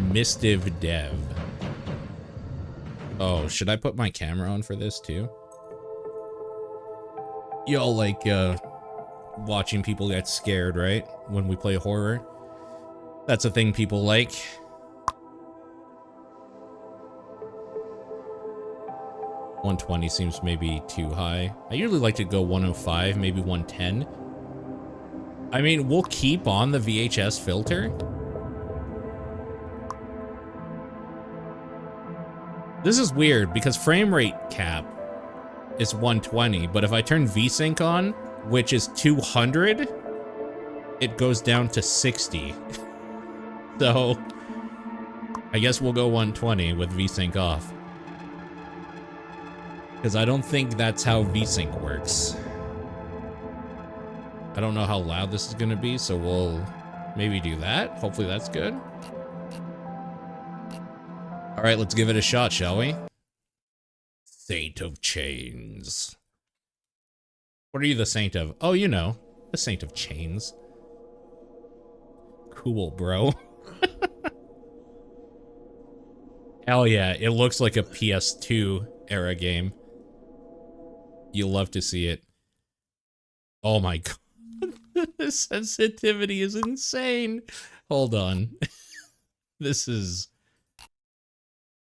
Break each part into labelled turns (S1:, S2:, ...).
S1: Mistive Dev. Oh, should I put my camera on for this too? Y'all like watching people get scared, right? When we play horror. That's a thing people like. $120 seems maybe too high. I usually like to go 105, maybe 110. I mean, we'll keep on the VHS filter. This is weird because frame rate cap is 120, but if I turn VSync on, which is 200, it goes down to 60. So I guess we'll go 120 with VSync off. Because I don't think that's how VSync works. I don't know how loud this is going to be, so we'll maybe do that. Hopefully that's good. All right, let's give it a shot, shall we? Saint of Chains. What are you the saint of? Oh, you know, the Saint of Chains. Cool, bro. Hell yeah, it looks like a PS2 era game. You'll love to see it. Oh my god. The sensitivity is insane. Hold on. This is...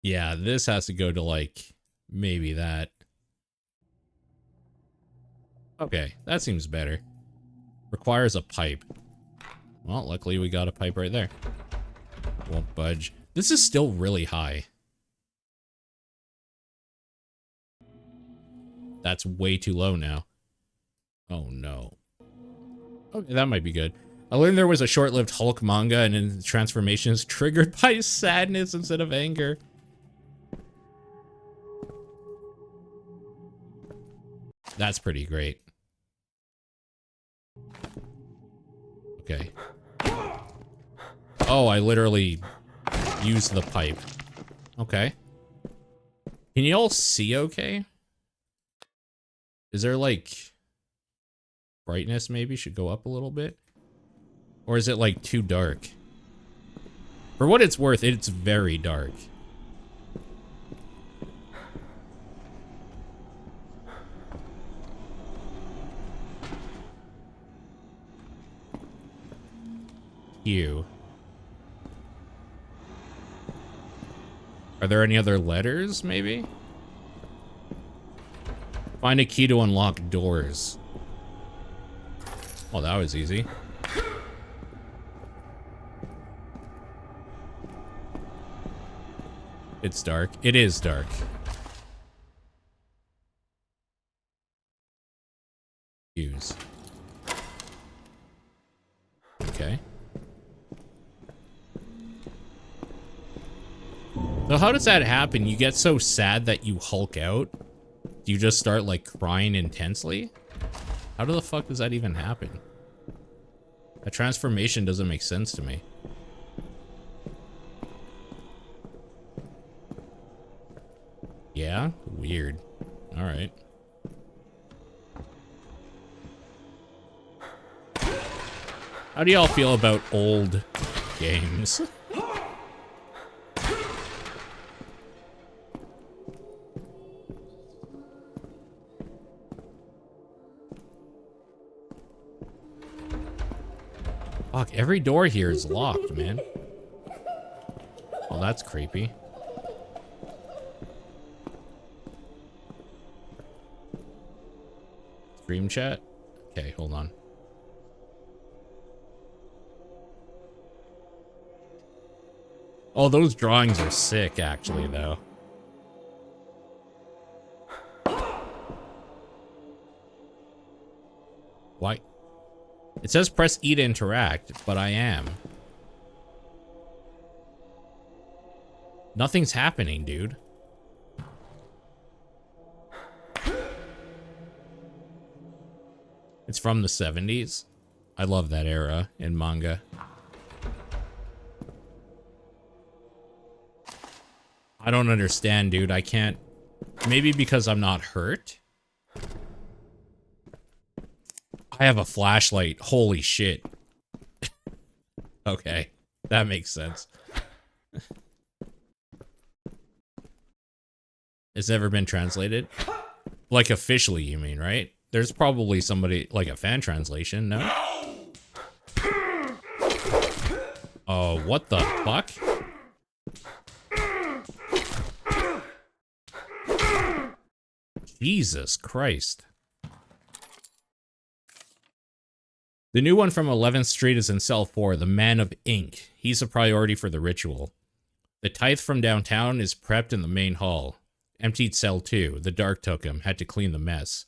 S1: Yeah, this has to go to like, maybe that. Okay, that seems better. Requires a pipe. Well, luckily we got a pipe right there. Won't budge. This is still really high. That's way too low now. Oh no. Okay, that might be good. I learned there was a short-lived Hulk manga and in the transformation is triggered by sadness instead of anger. That's pretty great. Okay. Oh, I literally used the pipe. Okay. Can you all see okay? Is there like... brightness maybe should go up a little bit? Or is it like too dark? For what it's worth, it's very dark. Q. Are there any other letters, maybe? Find a key to unlock doors. Oh, that was easy. It's dark. It is dark. Use. Okay. So how does that happen? You get so sad that you Hulk out? Do you just start like crying intensely? How the fuck does that even happen? That transformation doesn't make sense to me. Yeah? Weird. Alright. How do y'all feel about old games? Fuck, every door here is locked, man. Oh, that's creepy. Stream chat? Okay, hold on. Oh, those drawings are sick, actually, though. Why? It says press E to interact, but I am. Nothing's happening, dude. It's from the 70s. I love that era in manga. I don't understand, dude. I can't... Maybe because I'm not hurt? I have a flashlight. Holy shit. Okay. That makes sense. It's never been translated? Like officially, you mean, right? There's probably somebody, like a fan translation, no? Oh, what the fuck? Jesus Christ. The new one from 11th Street is in cell 4, the Man of Ink. He's a priority for the ritual. The tithe from downtown is prepped in the main hall. Emptied cell 2. The dark took him. Had to clean the mess.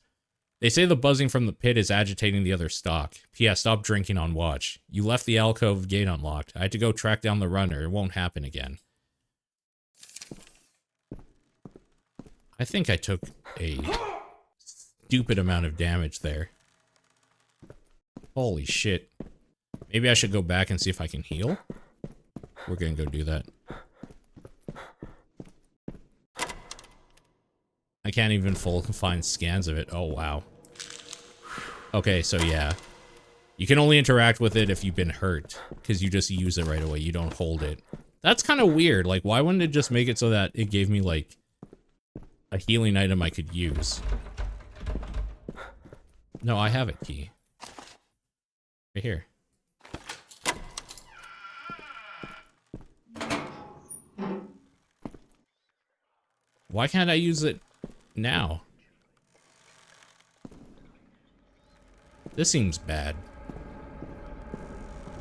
S1: They say the buzzing from the pit is agitating the other stock. P.S. Stop drinking on watch. You left the alcove gate unlocked. I had to go track down the runner. It won't happen again. I think I took a stupid amount of damage there. Holy shit. Maybe I should go back and see if I can heal? We're gonna go do that. I can't even find scans of it. Oh, wow. Okay, so yeah. You can only interact with it if you've been hurt, because you just use it right away. You don't hold it. That's kind of weird. Like, why wouldn't it just make it so that it gave me, like, a healing item I could use? No, I have a key. Right here. Why can't I use it now? This seems bad.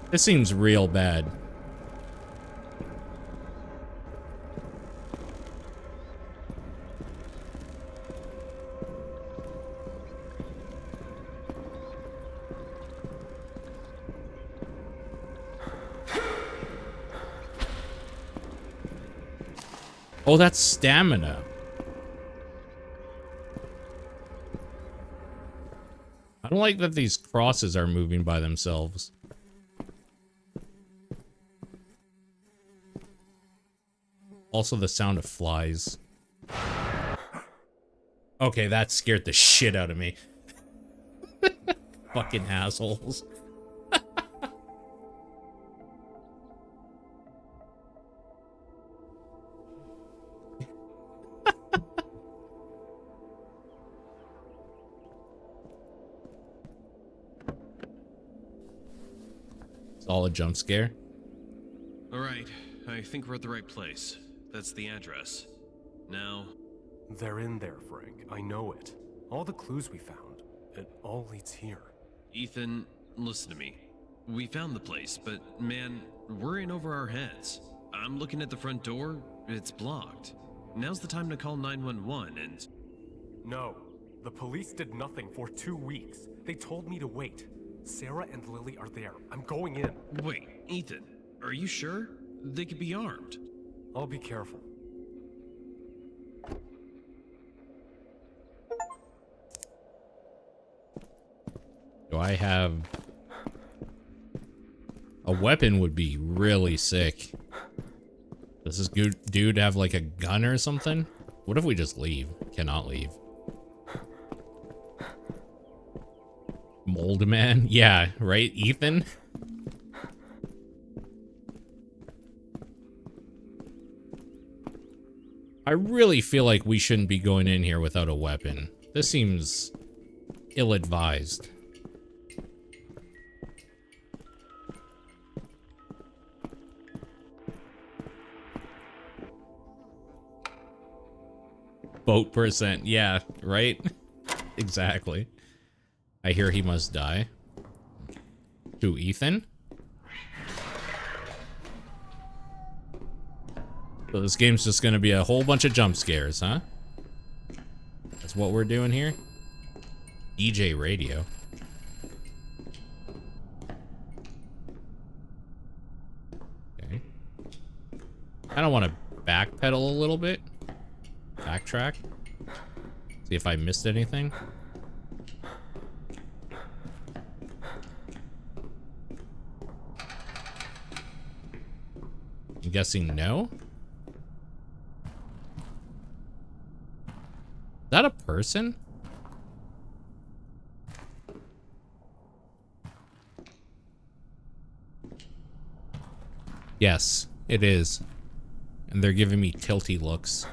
S1: This seems real bad. Oh, that's stamina. I don't like that these crosses are moving by themselves. Also the sound of flies. Okay, that scared the shit out of me. Fucking assholes. Solid jump scare.
S2: All right, I think we're at the right place. That's the address. Now...
S3: They're in there, Frank. I know it. All the clues we found, it all leads here.
S2: Ethan, listen to me. We found the place, but man, we're in over our heads. I'm looking at the front door, it's blocked. Now's the time to call 911 and...
S3: No, the police did nothing for 2 weeks. They told me to wait. Sarah and Lily are there. I'm going in.
S2: Wait, Ethan, are you sure? They could be armed.
S3: I'll be careful.
S1: Do I have... A weapon would be really sick. Does this dude have like a gun or something? What if we just leave? Cannot leave. Mold man? Yeah, right, Ethan? I really feel like we shouldn't be going in here without a weapon. This seems ill-advised. Boat percent, yeah, right? Exactly. I hear he must die. To Ethan? So this game's just gonna be a whole bunch of jump scares, huh? That's what we're doing here? DJ radio. Okay. I don't want to backpedal a little bit. Backtrack. See if I missed anything. I'm guessing no. Is that a person? Yes, it is. and they're giving me tilty looks.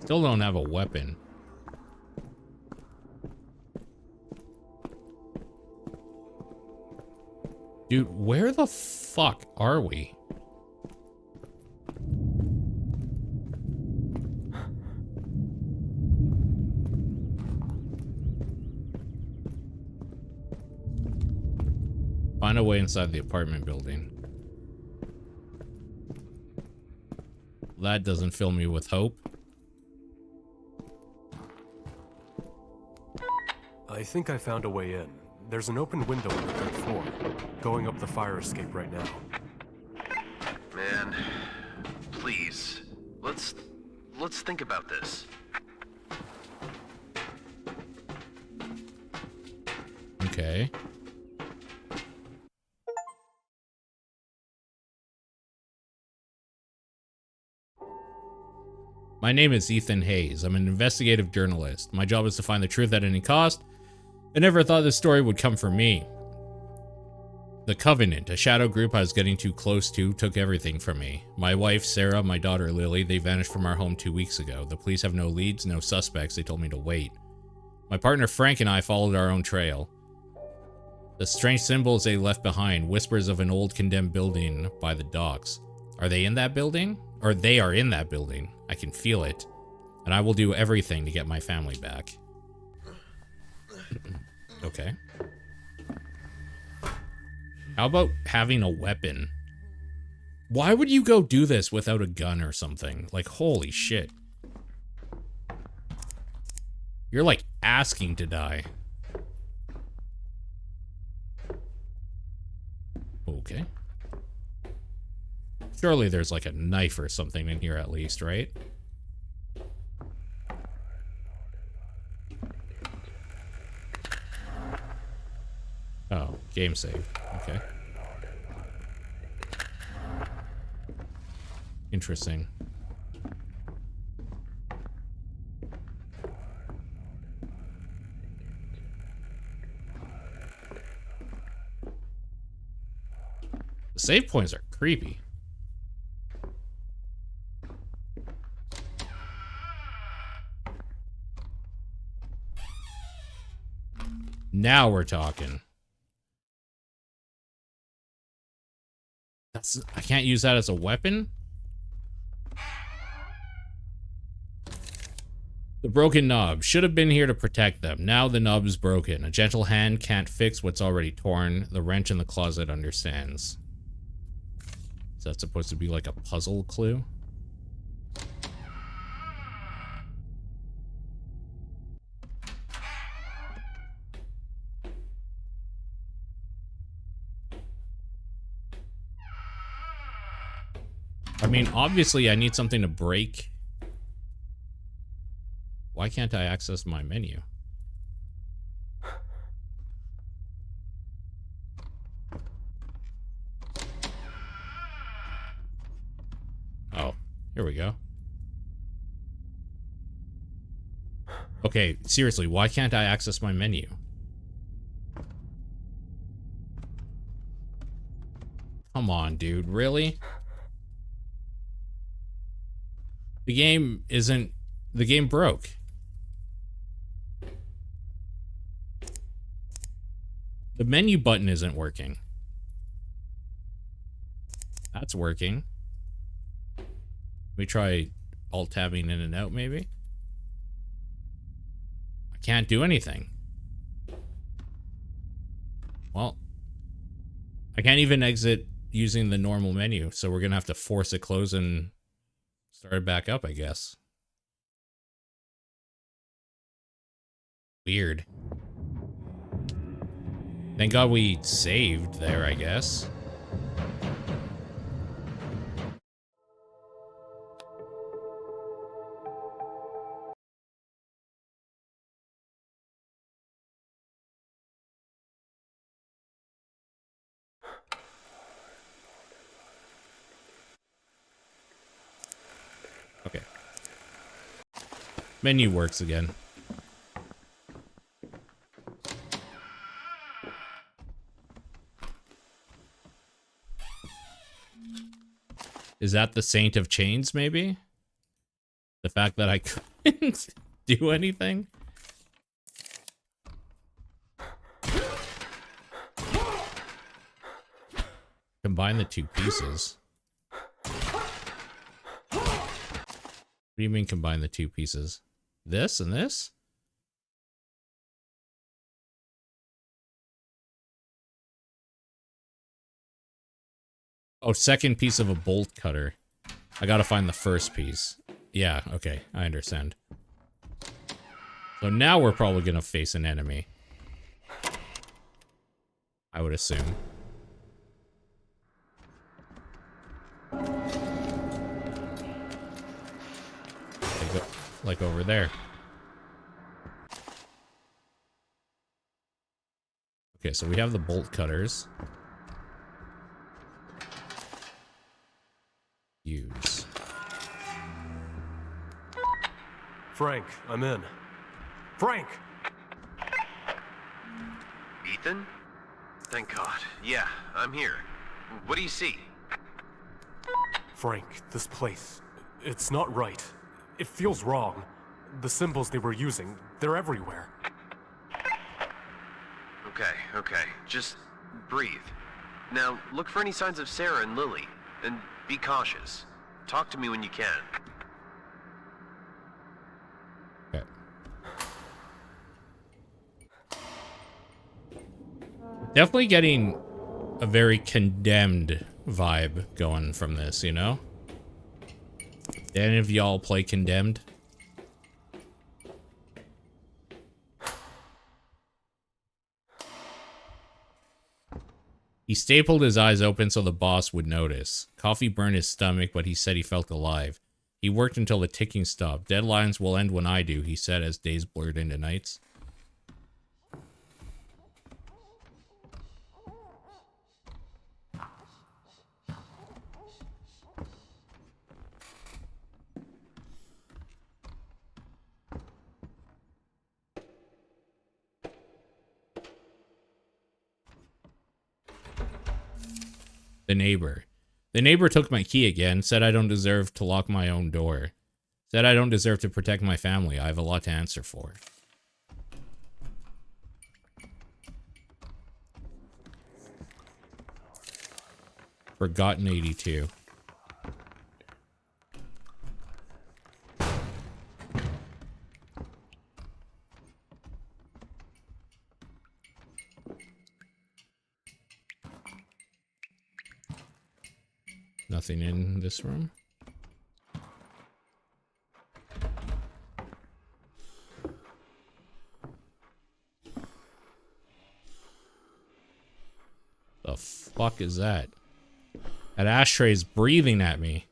S1: Still don't have a weapon. Dude, where the fuck are we? Find a way inside the apartment building. That doesn't fill me with hope.
S3: I think I found a way in. There's an open window on the third floor. Going up the fire escape right now.
S2: Man, please, let's think about this.
S1: Okay. My name is Ethan Hayes. I'm an investigative journalist. My job is to find the truth at any cost. I never thought this story would come from me. The Covenant, a shadow group I was getting too close to, took everything from me. My wife, Sarah, my daughter, Lily, they vanished from our home 2 weeks ago. The police have no leads, no suspects. They told me to wait. My partner Frank and I followed our own trail. The strange symbols they left behind, whispers of an old condemned building by the docks. Are they in that building? Or they are in that building. I can feel it. And I will do everything to get my family back. Okay. How about having a weapon? Why would you go do this without a gun or something? Like, holy shit. You're like asking to die. Okay. Surely there's like a knife or something in here at least, right? Oh, game save. Okay. Interesting. The save points are creepy. Now we're talking. I can't use that as a weapon? The broken knob. Should have been here to protect them. Now the knob is broken. A gentle hand can't fix what's already torn. The wrench in the closet understands. Is that supposed to be like a puzzle clue? I mean, obviously I need something to break. Why can't I access my menu? Oh, here we go. Okay, seriously, why can't I access my menu? Come on, dude, really? The game broke. The menu button isn't working. That's working. Let me try alt-tabbing in and out, maybe? I can't do anything. Well, I can't even exit using the normal menu, so we're gonna have to force it close and start it back up, I guess. Weird. Thank God we saved there, I guess. Menu works again. Is that the Saint of Chains, maybe? The fact that I couldn't do anything? Combine the two pieces. What do you mean combine the two pieces? This and this? Oh, second piece of a bolt cutter. I gotta find the first piece. Yeah, okay, I understand. So now we're probably gonna face an enemy. I would assume. Like over there. Okay, so we have the bolt cutters. Use.
S3: Frank, I'm in. Frank!
S2: Ethan? Thank God. Yeah, I'm here. What do you see?
S3: Frank, this place, it's not right. It feels wrong. The symbols they were using, they're everywhere.
S2: Okay. Just breathe. Now, look for any signs of Sarah and Lily, and be cautious. Talk to me when you can.
S1: Okay. Definitely getting a very Condemned vibe going from this, you know? Did any of y'all play Condemned? He stapled his eyes open so the boss would notice. Coffee burned his stomach, but he said he felt alive. He worked until the ticking stopped. Deadlines will end when I do, he said as days blurred into nights. The neighbor. The neighbor took my key again, said I don't deserve to lock my own door. Said I don't deserve to protect my family. I have a lot to answer for. Forgotten 82. Nothing in this room. The fuck is that? That ashtray is breathing at me.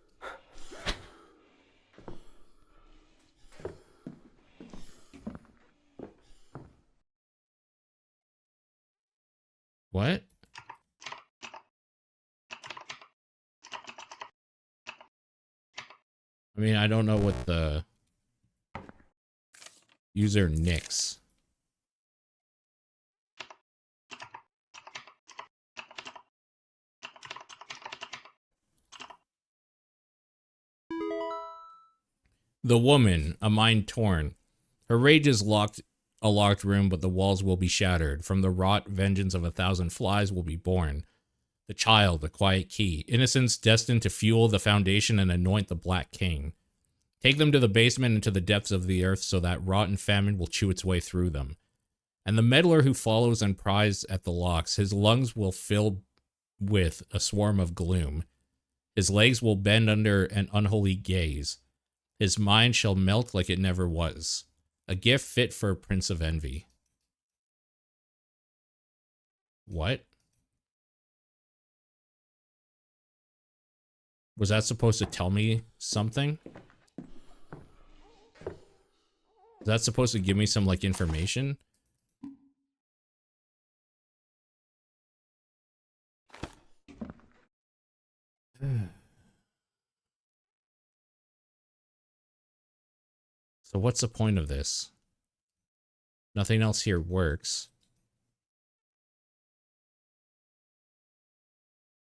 S1: What? I mean, I don't know what the user nicks. The woman, a mind torn. Her rage is a locked room, but the walls will be shattered. From the rot, vengeance of 1,000 flies will be born. The child, a quiet key. Innocence destined to fuel the foundation and anoint the Black King. Take them to the basement and to the depths of the earth so that rot and famine will chew its way through them. And the meddler who follows and pries at the locks, his lungs will fill with a swarm of gloom. His legs will bend under an unholy gaze. His mind shall melt like it never was. A gift fit for a prince of envy. What? Was that supposed to tell me something? Is that supposed to give me some, like, information? So what's the point of this? Nothing else here works.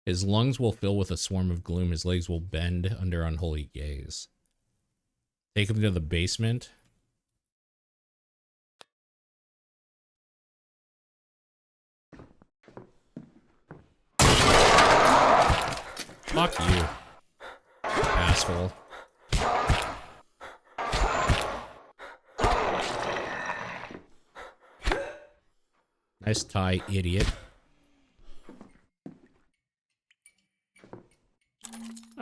S1: His lungs will fill with a swarm of gloom. His legs will bend under unholy gaze. Take him to the basement. Fuck you, asshole. Nice tie, idiot.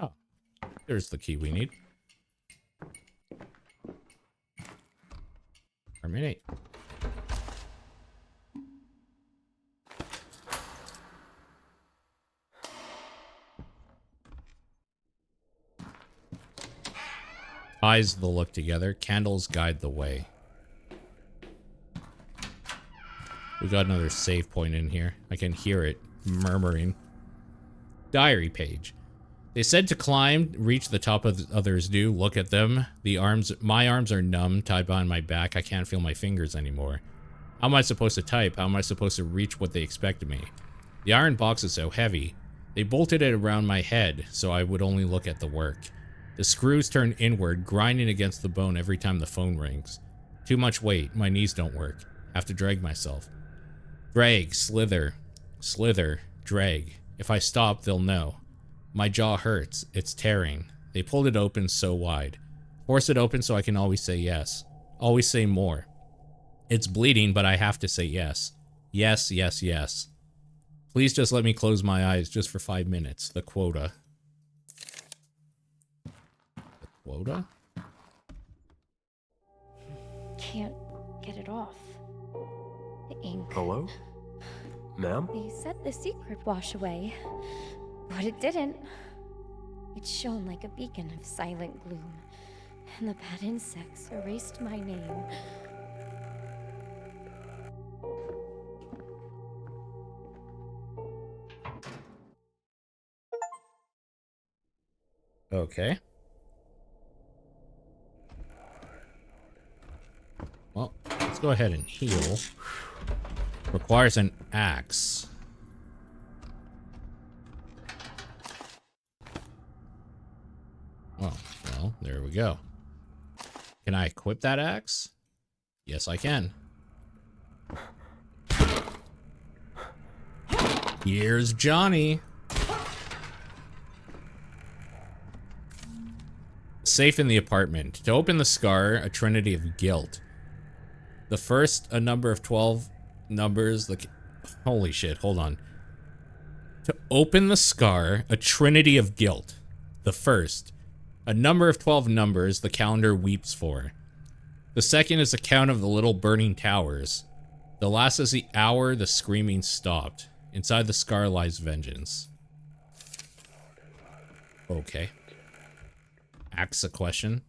S1: Oh, there's the key we need. Terminate. Ties the look together. Candles guide the way. We got another save point in here. I can hear it murmuring. Diary page. They said to climb, reach the top of the others do. Look at them. My arms are numb, tied behind my back. I can't feel my fingers anymore. How am I supposed to type? How am I supposed to reach what they expect of me? The iron box is so heavy. They bolted it around my head, so I would only look at the work. The screws turn inward, grinding against the bone every time the phone rings. Too much weight. My knees don't work. Have to drag myself. Drag, slither, slither, drag. If I stop, they'll know. My jaw hurts. It's tearing. They pulled it open so wide. Force it open so I can always say yes. Always say more. It's bleeding, but I have to say yes. Yes, yes, yes. Please just let me close my eyes just for 5 minutes. The quota. The quota?
S4: Can't get it off. The ink.
S3: Hello? Ma'am?
S4: They said the secret wash away, but it didn't. It shone like a beacon of silent gloom, and the bad insects erased my name.
S1: Okay. Well, let's go ahead and heal. Requires an axe. Oh, well, there we go. Can I equip that axe? Yes, I can. Here's Johnny. Safe in the apartment. To open the scar, a trinity of guilt. The first, a number of 12 numbers. Holy shit, hold on. To open the scar, a trinity of guilt. The first, a number of 12 numbers the calendar weeps for. The second is a count of the little burning towers. The last is the hour the screaming stopped. Inside the scar lies vengeance. Okay. Ask a question.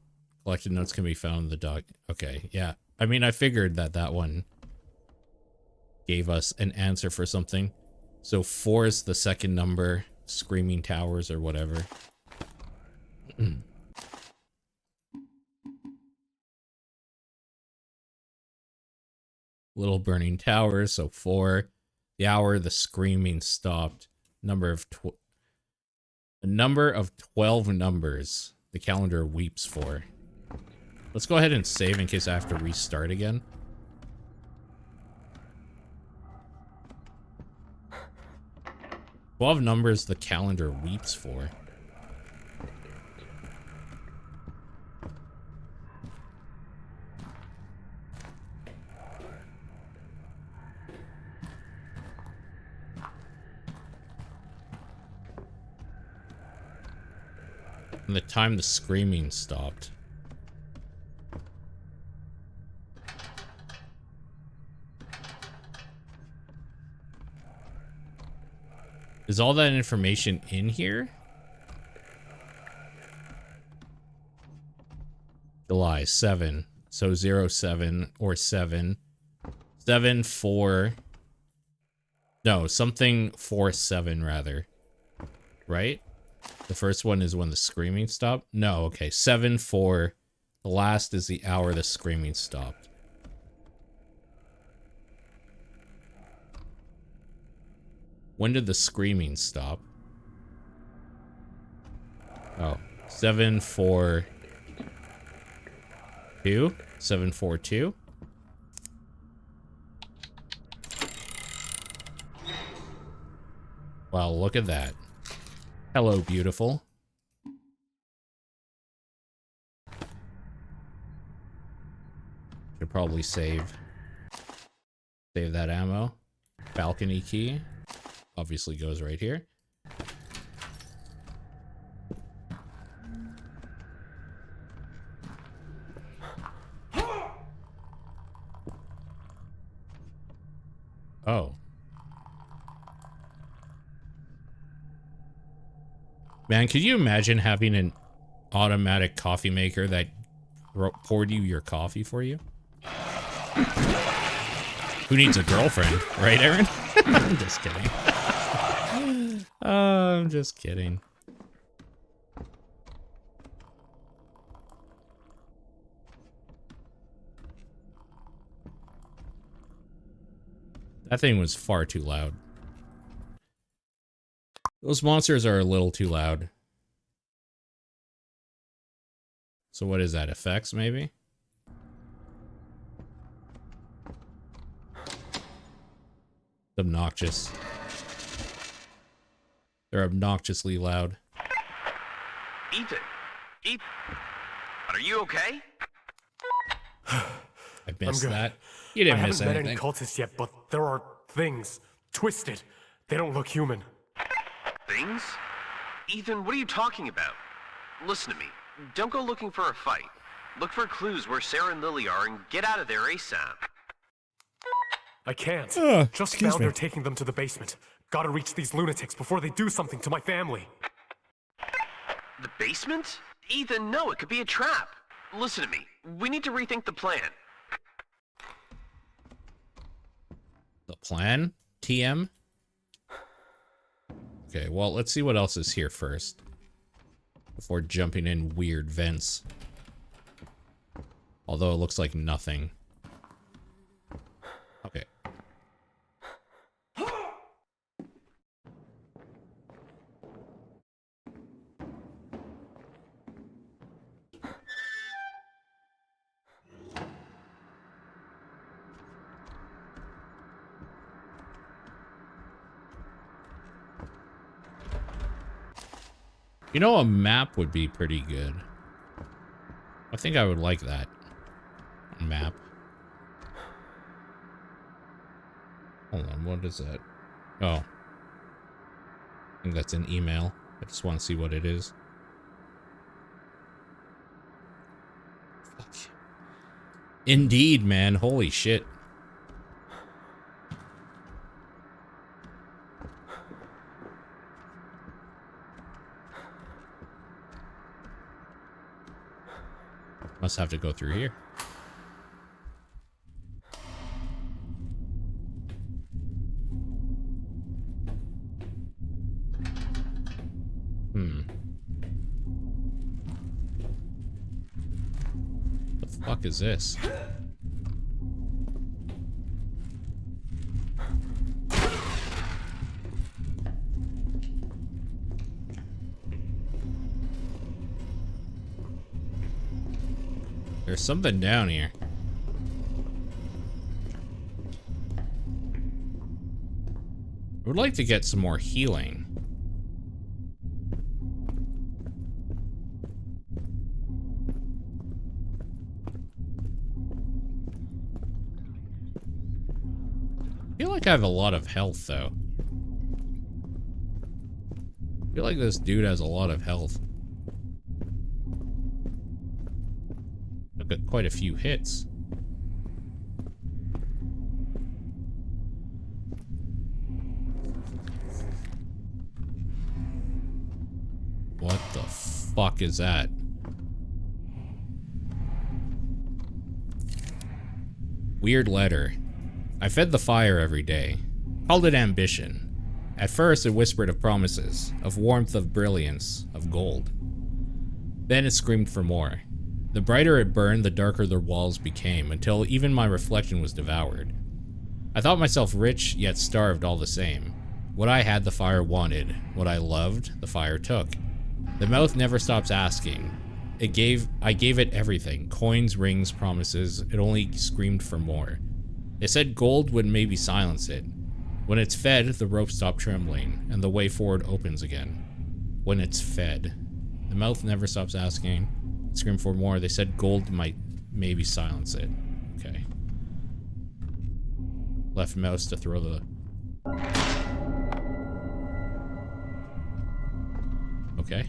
S1: Collected notes can be found in the doc. Okay, yeah. I mean, I figured that one gave us an answer for something. So 4 is the second number. Screaming towers or whatever. Little burning towers. So 4. The hour the screaming stopped. A number of 12 numbers the calendar weeps for. Let's go ahead and save in case I have to restart again. Twelve numbers the calendar weeps for. And the time the screaming stopped. Is all that information in here? July 7. So 07 or 7. 7 4. No, something 4 7 rather. Right? The first one is when the screaming stopped? No, okay. 7 4 The last is the hour the screaming stopped. When did the screaming stop? Oh, 742? 742? Wow, look at that. Hello, beautiful. Should probably save that ammo. Balcony key. Obviously goes right here. Oh. Man, could you imagine having an automatic coffee maker that poured you your coffee for you? Who needs a girlfriend, right, Aaron? I'm just kidding. I'm just kidding. That thing was far too loud. Those monsters are a little too loud. So what is that? Effects, maybe? Obnoxious. They're obnoxiously loud.
S5: Ethan! Are you okay?
S1: I missed
S3: good.
S1: that. You didn't
S3: I
S1: miss
S3: haven't met
S1: anything.
S3: any cultists yet, but there are things twisted. They don't look human.
S5: Things? Ethan, what are you talking about? Listen to me. Don't go looking for a fight. Look for clues where Sarah and Lily are and get out of there ASAP.
S3: I can't. Just
S1: excuse
S3: found
S1: me.
S3: they're taking them to the basement. Gotta reach these lunatics before they do something to my family.
S5: The basement? Ethan, no, it could be a trap. Listen to me. We need to rethink the plan.
S1: The plan? TM? Okay, well, let's see what else is here first. Before jumping in weird vents. Although it looks like nothing. Okay. You know, a map would be pretty good. I think I would like that. A map. Hold on, what is that? Oh. I think that's an email. I just want to see what it is. Fuck. Indeed, man. Holy shit. Must have to go through here. The fuck is this? There's something down here. I would like to get some more healing. I feel like I have a lot of health, though. I feel like this dude has a lot of health. Got quite a few hits. What the fuck is that? Weird letter. I fed the fire every day. Called it ambition. At first it whispered of promises, of warmth, of brilliance, of gold. Then it screamed for more. The brighter it burned, the darker the walls became, until even my reflection was devoured. I thought myself rich, yet starved all the same. What I had, the fire wanted. What I loved, the fire took. The mouth never stops asking. I gave it everything. Coins, rings, promises. It only screamed for more. They said gold would maybe silence it. When it's fed, the rope stopped trembling, and the way forward opens again. When it's fed. The mouth never stops asking. Scream for more. They said gold might maybe silence it. Okay. Left mouse to throw the... Okay.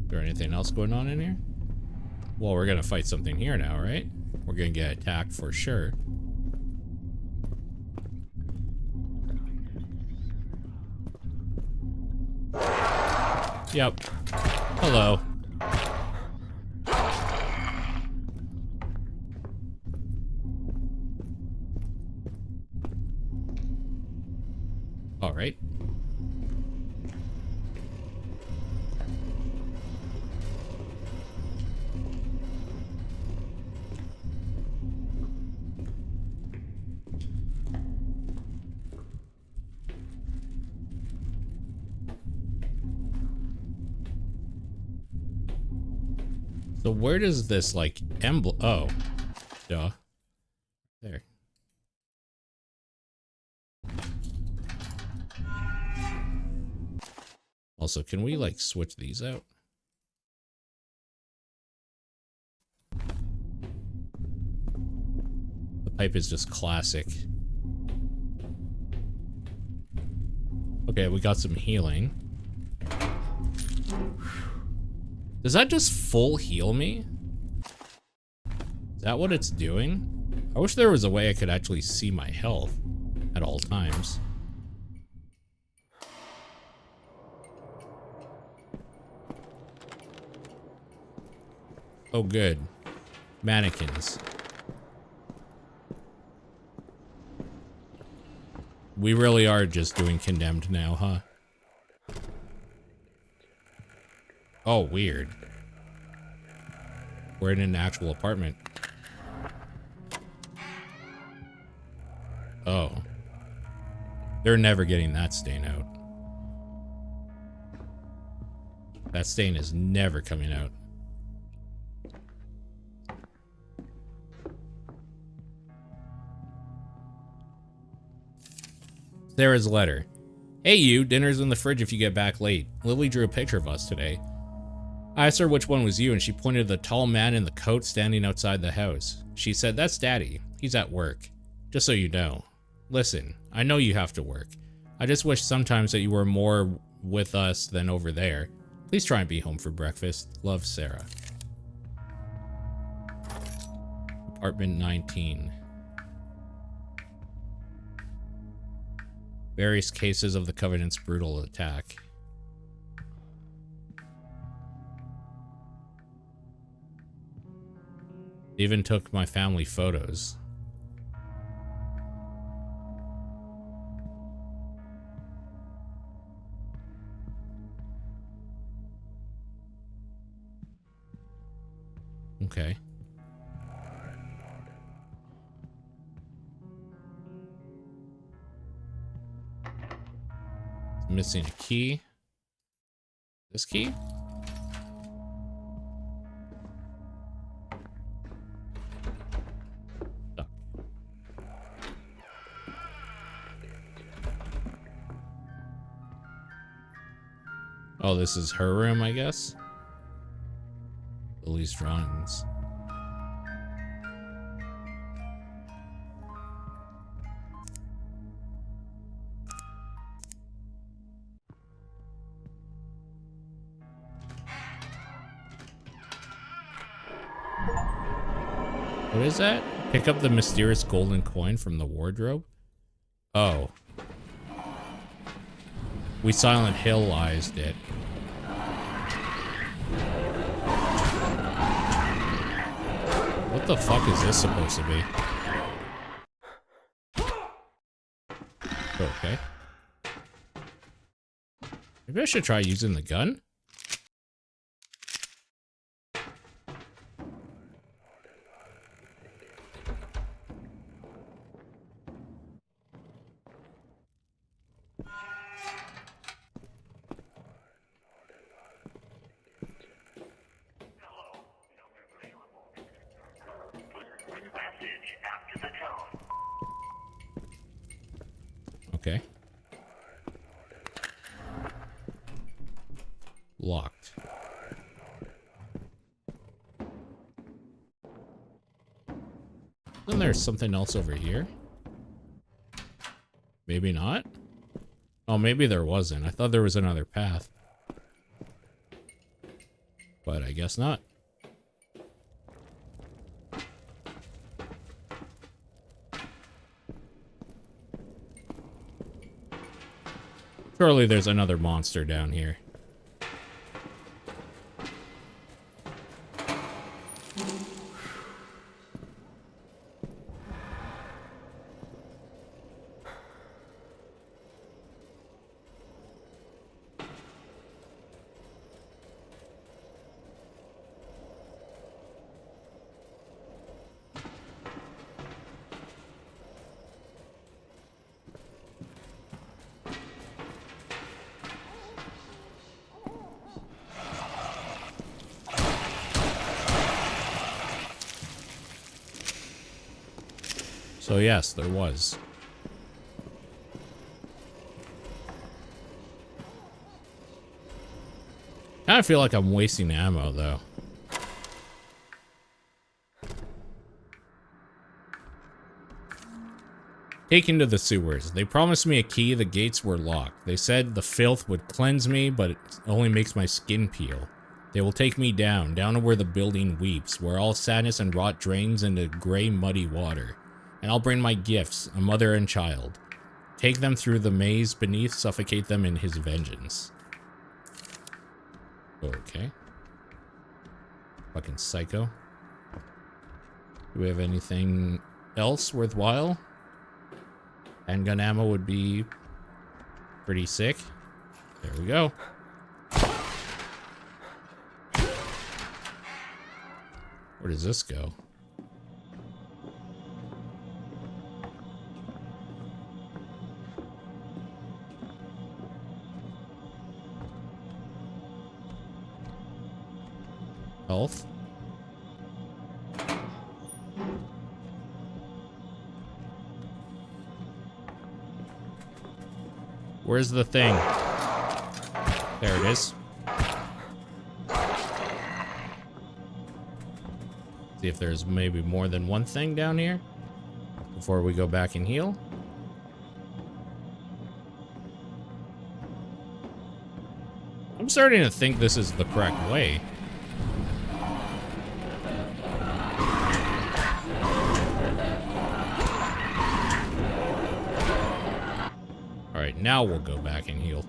S1: Is there anything else going on in here? Well, we're gonna fight something here now, right? We're gonna get attacked for sure. Yep. Hello. All right. So where does this, like, emblem... Oh. Duh. There. Also, can we, like, switch these out? The pipe is just classic. Okay, we got some healing. Does that just full heal me? Is that what it's doing? I wish there was a way I could actually see my health at all times. Oh, good. Mannequins. We really are just doing Condemned now, huh? Oh, weird. We're in an actual apartment. Oh. They're never getting that stain out. That stain is never coming out. Sarah's letter. Hey you, dinner's in the fridge if you get back late. Lily drew a picture of us today. I asked her which one was you, and she pointed to the tall man in the coat standing outside the house. She said, "That's Daddy. He's at work. Just so you know. Listen, I know you have to work. I just wish sometimes that you were more with us than over there. Please try and be home for breakfast. Love, Sarah." Apartment 19. Various cases of the Covenant's brutal attack. They even took my family photos. Okay. Missing a key. This key? Stuck. Oh, this is her room, I guess? Lily's drawings. What is that? Pick up the mysterious golden coin from the wardrobe? Oh. We Silent Hill-ized it. What the fuck is this supposed to be? Okay. Maybe I should try using the gun? Okay. Locked. Then there's something else over here. Maybe not. Oh, maybe there wasn't. I thought there was another path. But I guess not. Surely there's another monster down here. So yes, there was. I feel like I'm wasting ammo, though. Taken to the sewers. They promised me a key. The gates were locked. They said the filth would cleanse me, but it only makes my skin peel. They will take me down to where the building weeps, where all sadness and rot drains into gray, muddy water. And I'll bring my gifts, a mother and child. Take them through the maze beneath, suffocate them in his vengeance. Okay. Fucking psycho. Do we have anything else worthwhile? Handgun ammo would be pretty sick. There we go. Where does this go? Health. Where's the thing? There it is. See if there's maybe more than one thing down here before we go back and heal. I'm starting to think this is the correct way. Alright, now we'll go back and heal.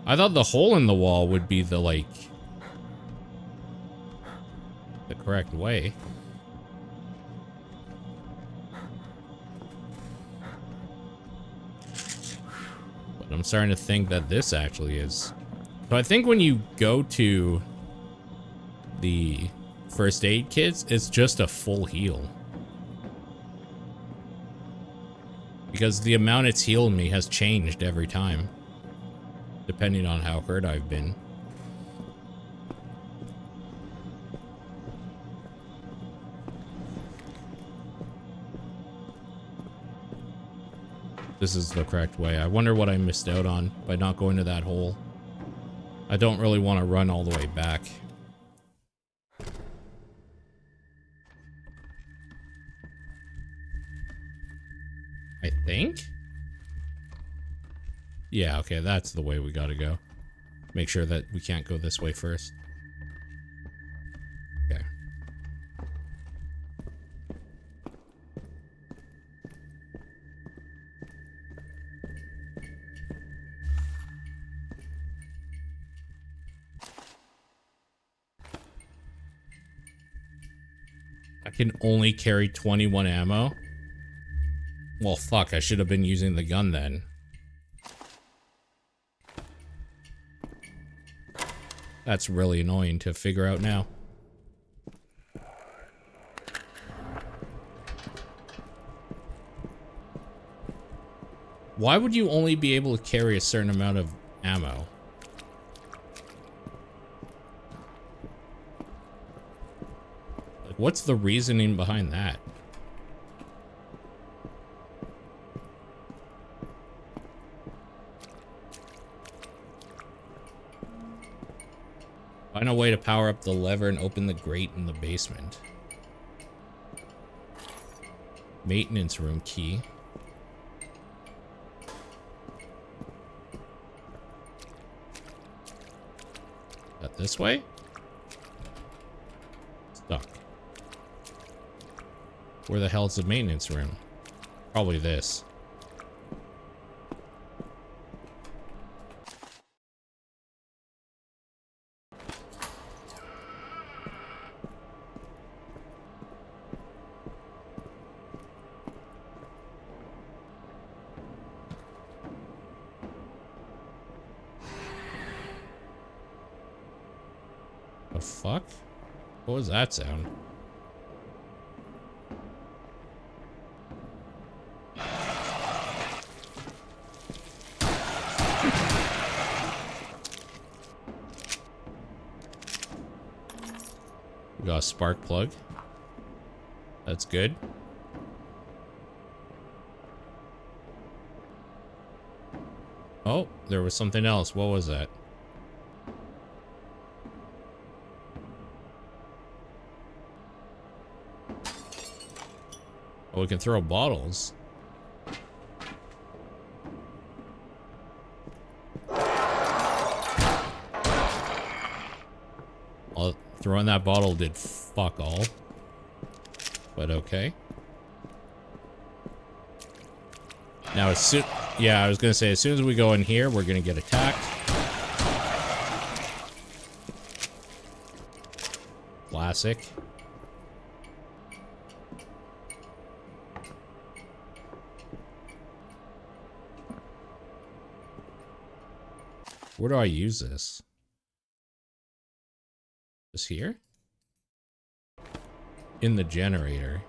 S1: I thought the hole in the wall would be the, like, the correct way. But I'm starting to think that this actually is. So I think when you go to the first aid kits, it's just a full heal. Because the amount it's healed me has changed every time, depending on how hurt I've been. This is the correct way. I wonder what I missed out on by not going to that hole. I don't really want to run all the way back. I think? Yeah, okay, that's the way we gotta go. Make sure that we can't go this way first. Okay. I can only carry 21 ammo. Well, fuck, I should have been using the gun then. That's really annoying to figure out now. Why would you only be able to carry a certain amount of ammo? Like, what's the reasoning behind that? Find a way to power up the lever and open the grate in the basement. Maintenance room key. That this way? Stuck. Where the hell's the maintenance room? Probably this. The fuck? What was that sound? We got a spark plug. That's good. Oh, there was something else. What was that? Oh, we can throw bottles. Well, throwing that bottle did fuck all. But okay. Now as soon... Yeah, I was gonna say, as soon as we go in here, we're gonna get attacked. Classic. Where do I use this? This here? In the generator.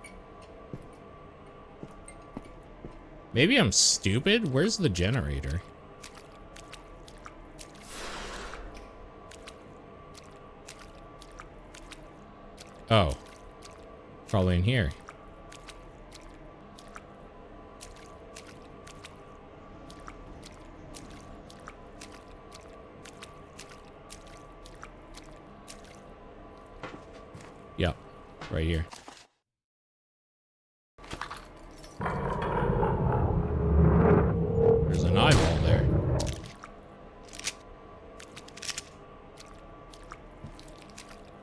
S1: Maybe I'm stupid? Where's the generator? Oh. Probably in here. Yep, right here. There's an eyeball there.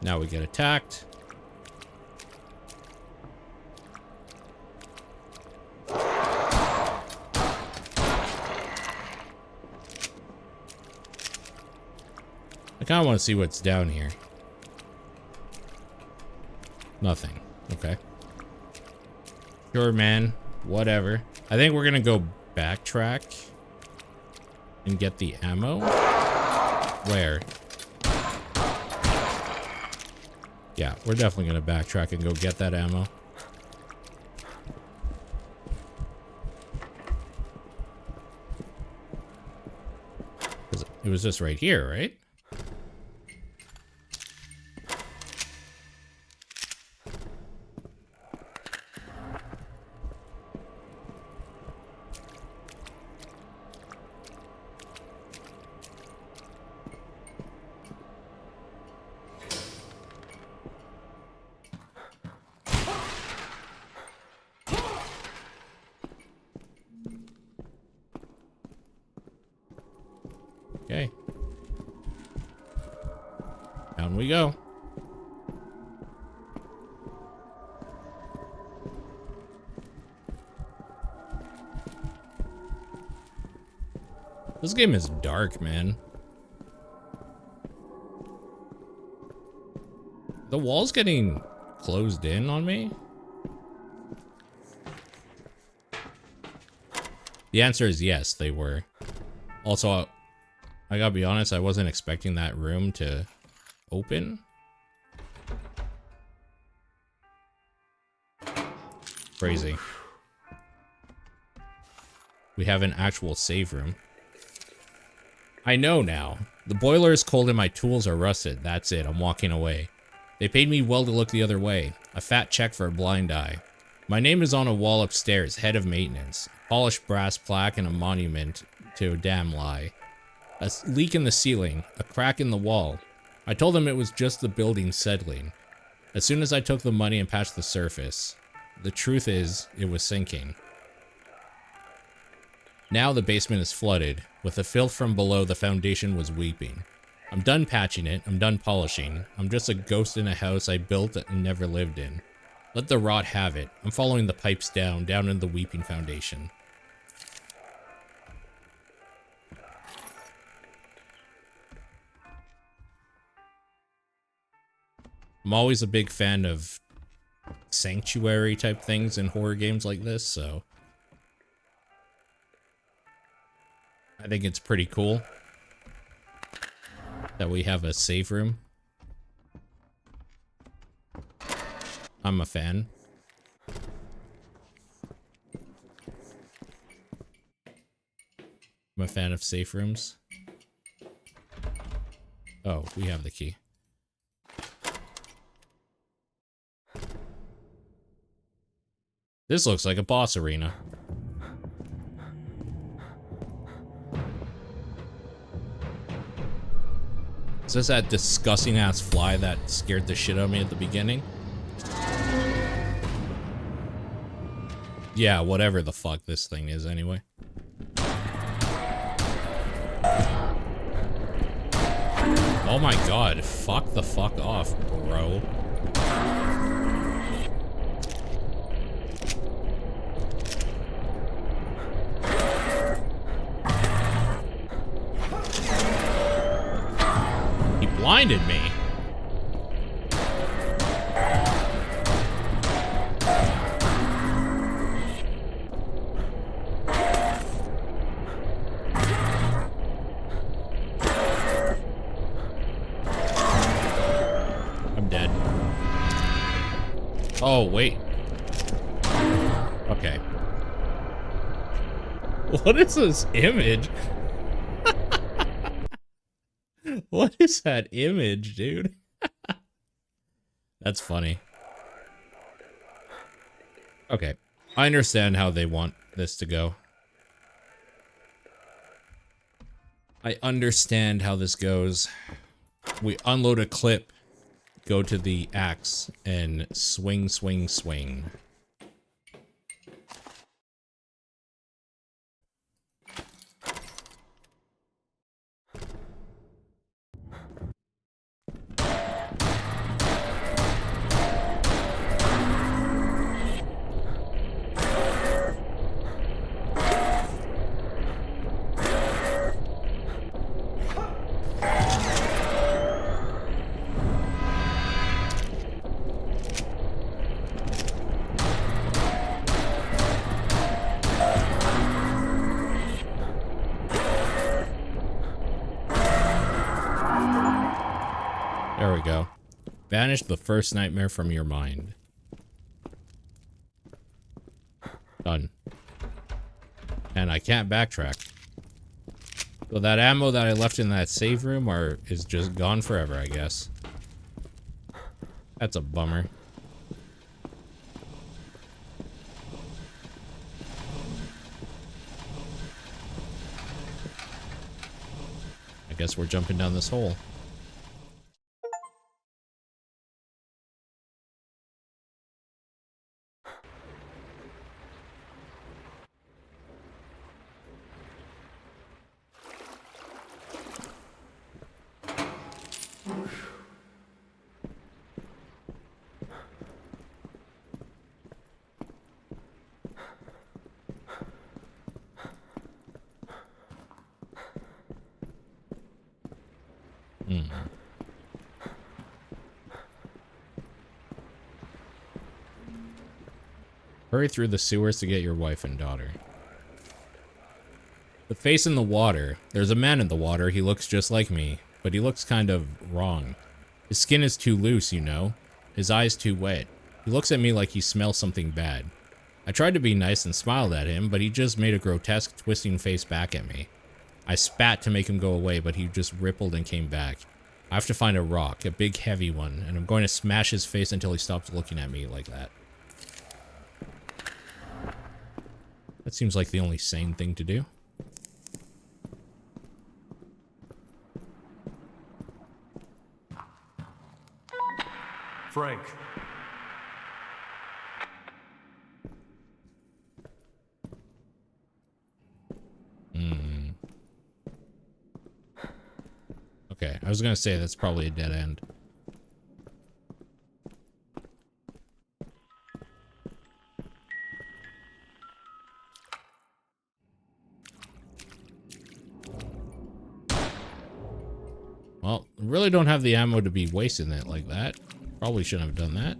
S1: Now we get attacked. I kind of want to see what's down here. Nothing. Okay. Sure, man. Whatever. I think we're gonna go backtrack and get the ammo. Where? Yeah, we're definitely gonna backtrack and go get that ammo. 'Cause it was just right here, right? Okay. Down we go. This game is dark, man. The wall's getting closed in on me. The answer is yes, they were. Also, I gotta be honest, I wasn't expecting that room to open? Crazy. We have an actual save room. I know now. The boiler is cold and my tools are rusted. That's it. I'm walking away. They paid me well to look the other way. A fat check for a blind eye. My name is on a wall upstairs, head of maintenance. Polished brass plaque and a monument to a damn lie. A leak in the ceiling, a crack in the wall. I told them it was just the building settling. As soon as I took the money and patched the surface. The truth is, it was sinking. Now the basement is flooded. With the filth from below, the foundation was weeping. I'm done patching it, I'm done polishing. I'm just a ghost in a house I built and never lived in. Let the rot have it. I'm following the pipes down in the weeping foundation. I'm always a big fan of sanctuary type things in horror games like this, so I think it's pretty cool that we have a save room. I'm a fan. I'm a fan of safe rooms. Oh, we have the key. This looks like a boss arena. Is this that disgusting ass fly that scared the shit out of me at the beginning? Yeah, whatever the fuck this thing is anyway. Oh my god, fuck the fuck off, bro. He blinded me. Oh, wait. Okay. What is this image? What is that image, dude? That's funny. Okay. I understand how they want this to go. I understand how this goes. We unload a clip. Go to the axe and swing, swing, swing. There we go. Banish the first nightmare from your mind. Done. And I can't backtrack. So that ammo that I left in that save room is just gone forever, I guess. That's a bummer. I guess we're jumping down this hole. Hurry through the sewers to get your wife and daughter. The face in the water. There's a man in the water. He looks just like me, but he looks kind of wrong. His skin is too loose, you know. His eyes too wet. He looks at me like he smells something bad. I tried to be nice and smiled at him, but he just made a grotesque, twisting face back at me. I spat to make him go away, but he just rippled and came back. I have to find a rock, a big heavy one, and I'm going to smash his face until he stops looking at me like that. That seems like the only sane thing to do.
S3: Frank.
S1: Okay, I was gonna say that's probably a dead end. Well, really don't have the ammo to be wasting it like that. Probably shouldn't have done that.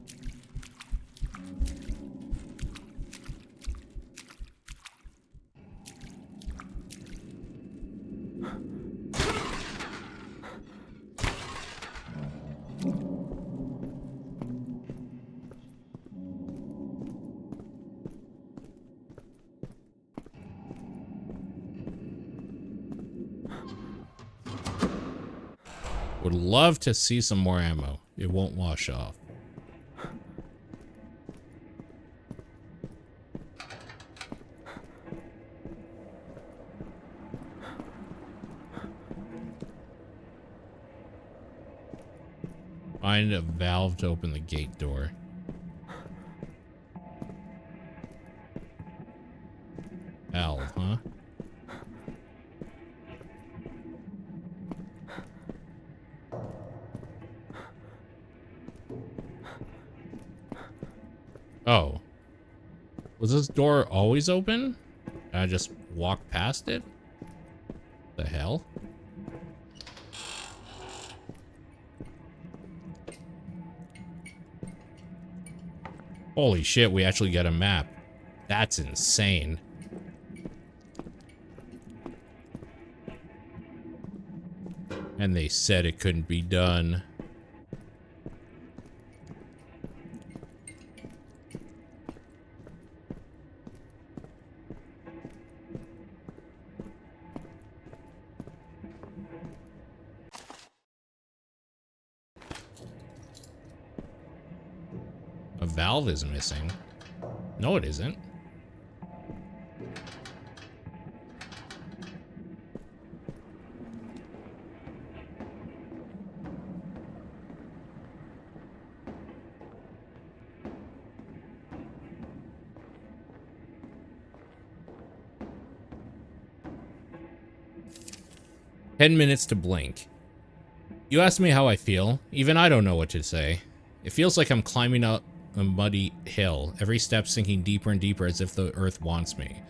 S1: Would love to see some more ammo. It won't wash off. Find a valve to open the gate door. Valve, huh? Oh. Was this door always open? I just walked past it? The hell? Holy shit, we actually got a map. That's insane. And they said it couldn't be done. A valve is missing. No, it isn't. "10 minutes to blink. You asked me how I feel. Even I don't know what to say. It feels like I'm climbing up a muddy hill, every step sinking deeper and deeper as if the earth wants me.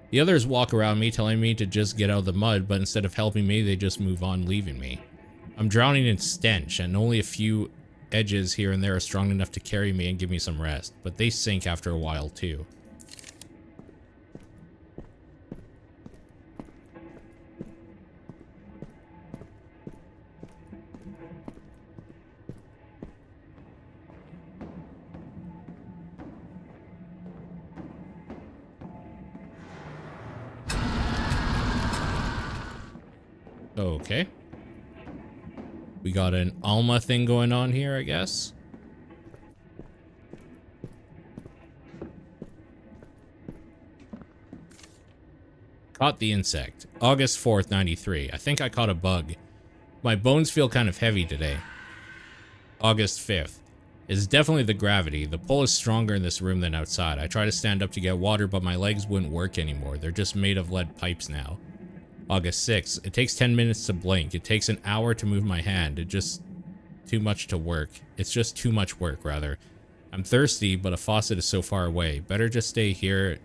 S1: The others walk around me telling me to just get out of the mud, but instead of helping me, they just move on, leaving me. I'm drowning in stench, and only a few edges here and there are strong enough to carry me and give me some rest, but they sink after a while too. Okay. We got an Alma thing going on here, I guess. Caught the insect. August 4th, 93. I think I caught a bug. My bones feel kind of heavy today. August 5th. It's definitely the gravity. The pull is stronger in this room than outside. I try to stand up to get water, but my legs wouldn't work anymore. They're just made of lead pipes now. August 6th. It takes 10 minutes to blink. It takes an hour to move my hand. It's just too much to work. It's just too much work, rather. I'm thirsty, but a faucet is so far away. Better just stay here,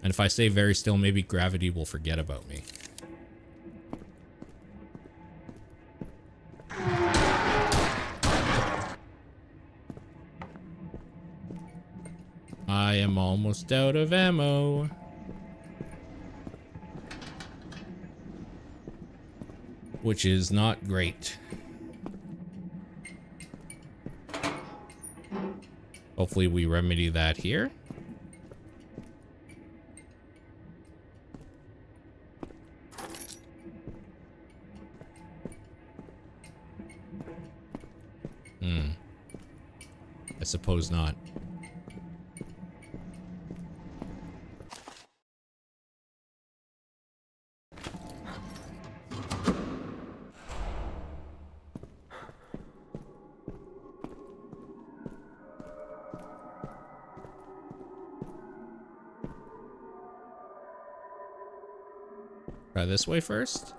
S1: and if I stay very still, maybe gravity will forget about me. I am almost out of ammo. Which is not great. Hopefully we remedy that here. I suppose not. Try this way first.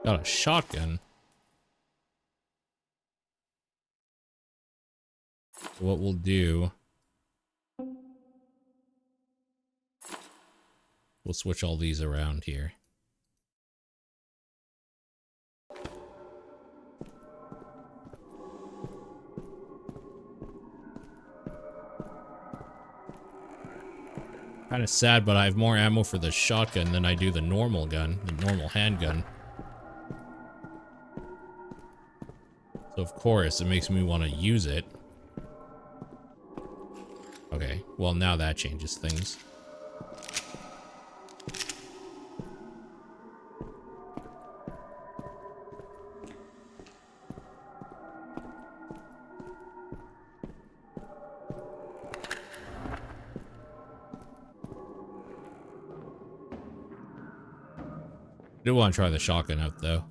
S1: Got a shotgun. What we'll do, we'll switch all these around here. Kind of sad, but I have more ammo for the shotgun than I do the normal gun, the normal handgun. So of course, it makes me want to use it. Okay, well now that changes things. I do want to try the shotgun out though.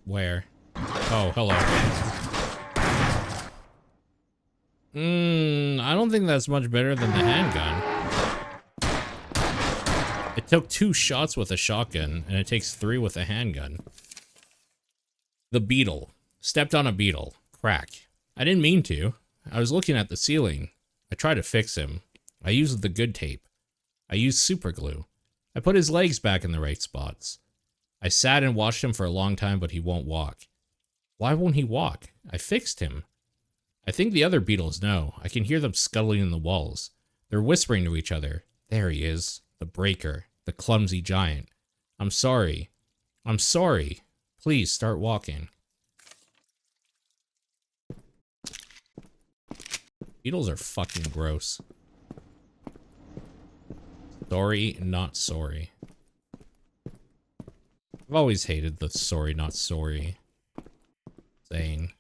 S1: Where? Oh, hello. I don't think that's much better than the handgun. It took 2 shots with a shotgun, and it takes 3 with a handgun. The beetle. Stepped on a beetle. Crack. I didn't mean to. I was looking at the ceiling. I tried to fix him. I used the good tape. I used super glue. I put his legs back in the right spots. I sat and watched him for a long time, but he won't walk. Why won't he walk? I fixed him. I think the other beetles know. I can hear them scuttling in the walls. They're whispering to each other. There he is. The breaker. The clumsy giant. I'm sorry. I'm sorry. Please start walking. Beetles are fucking gross. Sorry, not sorry. I've always hated the sorry, not sorry saying.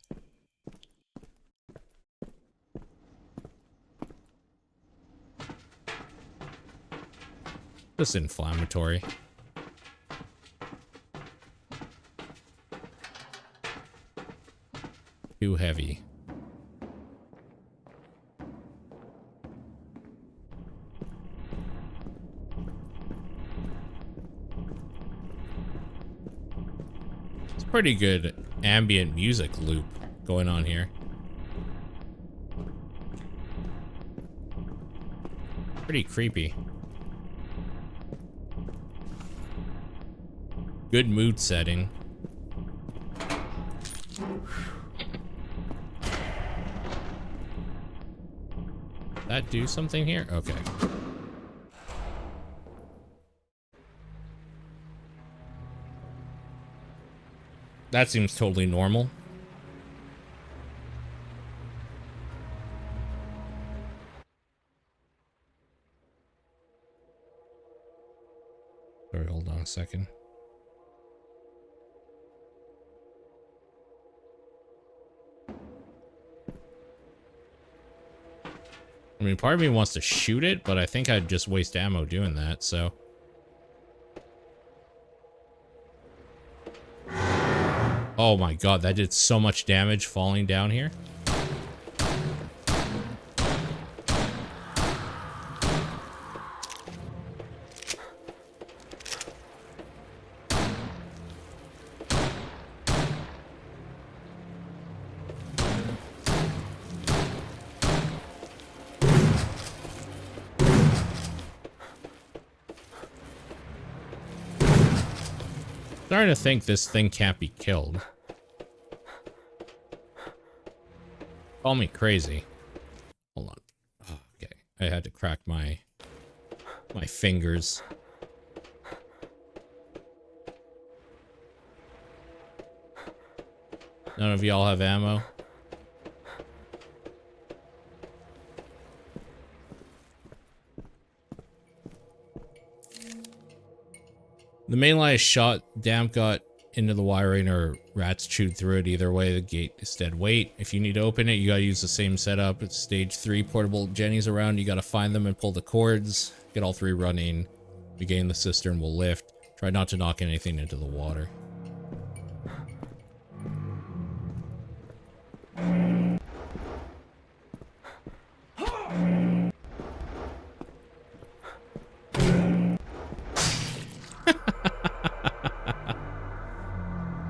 S1: Just inflammatory. Too heavy. It's pretty good ambient music loop going on here. Pretty creepy. Good mood setting. That do something here? Okay. That seems totally normal. Sorry, hold on a second. I mean, part of me wants to shoot it, but I think I'd just waste ammo doing that, so. Oh my god, that did so much damage falling down here. Starting to think this thing can't be killed. Call me crazy. Hold on. Oh, okay. I had to crack my fingers. None of y'all have ammo? The main line is shot, damp got into the wiring, or rats chewed through it. Either way, the gate is dead weight. If you need to open it, you gotta use the same setup. It's stage 3, portable jennies around. You gotta find them and pull the cords. Get all 3 running. Regain the cistern will lift. Try not to knock anything into the water.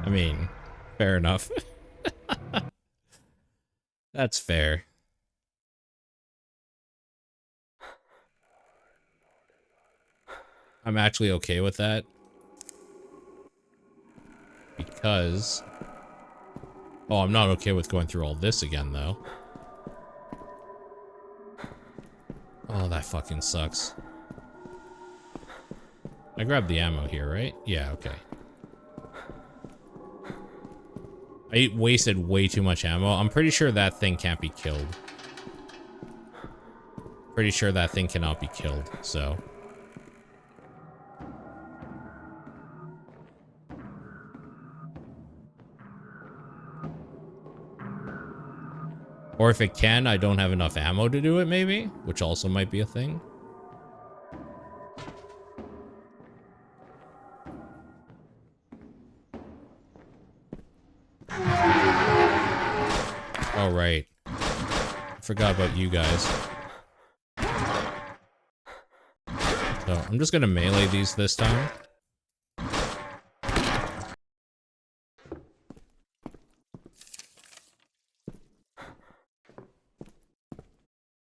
S1: I mean, fair enough. That's fair. I'm actually okay with that. Because... Oh, I'm not okay with going through all this again, though. Oh, that fucking sucks. I grabbed the ammo here, right? Yeah, okay. I wasted way too much ammo. I'm pretty sure that thing can't be killed. Pretty sure that thing cannot be killed, so... Or if it can, I don't have enough ammo to do it, maybe? Which also might be a thing. Oh, right. I forgot about you guys. So, I'm just gonna melee these this time.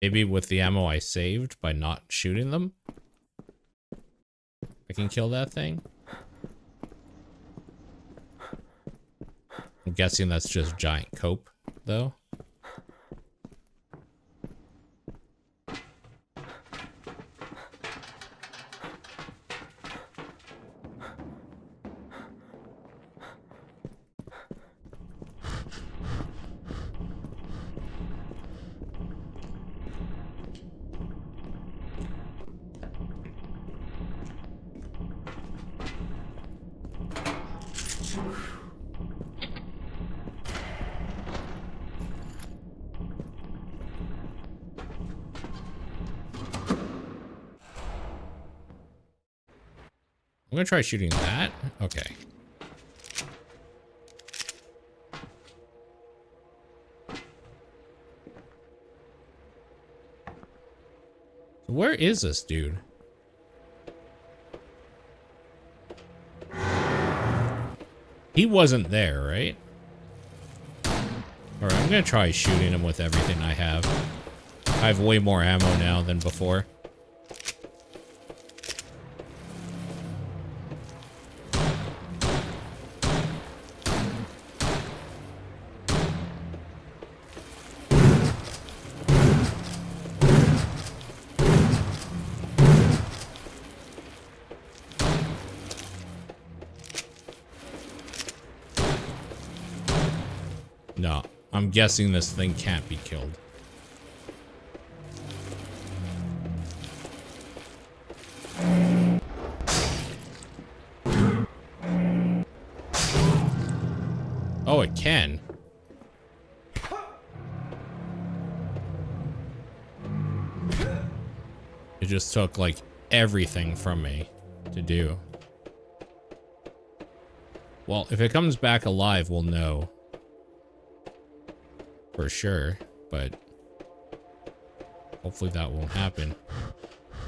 S1: Maybe with the ammo I saved by not shooting them, I can kill that thing. I'm guessing that's just giant cope, though. I'm gonna try shooting that. Okay. Where is this dude? He wasn't there, right? Alright, I'm gonna try shooting him with everything I have. I have way more ammo now than before. No, I'm guessing this thing can't be killed. Oh, it can. It just took, like, everything from me to do. Well, if it comes back alive, we'll know. For sure, but hopefully that won't happen.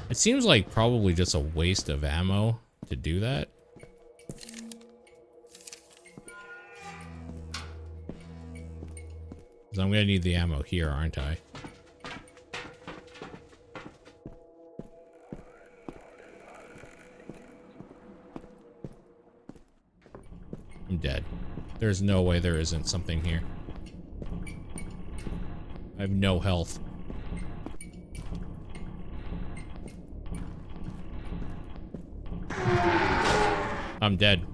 S1: It seems like probably just a waste of ammo to do that. Because I'm gonna need the ammo here, aren't I? dead. There's no way there isn't something here. I have no health. I'm dead.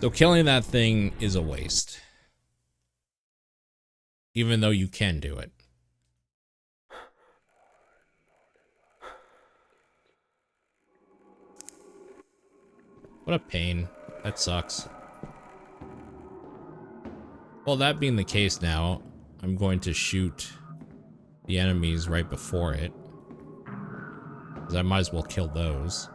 S1: So killing that thing is a waste. Even though you can do it. What a pain. That sucks. Well, that being the case now, I'm going to shoot the enemies right before it. Because I might as well kill those.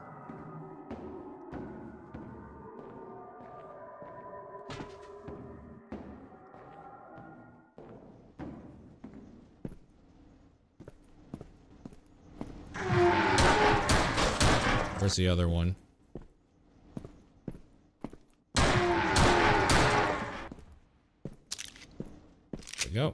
S1: Where's the other one? There we go.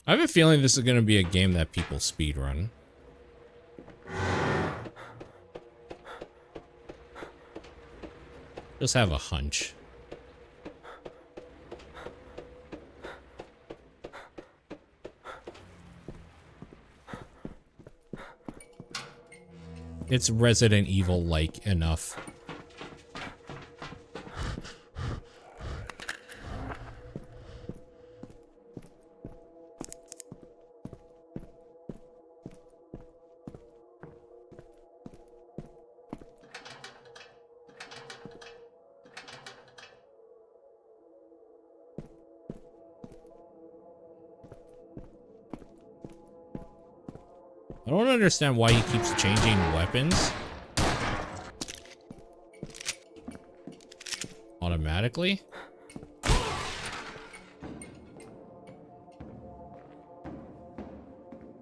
S1: I have a feeling this is going to be a game that people speedrun. Just have a hunch. It's Resident Evil-like enough. I don't understand why he keeps changing weapons. Automatically?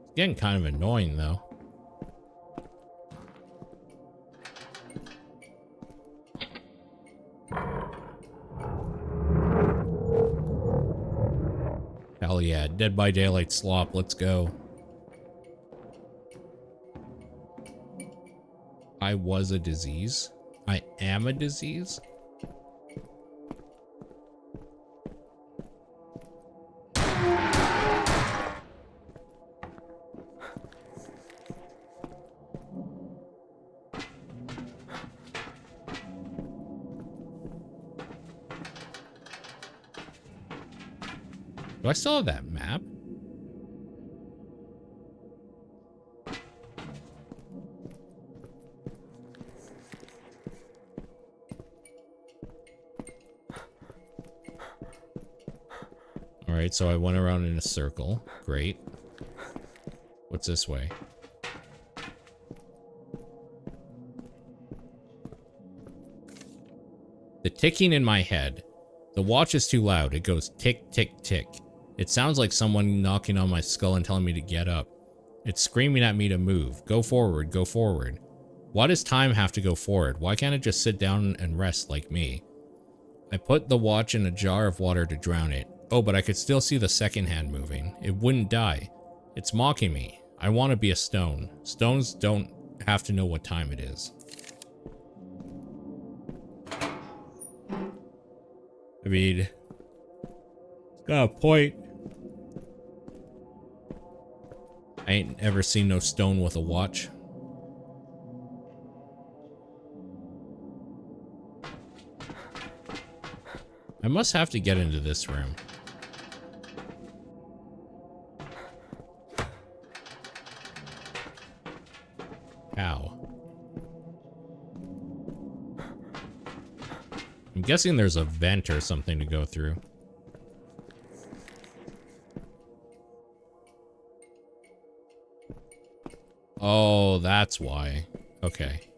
S1: It's getting kind of annoying, though. Hell yeah, Dead by Daylight slop, let's go. I was a disease. I am a disease. Do I still have that map? Alright, so I went around in a circle. Great. What's this way? The ticking in my head. The watch is too loud. It goes tick, tick, tick. It sounds like someone knocking on my skull and telling me to get up. It's screaming at me to move. Go forward, go forward. Why does time have to go forward? Why can't it just sit down and rest like me? I put the watch in a jar of water to drown it. Oh, but I could still see the second hand moving. It wouldn't die. It's mocking me. I want to be a stone. Stones don't have to know what time it is. I mean, it's got a point. I ain't ever seen no stone with a watch. I must have to get into this room. How? I'm guessing there's a vent or something to go through. Oh, that's why. Okay.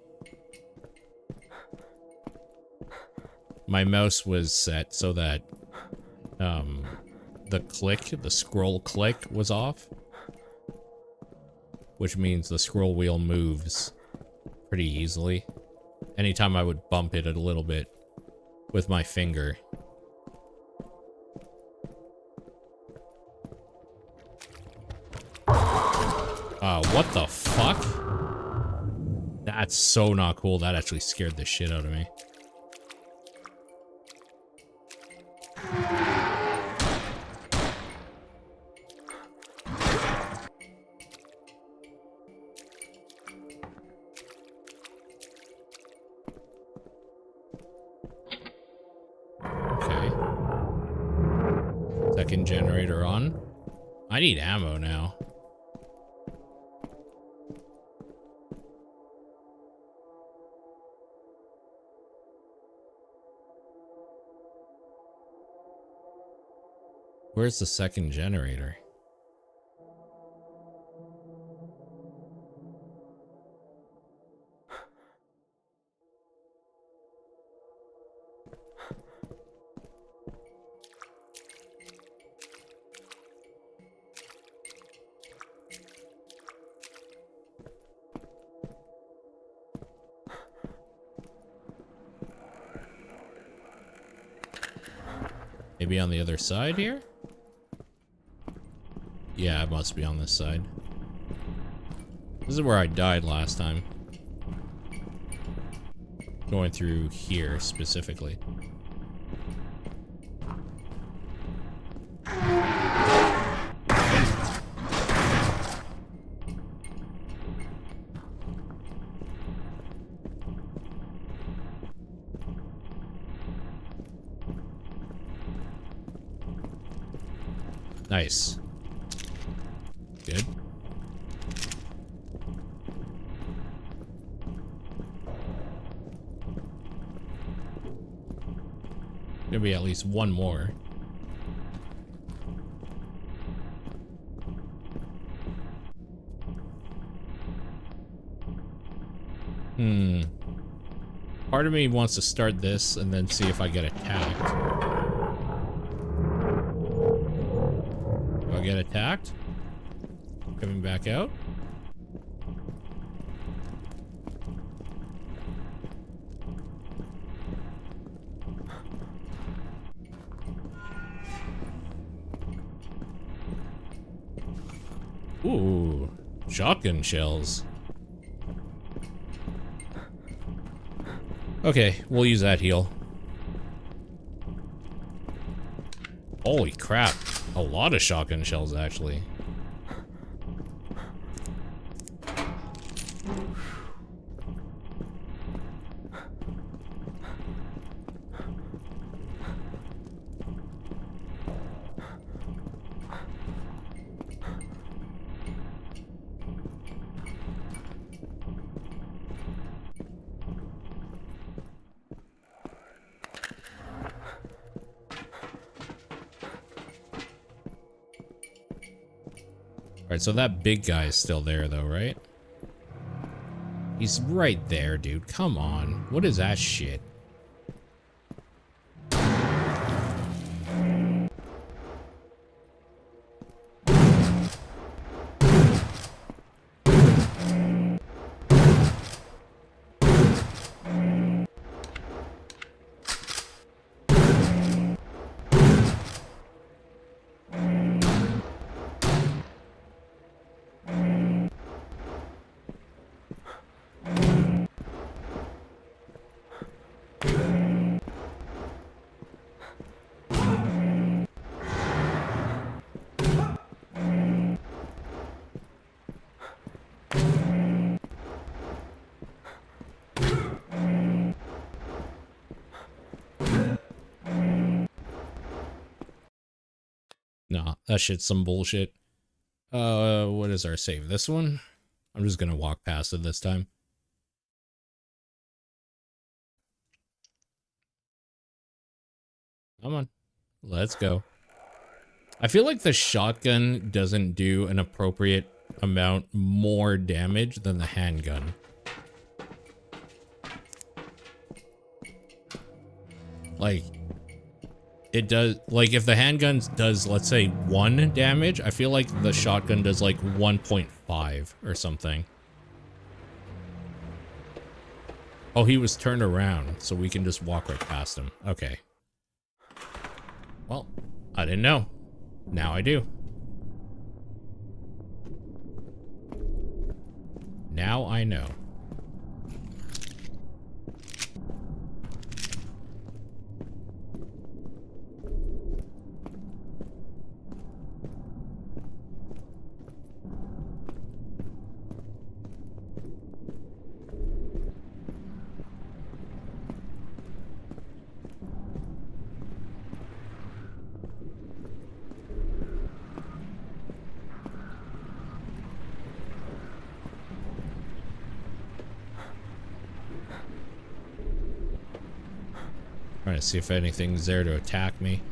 S1: my mouse was set so that the scroll click was off, which means the scroll wheel moves pretty easily. Anytime I would bump it a little bit with my finger. What the fuck? That's so not cool. That actually scared the shit out of me. Okay. Second generator on. I need ammo now. Where's the second generator? Maybe on the other side here? Yeah, it must be on this side. This is where I died last time. Going through here, specifically. Nice. Good. Gonna be at least one more. Part of me wants to start this and then see if I get attacked. Do I get attacked? Coming back out? Ooh, shotgun shells. Okay, we'll use that heal. Holy crap, a lot of shotgun shells actually. Alright, so that big guy is still there though, right? He's right there, dude. Come on. What is that shit? Nah, that shit's some bullshit. What is our save? This one? I'm just gonna walk past it this time. Come on. Let's go. I feel like the shotgun doesn't do an appropriate amount more damage than the handgun. Like, it does, like, if the handgun does, let's say, 1 damage, I feel like the shotgun does, like, 1.5 or something. Oh, he was turned around, so we can just walk right past him. Okay. Well, I didn't know. Now I do. Now I know. Trying to see if anything's there to attack me.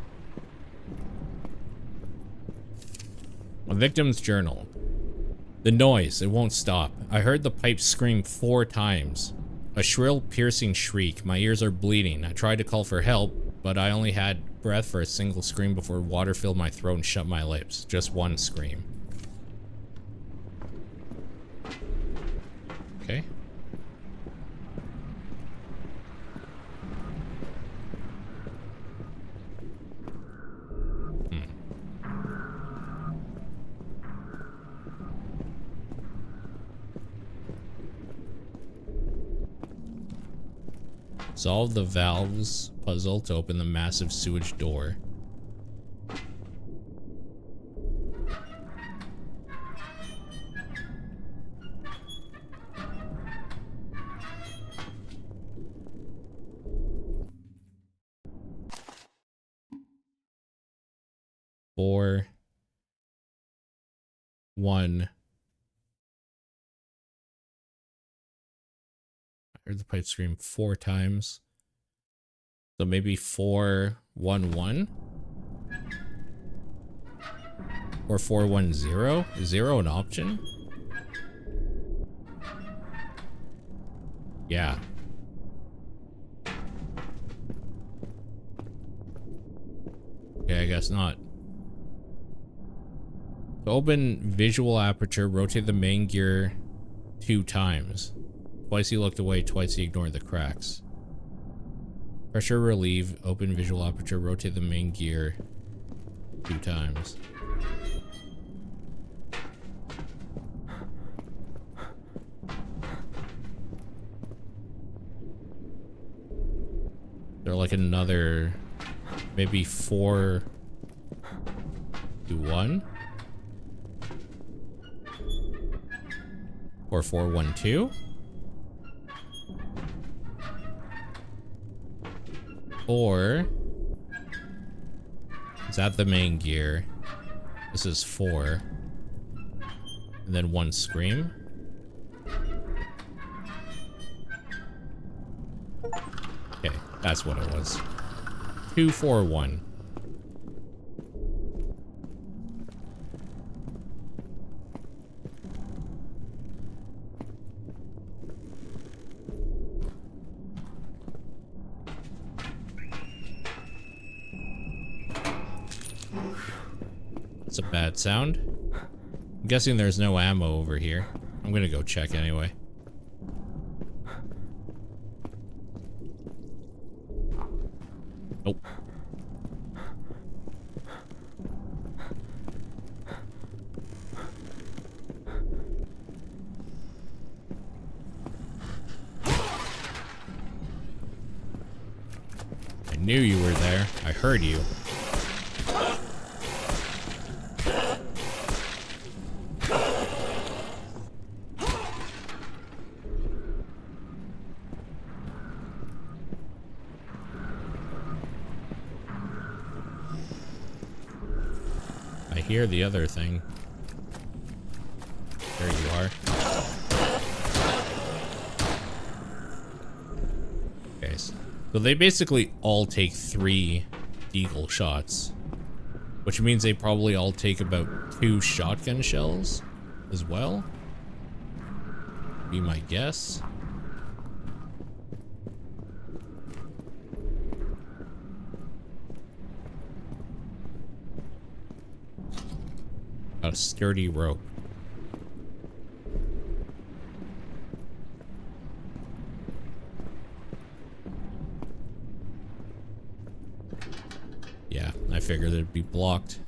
S1: A victim's journal. The noise, it won't stop. I heard the pipe scream 4 times. A shrill, piercing shriek. My ears are bleeding. I tried to call for help, but I only had breath for a single scream before water filled my throat and shut my lips. Just one scream. Okay. Solve the valves puzzle to open the massive sewage door. Four, 1. I heard the pipe scream 4 times. So maybe 411? Or 410? Is 0 an option? Yeah. Okay, I guess not. To open visual aperture, rotate the main gear 2 times. Twice he looked away, twice he ignored the cracks. Pressure relieve, open visual aperture, rotate the main gear 2 times. They're like another, maybe 4 to 1? Or 412? Or is that the main gear? This is 4. And then 1 scream. Okay, that's what it was. 2, 4, 1. That's a bad sound. I'm guessing there's no ammo over here. I'm gonna go check anyway. Nope. I knew you were there. I heard you. Hear the other thing. There you are. Okay, so they basically all take 3 deagle shots, which means they probably all take about 2 shotgun shells as well. Be my guess. got sturdy rope. Yeah, I figured it'd be blocked.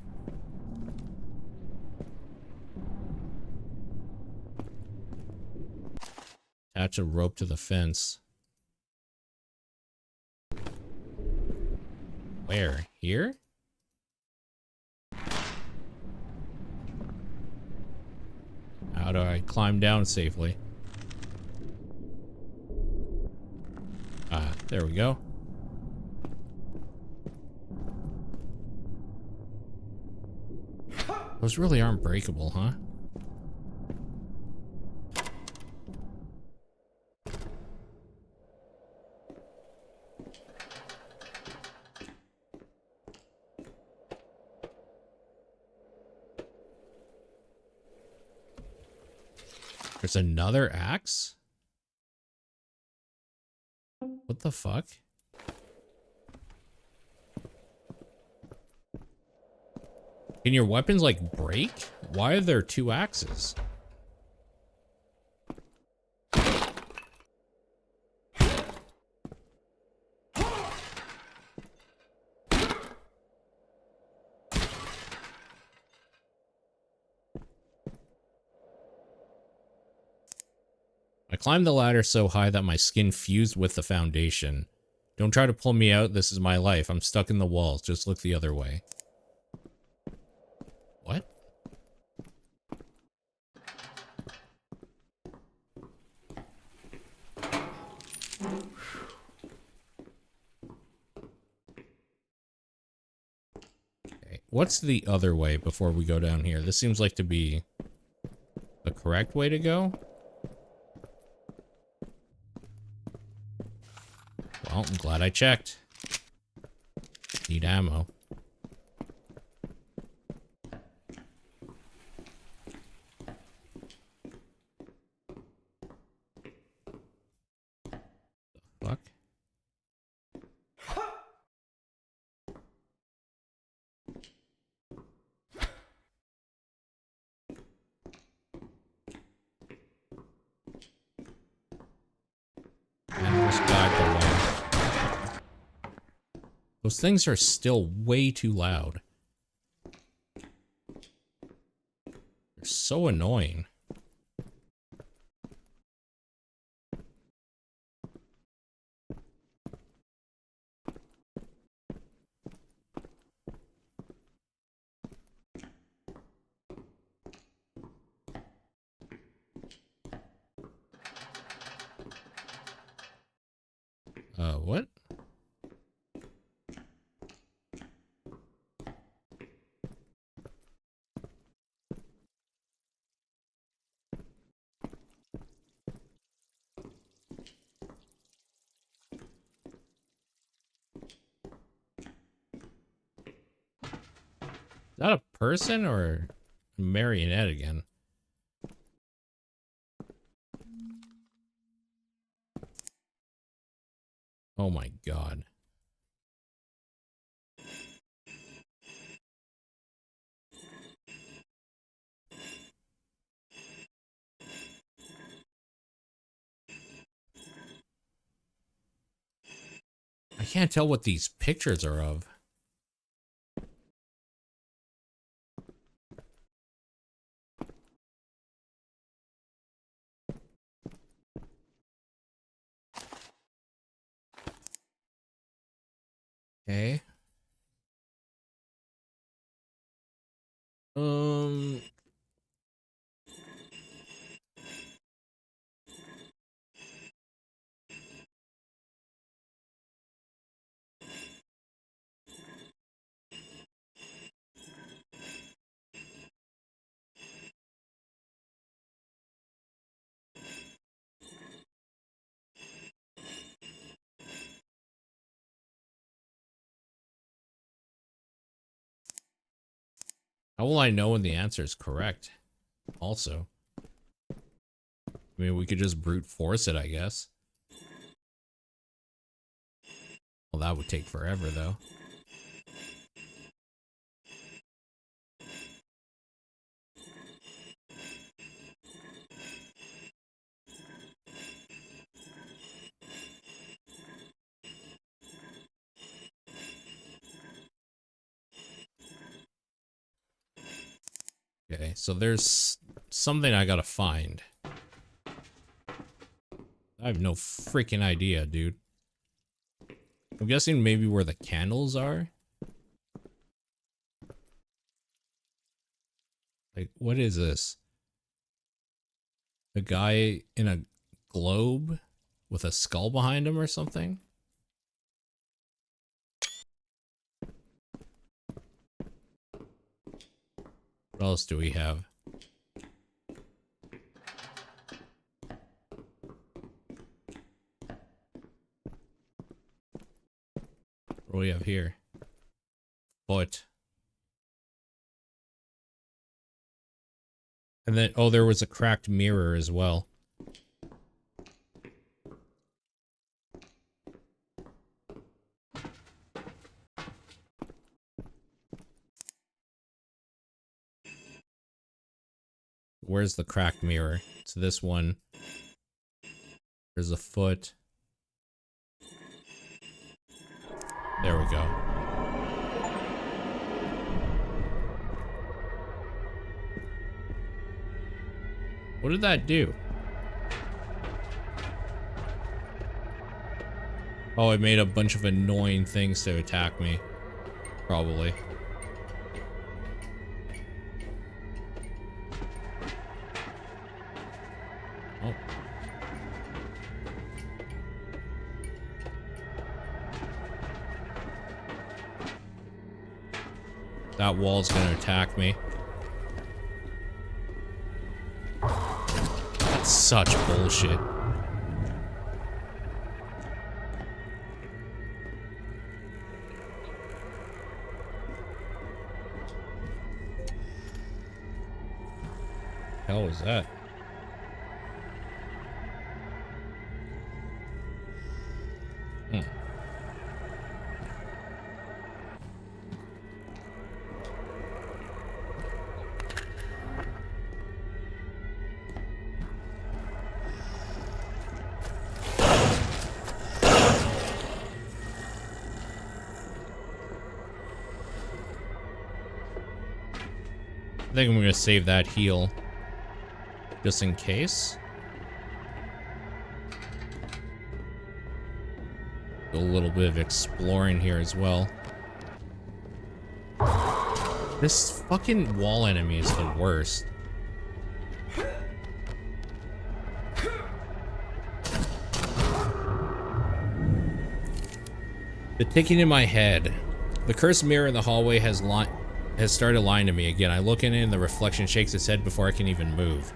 S1: Attach a rope to the fence. Where? Here? How do I climb down safely? Ah, there we go. Those really aren't breakable, huh? There's another axe? What the fuck? Can your weapons, like, break? Why are there two axes? I climbed the ladder so high that my skin fused with the foundation. Don't try to pull me out, this is my life. I'm stuck in the walls, just look the other way. What? Okay, what's the other way before we go down here? This seems like to be the correct way to go. Well, I'm glad I checked. Need ammo. The fuck? And this guide the way. Those things are still way too loud. They're so annoying. What? Is that a person or a marionette again? Oh my god. I can't tell what these pictures are of. Okay. How will I know when the answer is correct? Also. I mean, we could just brute force it, I guess. Well, that would take forever, though. Okay, so there's something I gotta find. I have no freaking idea, dude. I'm guessing maybe where the candles are? Like, what is this? A guy in a globe with a skull behind him or something? What else do we have? What do we have here? Foot. And then, oh, there was a cracked mirror as well. Where's the cracked mirror? It's this one. There's a foot. There we go. What did that do? Oh, it made a bunch of annoying things to attack me. Probably. Oh. That wall's gonna attack me. That's such bullshit. Hell was that? I think I'm gonna save that heal. Just in case. Do a little bit of exploring here as well. This fucking wall enemy is the worst. The ticking in my head. The cursed mirror in the hallway has started lying to me again. I look in it and the reflection shakes its head before I can even move.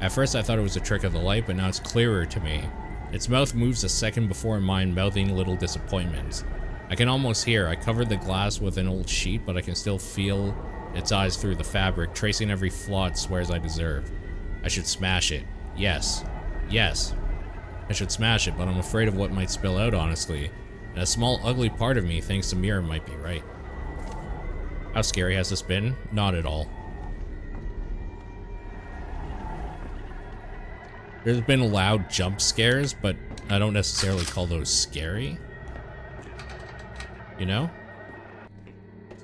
S1: At first I thought it was a trick of the light, but now it's clearer to me. Its mouth moves a second before mine, mouthing little disappointments. I can almost hear. I covered the glass with an old sheet, but I can still feel its eyes through the fabric, tracing every flaw it swears I deserve. I should smash it. Yes. Yes. I should smash it, but I'm afraid of what might spill out, honestly. And a small, ugly part of me thinks the mirror might be right. How scary has this been? Not at all. There's been loud jump scares, but I don't necessarily call those scary. You know?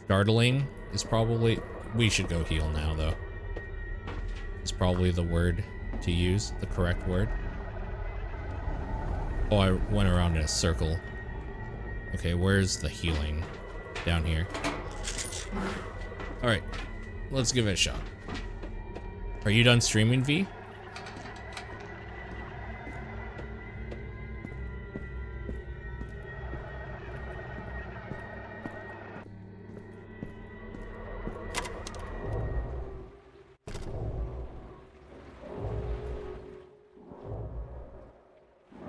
S1: Startling is probably... We should go heal now, though. It's probably the word to use, the correct word. Oh, I went around in a circle. Okay, where's the healing? Down here. Alright, let's give it a shot. Are you done streaming, V?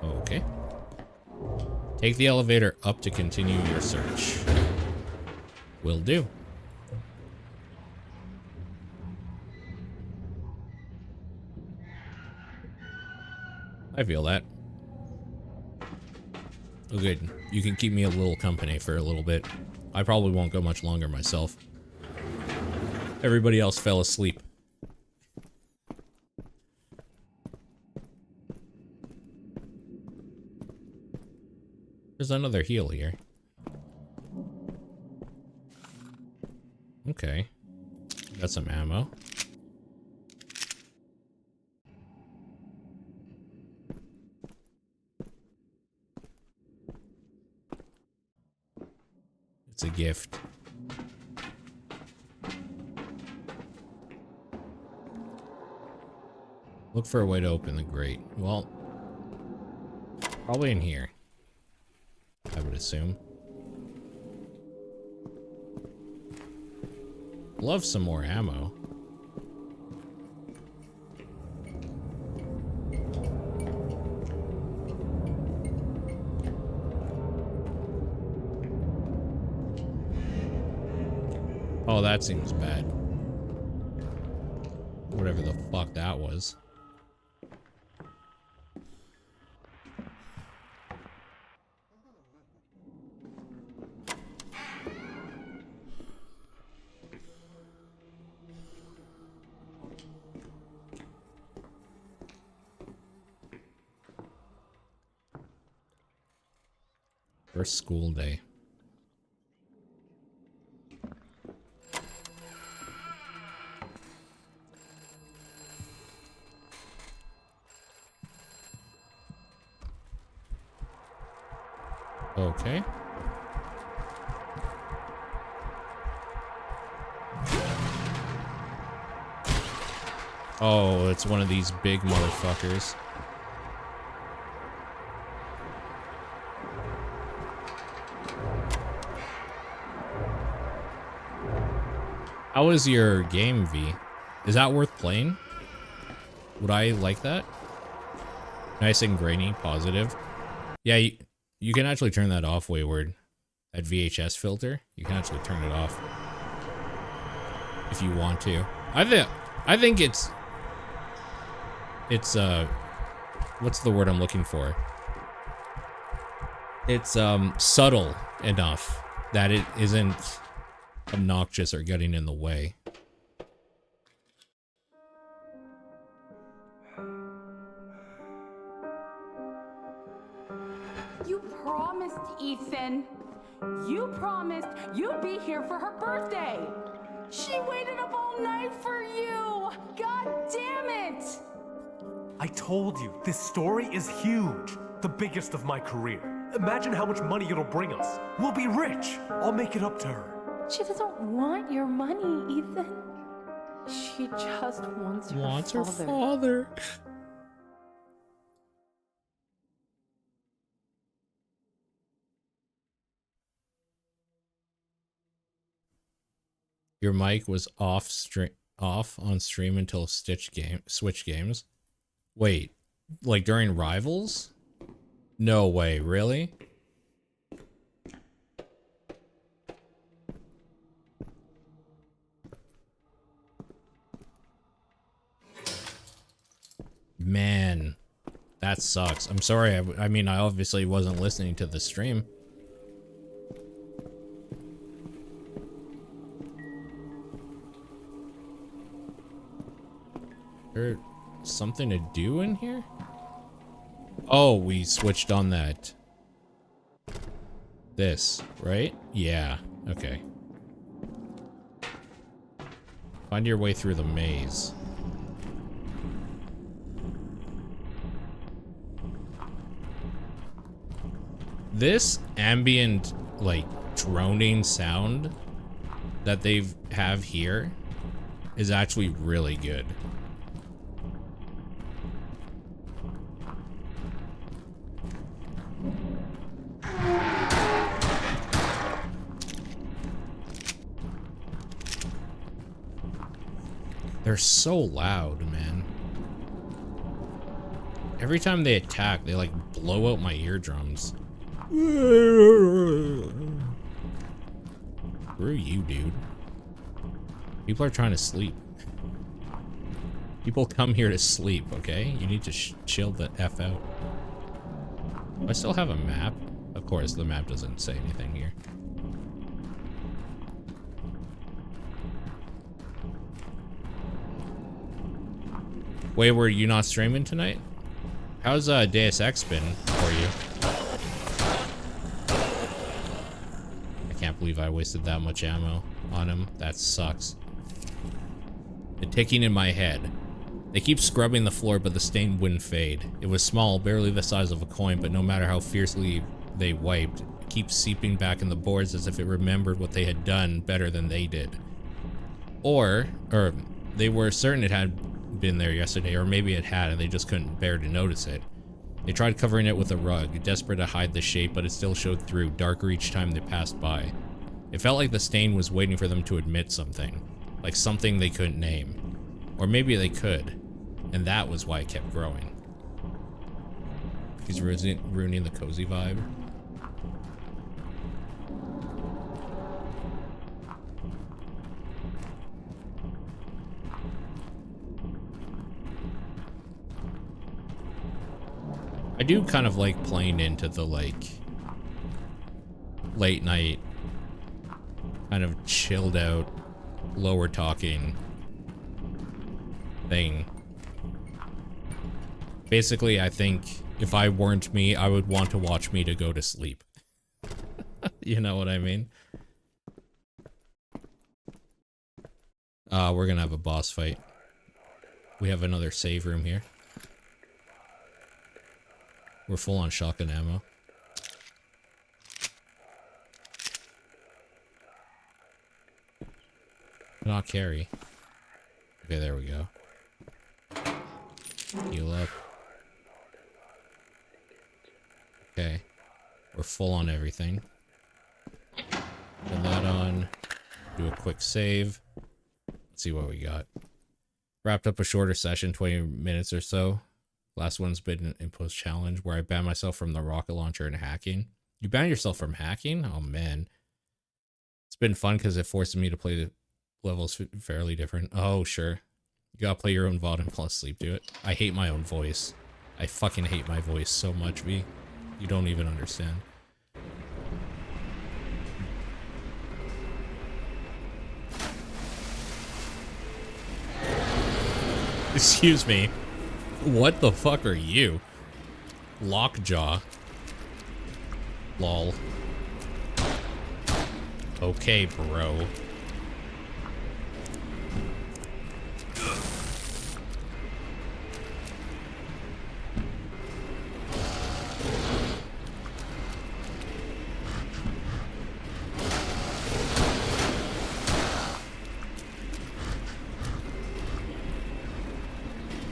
S1: Okay. Take the elevator up to continue your search. Will do. I feel that. Oh, good. You can keep me a little company for a little bit. I probably won't go much longer myself. Everybody else fell asleep. There's another heal here. Okay. Got some ammo. It's a gift. Look for a way to open the grate. Well, probably in here, I would assume. Love some more ammo. Oh, that seems bad. Whatever the fuck that was. First school day. Okay. Oh, it's one of these big motherfuckers. How is your game, V? Is that worth playing? Would I like that? Nice and grainy, positive. Yeah, you can actually turn that off, Wayward. That VHS filter, you can actually turn it off if you want to. I think it's what's the word I'm looking for? It's subtle enough that it isn't obnoxious or getting in the way.
S6: You promised, Ethan. You promised you'd be here for her birthday. She waited up all night for you. God damn it.
S3: I told you, this story is huge. The biggest of my career. Imagine how much money it'll bring us. We'll be rich. I'll make it up to her.
S6: She doesn't want your money, Ethan. She just wants her
S1: father. Your mic was off on stream until Switch games. Wait, like during Rivals? No way, really? Man, that sucks. I'm sorry. I mean, I obviously wasn't listening to the stream. There something to do in here? Oh, we switched on that. This, right? Yeah, okay. Find your way through the maze. This ambient, like, droning sound that they have here is actually really good. They're so loud, man. Every time they attack, they like blow out my eardrums. Screw you, dude. People are trying to sleep. People come here to sleep, okay? You need to chill the F out. I still have a map. Of course, the map doesn't say anything here. Wait, were you not streaming tonight? How's Deus Ex been for you? I can't believe I wasted that much ammo on him. That sucks. The ticking in my head. They keep scrubbing the floor, but the stain wouldn't fade. It was small, barely the size of a coin, but no matter how fiercely they wiped, keep seeping back in the boards as if it remembered what they had done better than they did. Or they were certain it had been there yesterday, or maybe it had and they just couldn't bear to notice it. They tried covering it with a rug, desperate to hide the shape, but it still showed through, darker each time they passed by. It felt like the stain was waiting for them to admit something, like something they couldn't name. Or maybe they could, and that was why it kept growing. He's ruining the cozy vibe. I do kind of like playing into the, like, late night, kind of chilled out, lower talking thing. Basically, I think if I weren't me, I would want to watch me to go to sleep. You know what I mean? We're gonna have a boss fight. We have another save room here. We're full on shotgun ammo. Not carry. Okay, there we go. Heal up. Okay. We're full on everything. Put that on. Do a quick save. Let's see what we got. Wrapped up a shorter session, 20 minutes or so. Last one's been an imposed challenge where I banned myself from the rocket launcher and hacking. You banned yourself from hacking? Oh man. It's been fun because it forces me to play the levels fairly different. Oh, sure. You gotta play your own VOD and plus sleep to it. I hate my own voice. I fucking hate my voice so much, V. You don't even understand. Excuse me. What the fuck are you? Lockjaw. Lol. Okay, bro.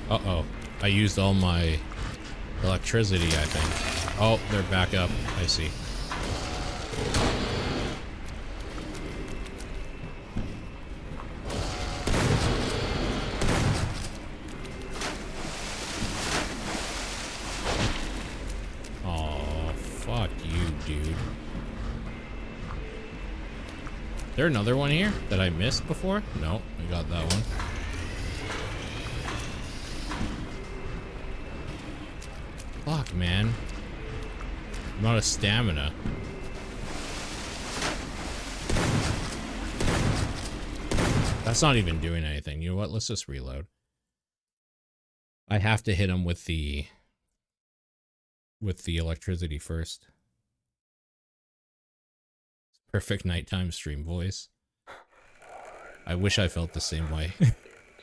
S1: Uh-oh. I used all my electricity, I think. Oh, they're back up. I see. Oh, fuck you, dude. Is there another one here that I missed before? No, I got that one. Fuck, man. I'm out of stamina. That's not even doing anything. You know what? Let's just reload. I have to hit him with the electricity first. Perfect nighttime stream voice. I wish I felt the same way.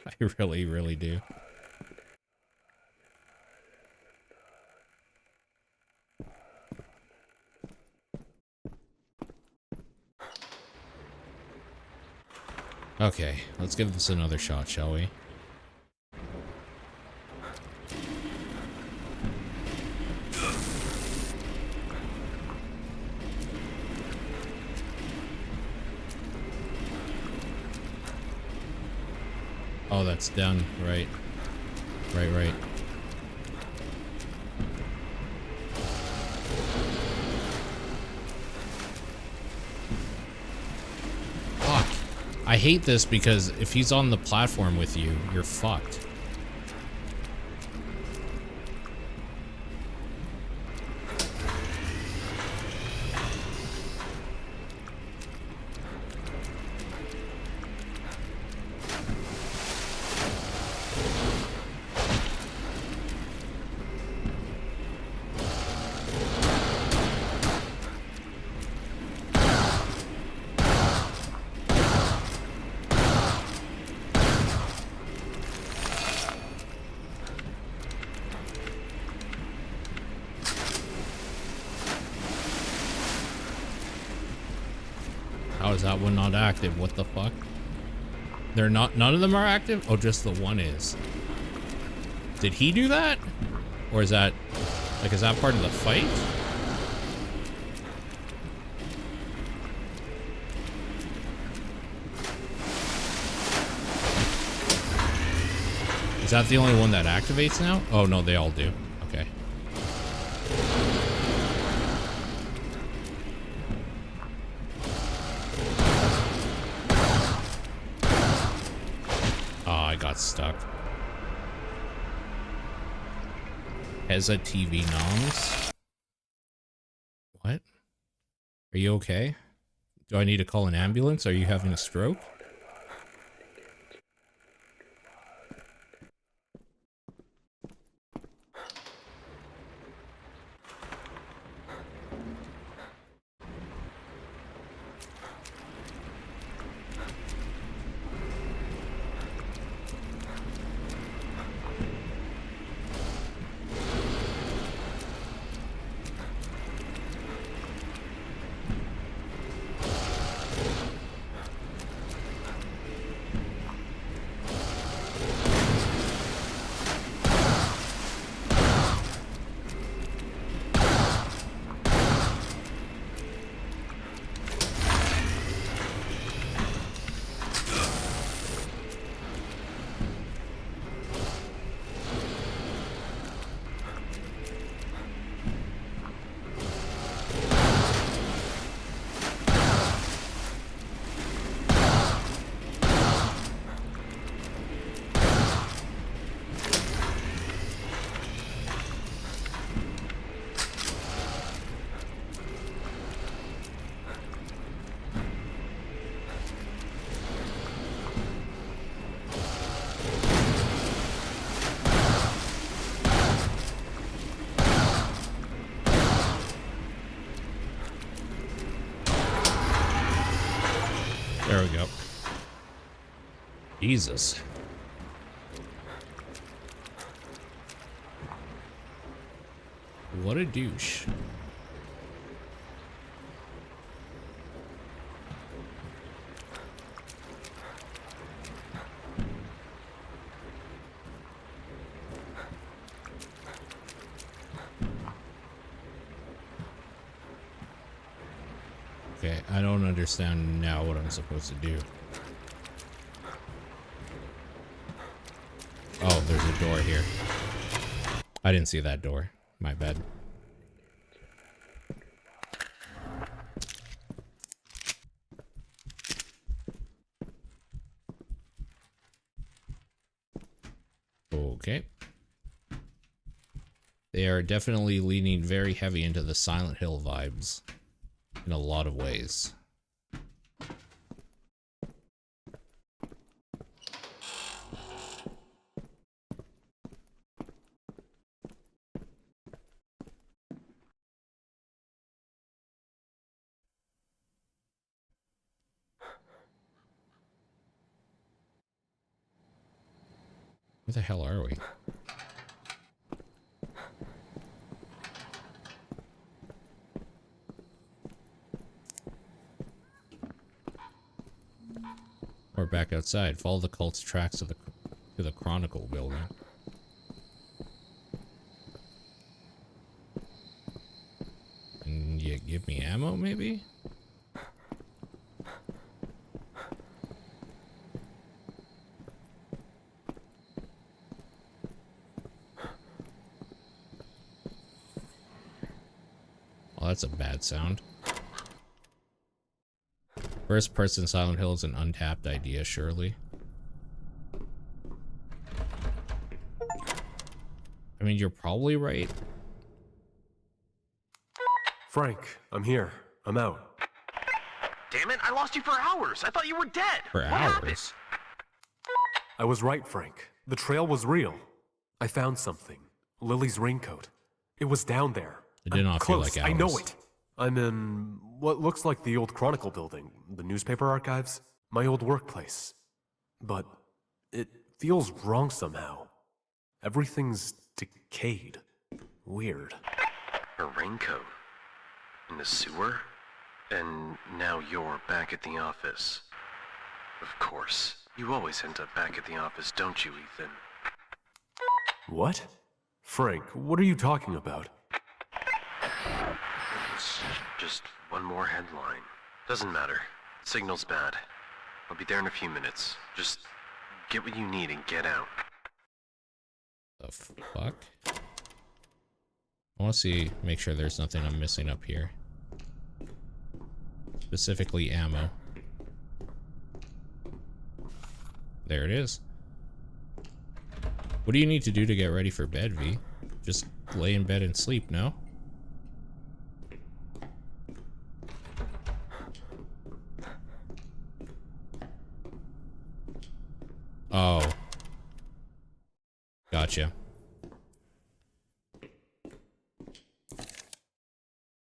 S1: I really, really do. Okay, let's give this another shot, shall we? Oh, that's done. Right. Right. Fuck. I hate this because if he's on the platform with you, you're fucked. How is that one not active? What the fuck? They're not, none of them are active? Oh, just the one is. Did he do that? Or is that, like, is that part of the fight? Is that the only one that activates now? Oh, no, they all do. Okay. Oh, I got stuck. Heza TV Nongs? What? Are you okay? Do I need to call an ambulance? Are you having a stroke? There we go. Jesus. What a douche. Okay, I don't understand now what I'm supposed to do. Oh, there's a door here. I didn't see that door. My bad. Okay. They are definitely leaning very heavy into the Silent Hill vibes in a lot of ways. Where the hell are we? We're back outside. Follow the cult's tracks to the Chronicle building. Can you give me ammo, maybe? Well, that's a bad sound. First person Silent Hill is an untapped idea, surely. I mean, you're probably right.
S3: Frank, I'm here. I'm out.
S5: Damn it, I lost you for hours. I thought you were dead.
S1: For
S5: What
S1: hours.
S5: happened?
S3: I was right, Frank. The trail was real. I found something. Lily's raincoat. It was down there.
S1: It did not feel like hours.
S3: I know it. I'm in what looks like the old Chronicle building, the newspaper archives, my old workplace. But it feels wrong somehow. Everything's decayed. Weird.
S5: A raincoat. In the sewer? And now you're back at the office. Of course. You always end up back at the office, don't you, Ethan?
S3: What? Frank, what are you talking about?
S5: It's just one more headline. Doesn't matter. Signal's bad. I'll be there in a few minutes. Just get what you need and get out.
S1: The fuck? I want to see, make sure there's nothing I'm missing up here. Specifically ammo. There it is. What do you need to do to get ready for bed, V? Just lay in bed and sleep, no? Oh. Gotcha.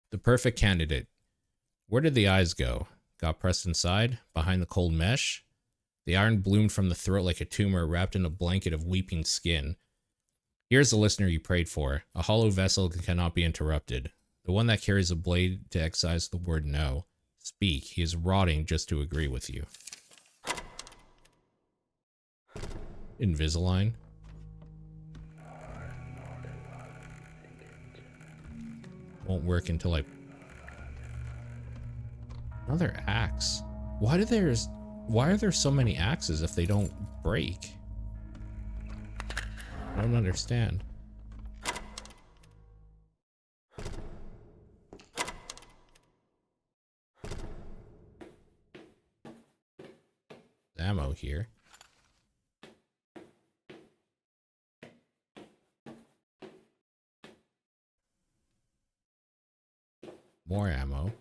S1: The perfect candidate. Where did the eyes go? Got pressed inside, behind the cold mesh? The iron bloomed from the throat like a tumor wrapped in a blanket of weeping skin. Here's the listener you prayed for. A hollow vessel cannot be interrupted. The one that carries a blade to excise the word no. Speak. He is rotting just to agree with you. Invisalign. Won't work until I... Another axe. Why are there so many axes if they don't break? I don't understand. Ammo here. More ammo.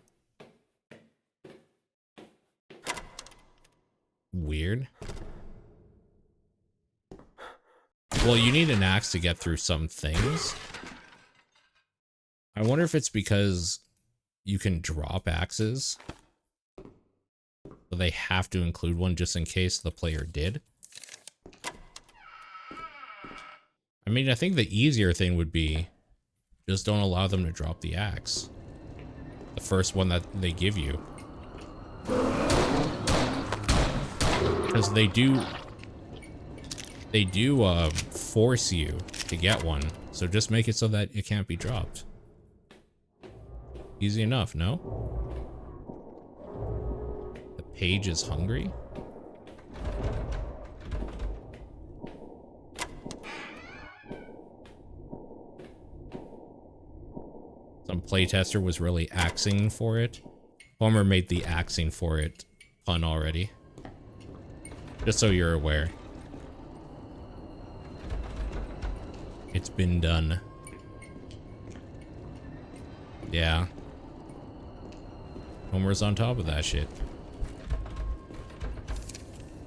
S1: Weird. Well, you need an axe to get through some things. I wonder if it's because you can drop axes. So they have to include one just in case the player did. I mean, I think the easier thing would be just don't allow them to drop the axe. The first one that they give you. Because they do force you to get one. So just make it so that it can't be dropped. Easy enough, no? The page is hungry? Some playtester was really axing for it. Homer made the axing for it pun already. Just so you're aware. It's been done. Yeah. Homer's on top of that shit.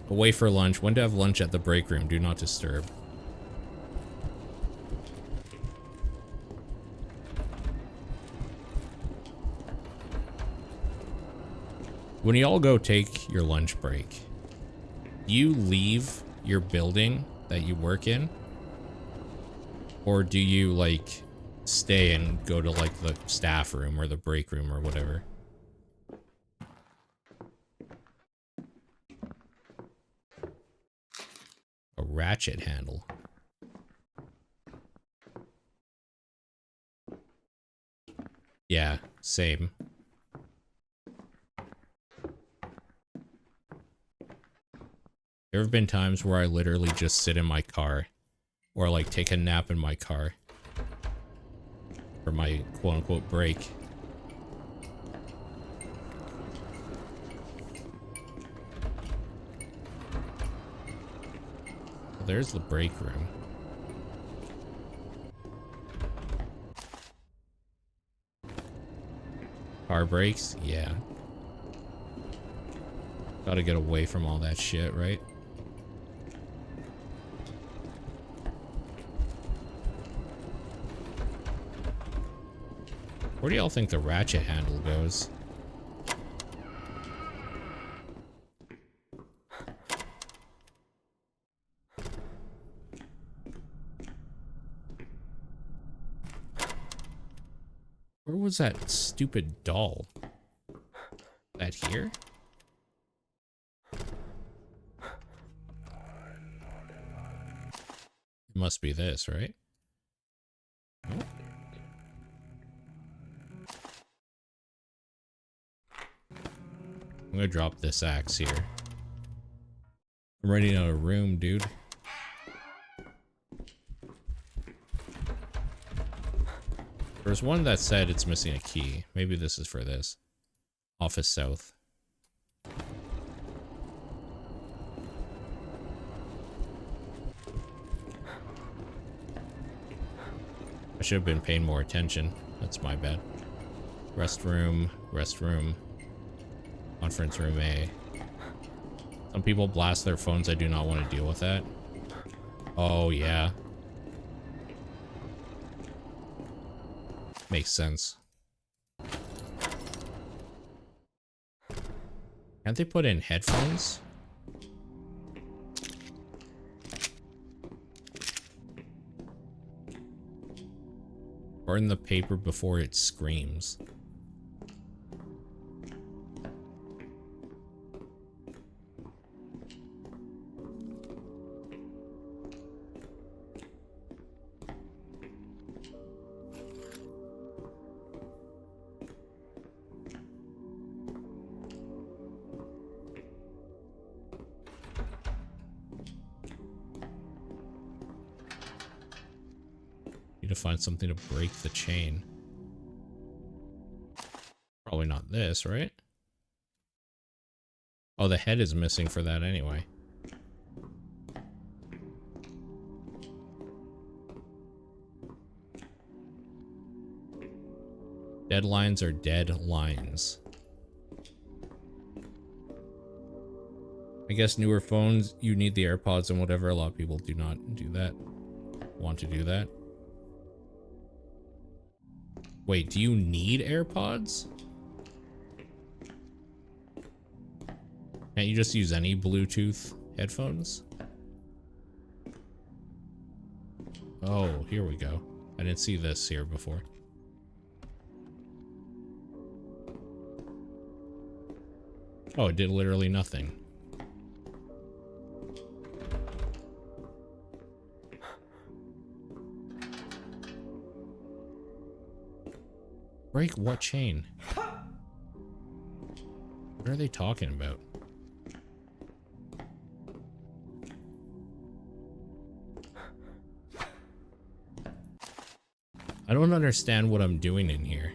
S1: Away for lunch. When to have lunch at the break room. Do not disturb. When you all go take your lunch break, you leave your building that you work in? Or do you, like, stay and go to, like, the staff room or the break room or whatever? A ratchet handle. Yeah, same. There have been times where I literally just sit in my car or like take a nap in my car for my quote-unquote break. Well, there's the break room. Car brakes? Yeah. Gotta get away from all that shit, right? Where do y'all think the ratchet handle goes? Where was that stupid doll? That here? It must be this, right? Oh. I'm gonna drop this axe here. I'm running out of room, dude. There's one that said it's missing a key. Maybe this is for this. Office South. I should have been paying more attention. That's my bad. Restroom, restroom. Conference room A. Some people blast their phones. I do not want to deal with that. Oh, yeah. Makes sense. Can't they put in headphones? Burn the paper before it screams. Need to find something to break the chain. Probably not this, right? Oh, the head is missing for that anyway. Deadlines are dead lines. I guess newer phones, you need the AirPods and whatever. A lot of people do not do that. Want to do that. Wait, do you need AirPods? Can't you just use any Bluetooth headphones? Oh, here we go. I didn't see this here before. Oh, it did literally nothing. Break what chain? What are they talking about? I don't understand what I'm doing in here.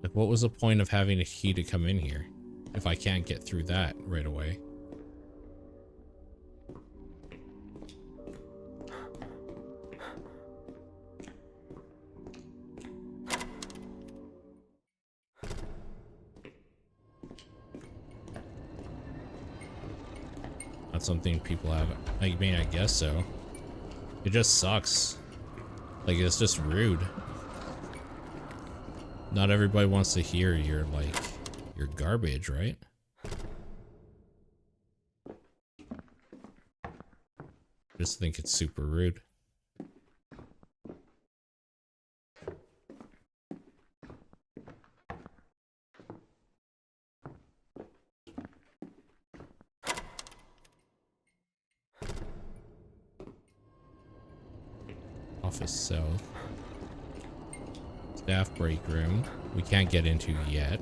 S1: Like, what was the point of having a key to come in here if I can't get through that right away? Not something people have. I mean, I guess so. It just sucks. Like, it's just rude. Not everybody wants to hear your, like, your garbage, right? Just think it's super rude. Office South. Staff break room. We can't get into yet.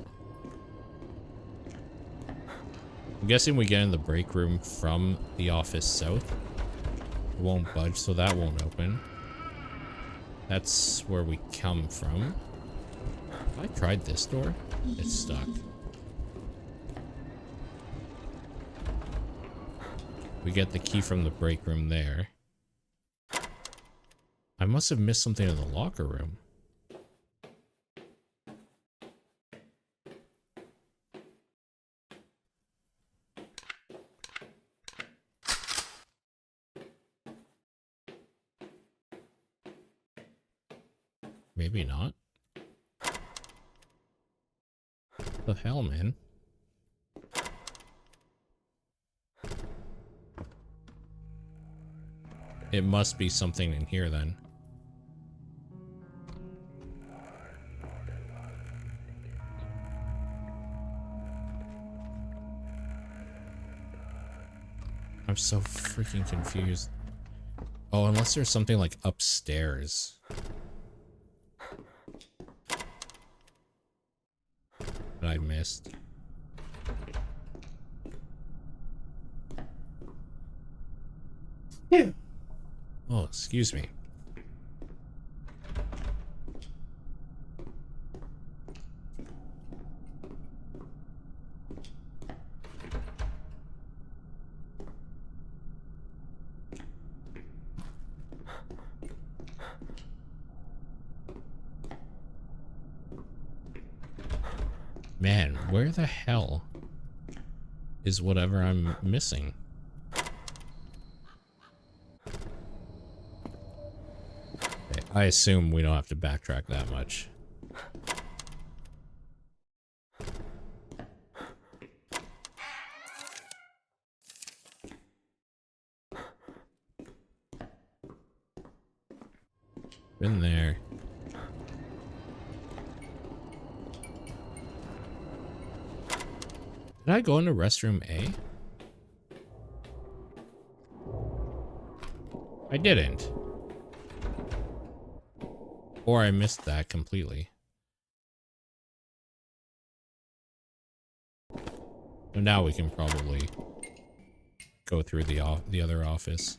S1: I'm guessing we get in the break room from the Office South. It won't budge, so that won't open. That's where we come from. Have I tried this door? It's stuck. We get the key from the break room there. I must have missed something in the locker room. Maybe not. What the hell, man? It must be something in here then. I'm so freaking confused. Oh, unless there's something like upstairs. That I missed. Yeah. Oh, excuse me. Man, where the hell is whatever I'm missing? Okay, I assume we don't have to backtrack that much. Been there. Did I go into restroom A? I didn't. Or I missed that completely. So now we can probably go through the other office.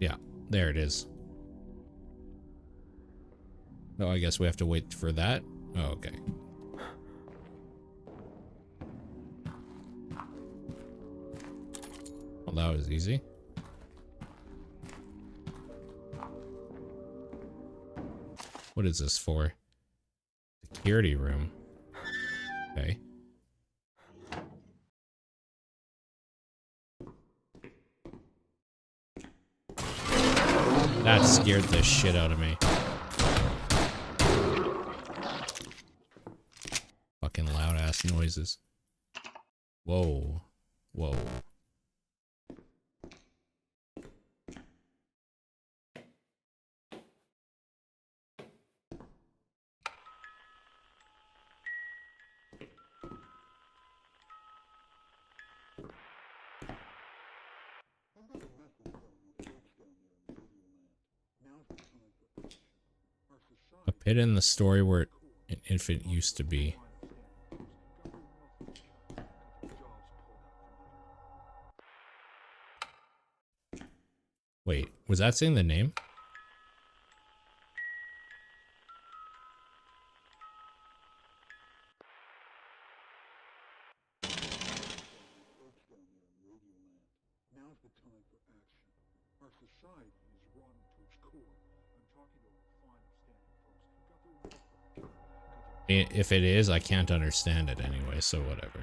S1: Yeah, there it is. Oh, I guess we have to wait for that. Oh, okay. Well, that was easy. What is this for? Security room. Okay. That scared the shit out of me. Fucking loud ass noises. Whoa. Whoa. A pit in the story where an infant used to be. Wait, was that saying the name? If it is, I can't understand it anyway, so whatever.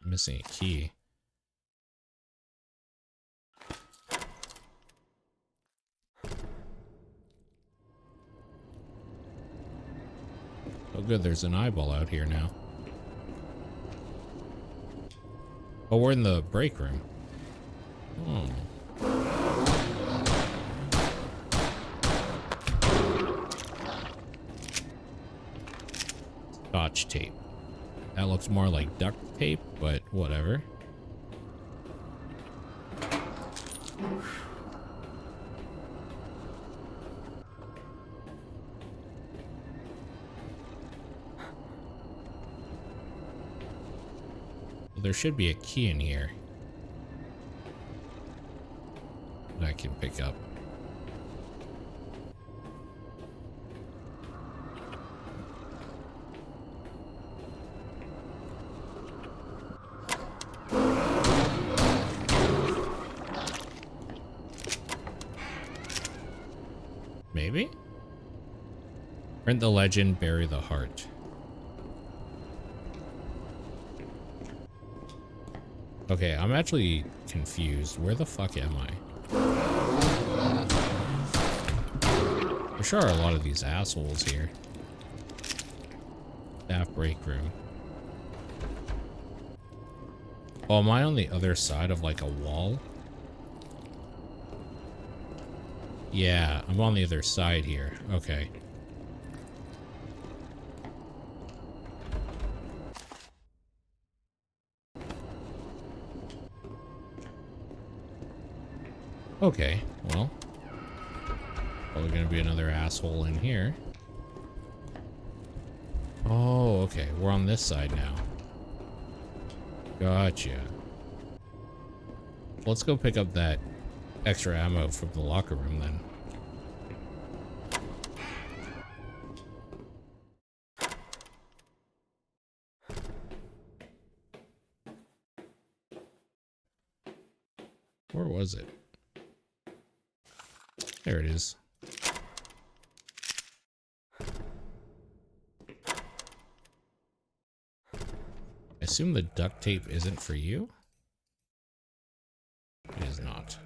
S1: I'm missing a key. Oh good, there's an eyeball out here now. Oh, we're in the break room. Oh. Scotch tape. That looks more like duct tape, but whatever. Well, there should be a key in here that I can pick up. Maybe? Print the legend, bury the heart. Okay, I'm actually confused. Where the fuck am I? There sure are a lot of these assholes here. Staff break room. Oh, am I on the other side of like a wall? Yeah, I'm on the other side here. Okay. Okay, well. Probably gonna be another asshole in here. Oh, okay. We're on this side now. Gotcha. Let's go pick up that extra ammo from the locker room then. Where was it? There it is. I assume the duct tape isn't for you? It is not.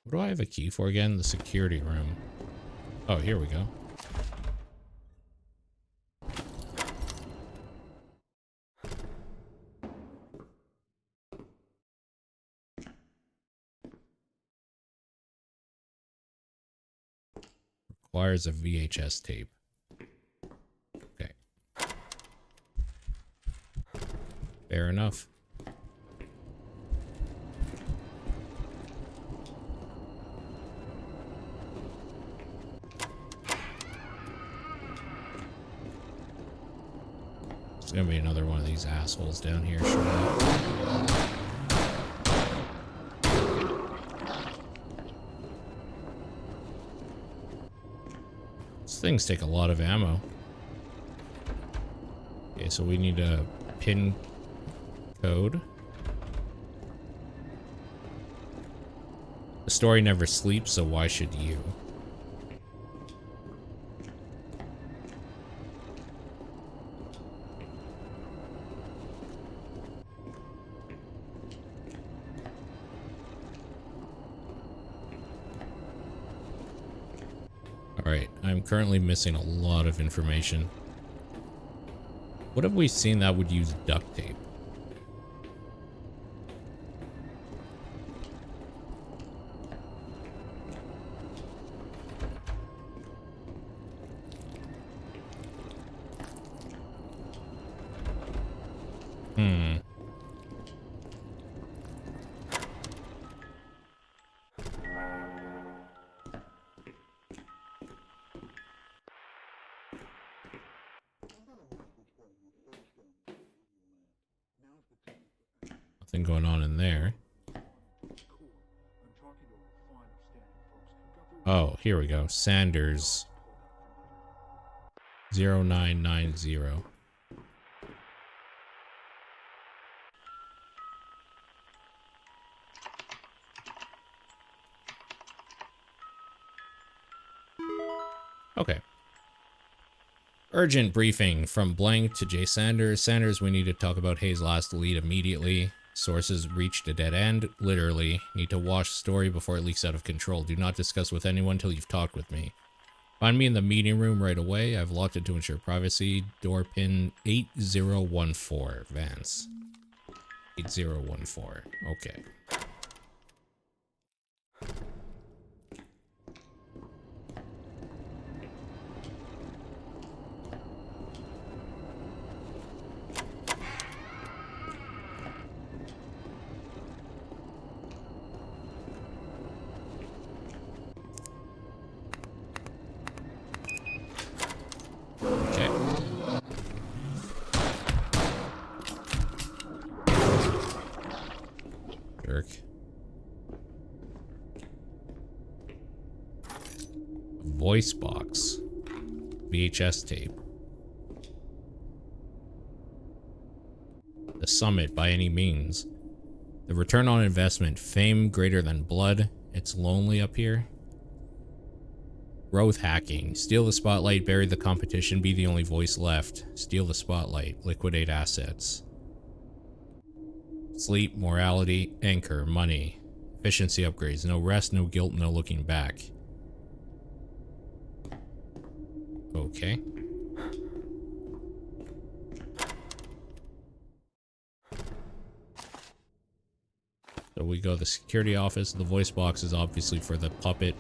S1: What do I have a key for again? The security room. Oh, here we go. Requires a VHS tape. Okay. Fair enough. There's gonna be another one of these assholes down here shortly. These things take a lot of ammo. Okay, so we need a pin code. The story never sleeps, so why should you? Alright, I'm currently missing a lot of information. What have we seen that would use duct tape? Nothing going on in there. Oh, here we go. Sanders 0990. Okay. Urgent briefing from blank to J. Sanders. Sanders, we need to talk about Hayes' last lead immediately. Sources reached a dead end. Literally. Need to wash story before it leaks out of control. Do not discuss with anyone till you've talked with me. Find me in the meeting room right away. I've locked it to ensure privacy. Door pin 8014. Vance. 8014. Okay. Voice box. VHS tape. The summit by any means. The return on investment. Fame greater than blood. It's lonely up here. Growth hacking. Steal the spotlight, bury the competition, be the only voice left. Steal the spotlight, liquidate assets. Sleep, morality, anchor, money. Efficiency upgrades. No rest, no guilt, no looking back. Okay. So we go to the security office. The voice box is obviously for the puppet.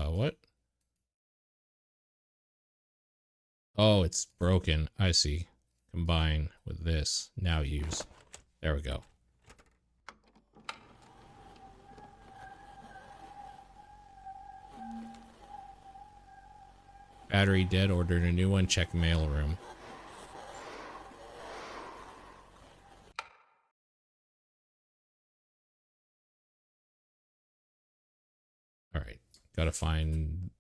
S1: What? Oh, it's broken. I see. Combine with this. Now use. There we go. Battery dead. Ordered a new one. Check mail room. All right. Gotta find...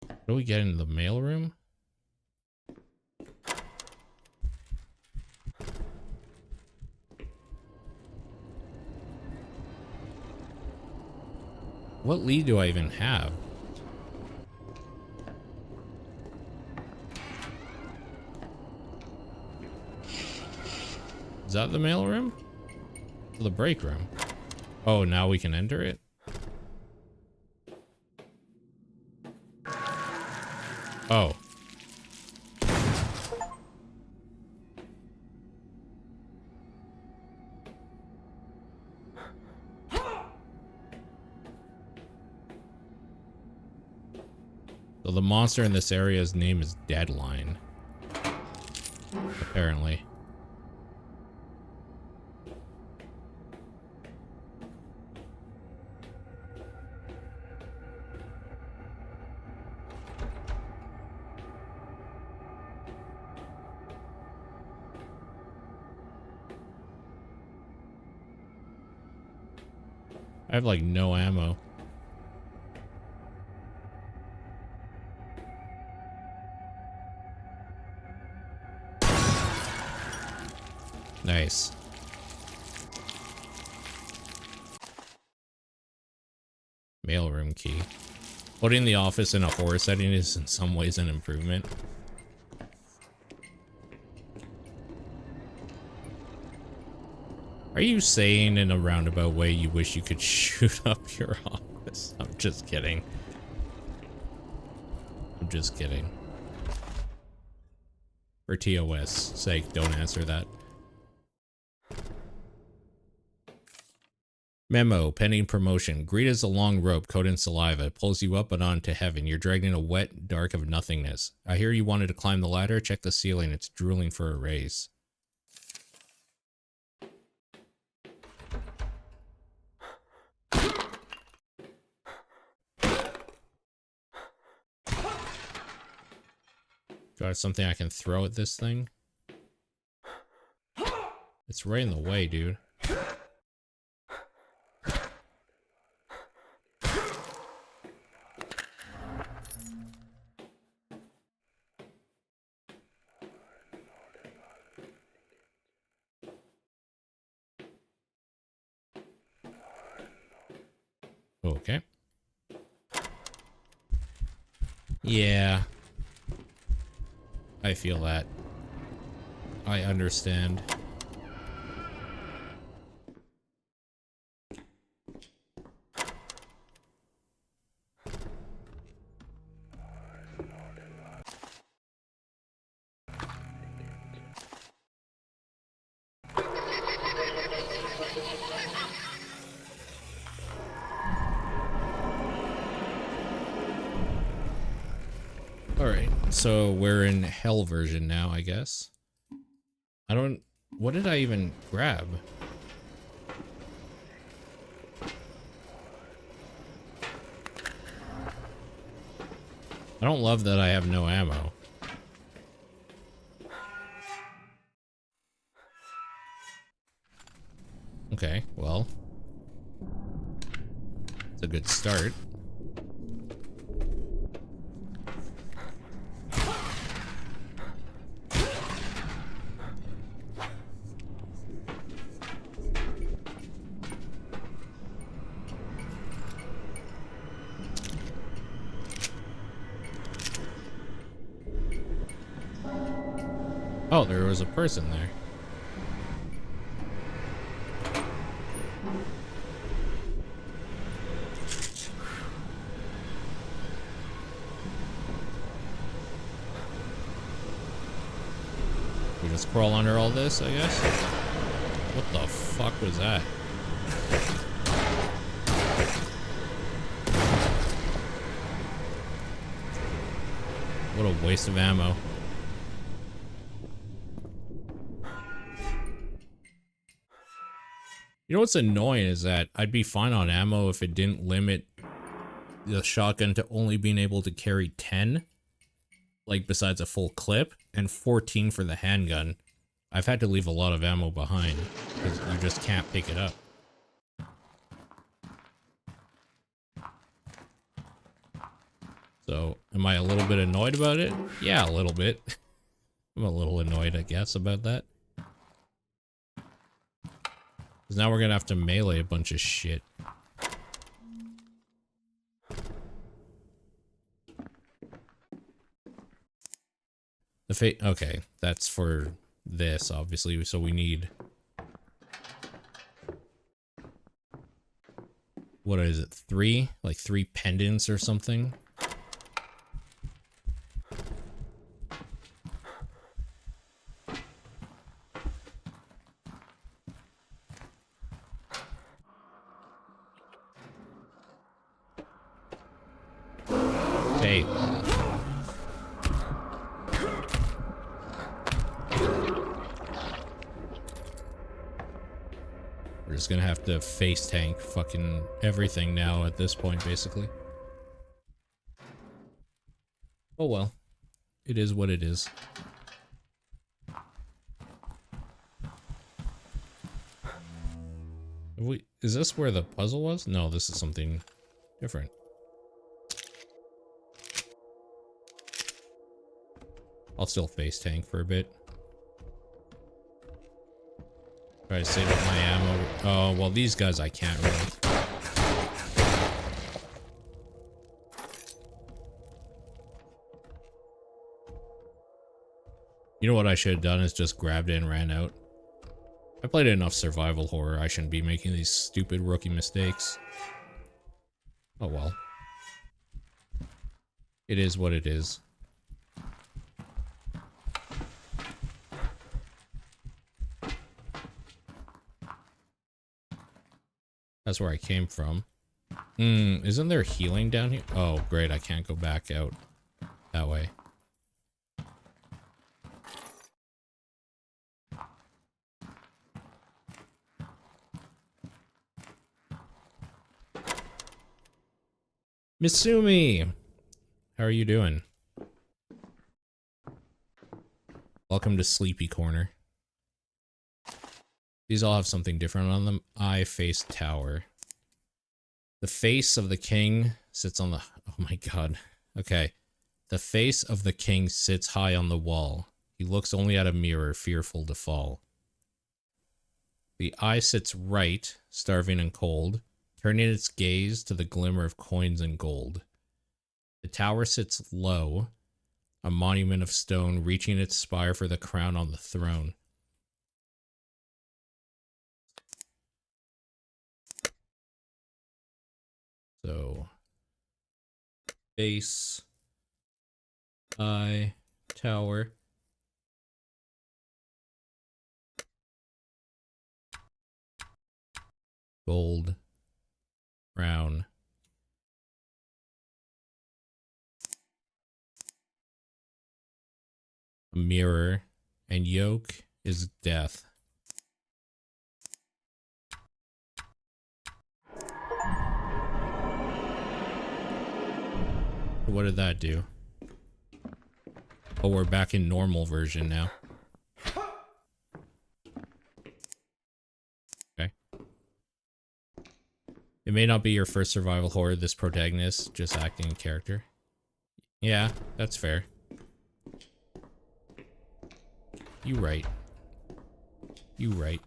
S1: How do we get into the mail room? What lead do I even have? Is that the mail room? Or the break room? Oh, now we can enter it? Oh. So the monster in this area's name is Deadline. Apparently. I have like no ammo. Nice. Mailroom key. Putting the office in a horror setting is in some ways an improvement. Are you saying in a roundabout way you wish you could shoot up your office? I'm just kidding. I'm just kidding. For TOS sake, don't answer that. Memo, pending promotion. Greed is a long rope coated in saliva. It pulls you up and on to heaven. You're dragged in a wet dark of nothingness. I hear you wanted to climb the ladder. Check the ceiling. It's drooling for a raise. Got something I can throw at this thing? It's right in the way, dude. Okay. Yeah. I feel that. I understand. Alright, so we're in hell version now, I guess. What did I even grab? I don't love that I have no ammo. Okay, well, It's a good start. Oh, there was a person there. We just crawl under all this, I guess. What the fuck was that? What a waste of ammo. You know what's annoying is that I'd be fine on ammo if it didn't limit the shotgun to only being able to carry 10, like besides a full clip, and 14 for the handgun. I've had to leave a lot of ammo behind because you just can't pick it up. So, am I a little bit annoyed about it? Yeah, a little bit. I'm a little annoyed, I guess, about that. Because now we're gonna have to melee a bunch of shit. Okay, that's for this, obviously, so we need... What is it, 3? Like 3 pendants or something? Hey. We're just gonna have to face tank fucking everything now at this point, basically. Oh well. It is what it is. Is this where the puzzle was? No, this is something different. I'll still face tank for a bit. Try to save up my ammo. Oh, well, these guys I can't really. You know what I should have done is just grabbed it and ran out. I played enough survival horror. I shouldn't be making these stupid rookie mistakes. Oh well. It is what it is. That's where I came from. Isn't there healing down here? Oh, great. I can't go back out that way. Misumi! How are you doing? Welcome to Sleepy Corner. These all have something different on them. Eye face tower. The face of the king sits on the... Oh my god. Okay. The face of the king sits high on the wall. He looks only at a mirror, fearful to fall. The eye sits right, starving and cold, turning its gaze to the glimmer of coins and gold. The tower sits low, a monument of stone, reaching its spire for the crown on the throne. So, base, eye, tower. Gold, crown. A mirror, and yoke is death. What did that do? Oh, we're back in normal version now. Okay. It may not be your first survival horror, this protagonist just acting in character. Yeah, that's fair. You right. You right.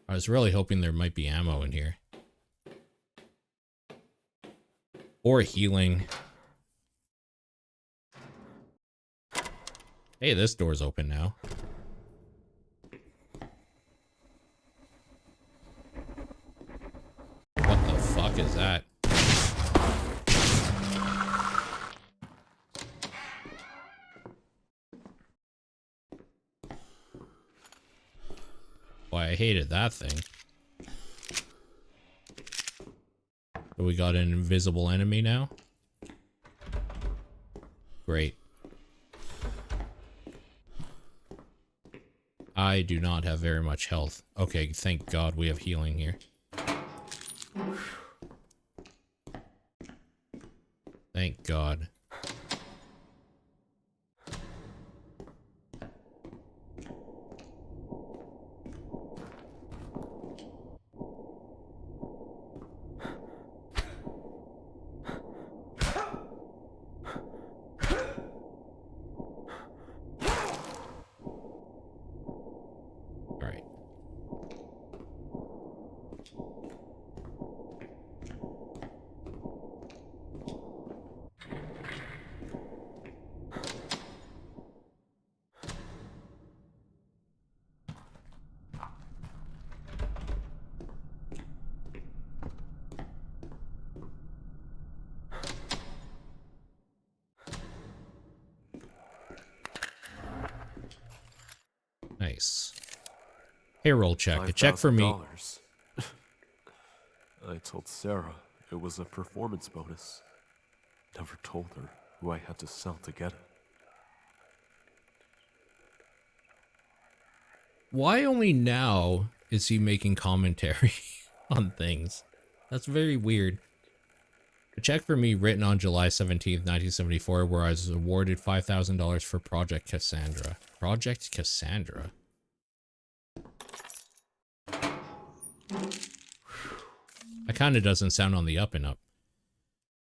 S1: I was really hoping there might be ammo in here. Or healing. Hey, this door's open now. What the fuck is that? Why, I hated that thing. So we got an invisible enemy now? Great. I do not have very much health. Okay, thank God we have healing here. Thank God. Alright. Nice. Payroll check. A check for me.
S3: $5,000. I told Sarah it was a performance bonus. Never told her who I had to sell to get it.
S1: Why only now is he making commentary on things? That's very weird. A check for me written on July 17th, 1974, where I was awarded $5,000 for Project Cassandra. Project Cassandra? That kind of doesn't sound on the up and up.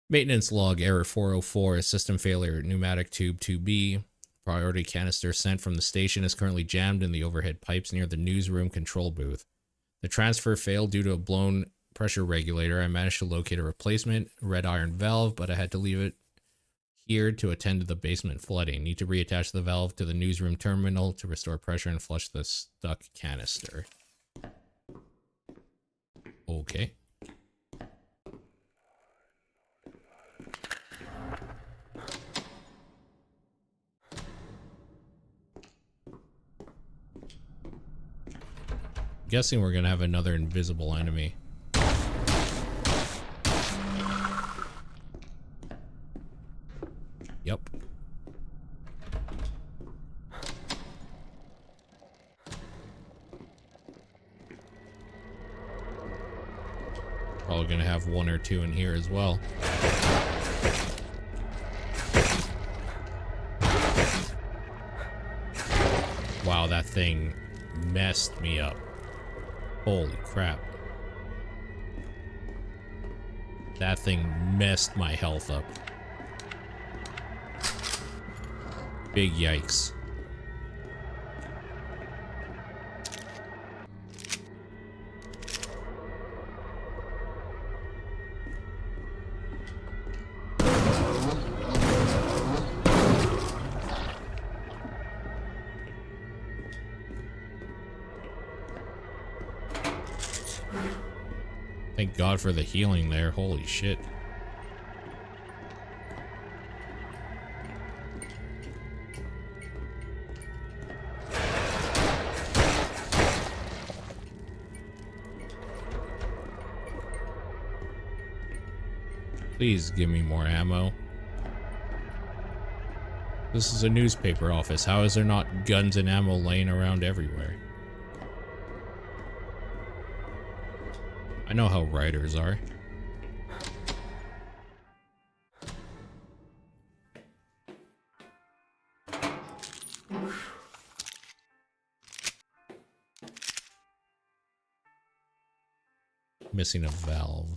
S1: Maintenance log, error 404, system failure, pneumatic tube 2B. Priority canister sent from the station is currently jammed in the overhead pipes near the newsroom control booth. The transfer failed due to a blown pressure regulator. I managed to locate a replacement red iron valve, but I had to leave it here to attend to the basement flooding. Need to reattach the valve to the newsroom terminal to restore pressure and flush the stuck canister. Okay. Guessing we're gonna have another invisible enemy. Yep. Probably gonna have one or two in here as well. Wow, that thing messed me up. Holy crap. That thing messed my health up. Big yikes. Thank God for the healing there. Holy shit. Please give me more ammo. This is a newspaper office. How is there not guns and ammo laying around everywhere? I know how writers are. Missing a valve.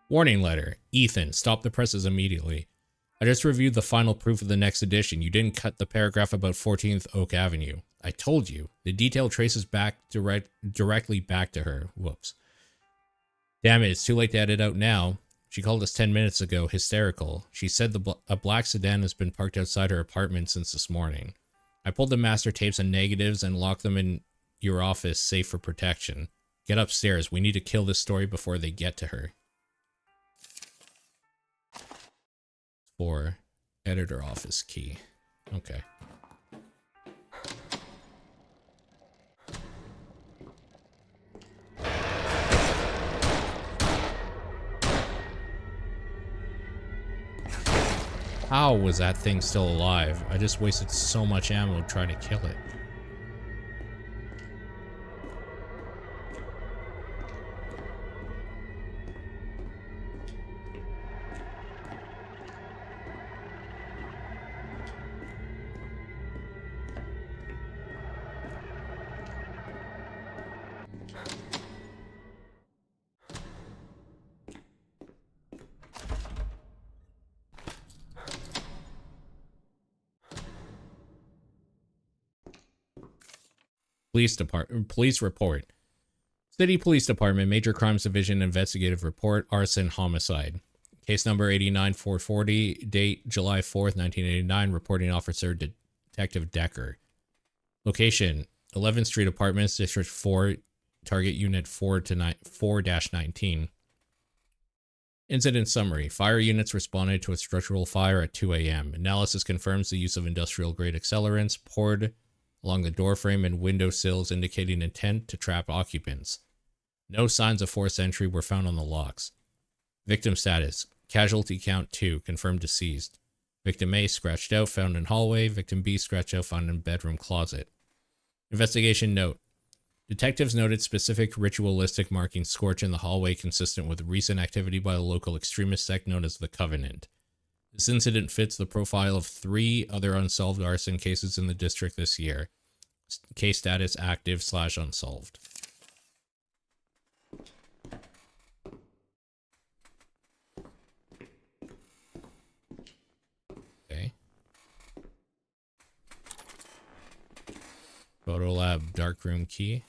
S1: Warning letter. Ethan, stop the presses immediately. I just reviewed the final proof of the next edition. You didn't cut the paragraph about 14th Oak Avenue. I told you. The detail traces back directly back to her. Whoops. Damn it, it's too late to edit out now. She called us 10 minutes ago, hysterical. She said a black sedan has been parked outside her apartment since this morning. I pulled the master tapes and negatives and locked them in your office, safe for protection. Get upstairs. We need to kill this story before they get to her. For editor office key. Okay. How was that thing still alive? I just wasted so much ammo trying to kill it. Police report. City Police Department, Major Crimes Division investigative report, arson, homicide. Case number 89440, date July 4th, 1989, reporting officer Detective Decker. Location, 11th Street Apartments, District 4, target unit 4-19. Incident summary. Fire units responded to a structural fire at 2 a.m. Analysis confirms the use of industrial-grade accelerants poured along the doorframe and window sills, indicating intent to trap occupants. No signs of forced entry were found on the locks. Victim status. Casualty count 2, confirmed deceased. Victim A scratched out, found in hallway. Victim B scratched out, found in bedroom closet. Investigation note. Detectives noted specific ritualistic markings scorched in the hallway consistent with recent activity by a local extremist sect known as the Covenant. This incident fits the profile of 3 other unsolved arson cases in the district this year. Case status active/unsolved. Okay. Photo lab darkroom key.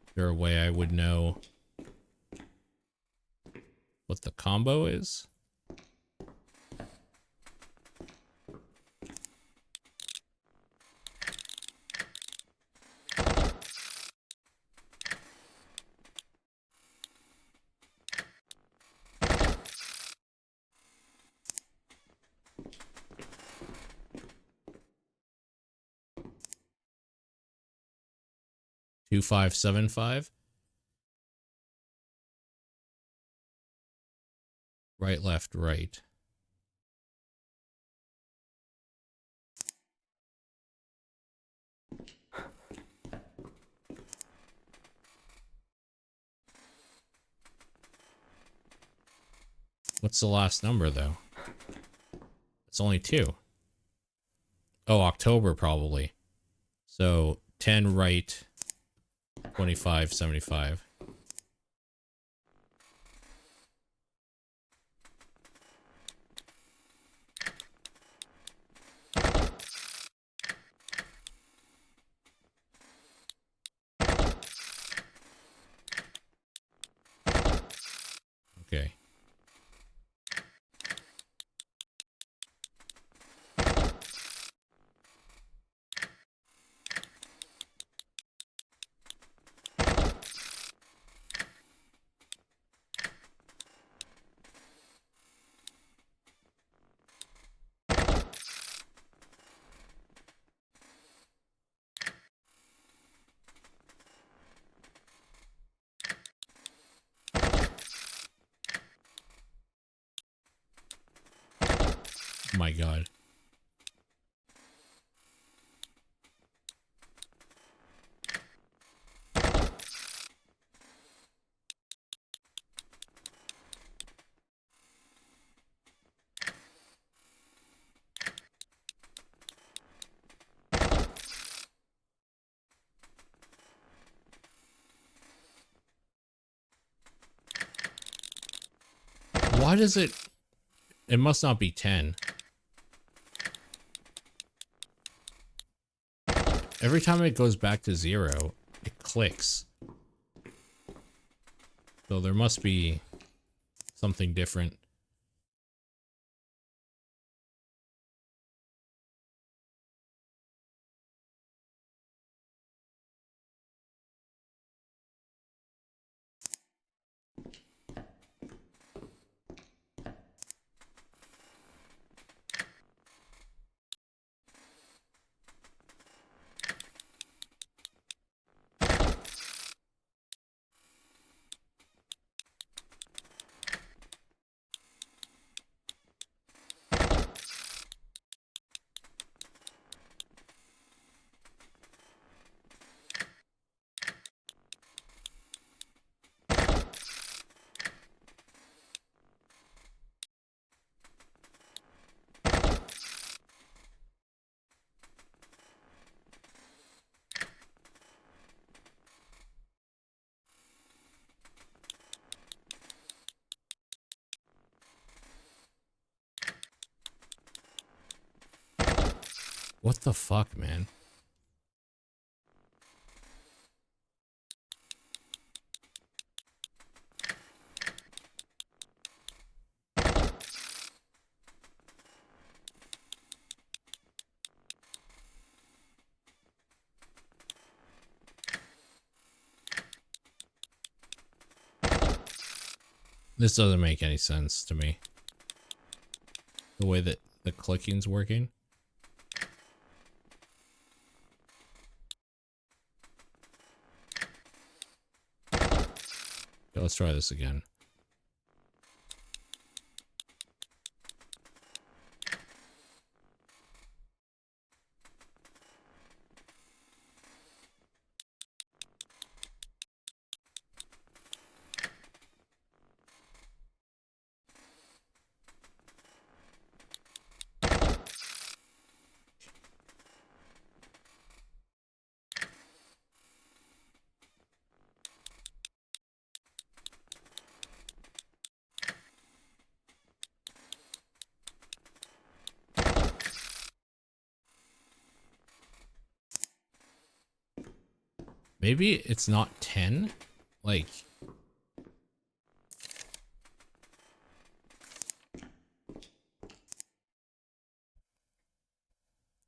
S1: Is there a way I would know what the combo is? Two 575. Right, left, right. What's the last number, though? It's only 2. Oh, October, probably. So, 10 right, 2575. Okay. My God. Why does it... It must not be 10. Every time it goes back to 0, it clicks. So there must be something different. What the fuck, man? This doesn't make any sense to me. The way that the clicking's working. Okay, let's try this again. Maybe it's not 10? Like...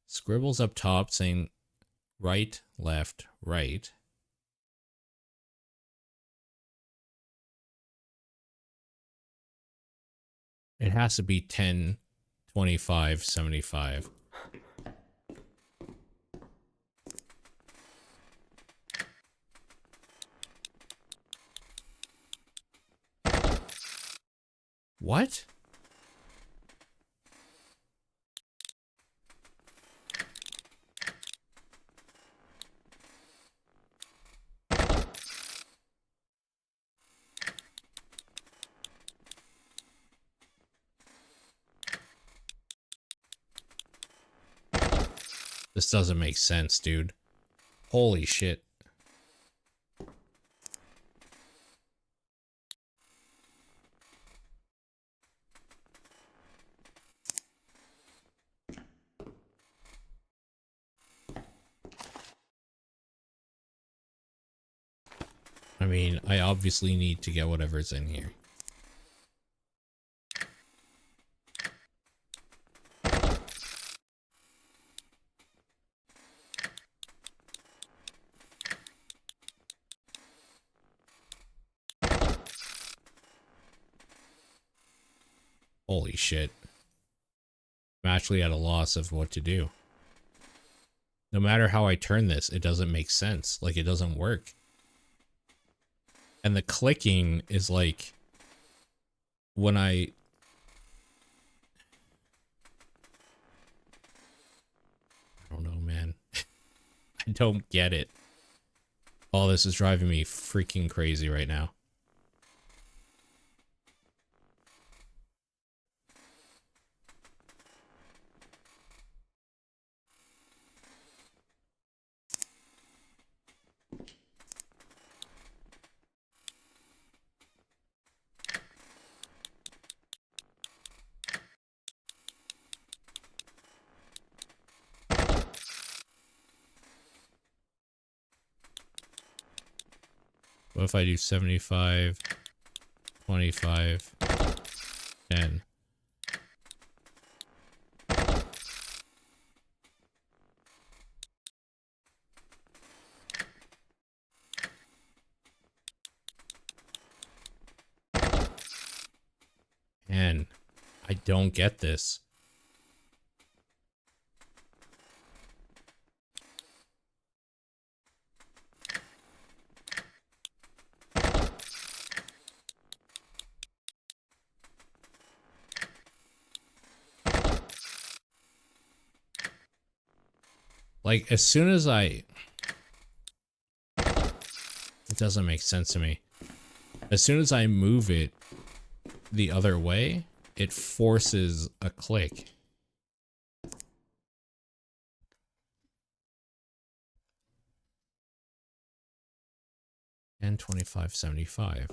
S1: Scribbles up top saying right, left, right. It has to be 10, 25, 75. What? This doesn't make sense, dude. Holy shit. I mean, I obviously need to get whatever's in here. Holy shit. I'm actually at a loss of what to do. No matter how I turn this, it doesn't make sense. Like, it doesn't work. And the clicking is like... when I don't know, man. I don't get it. All this is driving me freaking crazy right now. What if I do 75, 25, 10? And I don't get this. Like, as soon as it doesn't make sense to me. As soon as I move it the other way, it forces a click. And 2575.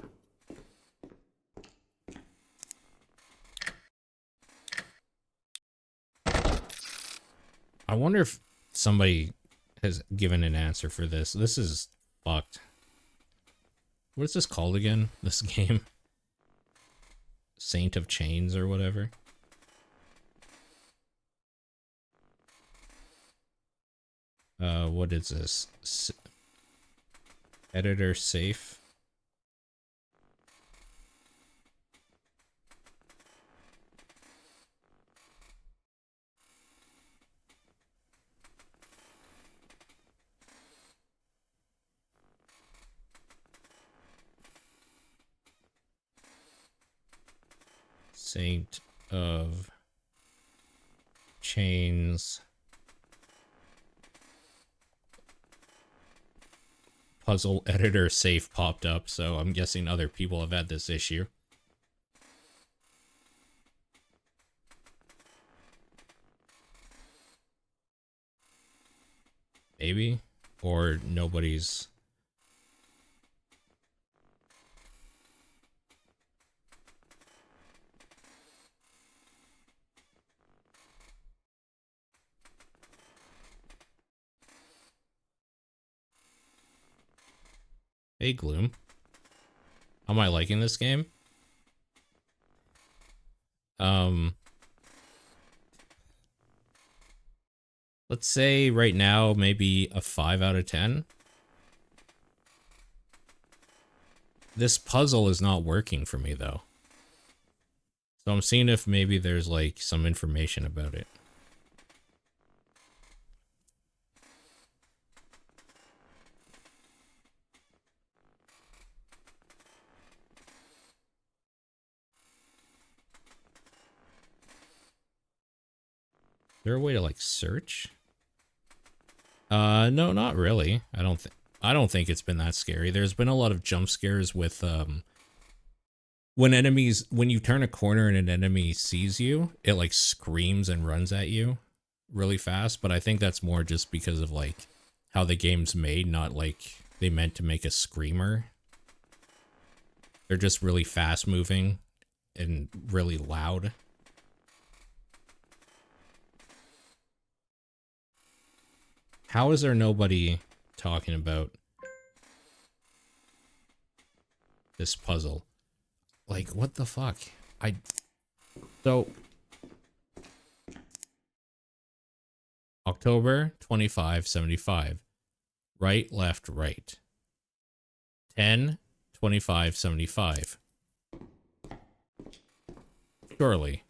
S1: I wonder if somebody has given an answer for this. This is fucked. What is this called again? This game? Saint of Chains or whatever. What is this? Editor safe. Saint of Chains puzzle editor safe popped up, so I'm guessing other people have had this issue. Maybe, or nobody's. Hey, Gloom. How am I liking this game? Let's say right now, maybe a 5 out of 10. This puzzle is not working for me, though. So I'm seeing if maybe there's, like, some information about it. Is there a way to, like, search? No, not really. I don't think it's been that scary. There's been a lot of jump scares with, when you turn a corner and an enemy sees you, it, like, screams and runs at you really fast, but I think that's more just because of, like, how the game's made, not, like, they meant to make a screamer. They're just really fast moving and really loud. How is there nobody talking about this puzzle? Like, what the fuck? So, October 2575. Right, left, right. 10, 25, 75. Surely.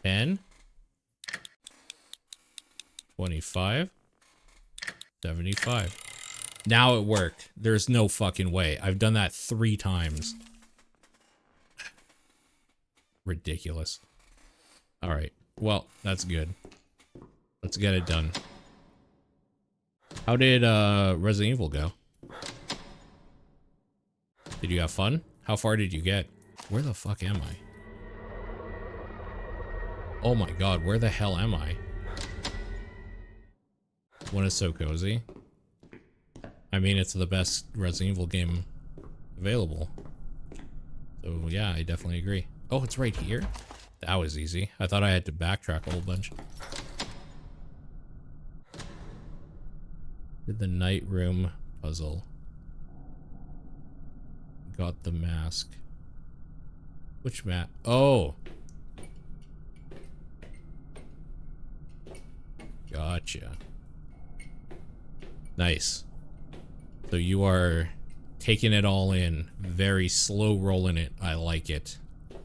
S1: 10, 25, 75. Now it worked. There's no fucking way. I've done that 3 times. Ridiculous. Alright. Well, that's good. Let's get it done. How did Resident Evil go? Did you have fun? How far did you get? Where the fuck am I? Oh my god, where the hell am I? One is so cozy. I mean, it's the best Resident Evil game available. So yeah, I definitely agree. Oh, it's right here? That was easy. I thought I had to backtrack a whole bunch. Did the night room puzzle. Got the mask. Which map? Oh! Gotcha. Nice. So you are taking it all in. Very slow rolling it. I like it. I'm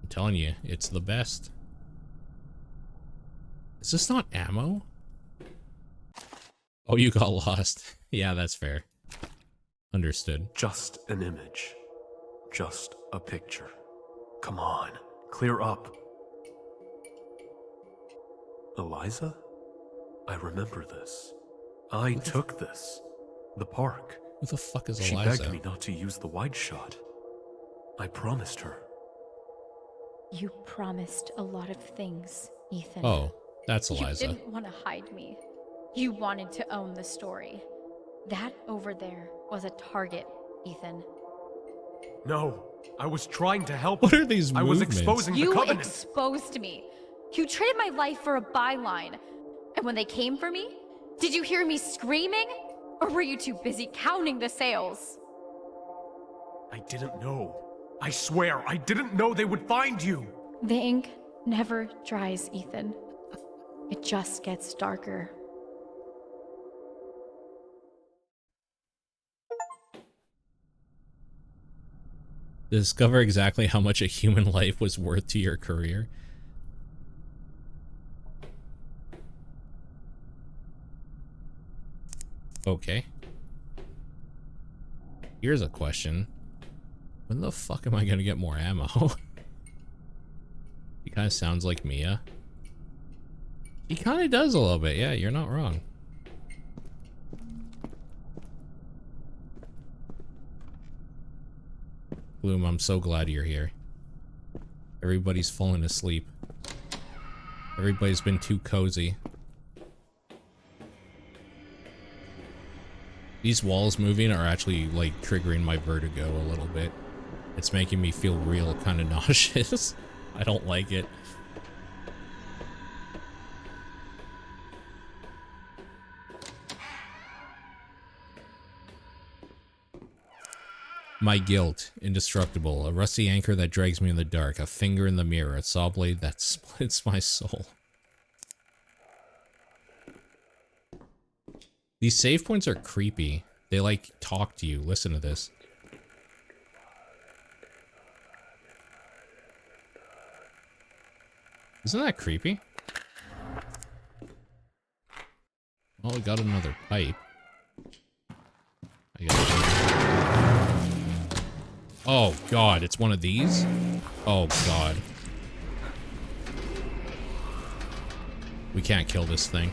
S1: telling you, it's the best. Is this not ammo? Oh, you got lost. Yeah, that's fair. Understood.
S3: Just an image. Just a picture. Come on, clear up. Eliza? I remember this. I took this. The park.
S1: Who the fuck is
S3: She
S1: Eliza?
S3: begged me not to use the wide shot. I promised her.
S4: You promised a lot of things, Ethan.
S1: Oh, that's Eliza.
S4: You didn't want to hide me. You wanted to own the story. That over there was a target, Ethan.
S3: No, I was trying to help.
S1: What are these
S3: I was
S1: movements?
S3: exposing the
S4: You
S3: Covenant.
S4: exposed me. You traded my life for a byline. And when they came for me, did you hear me screaming? Or were you too busy counting the sales?
S3: I didn't know. I swear, I didn't know they would find you.
S4: The ink never dries, Ethan. It just gets darker.
S1: Discover exactly how much a human life was worth to your career. Okay. Here's a question. When the fuck am I gonna get more ammo? He kind of sounds like Mia. He kind of does a little bit. Yeah, you're not wrong. Bloom, I'm so glad you're here. Everybody's fallen asleep. Everybody's been too cozy. These walls moving are actually, like, triggering my vertigo a little bit. It's making me feel real kind of nauseous. I don't like it. My guilt, indestructible, a rusty anchor that drags me in the dark, a finger in the mirror, a saw blade that splits my soul. These save points are creepy. They, like, talk to you. Listen to this. Isn't that creepy? Well, we got another pipe. I got... Oh, God, it's one of these? Oh, God. We can't kill this thing.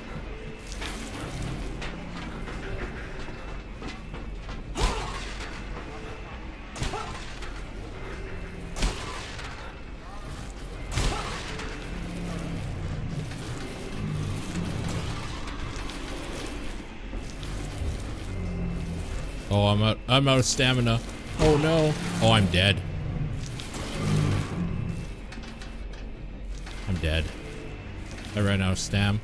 S1: Oh, I'm out of stamina. Oh no. Oh, I'm dead. I'm dead. I ran out of stam.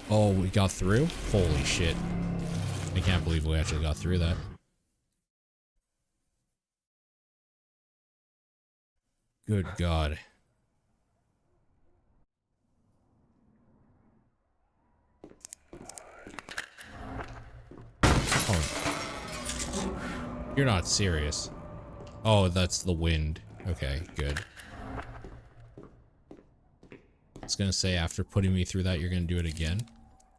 S1: Oh, we got through? Holy shit. I can't believe we actually got through that. Good God. Oh. You're not serious. Oh, that's the wind. Okay, good. I was gonna say, after putting me through that, you're gonna do it again.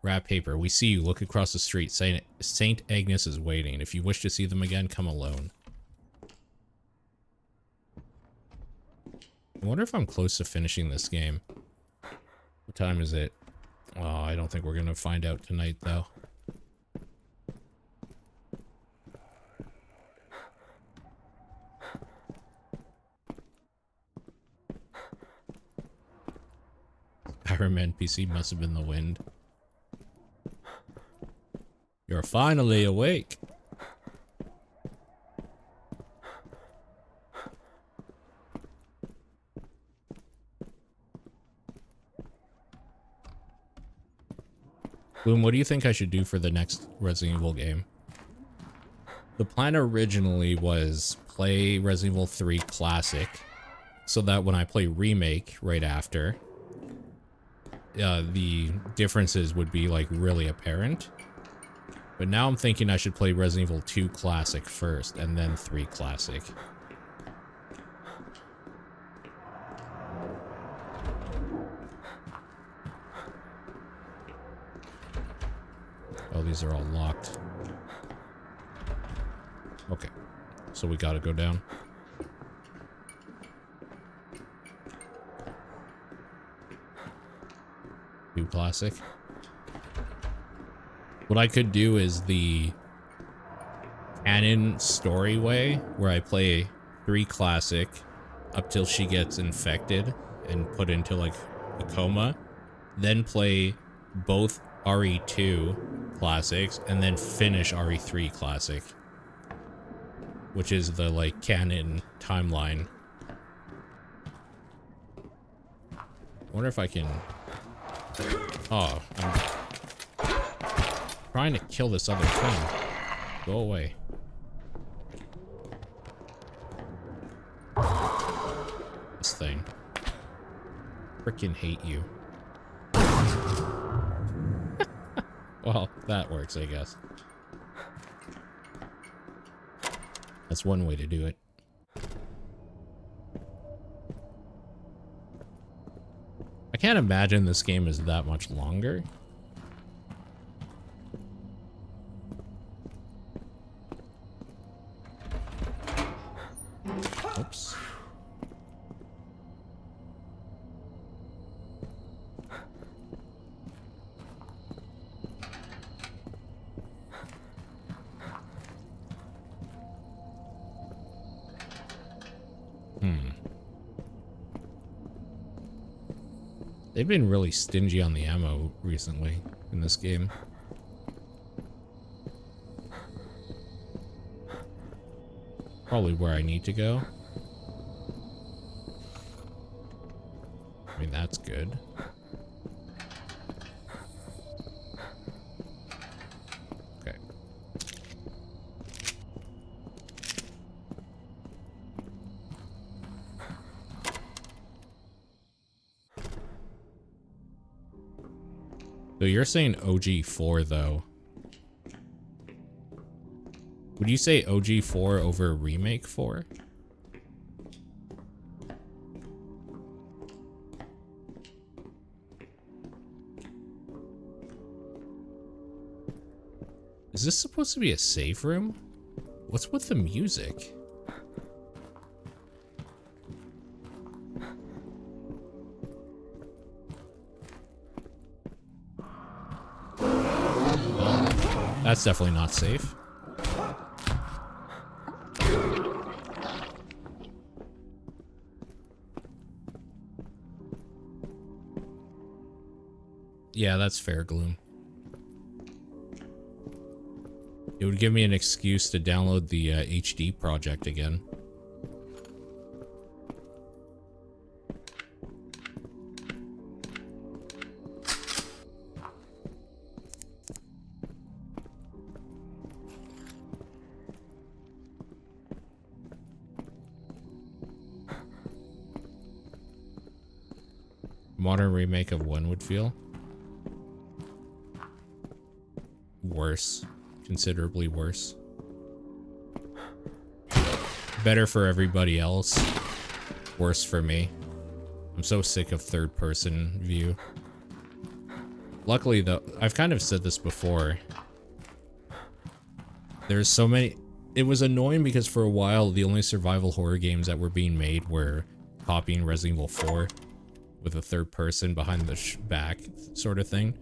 S1: Wrap paper. We see you. Look across the street. Saint Agnes is waiting. If you wish to see them again, come alone. I wonder if I'm close to finishing this game. What time is it? Oh, I don't think we're gonna find out tonight, though. Skyrim NPC must have been the wind. You're finally awake. Boom, what do you think I should do for the next Resident Evil game? The plan originally was play Resident Evil 3 Classic, so that when I play Remake right after, the differences would be like really apparent. But now I'm thinking I should play Resident Evil 2 Classic first, and then 3 Classic. Oh, these are all locked. Okay, so we gotta go down. Do Classic. What I could do is the canon story way, where I play 3 Classic up till she gets infected and put into like a coma, then play both RE2 Classics, and then finish RE3 Classic, which is the like canon timeline. I wonder if I can... Oh, I'm trying to kill this other thing. Go away. This thing. Frickin' hate you. Well, that works, I guess. That's one way to do it. I can't imagine this game is that much longer. Oops. They've been really stingy on the ammo recently in this game. Probably where I need to go. I mean, that's good. Okay. So you're saying OG4 though. Would you say OG4 over Remake 4? Is this supposed to be a safe room? What's with the music? That's definitely not safe. Yeah, that's fair, Gloom. It would give me an excuse to download the HD project again. Modern remake of one would feel worse, considerably worse. Better for everybody else, worse for me. I'm so sick of third-person view. Luckily, though, I've kind of said this before. There's so many... It was annoying because for a while, the only survival horror games that were being made were copying Resident Evil 4 with a third person behind the back sort of thing.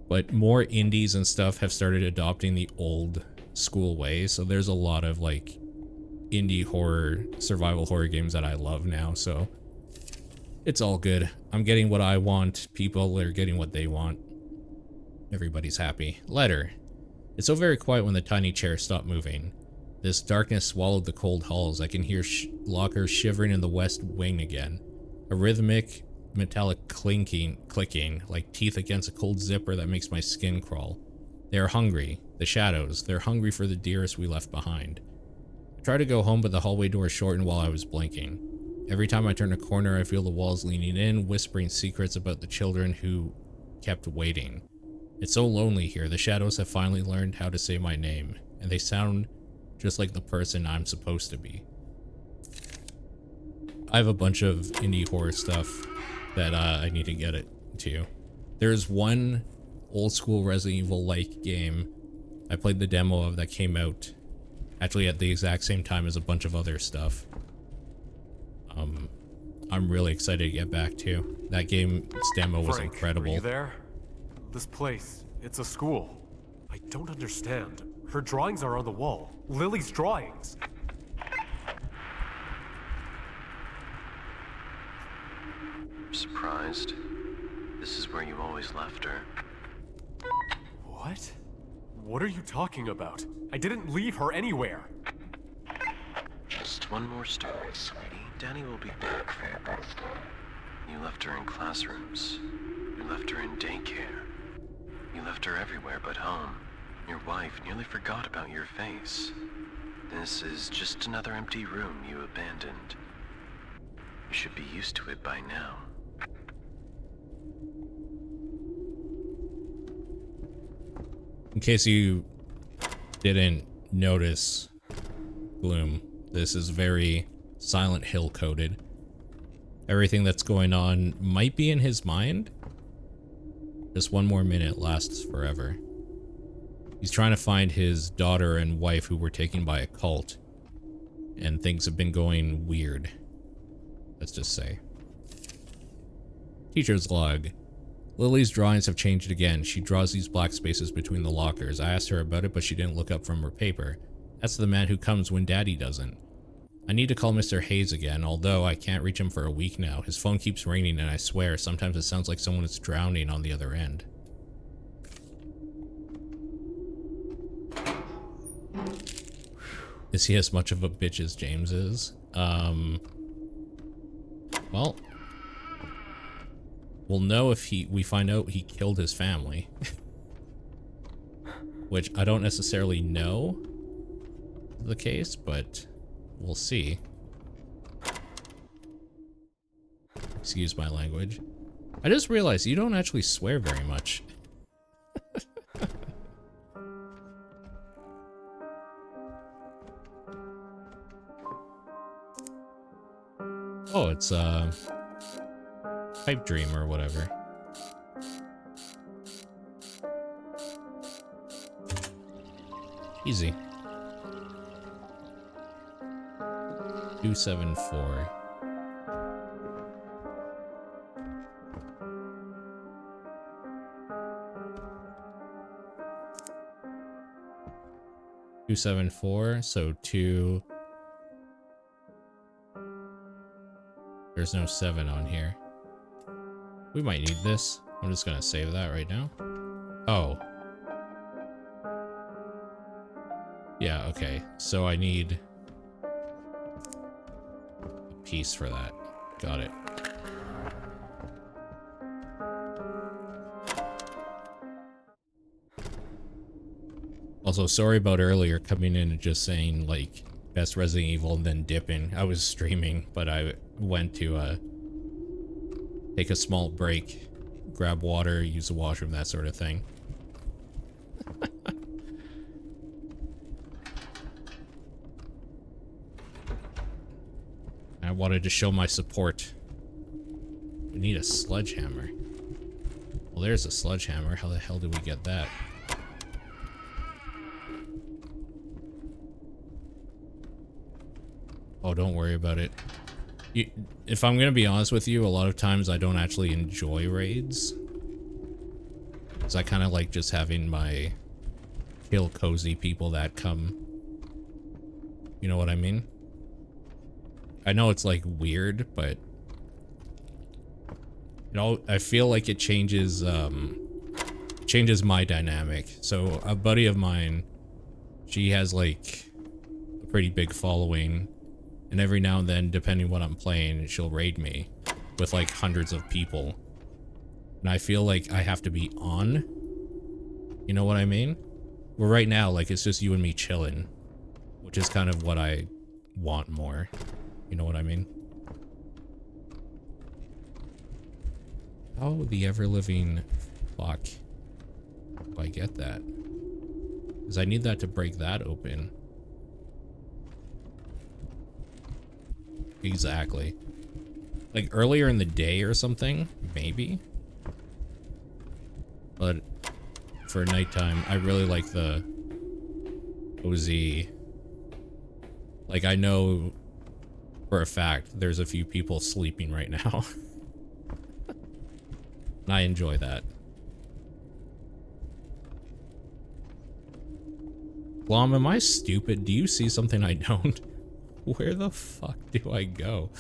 S1: But more indies and stuff have started adopting the old school way, so there's a lot of like indie horror, survival horror games that I love now, so it's all good. I'm getting what I want, people are getting what they want. Everybody's happy. Letter. It's so very quiet when the tiny chair stopped moving. This darkness swallowed the cold halls. I can hear lockers shivering in the west wing again. A rhythmic metallic clinking, clicking, like teeth against a cold zipper that makes my skin crawl. They are hungry. The shadows. They're hungry for the dearest we left behind. I try to go home, but the hallway door shortened while I was blinking. Every time I turn a corner, I feel the walls leaning in, whispering secrets about the children who kept waiting. It's so lonely here. The shadows have finally learned how to say my name, and they sound just like the person I'm supposed to be. I have a bunch of indie horror stuff that I need to get it to. There's one old school Resident Evil-like game I played the demo of that came out actually at the exact same time as a bunch of other stuff. I'm really excited to get back to. That game's demo was
S3: Frank,
S1: incredible.
S3: Are you there? This place, it's a school. I don't understand. Her drawings are on the wall. Lily's drawings.
S5: Surprised? This is where you always left her.
S3: What? What are you talking about? I didn't leave her anywhere.
S5: Just one more story, sweetie. Danny will be back for your birthday. You left her in classrooms. You left her in daycare. You left her everywhere but home. Your wife nearly forgot about your face. This is just another empty room you abandoned. You should be used to it by now.
S1: In case you didn't notice, Gloom, this is very Silent Hill coded. Everything that's going on might be in his mind. Just one more minute lasts forever. He's trying to find his daughter and wife who were taken by a cult, and things have been going weird. Let's just say. Teacher's log. Lily's drawings have changed again. She draws these black spaces between the lockers. I asked her about it, but she didn't look up from her paper. That's the man who comes when Daddy doesn't. I need to call Mr. Hayes again, although I can't reach him for a week now. His phone keeps ringing, and I swear, sometimes it sounds like someone is drowning on the other end. Is he as much of a bitch as James is? Well, we'll know if we find out he killed his family. Which I don't necessarily know the case, but we'll see. Excuse my language. I just realized you don't actually swear very much. Oh, it's pipe dream or whatever. Easy. 274. So 2. There's no 7 on here. We might need this. I'm just gonna save that right now. Oh. Yeah, okay. So I need a piece for that. Got it. Also, sorry about earlier coming in and just saying, like, best Resident Evil and then dipping. I was streaming, but I went to take a small break, grab water, use the washroom, that sort of thing. I wanted to show my support. We need a sledgehammer. Well, there's a sledgehammer. How the hell did we get that? Oh, don't worry about it. If I'm gonna be honest with you, a lot of times I don't actually enjoy raids. Because I kind of like just having my chill, cozy people that come. You know what I mean? I know it's like weird, but you know, I feel like it changes changes my dynamic. So a buddy of mine, she has like a pretty big following. And every now and then, depending what I'm playing, she'll raid me. with like hundreds of people. And I feel like I have to be on. You know what I mean? Well, right now, like, it's just you and me chilling, which is kind of what I want more. You know what I mean? Oh, the ever-living fuck. Do I get that? Because I need that to break that open. Exactly. Like earlier in the day or something, maybe. But for nighttime, I really like the OZ. Like, I know for a fact there's a few people sleeping right now. And I enjoy that. Glom, am I stupid? Do you see something I don't? Where the fuck do I go?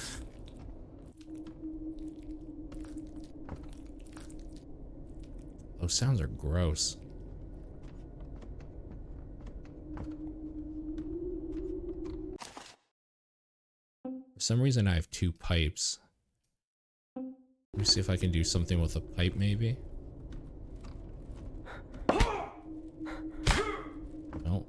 S1: Those sounds are gross. For some reason I have 2 pipes. Let me see if I can do something with a pipe, maybe. No.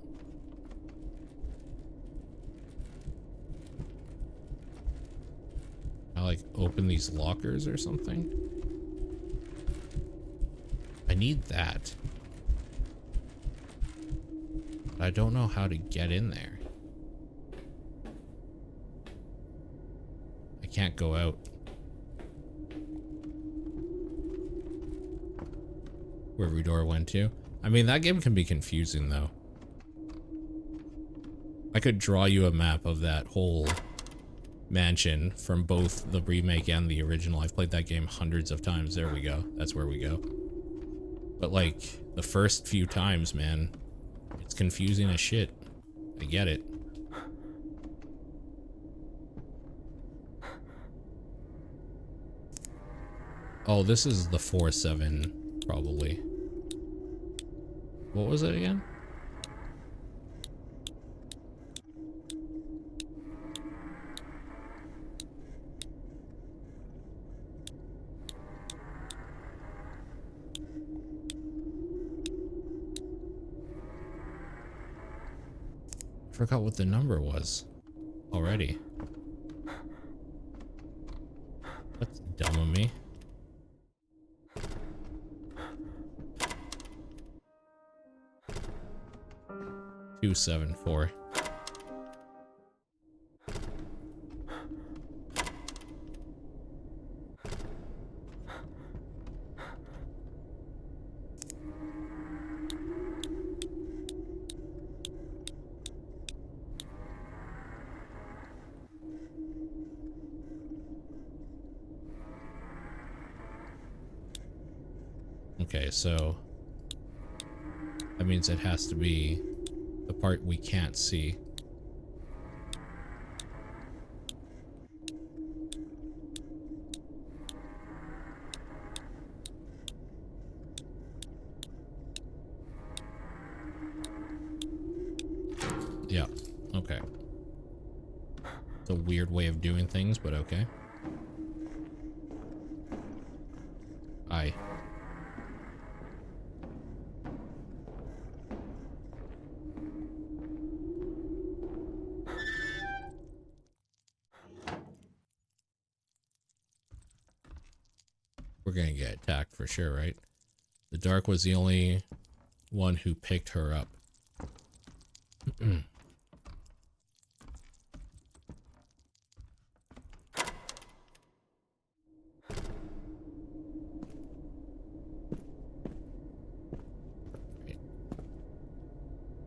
S1: I like open these lockers or something. I need that. But I don't know how to get in there. I can't go out. Where every door went to. I mean, that game can be confusing though. I could draw you a map of that whole mansion from both the remake and the original. I've played that game hundreds of times. There we go. That's where we go. But like, the first few times, man, it's confusing as shit. I get it. Oh, this is the 4-7, probably. What was it again? I forgot what the number was already. That's dumb of me. Two, 7, 4. Okay, so that means it has to be the part we can't see. Yeah, okay. It's a weird way of doing things, but okay. Aye. We're gonna get attacked for sure, right? The Dark was the only one who picked her up. Right.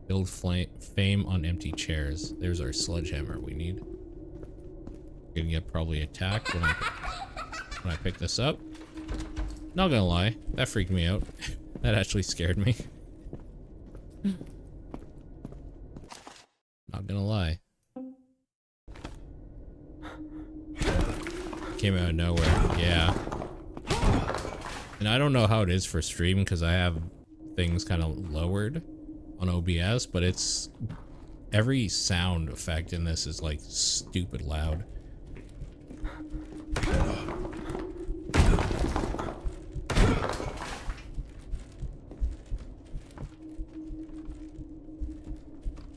S1: Build fame on empty chairs. There's our sledgehammer we need. We're gonna get probably attacked when I pick this up. Not gonna lie, that freaked me out. That actually scared me. Not gonna lie. Came out of nowhere, yeah. And I don't know how it is for stream because I have things kind of lowered on OBS, but it's every sound effect in this is like stupid loud.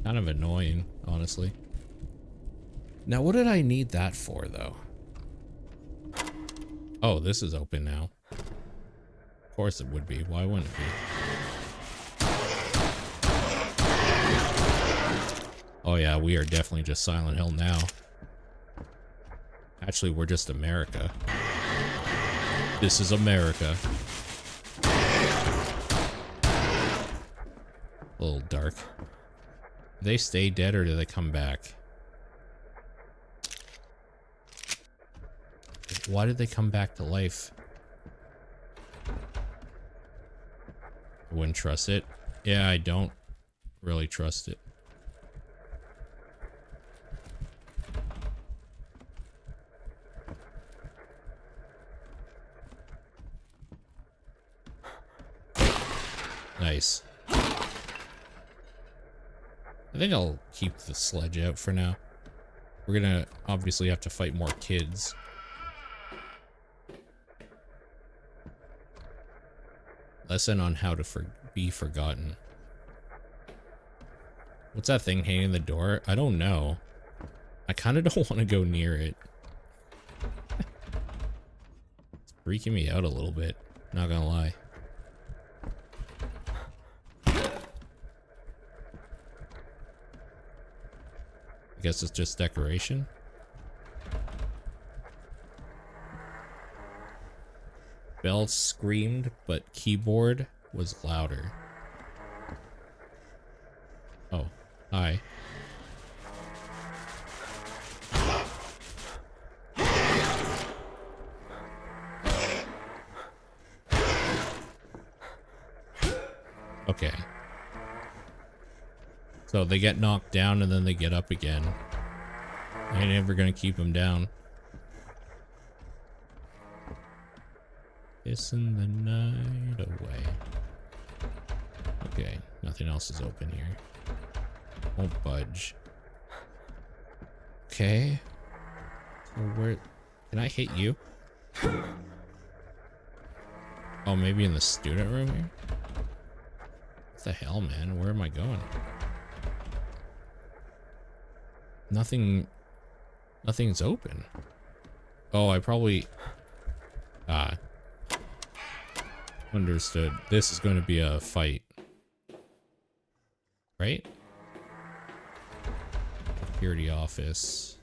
S1: Kind of annoying, honestly. Now, what did I need that for, though? Oh, this is open now. Of course it would be. Why wouldn't it be? Oh yeah, we are definitely just Silent Hill now. Actually, we're just America. This is America. A little dark. Do they stay dead or do they come back? Why did they come back to life? I wouldn't trust it. Yeah, I don't really trust it. Nice. I think I'll keep the sledge out for now. We're gonna obviously have to fight more kids. Lesson on how to be forgotten. What's that thing hanging in the door? I don't know. I kind of don't want to go near it. It's freaking me out a little bit. Not gonna lie. I guess it's just decoration. Bell screamed, but keyboard was louder. Oh, hi. Okay. So they get knocked down and then they get up again. I ain't ever gonna keep them down. Kissing the night away. Okay, nothing else is open here. Won't budge. Okay. So where... Can I hit you? Oh, maybe in the student room here? What the hell, man? Where am I going? Nothing's open. Oh, I probably... Ah. Understood. This is going to be a fight. Right? Security office.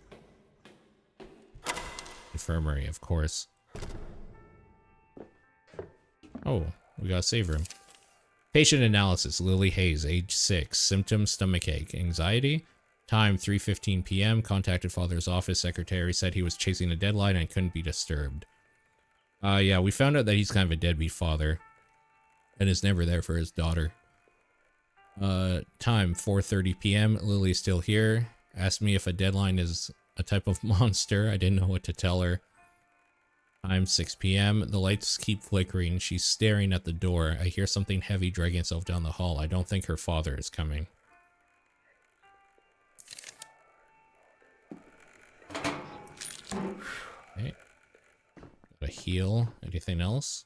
S1: Infirmary, of course. Oh, we got a save room. Patient analysis. Lily Hayes, age 6. Symptoms, stomachache. Anxiety. Time, 3:15 p.m. Contacted father's office. Secretary said he was chasing a deadline and couldn't be disturbed. Yeah, we found out that he's kind of a deadbeat father. And is never there for his daughter. Time, 4:30 p.m. Lily's still here. Asked me if a deadline is a type of monster. I didn't know what to tell her. Time, 6 p.m. The lights keep flickering. She's staring at the door. I hear something heavy dragging itself down the hall. I don't think her father is coming. Okay. Got a heal. Anything else?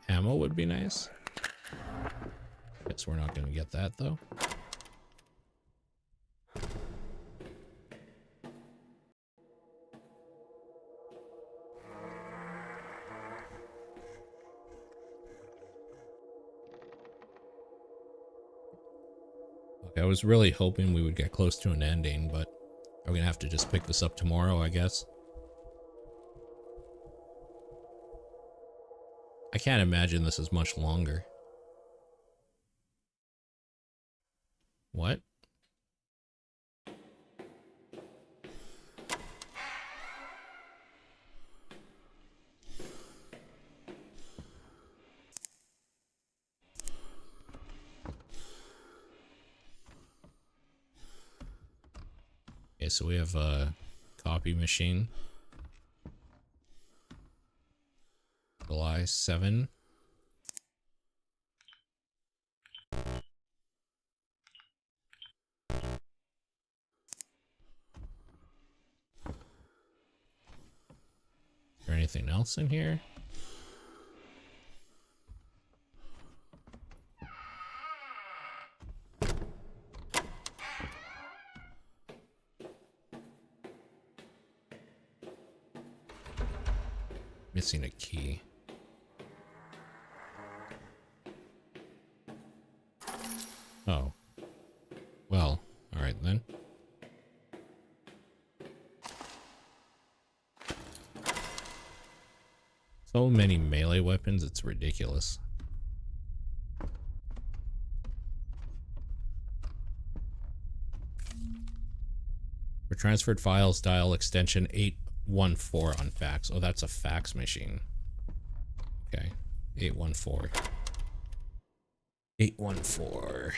S1: Ammo would be nice. Guess we're not going to get that, though. Okay, I was really hoping we would get close to an ending, but I'm going to have to just pick this up tomorrow, I guess. I can't imagine this is much longer. What? Okay, so we have a copy machine. July 7. Is there anything else in here? Missing a key. Oh. Well, alright then. So many melee weapons, it's ridiculous. For transferred files, dial extension 814 on fax. Oh, that's a fax machine. Okay. 814. 814.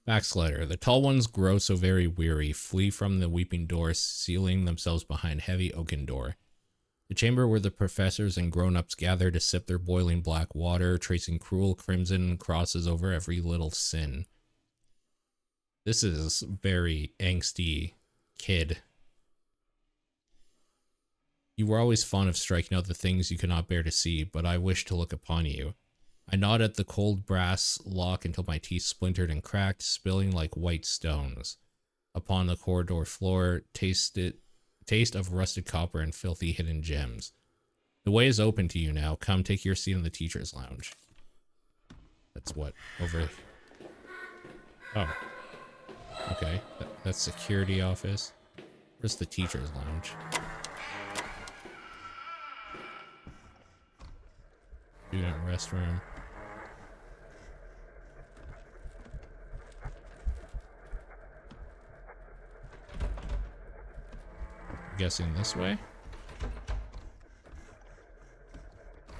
S1: Fax letter. The tall ones grow so very weary, flee from the weeping door, sealing themselves behind heavy oaken door. The chamber where the professors and grown-ups gather to sip their boiling black water, tracing cruel crimson crosses over every little sin. This is very angsty kid. You were always fond of striking out the things you could not bear to see, but I wish to look upon you. I gnawed at the cold brass lock until my teeth splintered and cracked, spilling like white stones. Upon the corridor floor, taste of rusted copper and filthy hidden gems. The way is open to you now. Come take your seat in the teacher's lounge. That's what? Over... Oh. Okay. That's security office. Where's the teacher's lounge? Student restroom. Guessing this way.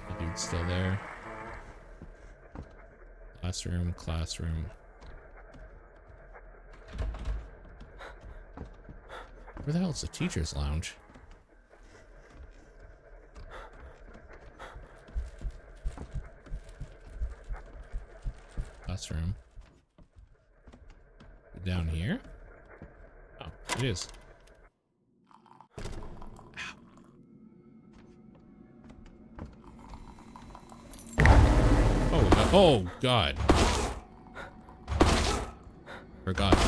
S1: The dude's still there. Classroom, classroom. Where the hell is the teacher's lounge? Classroom. Down here? Oh, it is. Oh, God. Forgot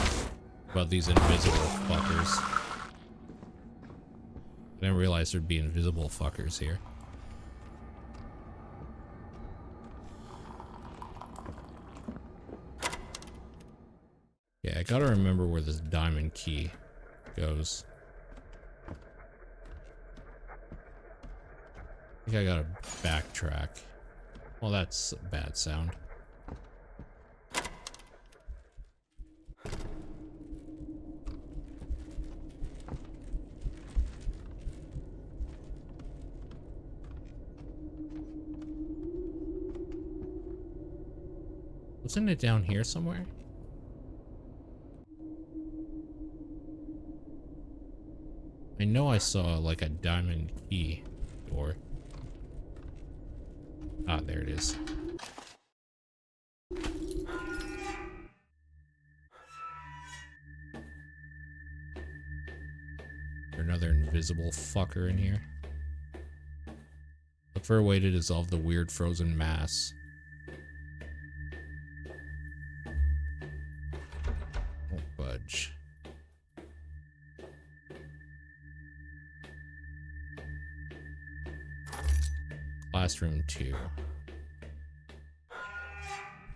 S1: about these invisible fuckers. I didn't realize there'd be invisible fuckers here. Yeah, I gotta remember where this diamond key goes. I think I gotta backtrack. Well, that's a bad sound. Wasn't it down here somewhere? I know I saw like a diamond key door. Ah, there it is. Another invisible fucker in here. Look for a way to dissolve the weird frozen mass. Won't budge. Classroom 2.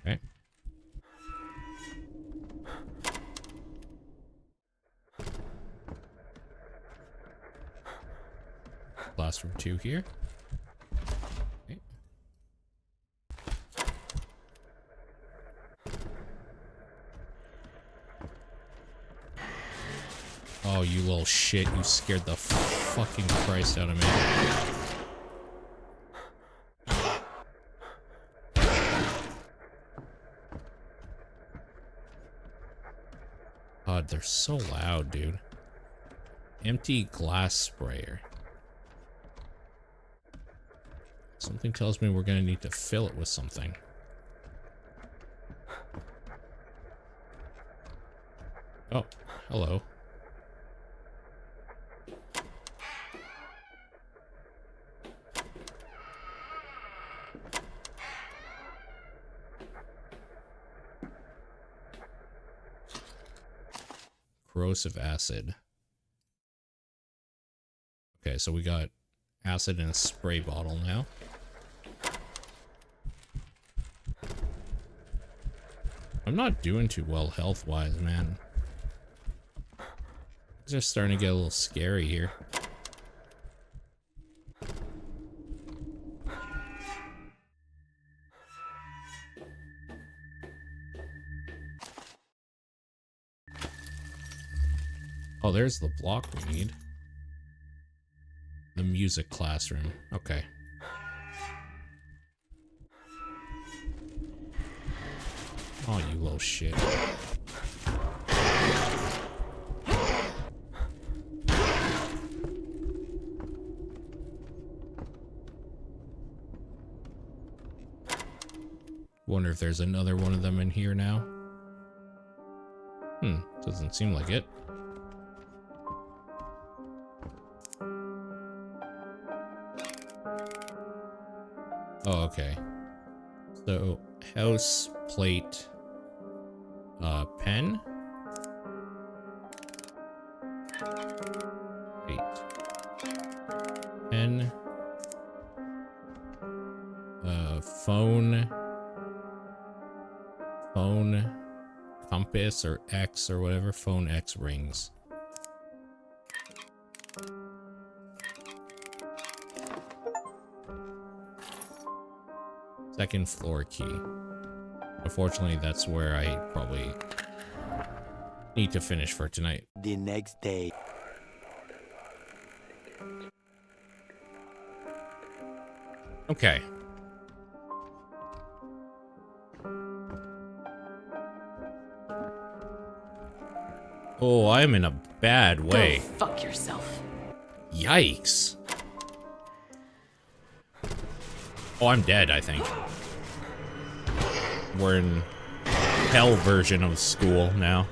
S1: Okay. Classroom 2 here. Okay. Oh, you little shit. You scared the fucking Christ out of me. God, they're so loud, dude. Empty glass sprayer. Something tells me we're gonna need to fill it with something. Oh, hello. corrosive acid. Okay, so we got acid in a spray bottle now. I'm not doing too well health-wise, man. Things are starting to get a little scary here. Oh, there's the block we need. The music classroom. Okay. Oh, you little shit. Wonder if there's another one of them in here now. Doesn't seem like it. Oh, okay. So, house, plate, pen? Wait. Pen. Phone. Phone. Compass or X or whatever. Phone X rings. Second floor key. Unfortunately, that's where I probably need to finish for tonight.
S7: The next day.
S1: Okay. Oh, I'm in a bad way.
S6: Go fuck yourself.
S1: Yikes. Oh, I'm dead, I think. We're in hell version of school now.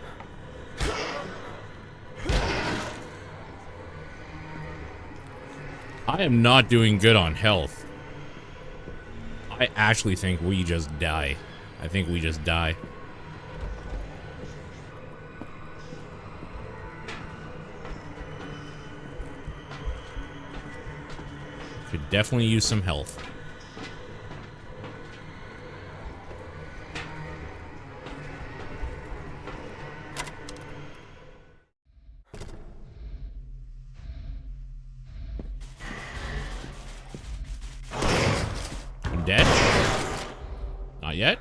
S1: I am not doing good on health. I actually think we just die. I think we just die. Could definitely use some health. I'm dead? Not yet?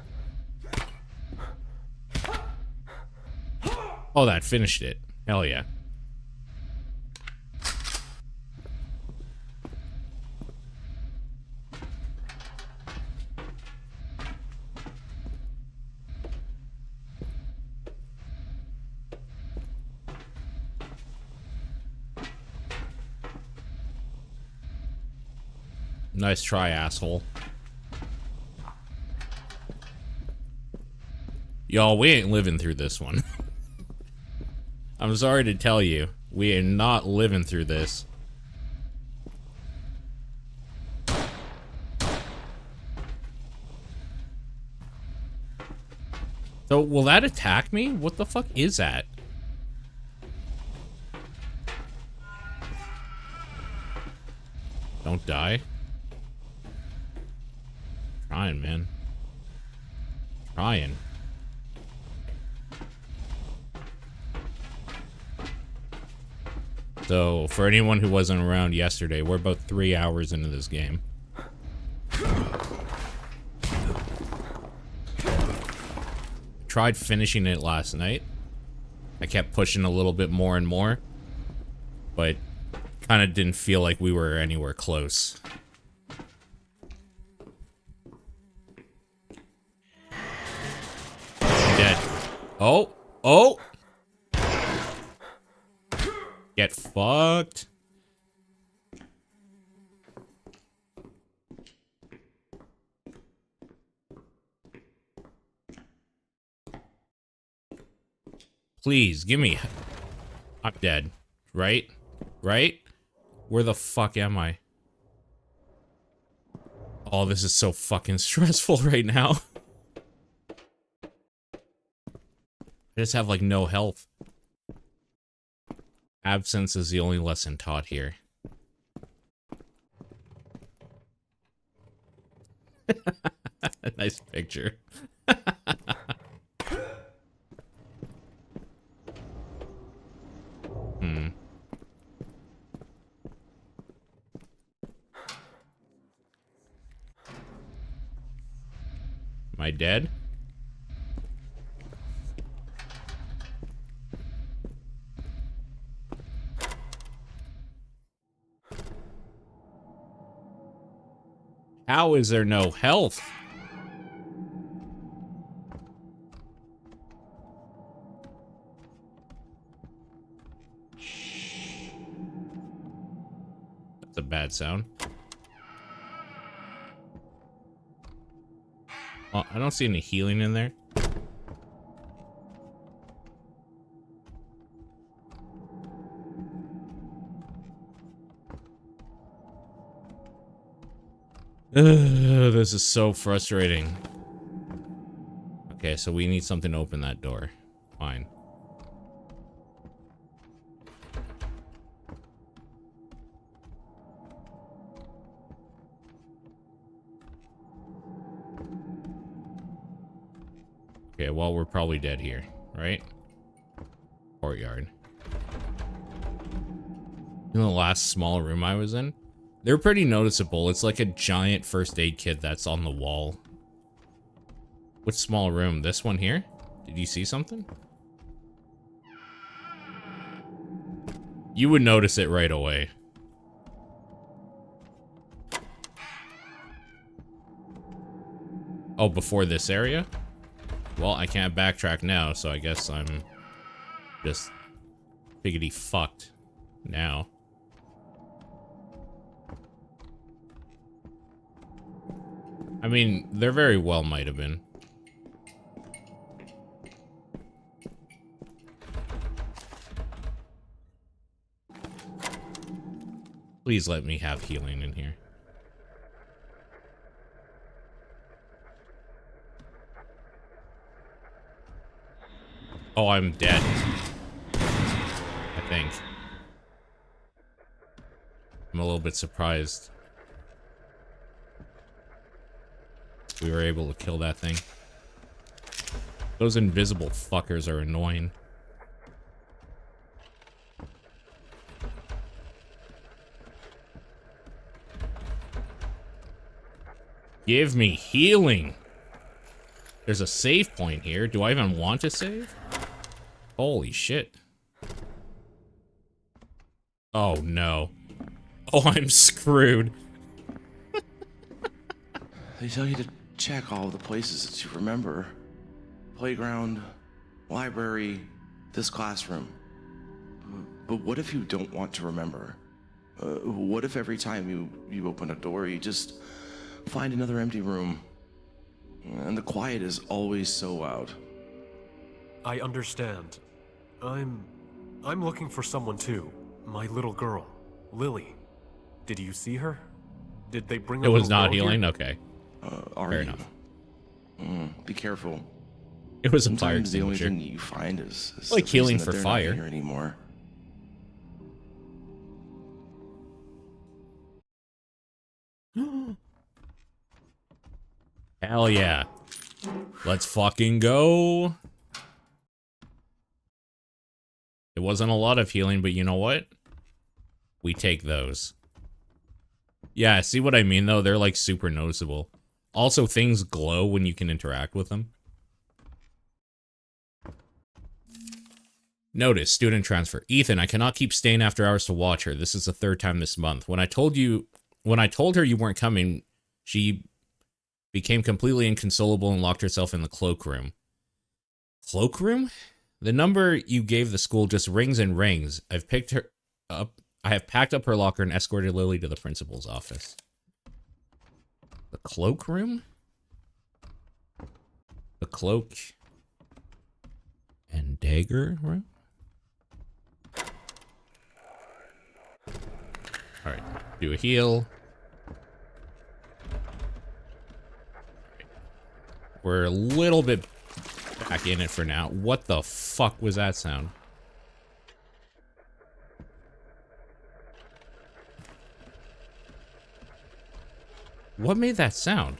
S1: Oh, that finished it. Hell yeah. Nice try, asshole. Y'all, we ain't living through this one. I'm sorry to tell you, we are not living through this. So, will that attack me? What the fuck is that? Don't die. Trying, man. Trying. So, for anyone who wasn't around yesterday, we're about 3 hours into this game. Tried finishing it last night. I kept pushing a little bit more and more, but kind of didn't feel like we were anywhere close. Dead. Oh! Oh! Get fucked. Please, give me... I'm dead. Right? Right? Where the fuck am I? Oh, this is so fucking stressful right now. I just have, like, no health. Absence is the only lesson taught here. Nice picture. Hmm. Am I dead? How is there no health? That's a bad sound. Well, I don't see any healing in there. Ugh, this is so frustrating. Okay, so we need something to open that door. Fine. Okay, well, we're probably dead here, right? Courtyard. In the last small room I was in, they're pretty noticeable. It's like a giant first aid kit that's on the wall. Which small room? This one here? Did you see something? You would notice it right away. Oh, before this area? Well, I can't backtrack now, so I guess I'm just figgity fucked now. I mean, there very well might have been. Please let me have healing in here. Oh, I'm dead. I think. I'm a little bit surprised we were able to kill that thing. Those invisible fuckers are annoying. Give me healing. There's a save point here. Do I even want to save? Holy shit. Oh no. Oh, I'm screwed.
S7: They tell you to check all the places that you remember. Playground, library, this classroom. But what if you don't want to remember? What if every time you open a door, you just find another empty room? And the quiet is always so loud.
S3: I understand. I'm looking for someone too. My little girl, Lily. Did you see her? Did they bring her?
S1: It was
S3: little
S1: not
S3: girl
S1: healing?
S3: here?
S1: Okay.
S7: Are
S1: Fair
S7: you?
S1: enough.
S7: Be careful.
S1: It was a fire
S7: Sometimes the only
S1: extinguisher.
S7: thing you find is
S1: Like
S7: the
S1: healing
S7: reason that
S1: for
S7: they're
S1: fire.
S7: not here anymore.
S1: Hell yeah. Let's fucking go. It wasn't a lot of healing, but you know what? We take those. Yeah, see what I mean though? They're like super noticeable. Also, things glow when you can interact with them. Notice, student transfer. Ethan, I cannot keep staying after hours to watch her. This is the third time this month. When I told her you weren't coming, she became completely inconsolable and locked herself in the cloakroom. Cloakroom? The number you gave the school just rings and rings. I have packed up her locker and escorted Lily to the principal's office. The cloakroom? The cloak and dagger room? Alright, do a heal. We're a little bit back in it for now. What the fuck was that sound? What made that sound?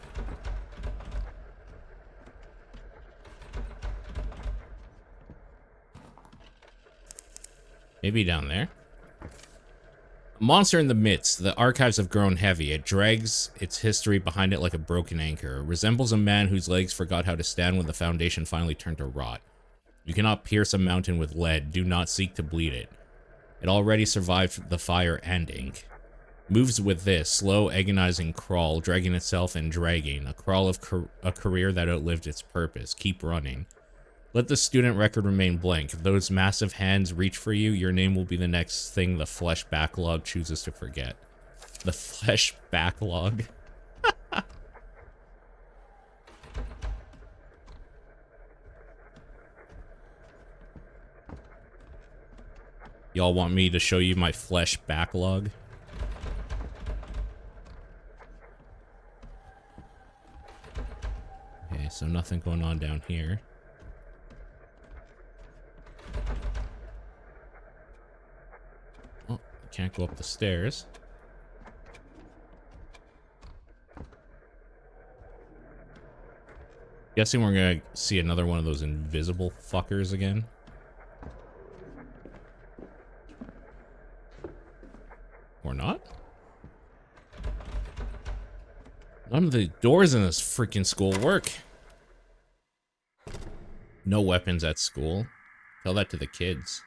S1: Maybe down there. Monster in the midst. The archives have grown heavy. It drags its history behind it like a broken anchor. It resembles a man whose legs forgot how to stand when the foundation finally turned to rot. You cannot pierce a mountain with lead. Do not seek to bleed it. It already survived the fire and ink. Moves with this slow, agonizing crawl, dragging itself and dragging. A crawl of a career that outlived its purpose. Keep running. Let the student record remain blank. If those massive hands reach for you, your name will be the next thing the flesh backlog chooses to forget. The flesh backlog. Y'all want me to show you my flesh backlog? Okay, so nothing going on down here. Can't go up the stairs. Guessing we're gonna see another one of those invisible fuckers again. Or not? None of the doors in this freaking school work. No weapons at school. Tell that to the kids.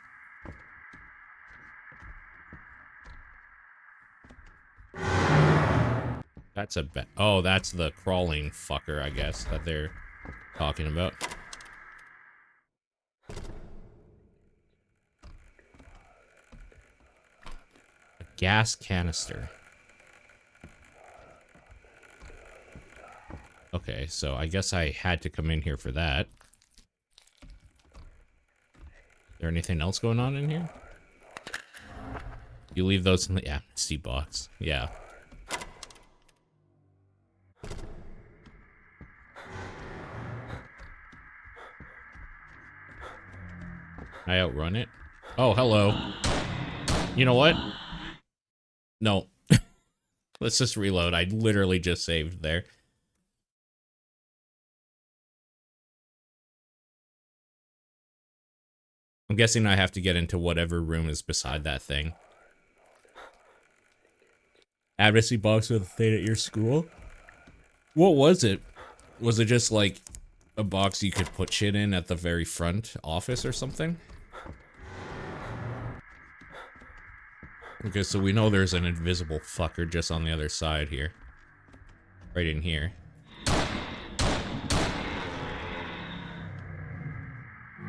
S1: That's a oh, that's the crawling fucker, I guess, that they're talking about. A gas canister. Okay, so I guess I had to come in here for that. Is there anything else going on in here? You leave those in the amnesty box. Yeah. I outrun it. Oh, hello. You know what? No. Let's just reload. I literally just saved there. I'm guessing I have to get into whatever room is beside that thing. Amnesty box with a thing at your school? What was it? Was it just like a box you could put shit in at the very front office or something? Okay, so we know there's an invisible fucker just on the other side here. Right in here.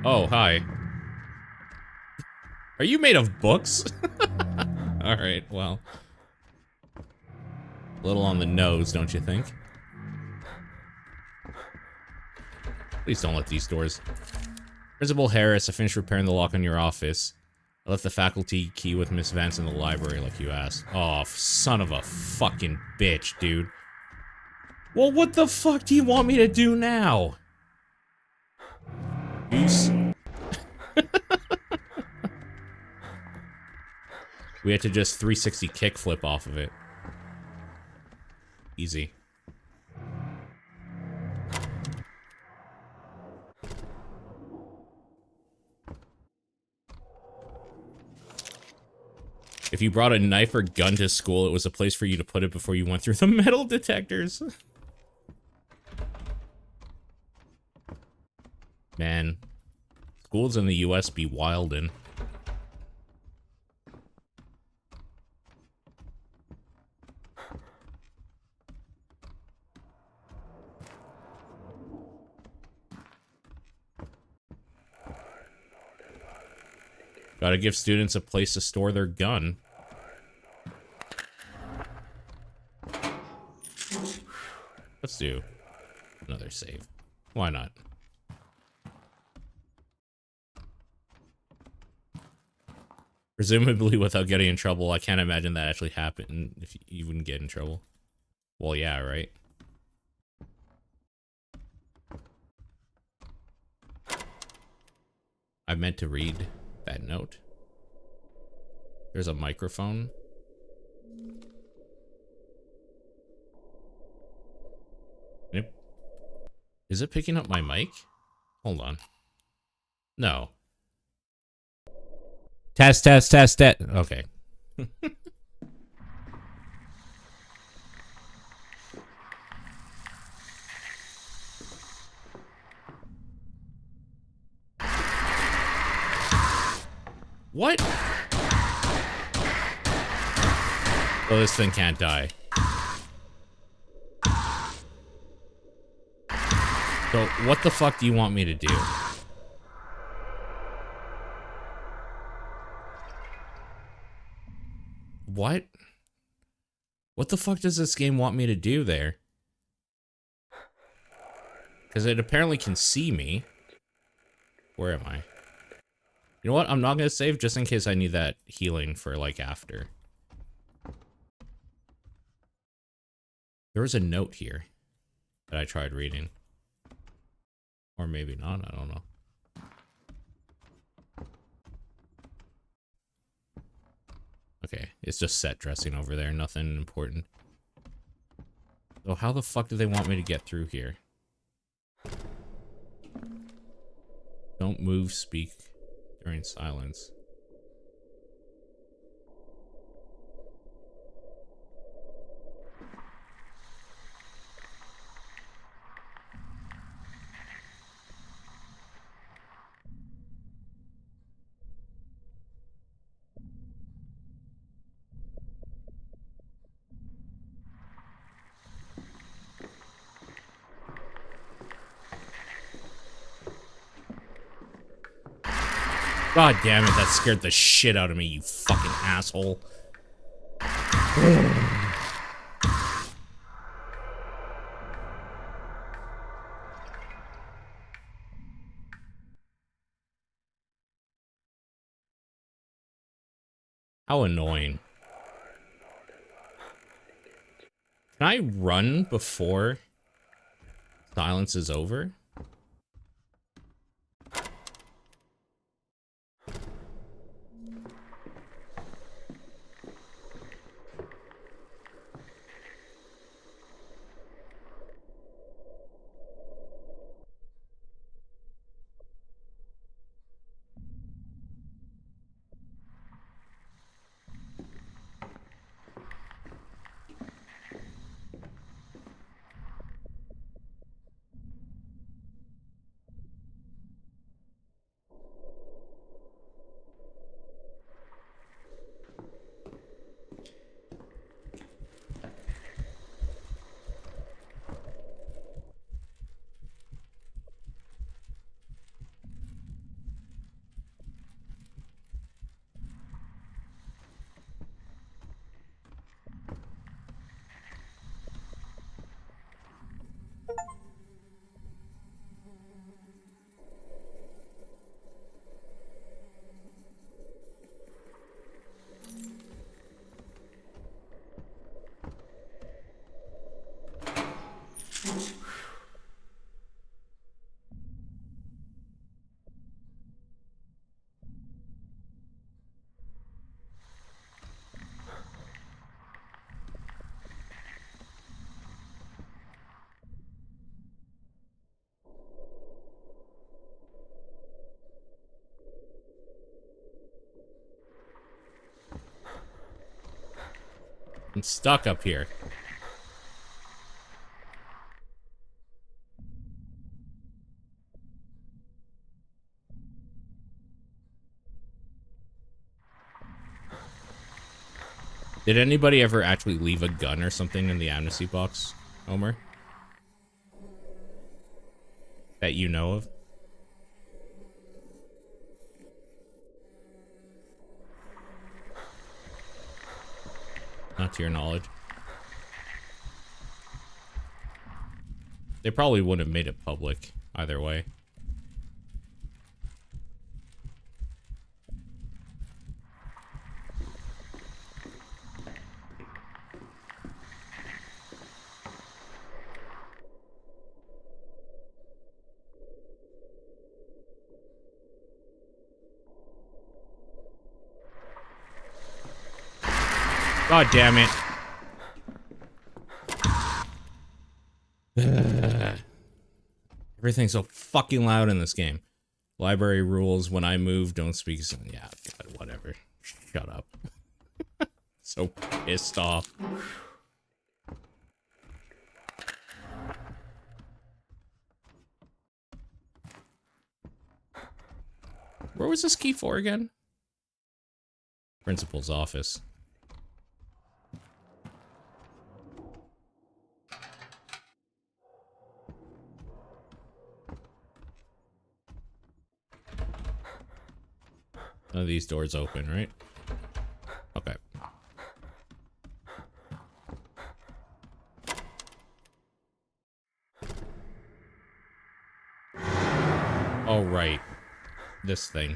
S1: Oh, hi. Are you made of books? Alright, well. A little on the nose, don't you think? Please don't let these doors. Principal Harris, I finished repairing the lock on your office. I left the faculty key with Miss Vance in the library like you asked. Oh, son of a fucking bitch, dude. Well, what the fuck do you want me to do now? Peace. We had to just 360 kickflip off of it. Easy. If you brought a knife or gun to school, it was a place for you to put it before you went through the metal detectors. Man, schools in the US be wildin'. Gotta give students a place to store their gun. Let's do another save. Why not? Presumably without getting in trouble. I can't imagine that actually happened if you wouldn't get in trouble. Well, yeah, right? I meant to read that note. There's a microphone. Is it picking up my mic? Hold on. No. Test, test, test, test. Okay. What? Oh, this thing can't die. So, what the fuck do you want me to do? What? What the fuck does this game want me to do there? Because it apparently can see me. Where am I? You know what? I'm not going to save just in case I need that healing for, like, after. There was a note here that I tried reading. Or maybe not, I don't know. Okay, it's just set dressing over there, nothing important. So how the fuck do they want me to get through here? Don't move, speak during silence. God damn it, that scared the shit out of me, you fucking asshole. How annoying. Can I run before silence is over? I'm stuck up here. Did anybody ever actually leave a gun or something in the amnesty box, Homer? That you know of? Not to your knowledge. They probably wouldn't have made it public either way. God damn it. Everything's so fucking loud in this game. Library rules, when I move, don't speak. Yeah, God, whatever. Shut up. So pissed off. Where was this key for again? Principal's office. None of these doors open, right? Okay. Oh, right. This thing.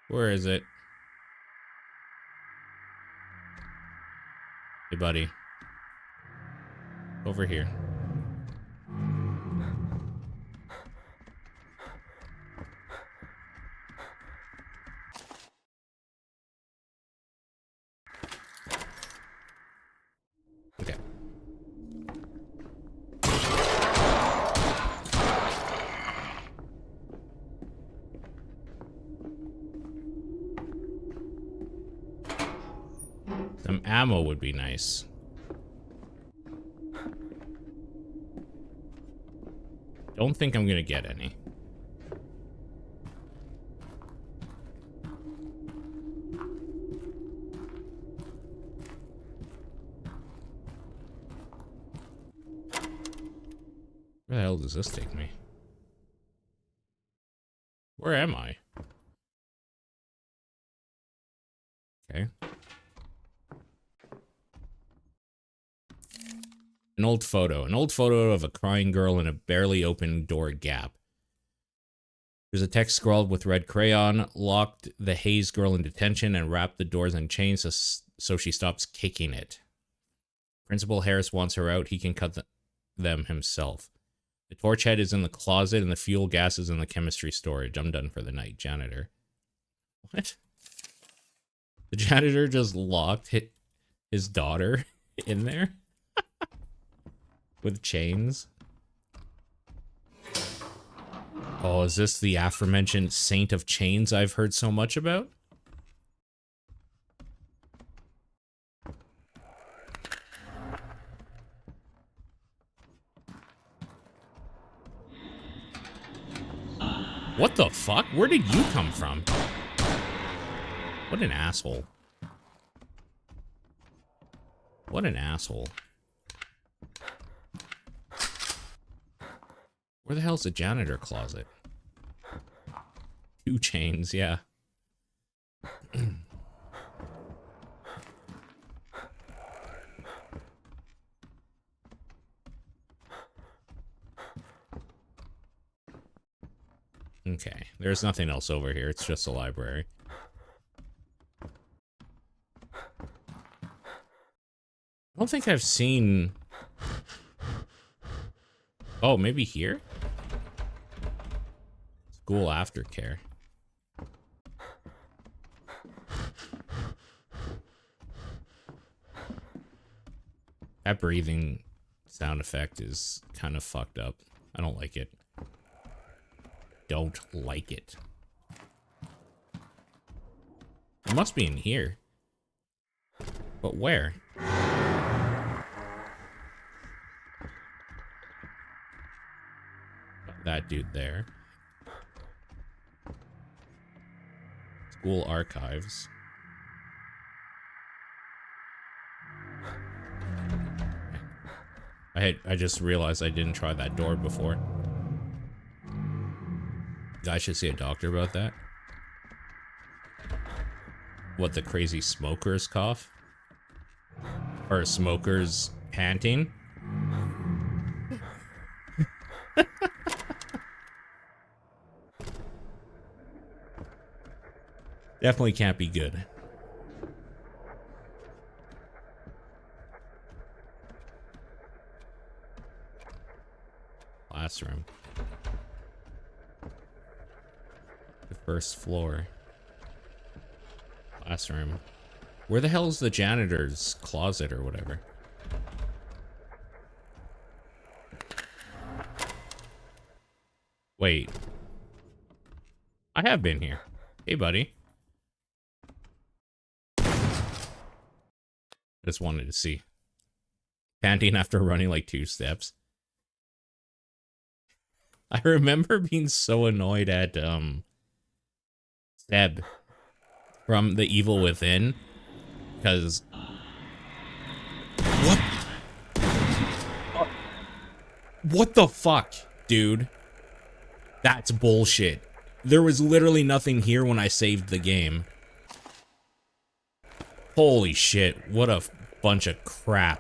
S1: Where is it? Hey, buddy. Over here. Okay. Some ammo would be nice. Don't think I'm gonna get any. Where the hell does this take me? Where am I? Okay. An old photo. An old photo of a crying girl in a barely open door gap. There's a text scrawled with red crayon, locked the Hayes girl in detention and wrapped the doors in chains so she stops kicking it. Principal Harris wants her out. He can cut them himself. The torch head is in the closet and the fuel gas is in the chemistry storage. I'm done for the night, janitor. What? The janitor just locked his daughter in there? With chains? Oh, is this the aforementioned Saint of Chains I've heard so much about? What the fuck? Where did you come from? What an asshole. What an asshole. Where the hell's the janitor closet? 2 chains, yeah. Okay, there's nothing else over here. It's just a library. I don't think I've seen... Oh, maybe here? School aftercare. That breathing sound effect is kind of fucked up. I don't like it. Don't like it. It must be in here. But where? That dude there. School archives. I just realized I didn't try that door before. I should see a doctor about that. What, the crazy smoker's cough? Or smoker's panting? Definitely can't be good. Classroom. The first floor. Classroom. Where the hell is the janitor's closet or whatever? Wait. I have been here. Hey, buddy. Just wanted to see. Panting after running like 2 steps. I remember being so annoyed at, Seb from The Evil Within. Because... What? What the fuck, dude? That's bullshit. There was literally nothing here when I saved the game. Holy shit, what a bunch of crap.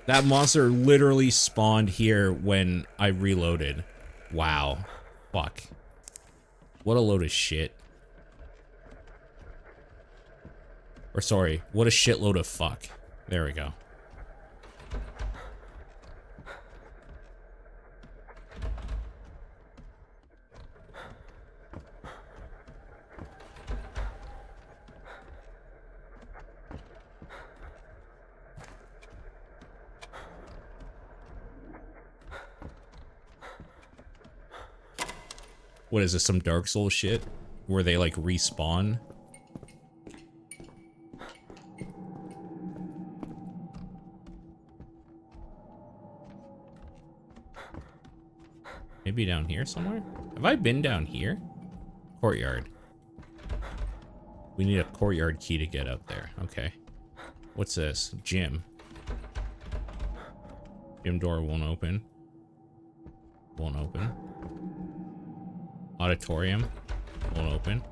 S1: That monster literally spawned here when I reloaded. Wow. Fuck. What a load of shit. Or sorry, what a shitload of fuck. There we go. What is this, some Dark Souls shit? Where they, like, respawn? Maybe down here somewhere? Have I been down here? Courtyard. We need a courtyard key to get up there. Okay. What's this? Gym. Gym door won't open. Won't open. Auditorium. Won't open.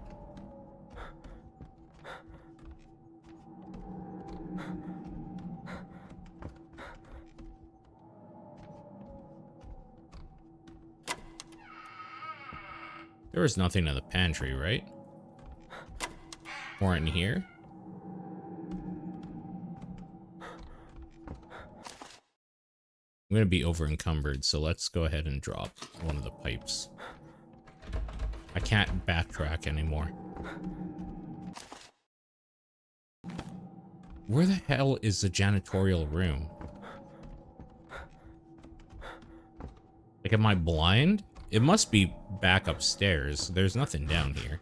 S1: There was nothing in the pantry, right? Or in here? I'm gonna be over encumbered, so let's go ahead and drop one of the pipes. I can't backtrack anymore. Where the hell is the janitorial room? Like, am I blind? It must be back upstairs. There's nothing down here.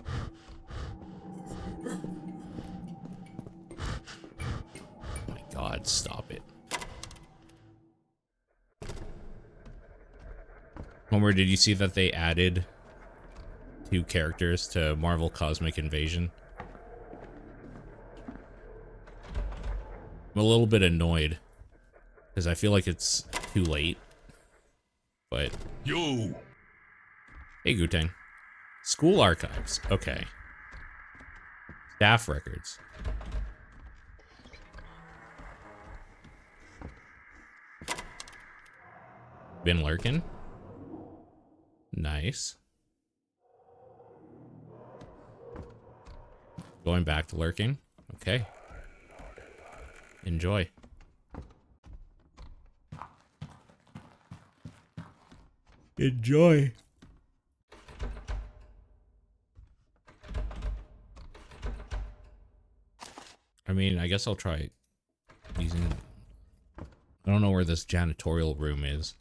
S1: Oh my god, stop it. Homer, did you see that they added 2 characters to Marvel Cosmic Invasion? I'm a little bit annoyed because I feel like it's too late. But
S8: Yo!
S1: Hey, Gutang. School archives. Okay. Staff records. Been lurking. Nice. Going back to lurking. Okay. Enjoy. Enjoy. I mean, I guess I'll try using... I don't know where this janitorial room is.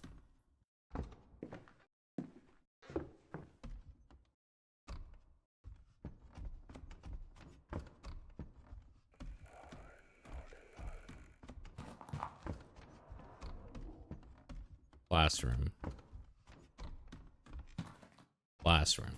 S1: Classroom. Classroom.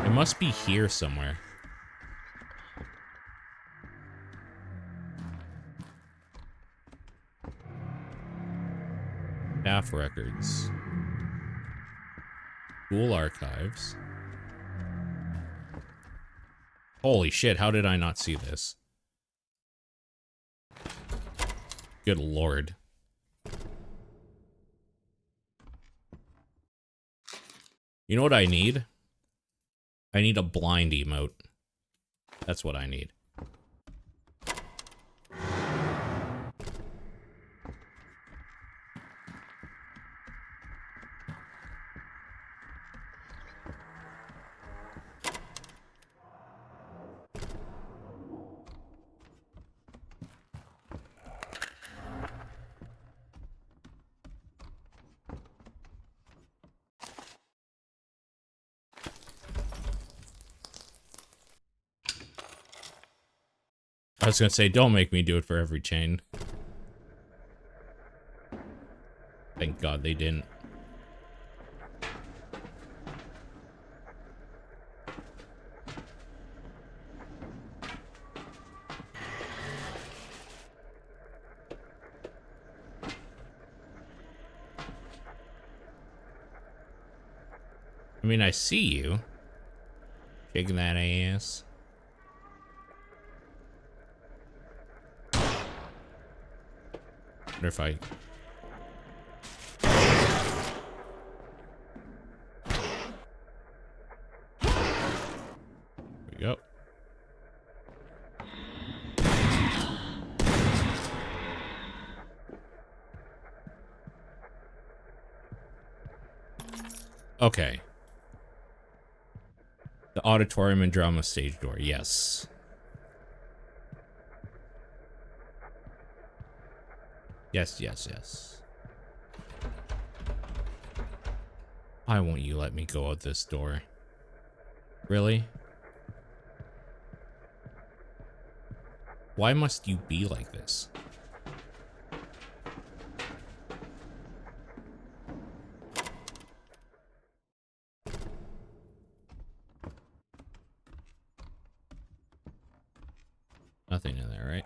S1: It must be here somewhere. Staff records. School archives. Holy shit, how did I not see this? Good lord. You know what I need? I need a blind emote. That's what I need. I was gonna say, don't make me do it for every chain. Thank God they didn't. I mean, I see you. Shaking that ass. Wonder if I... There we go. Okay. The auditorium and drama stage door, yes. Yes, yes, yes. Why won't you let me go out this door? Really? Why must you be like this? Nothing in there, right?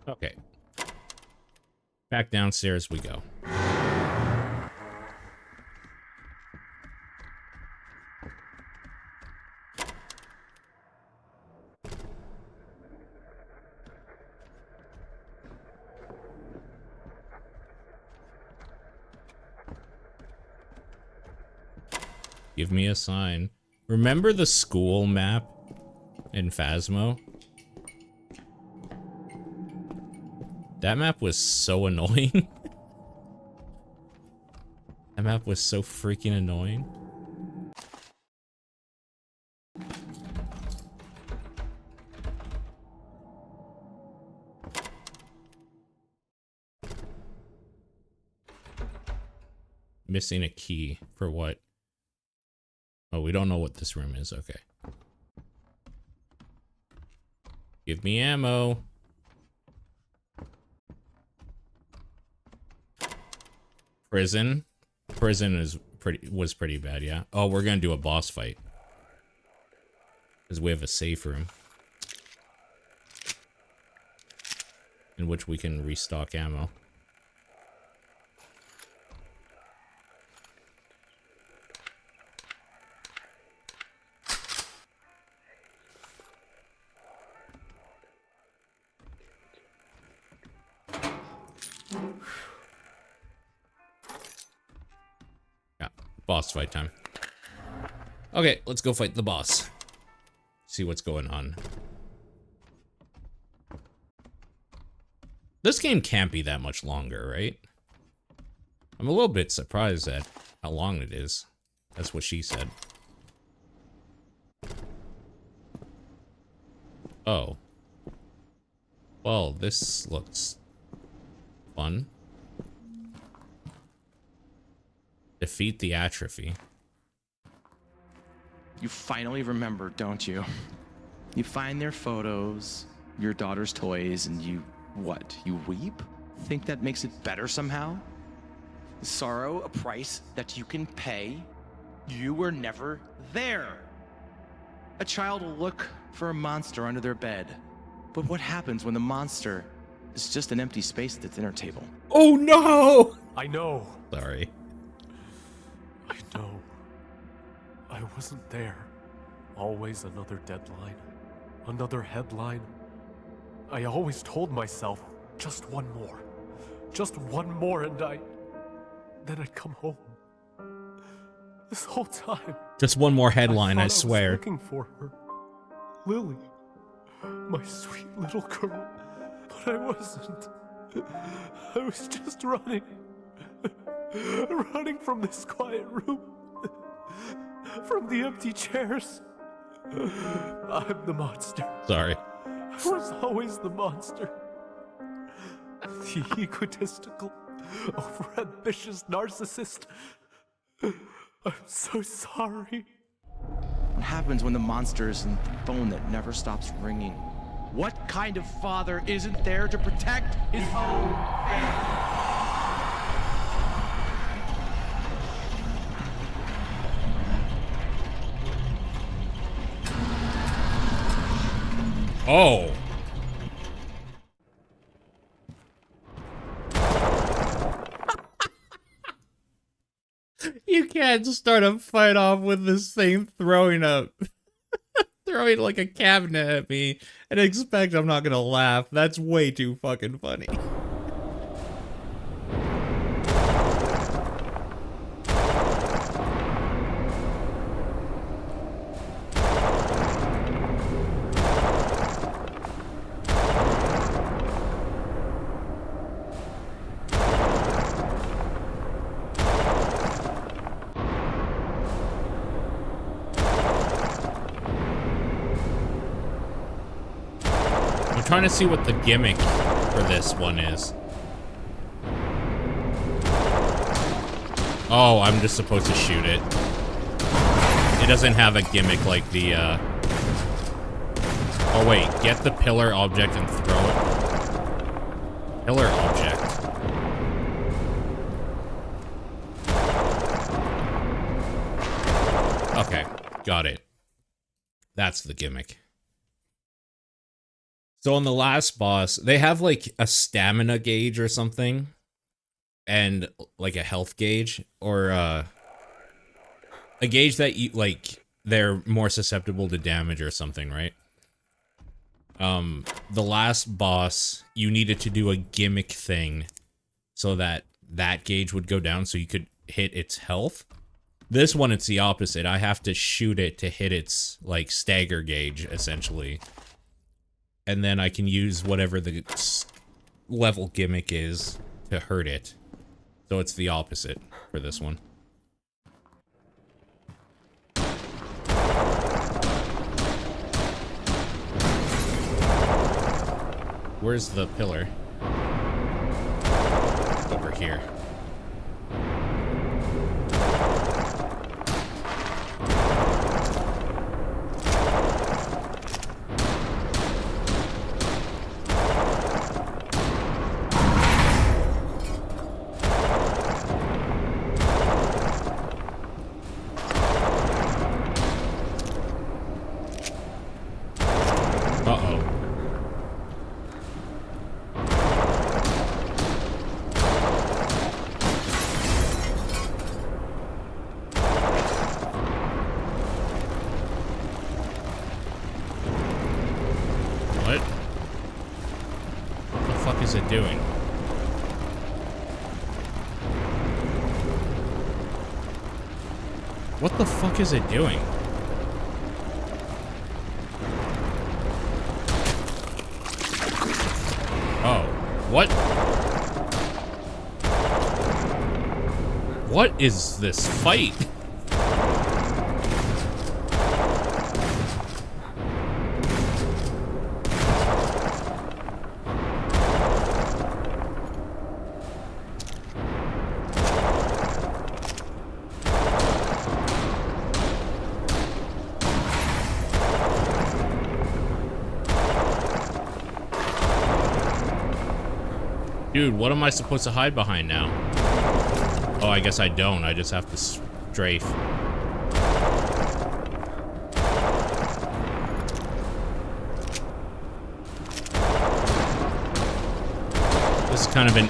S1: Okay. Back downstairs we go. Give me a sign. Remember the school map in Phasmo? That map was so annoying. That map was so freaking annoying. Missing a key for what? Oh, we don't know what this room is. Okay. Give me ammo. Prison. Prison was pretty bad, yeah. Oh, we're gonna do a boss fight. Because we have a safe room. In which we can restock ammo. Boss fight time. Okay, let's go fight the boss. See what's going on. This game can't be that much longer, right? I'm a little bit surprised at how long it is. That's what she said. Oh. Well, this looks fun. Defeat the atrophy.
S7: You finally remember, don't you? You find their photos, your daughter's toys, and you, what? You weep? Think that makes it better somehow? Sorrow, a price that you can pay? You were never there. A child will look for a monster under their bed. But what happens when the monster is just an empty space at the dinner table?
S1: Oh no!
S3: I know.
S1: Sorry.
S3: I know. I wasn't there. Always another deadline. Another headline. I always told myself, just one more. Just one more and then I'd come home. This whole time.
S1: Just one more headline, I
S3: was
S1: swear.
S3: looking for her. Lily. My sweet little girl. But I wasn't. I was just running. Running from this quiet room. From the empty chairs. I'm the monster.
S1: Sorry.
S3: I was always the monster. The egotistical, overambitious narcissist. I'm so sorry.
S7: What happens when the monster is in the phone that never stops ringing? What kind of father isn't there to protect his own family?
S1: Oh. You can't start a fight off with this thing throwing like a cabinet at me and expect I'm not gonna laugh. That's way too fucking funny. I'm trying to see what the gimmick for this one is. Oh, I'm just supposed to shoot it. It doesn't have a gimmick like the, Oh wait, get the pillar object and throw it. Pillar object. Okay, got it. That's the gimmick. So on the last boss, they have like a stamina gauge or something, and like a health gauge, or a gauge that you like they're more susceptible to damage or something, right? The last boss, you needed to do a gimmick thing so that that gauge would go down so you could hit its health. This one, it's the opposite. I have to shoot it to hit its like stagger gauge, essentially. And then I can use whatever the level gimmick is to hurt it. So it's the opposite for this one. Where's the pillar? Over here. Doing? What the fuck is it doing? Oh, what? What is this fight? Dude, what am I supposed to hide behind now? Oh, I guess I don't. I just have to strafe. This is kind of an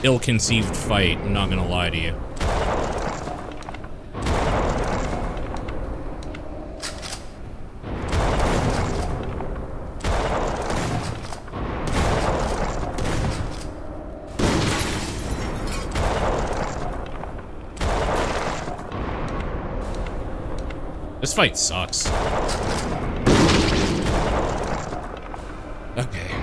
S1: ill-conceived fight, I'm not gonna lie to you. This fight sucks. Okay.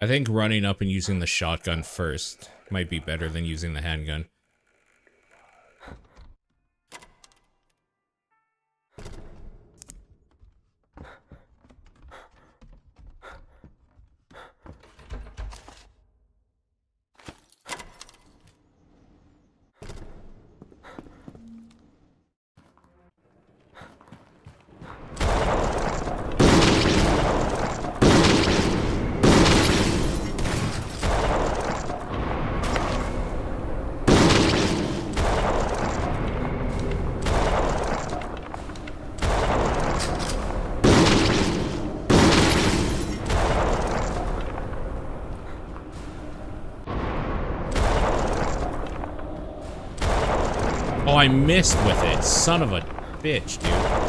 S1: I think running up and using the shotgun first might be better than using the handgun. Oh, I missed with it. Son of a bitch, dude.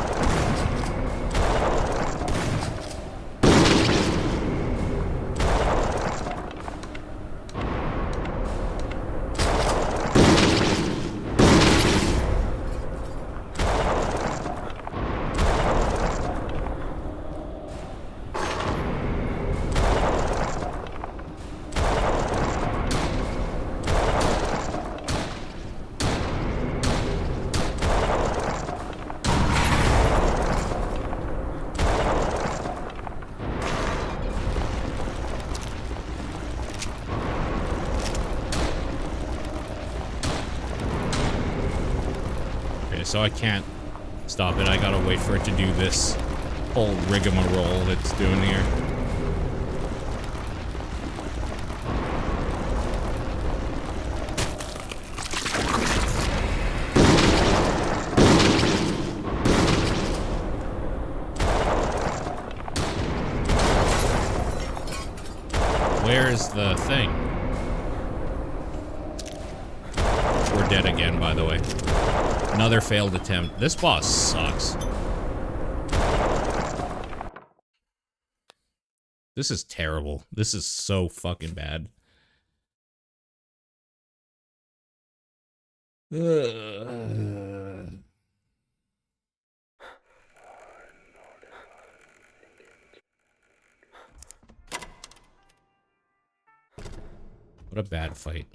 S1: So I can't stop it. I gotta wait for it to do this whole rigmarole it's doing here. Where's the thing? We're dead again, by the way. Another failed attempt. This boss sucks. This is terrible. This is so fucking bad. What a bad fight.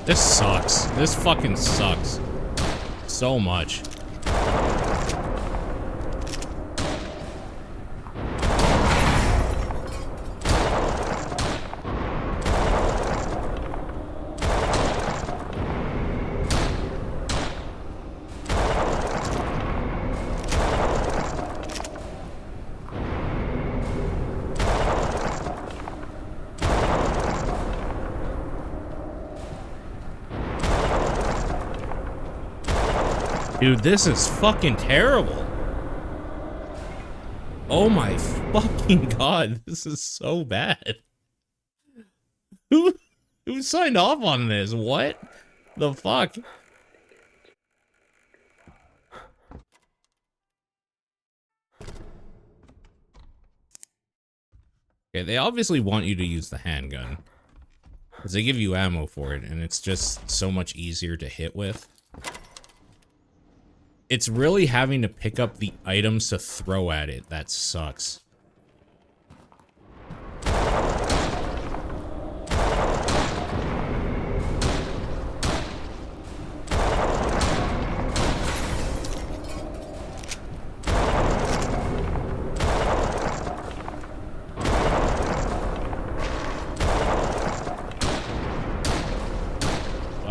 S1: This sucks. This fucking sucks. So much. Dude, this is fucking terrible. Oh my fucking god, this is so bad. Who signed off on this? What the fuck? Okay, they obviously want you to use the handgun, because they give you ammo for it, and it's just so much easier to hit with. It's really having to pick up the items to throw at it that sucks.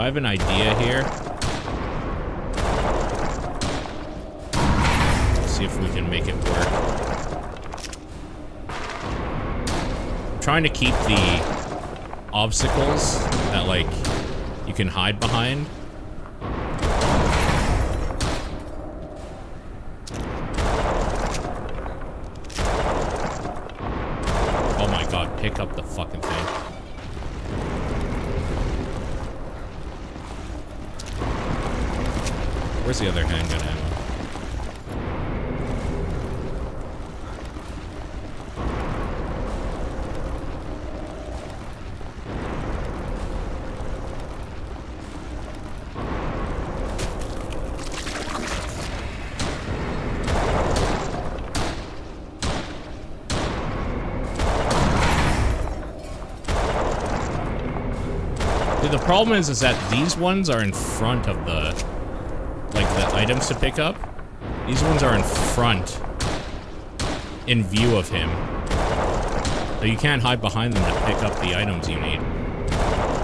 S1: I have an idea here. Let's see if we can make it work. I'm trying to keep the obstacles that, like, you can hide behind. Oh my god, pick up the fucking thing. Where's the other handgun ammo? See, the problem is that these ones are in front of the, like, the items to pick up. These ones are in front, in view of him. So you can't hide behind them to pick up the items you need,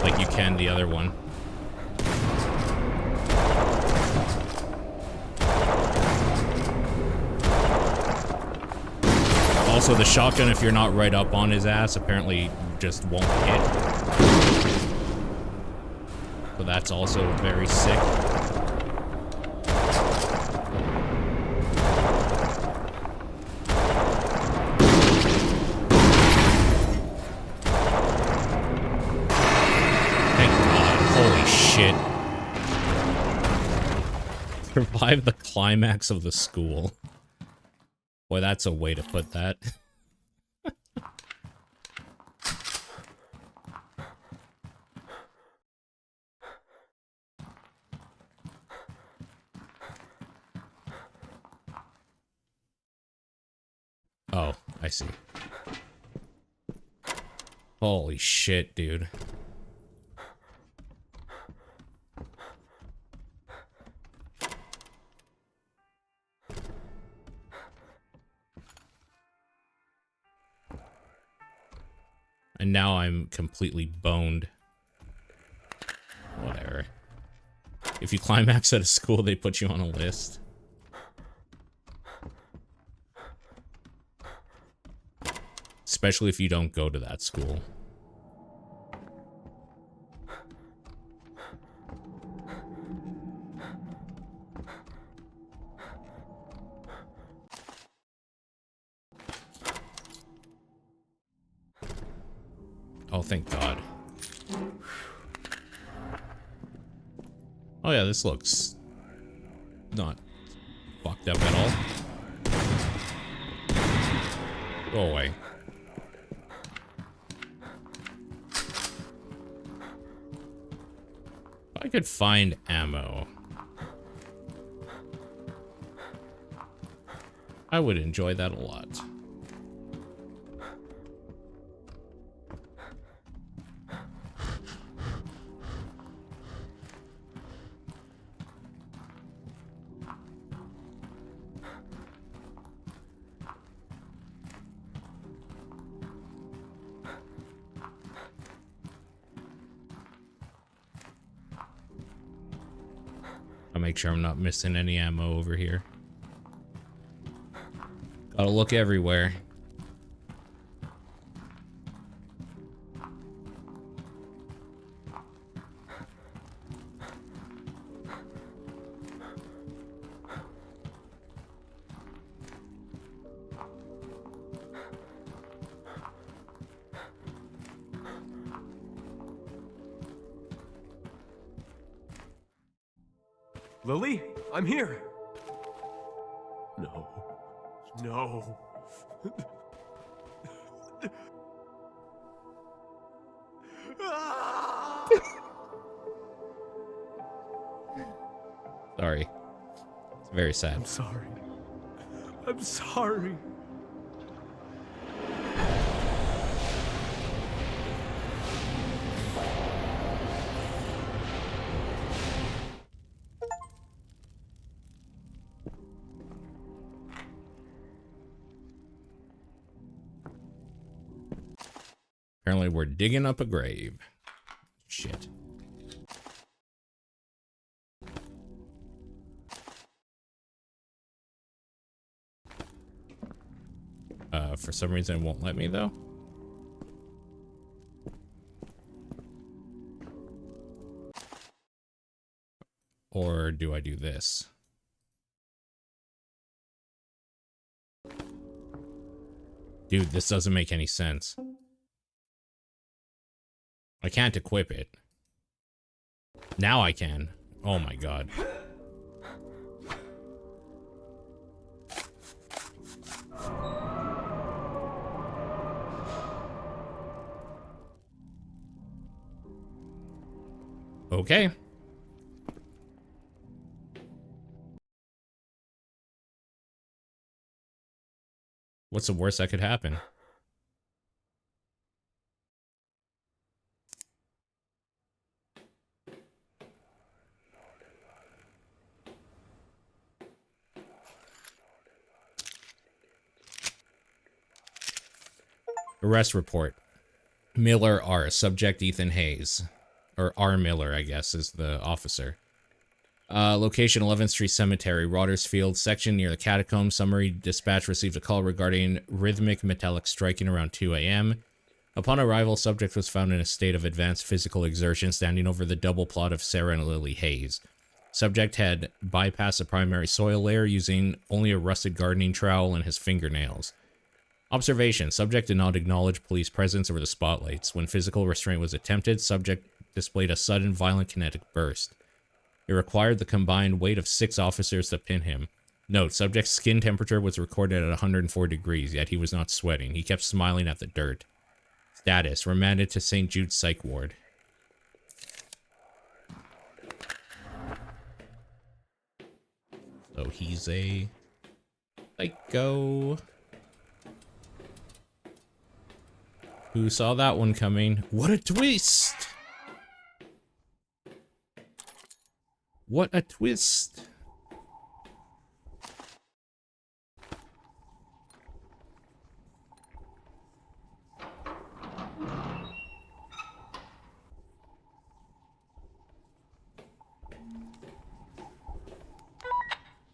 S1: like you can the other one. Also, the shotgun, if you're not right up on his ass, apparently just won't hit. So that's also very sick. Thank God. Holy shit. Survive the climax of the school. Boy, that's a way to put that. Oh, I see. Holy shit, dude. And now I'm completely boned. Whatever. If you climax at a school, they put you on a list. Especially if you don't go to that school. Oh, thank God. Oh yeah, this looks not fucked up at all. Go away. If I could find ammo, I would enjoy that a lot. I'll make sure I'm not missing any ammo over here. Gotta look everywhere.
S3: Lily, I'm here. No. No.
S1: Sorry. It's very sad.
S3: I'm sorry. I'm sorry.
S1: Apparently we're digging up a grave. Shit. For some reason it won't let me though. Or do I do this? Dude, this doesn't make any sense. I can't equip it. Now I can. Oh my god. Okay. What's the worst that could happen? Arrest report. Miller R. Subject Ethan Hayes. Or R. Miller, I guess, is the officer. Location 11th Street Cemetery, Rodersfield, section near the catacombs. Summary dispatch received a call regarding rhythmic metallic striking around 2 a.m. Upon arrival, subject was found in a state of advanced physical exertion standing over the double plot of Sarah and Lily Hayes. Subject had bypassed the primary soil layer using only a rusted gardening trowel and his fingernails. Observation. Subject did not acknowledge police presence over the spotlights. When physical restraint was attempted, subject displayed a sudden violent kinetic burst. It required the combined weight of 6 officers to pin him. Note, subject's skin temperature was recorded at 104 degrees, yet he was not sweating. He kept smiling at the dirt. Status. Remanded to St. Jude's Psych Ward. So he's a psycho. Who saw that one coming? What a twist! What a twist!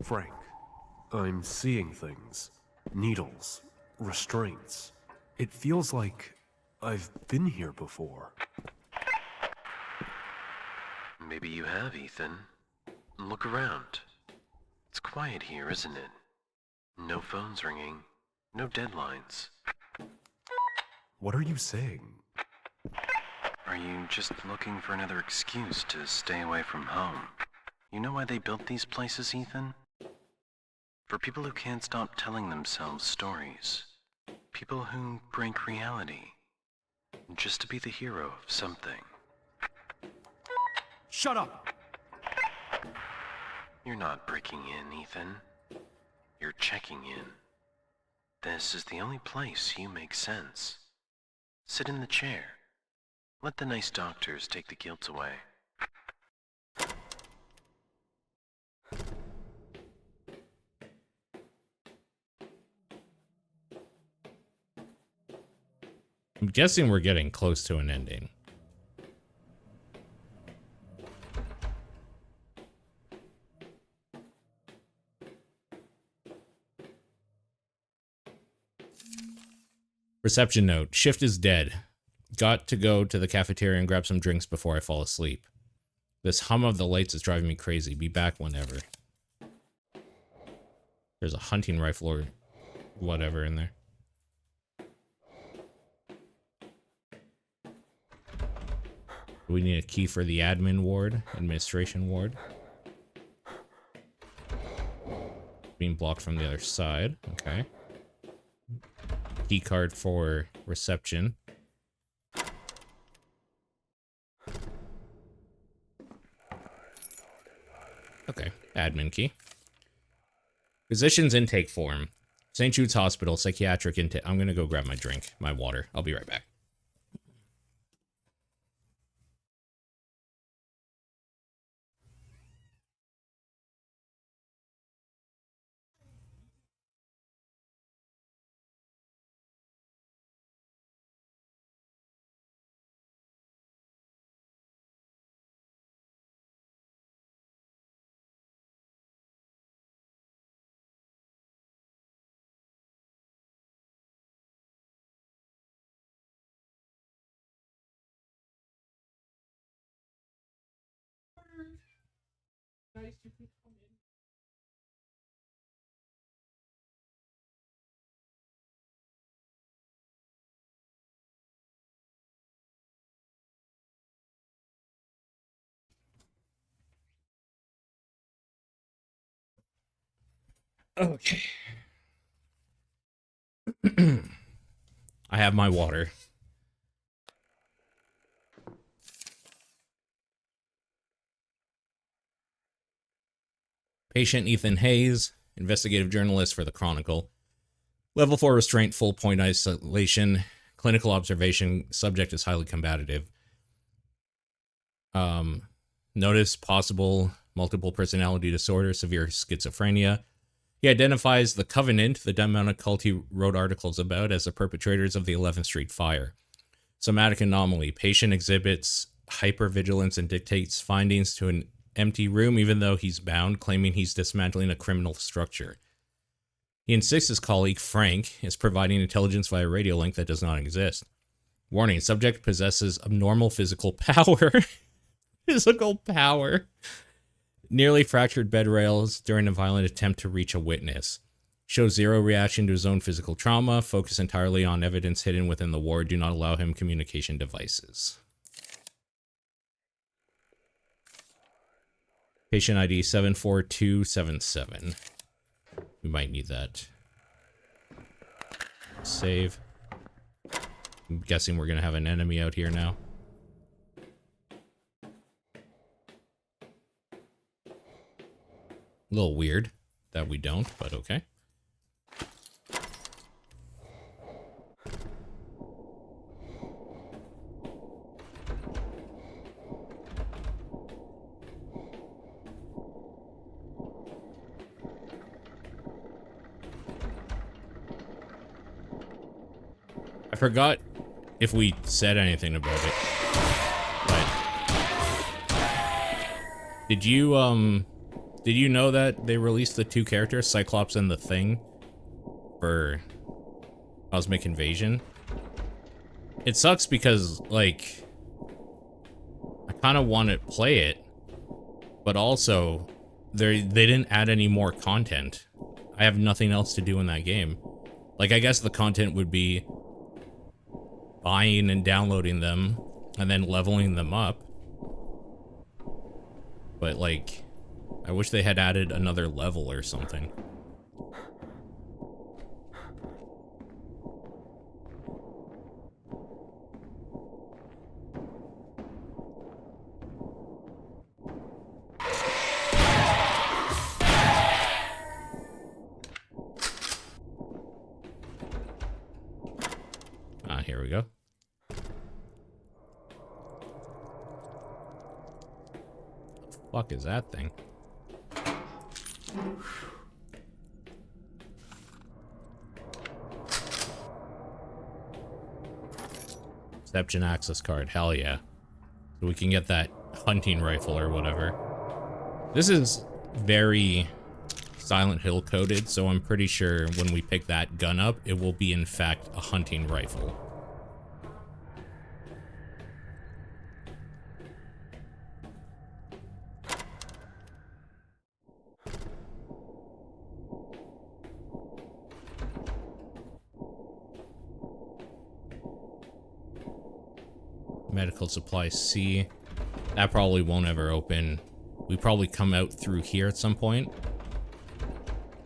S3: Frank, I'm seeing things. Needles, restraints. It feels like I've been here before.
S5: Maybe you have, Ethan. Look around. It's quiet here, isn't it? No phones ringing, no deadlines.
S3: What are you saying?
S5: Are you just looking for another excuse to stay away from home? You know why they built these places, Ethan? For people who can't stop telling themselves stories. People who break reality. Just to be the hero of something.
S3: Shut up!
S5: You're not breaking in, Ethan. You're checking in. This is the only place you make sense. Sit in the chair. Let the nice doctors take the guilt away.
S1: I'm guessing we're getting close to an ending. Reception note. Shift is dead. Got to go to the cafeteria and grab some drinks before I fall asleep. This hum of the lights is driving me crazy. Be back whenever. There's a hunting rifle or whatever in there. We need a key for the admin ward, administration ward. Being blocked from the other side. Okay. Key card for reception. Okay, admin key. Physician's intake form. St. Jude's Hospital, psychiatric intake. I'm gonna go grab my drink, my water. I'll be right back. Okay. I have my water. Patient Ethan Hayes, investigative journalist for the Chronicle. Level 4 restraint, full point isolation, clinical observation, subject is highly combative. Notice possible multiple personality disorder, severe schizophrenia. He identifies the Covenant, the demonic cult he wrote articles about, as the perpetrators of the 11th Street fire. Somatic anomaly. Patient exhibits hypervigilance and dictates findings to an empty room even though he's bound, claiming he's dismantling a criminal structure. He insists his colleague, Frank, is providing intelligence via radio link that does not exist. Warning, subject possesses abnormal physical power. Physical power. Nearly fractured bed rails during a violent attempt to reach a witness. Shows zero reaction to his own physical trauma. Focus entirely on evidence hidden within the ward. Do not allow him communication devices. Patient ID 74277. We might need that. Save. I'm guessing we're going to have an enemy out here now. A little weird that we don't, but okay. I forgot if we said anything about it, but did you know that they released the two characters, Cyclops and the Thing, for Cosmic Invasion? It sucks because, like, I kind of want to play it, but also they didn't add any more content. I have nothing else to do in that game. Like, I guess the content would be buying and downloading them and then leveling them up. But, like, I wish they had added another level or something. Ah, here we go. The fuck is that thing? Perception access card, hell yeah. So we can get that hunting rifle or whatever. This is very Silent Hill coded, so I'm pretty sure when we pick that gun up, it will be in fact a hunting rifle. Medical supply C. That probably won't ever open. We probably come out through here at some point.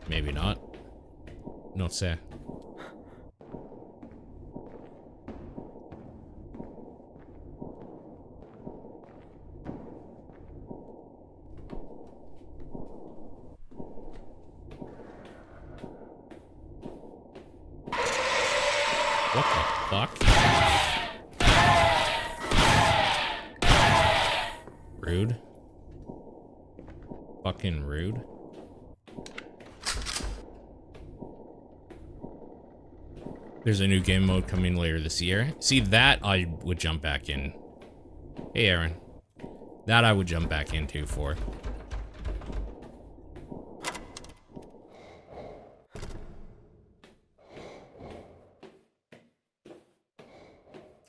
S1: Maybe not. No sé. What the fuck? Rude. Fucking rude. There's a new game mode coming later this year. See, that I would jump back in. Hey, Aaron. That I would jump back into for.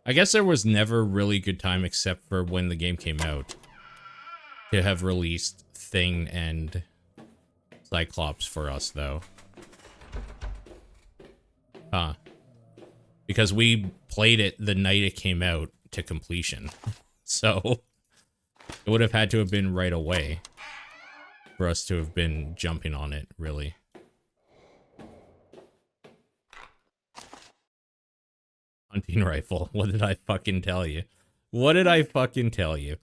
S1: I guess there was never really good time except for when the game came out. to have released Thing and Cyclops for us, though. Huh. Because we played it the night it came out to completion. So it would have had to have been right away for us to have been jumping on it, really. Hunting rifle. What did I fucking tell you? What did I fucking tell you?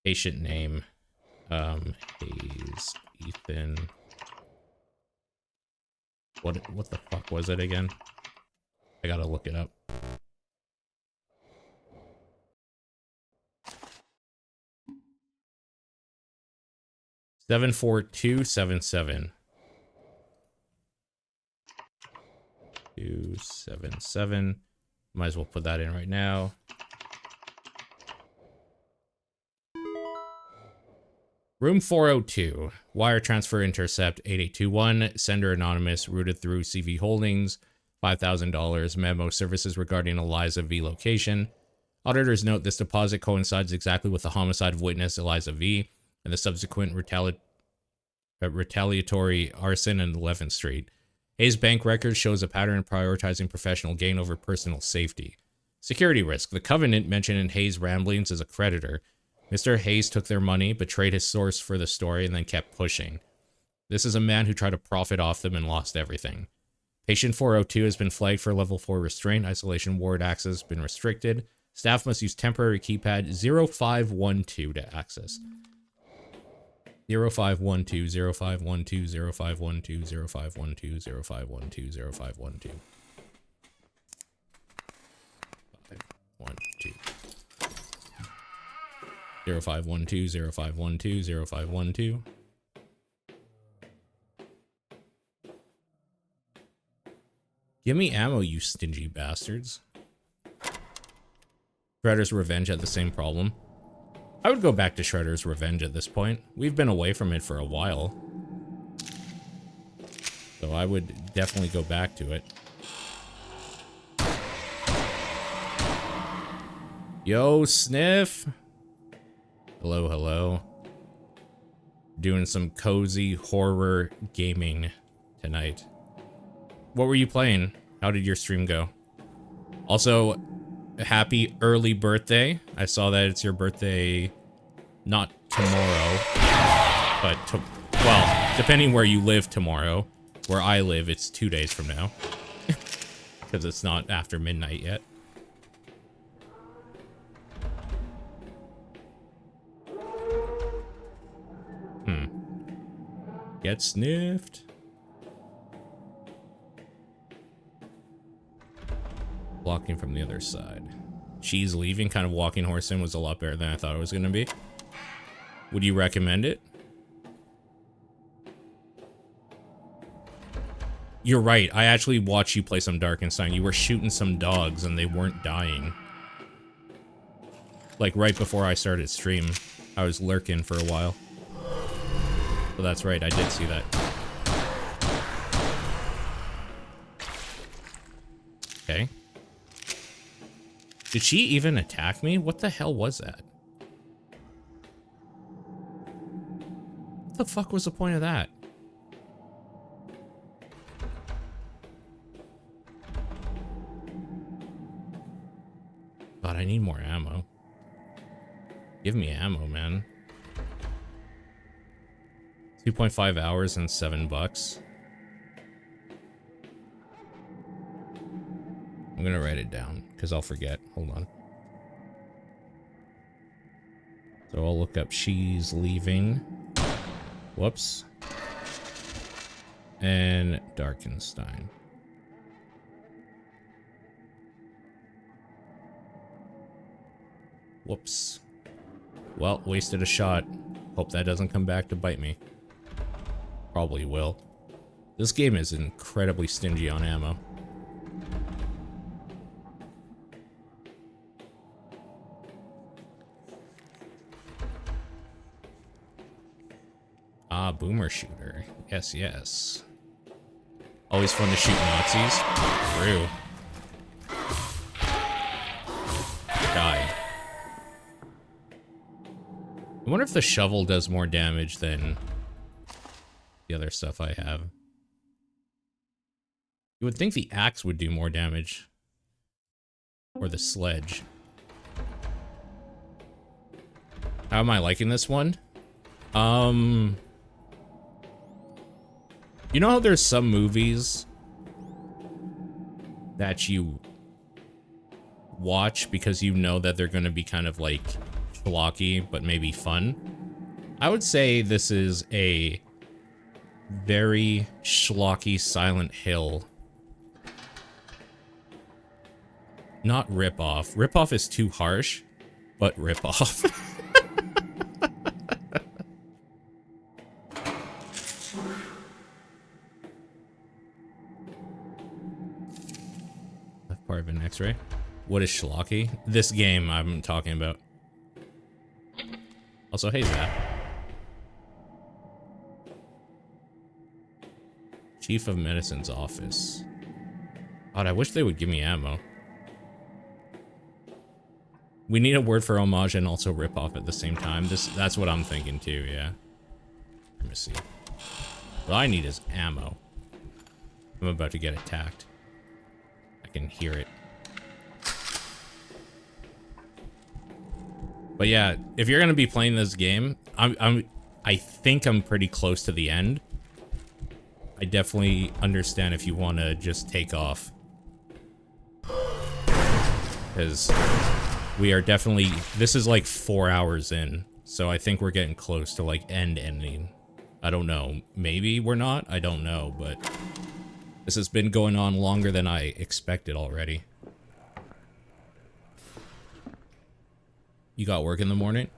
S1: Patient name. Hayes, Ethan. What the fuck was it again? I gotta look it up. $74277. 277. Might as well put that in right now. Room 402. Wire transfer intercept 8821. Sender anonymous. Routed through CV Holdings. $5,000. Memo services regarding Eliza V location. Auditors note this deposit coincides exactly with the homicide of witness Eliza V and the subsequent retaliatory arson in 11th Street. Hayes' bank record shows a pattern prioritizing professional gain over personal safety. Security risk. The Covenant mentioned in Hayes' ramblings as a creditor. Mr. Hayes took their money, betrayed his source for the story, and then kept pushing. This is a man who tried to profit off them and lost everything. Patient 402 has been flagged for level 4 restraint. Isolation ward access has been restricted. Staff must use temporary keypad 0512 to access. 0512, 0512, 0512, 0512, 0512, 0512. 512. 0512, 0512, 0512. Give me ammo, you stingy bastards. Shredder's Revenge had the same problem. I would go back to Shredder's Revenge at this point. We've been away from it for a while. So I would definitely go back to it. Yo, Sniff. Hello, hello. Doing some cozy horror gaming tonight. What were you playing? How did your stream go? Also, happy early birthday. I saw that it's your birthday not tomorrow, but well, depending where you live tomorrow. Where I live, it's 2 days from now. Because it's not after midnight yet. Get sniffed. Blocking from the other side. She's leaving. Kind of walking horse in was a lot better than I thought it was going to be. Would you recommend it? You're right. I actually watched you play some Darkenstein. You were shooting some dogs and they weren't dying. Like right before I started stream, I was lurking for a while. Well, that's right. I did see that. Okay. Did she even attack me? What the hell was that? What the fuck was the point of that? God, I need more ammo. Give me ammo, man. 2.5 hours and $7. I'm gonna write it down because I'll forget. Hold on. So I'll look up she's leaving. Whoops. And Darkenstein. Whoops. Well, wasted a shot. Hope that doesn't come back to bite me. Probably will. This game is incredibly stingy on ammo. Ah, boomer shooter. Yes, yes. Always fun to shoot Nazis. True. I wonder if the shovel does more damage than the other stuff I have. You would think the axe would do more damage. Or the sledge. How am I liking this one? You know how there's some movies that you watch because you know that they're going to be kind of like schlocky, but maybe fun? I would say this is a very schlocky Silent Hill. Not rip-off. Rip-off is too harsh, but rip-off. Left part of an X-ray. What is schlocky? This game I'm talking about. Also, hey, Zap. Chief of Medicine's office. God, I wish they would give me ammo. We need a word for homage and also rip off at the same time. That's what I'm thinking too, yeah. Let me see. What I need is ammo. I'm about to get attacked. I can hear it. But yeah, if you're gonna be playing this game, I think I'm pretty close to the end. I definitely understand if you want to just take off. Because we are definitely, this is like 4 hours in, so I think we're getting close to like ending. I don't know, maybe we're not, I don't know, but this has been going on longer than I expected already. You got work in the morning?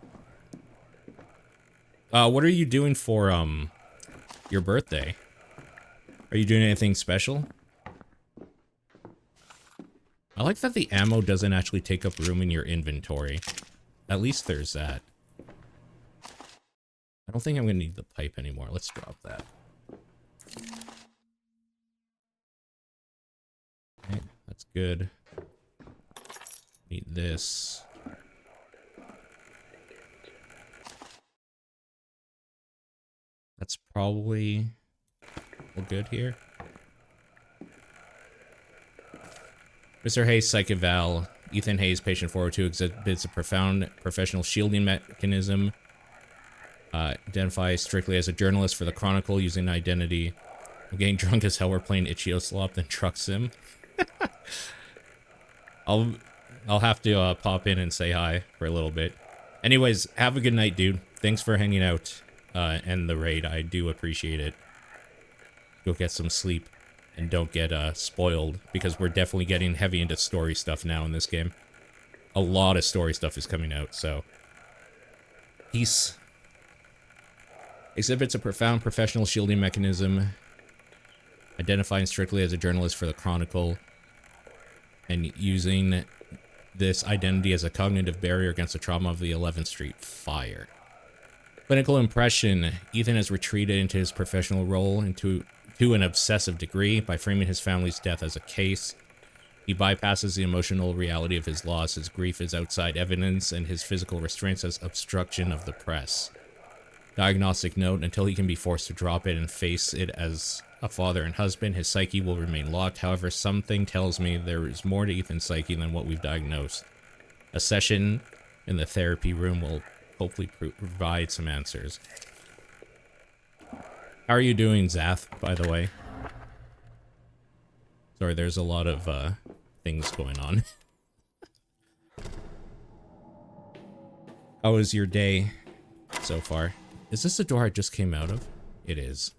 S1: What are you doing for your birthday? Are you doing anything special? I like that the ammo doesn't actually take up room in your inventory. At least there's that. I don't think I'm gonna need the pipe anymore. Let's drop that. Okay, that's good. Need this. That's probably all good here. Mr. Hayes, Psych Eval. Ethan Hayes, patient 402, exhibits a profound professional shielding mechanism. Identifies strictly as a journalist for the Chronicle using identity. I'm getting drunk as hell. We're playing Itch.io Slop, then Truck Sim. I'll have to pop in and say hi for a little bit. Anyways, have a good night, dude. Thanks for hanging out and the raid. I do appreciate it. Go get some sleep. And don't get spoiled, because we're definitely getting heavy into story stuff now in this game. A lot of story stuff is coming out, so... Peace. Exhibits a profound professional shielding mechanism. Identifying strictly as a journalist for the Chronicle. And using this identity as a cognitive barrier against the trauma of the 11th Street fire. Clinical impression. Ethan has retreated into his professional role to an obsessive degree by framing his family's death as a case. He bypasses the emotional reality of his loss. His grief is outside evidence, and his physical restraints as obstruction of the press. Diagnostic note, until he can be forced to drop it and face it as a father and husband, his psyche will remain locked. However, something tells me there is more to Ethan's psyche than what we've diagnosed. A session in the therapy room will hopefully provide some answers. How are you doing, Zath, by the way? Sorry, there's a lot of things going on. How was your day so far? Is this the door I just came out of? It is.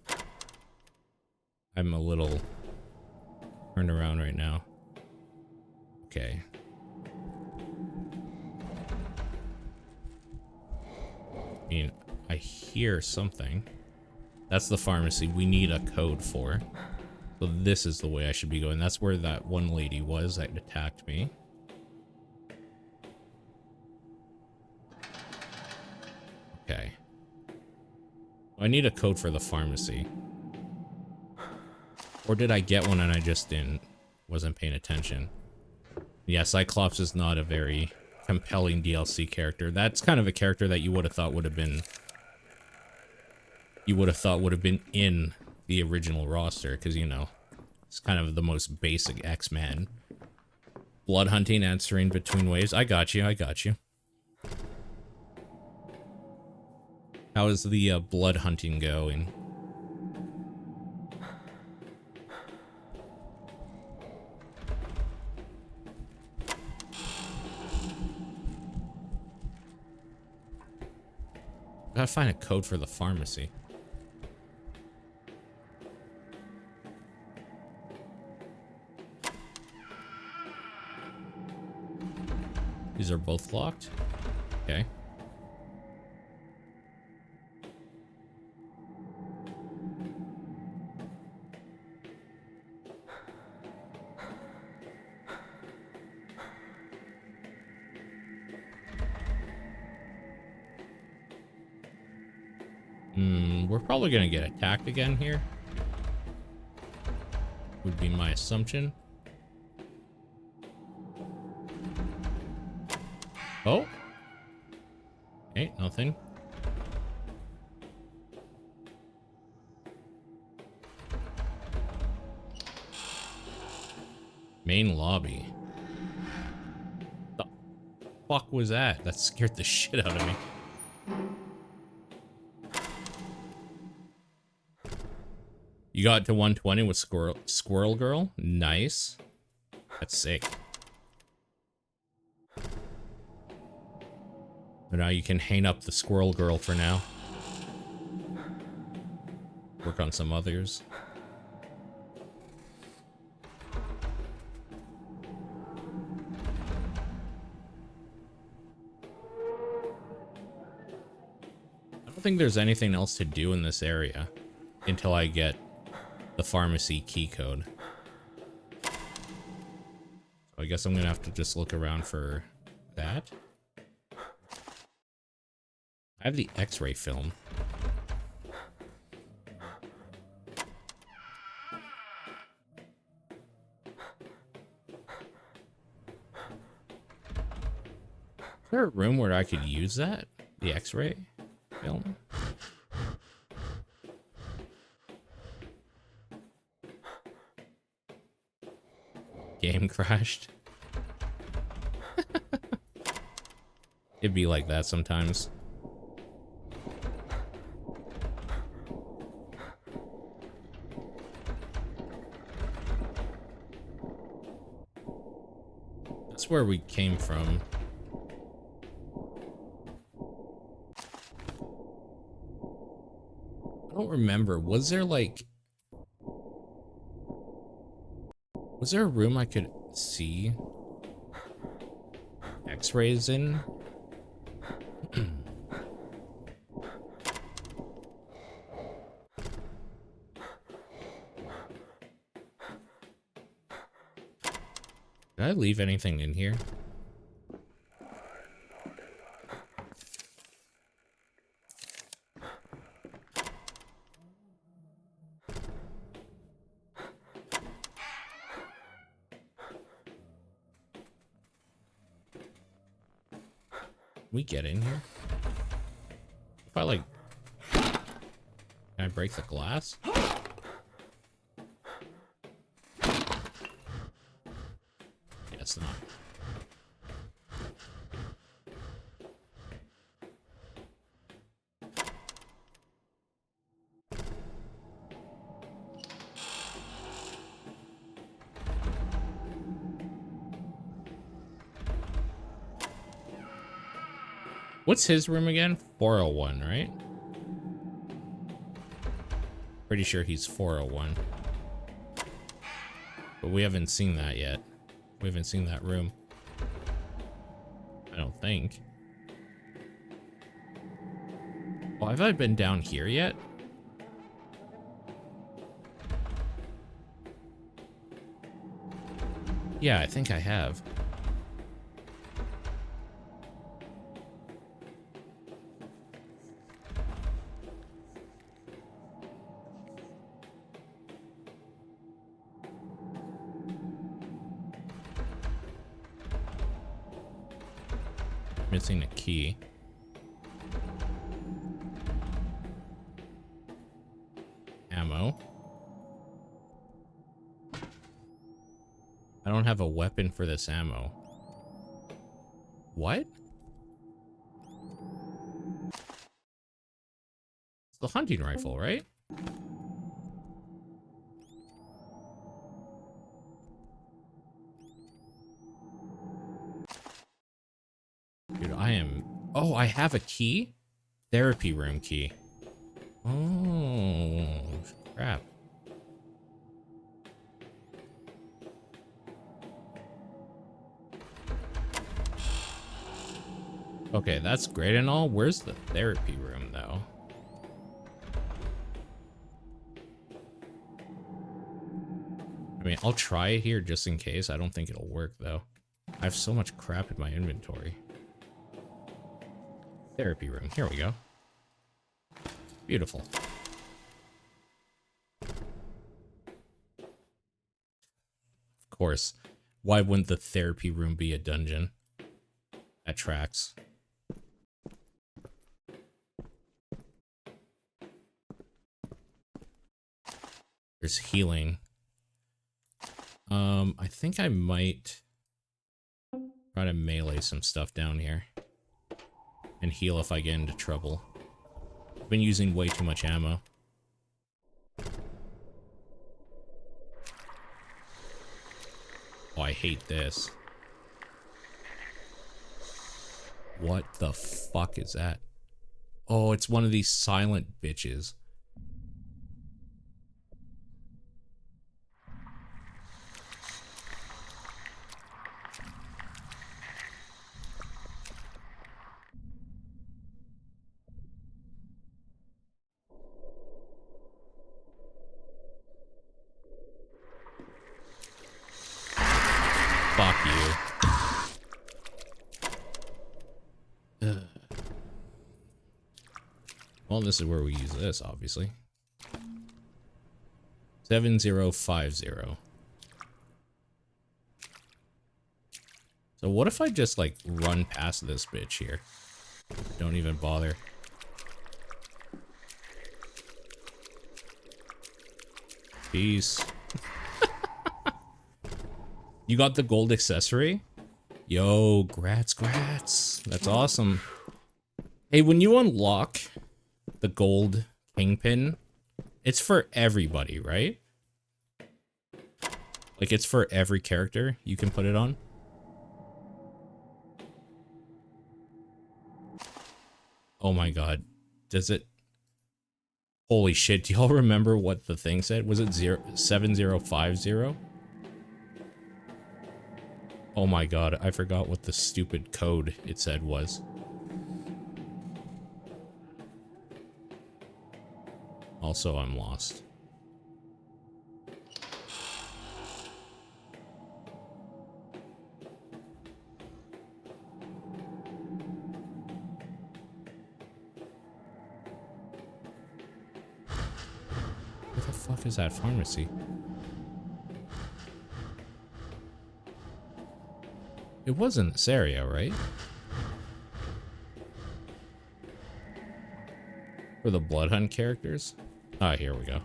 S1: I'm a little turned around right now. Okay. I mean, I hear something. That's the pharmacy we need a code for. So this is the way I should be going. That's where that one lady was that attacked me. Okay. I need a code for the pharmacy. Or did I get one and I just wasn't paying attention? Yeah, Cyclops is not a very compelling DLC character. That's kind of a character that you would have thought would have been in the original roster, because, you know, it's kind of the most basic X-Man. Blood hunting, answering between waves. I got you. How is the blood hunting going? Gotta find a code for the pharmacy. These are both locked? Okay. We're probably gonna get attacked again here. Would be my assumption. Oh. Ain't nothing. Main lobby. The fuck was that? That scared the shit out of me. You got to 120 with Squirrel Girl? Nice. That's sick. But now you can hang up the Squirrel Girl for now. Work on some others. I don't think there's anything else to do in this area until I get the pharmacy key code. So I guess I'm gonna have to just look around for that. I have the X-ray film. Is there a room where I could use that? The X-ray film? Game crashed. It'd be like that sometimes. That's where we came from. I don't remember. Was there like... Was there a room I could see X-rays in? Did I leave anything in here? We get in here? If I like... Can I break the glass? Guess not. What's his room again? 401, right? Pretty sure he's 401. But we haven't seen that yet. We haven't seen that room. I don't think. Well, have I been down here yet? Yeah, I think I have. Missing a key. Ammo. I don't have a weapon for this ammo. What? It's the hunting rifle, right? Dude, I am... Oh, I have a key? Therapy room key. Oh, crap. Okay, that's great and all. Where's the therapy room, though? I mean, I'll try it here just in case. I don't think it'll work, though. I have so much crap in my inventory. Therapy room. Here we go. Beautiful. Of course. Why wouldn't the therapy room be a dungeon? That tracks. There's healing. I think I might try to melee some stuff down here and heal if I get into trouble. I've been using way too much ammo. Oh, I hate this. What the fuck is that? Oh, it's one of these silent bitches. Fuck you. Ugh. Well, this is where we use this, obviously. 7050. So what if I just, like, run past this bitch here? Don't even bother. Peace. You got the gold accessory? Yo, grats. That's awesome. Hey, when you unlock the gold kingpin, it's for everybody, right? Like, it's for every character you can put it on? Oh my god. Does it... Holy shit, do y'all remember what the thing said? Was it 7050? Oh my god, I forgot what the stupid code it said was. Also, I'm lost. What the fuck is that pharmacy? It wasn't this area, right? For the Blood Hunt characters? Ah, here we go.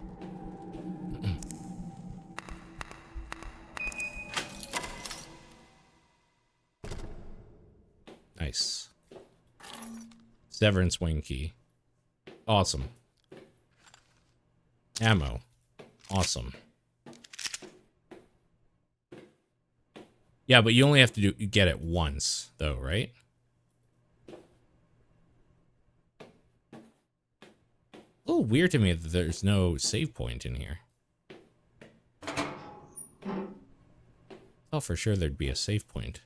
S1: Nice. Severance wing key. Awesome. Ammo. Awesome. Yeah, but you only have to get it once, though, right? A little weird to me that there's no save point in here. Oh, for sure there'd be a save point.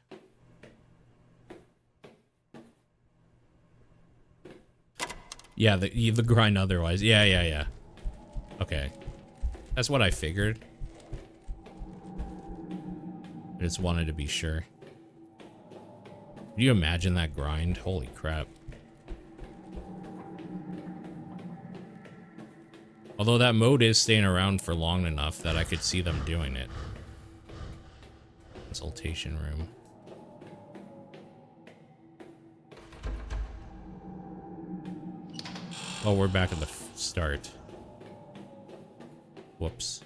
S1: Yeah, the grind otherwise. Yeah. Okay. That's what I figured. I just wanted to be sure. Can you imagine that grind? Holy crap. Although that mode is staying around for long enough that I could see them doing it. Consultation room. Oh, we're back at the start. Whoops.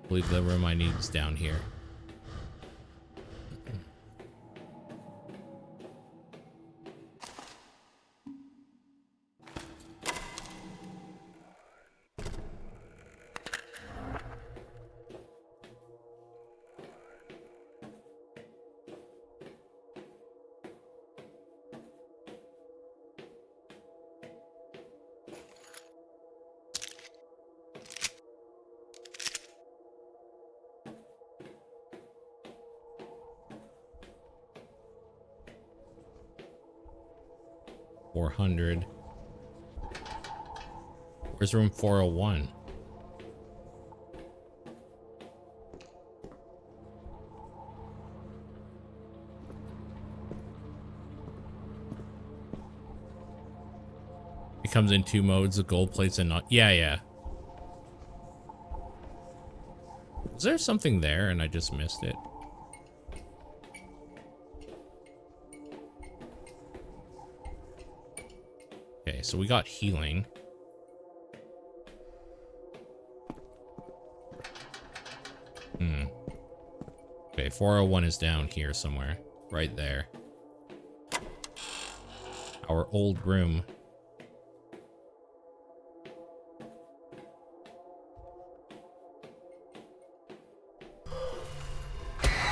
S1: I believe the room I need is down here. Where's room 401? It comes in 2 modes, the gold plates and not. Yeah. Was there something there and I just missed it? Okay, so we got healing. Okay, 401 is down here somewhere. Right there. Our old room.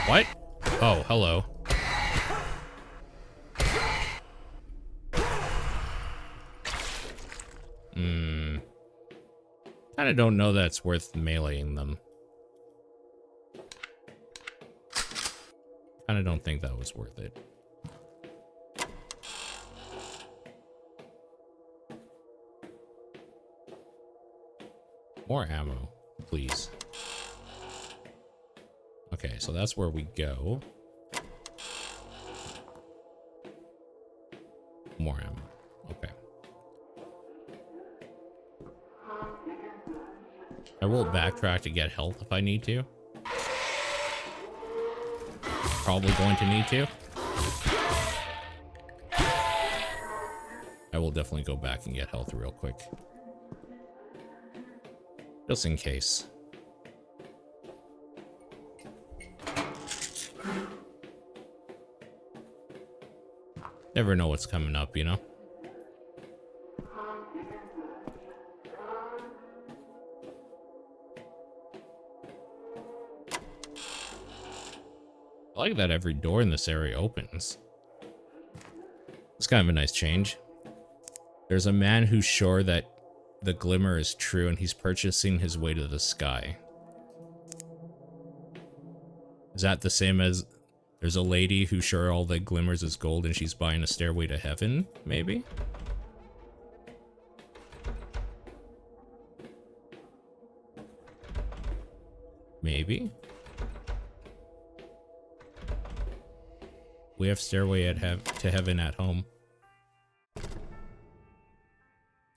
S1: What? Oh, hello. Kinda don't know that it's worth meleeing them. Kinda don't think that was worth it. More ammo, please. Okay, so that's where we go. More ammo. Okay. I will backtrack to get health if I need to. Probably going to need to. I will definitely go back and get health real quick. Just in case. Never know what's coming up, you know? I like that every door in this area opens. It's kind of a nice change. There's a man who's sure that the glimmer is true and he's purchasing his way to the sky. Is that the same as there's a lady who's sure all that glimmers is gold and she's buying a stairway to heaven, maybe? Maybe? We have stairway to heaven at home.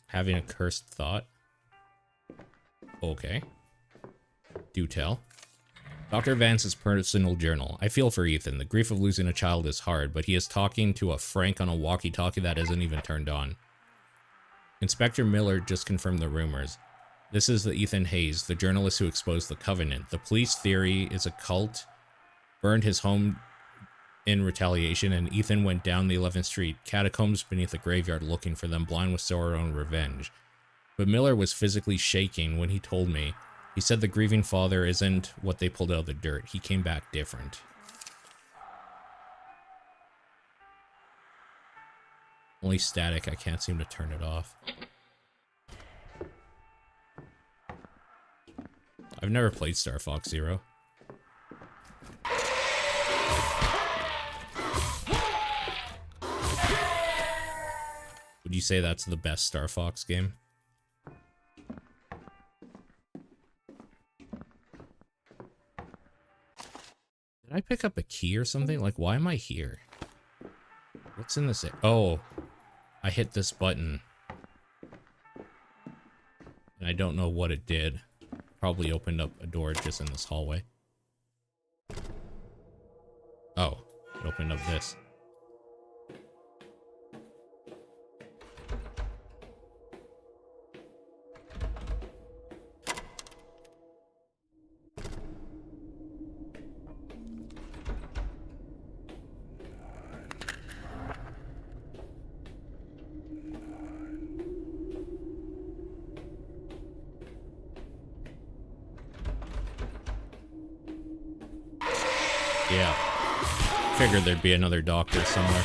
S1: Having a cursed thought. Okay. Do tell. Dr. Vance's personal journal. I feel for Ethan. The grief of losing a child is hard, but he is talking to a Frank on a walkie-talkie that isn't even turned on. Inspector Miller just confirmed the rumors. This is the Ethan Hayes, the journalist who exposed the Covenant. The police theory is a cult, burned his home in retaliation, and Ethan went down the 11th Street, catacombs beneath a graveyard looking for them, blind with sorrow and revenge. But Miller was physically shaking when he told me. He said the grieving father isn't what they pulled out of the dirt. He came back different. Only static, I can't seem to turn it off. I've never played Star Fox Zero. Would you say that's the best Star Fox game? Did I pick up a key or something? Like, why am I here? What's in this? Oh, I hit this button. And I don't know what it did. Probably opened up a door just in this hallway. Oh, it opened up this. Yeah. Figured there'd be another doctor somewhere.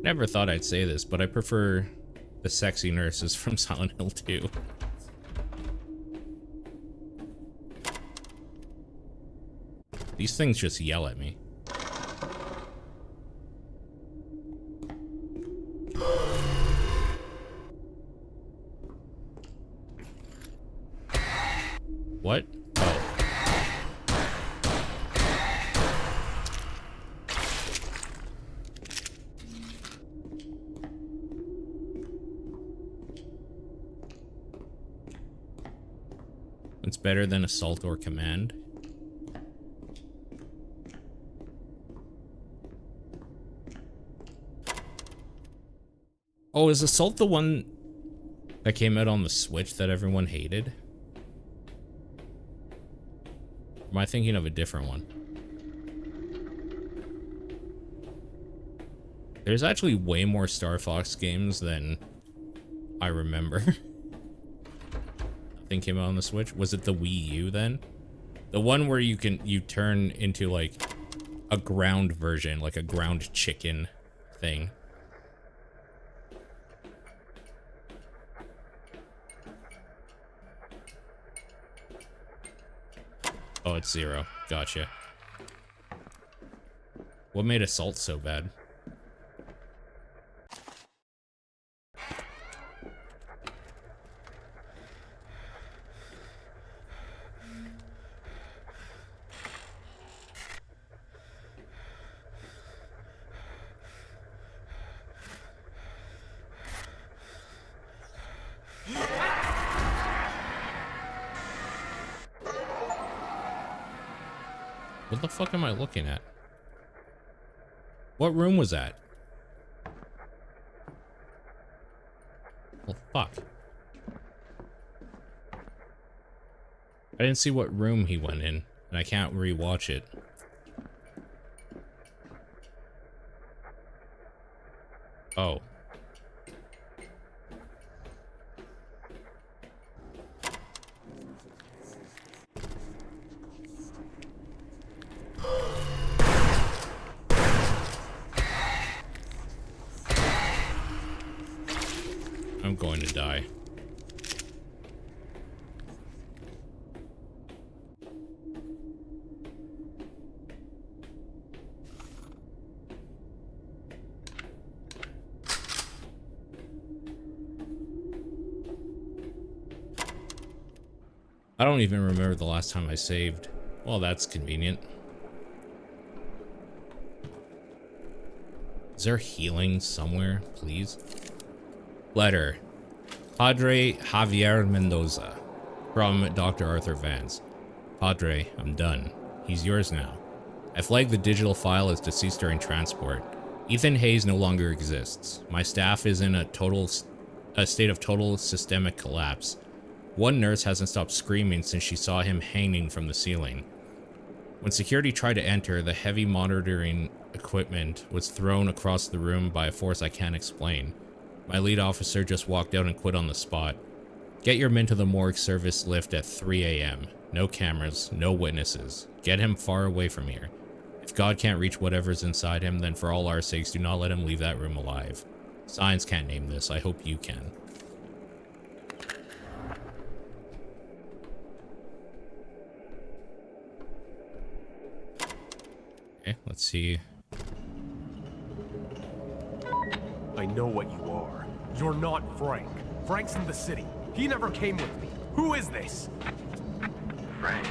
S1: Never thought I'd say this, but I prefer the sexy nurses from Silent Hill 2. These things just yell at me. What? Oh. It's better than assault or command. Oh, is assault the one that came out on the Switch that everyone hated? Am I thinking of a different one? There's actually way more Star Fox games than I remember. Nothing came out on the Switch. Was it the Wii U then? The one where you turn into like a ground version, like a ground chicken thing. Oh, it's 0. Gotcha. What made assault so bad? What the fuck am I looking at? What room was that? Well, fuck. I didn't see what room he went in, and I can't rewatch it. Oh. I'm going to die. I don't even remember the last time I saved. Well, that's convenient. Is there healing somewhere, please? Letter. Padre Javier Mendoza. From Dr. Arthur Vance. Padre, I'm done. He's yours now. I flagged the digital file as deceased during transport. Ethan Hayes no longer exists. My staff is in a state of total systemic collapse. One nurse hasn't stopped screaming since she saw him hanging from the ceiling. When security tried to enter, the heavy monitoring equipment was thrown across the room by a force I can't explain. My lead officer just walked out and quit on the spot. Get your men to the morgue service lift at 3 a.m. No cameras, no witnesses. Get him far away from here. If God can't reach whatever's inside him, then for all our sakes, do not let him leave that room alive. Science can't name this. I hope you can. Okay, let's see.
S3: I know what you are. You're not Frank. Frank's in the city. He never came with me. Who is this?
S5: Frank.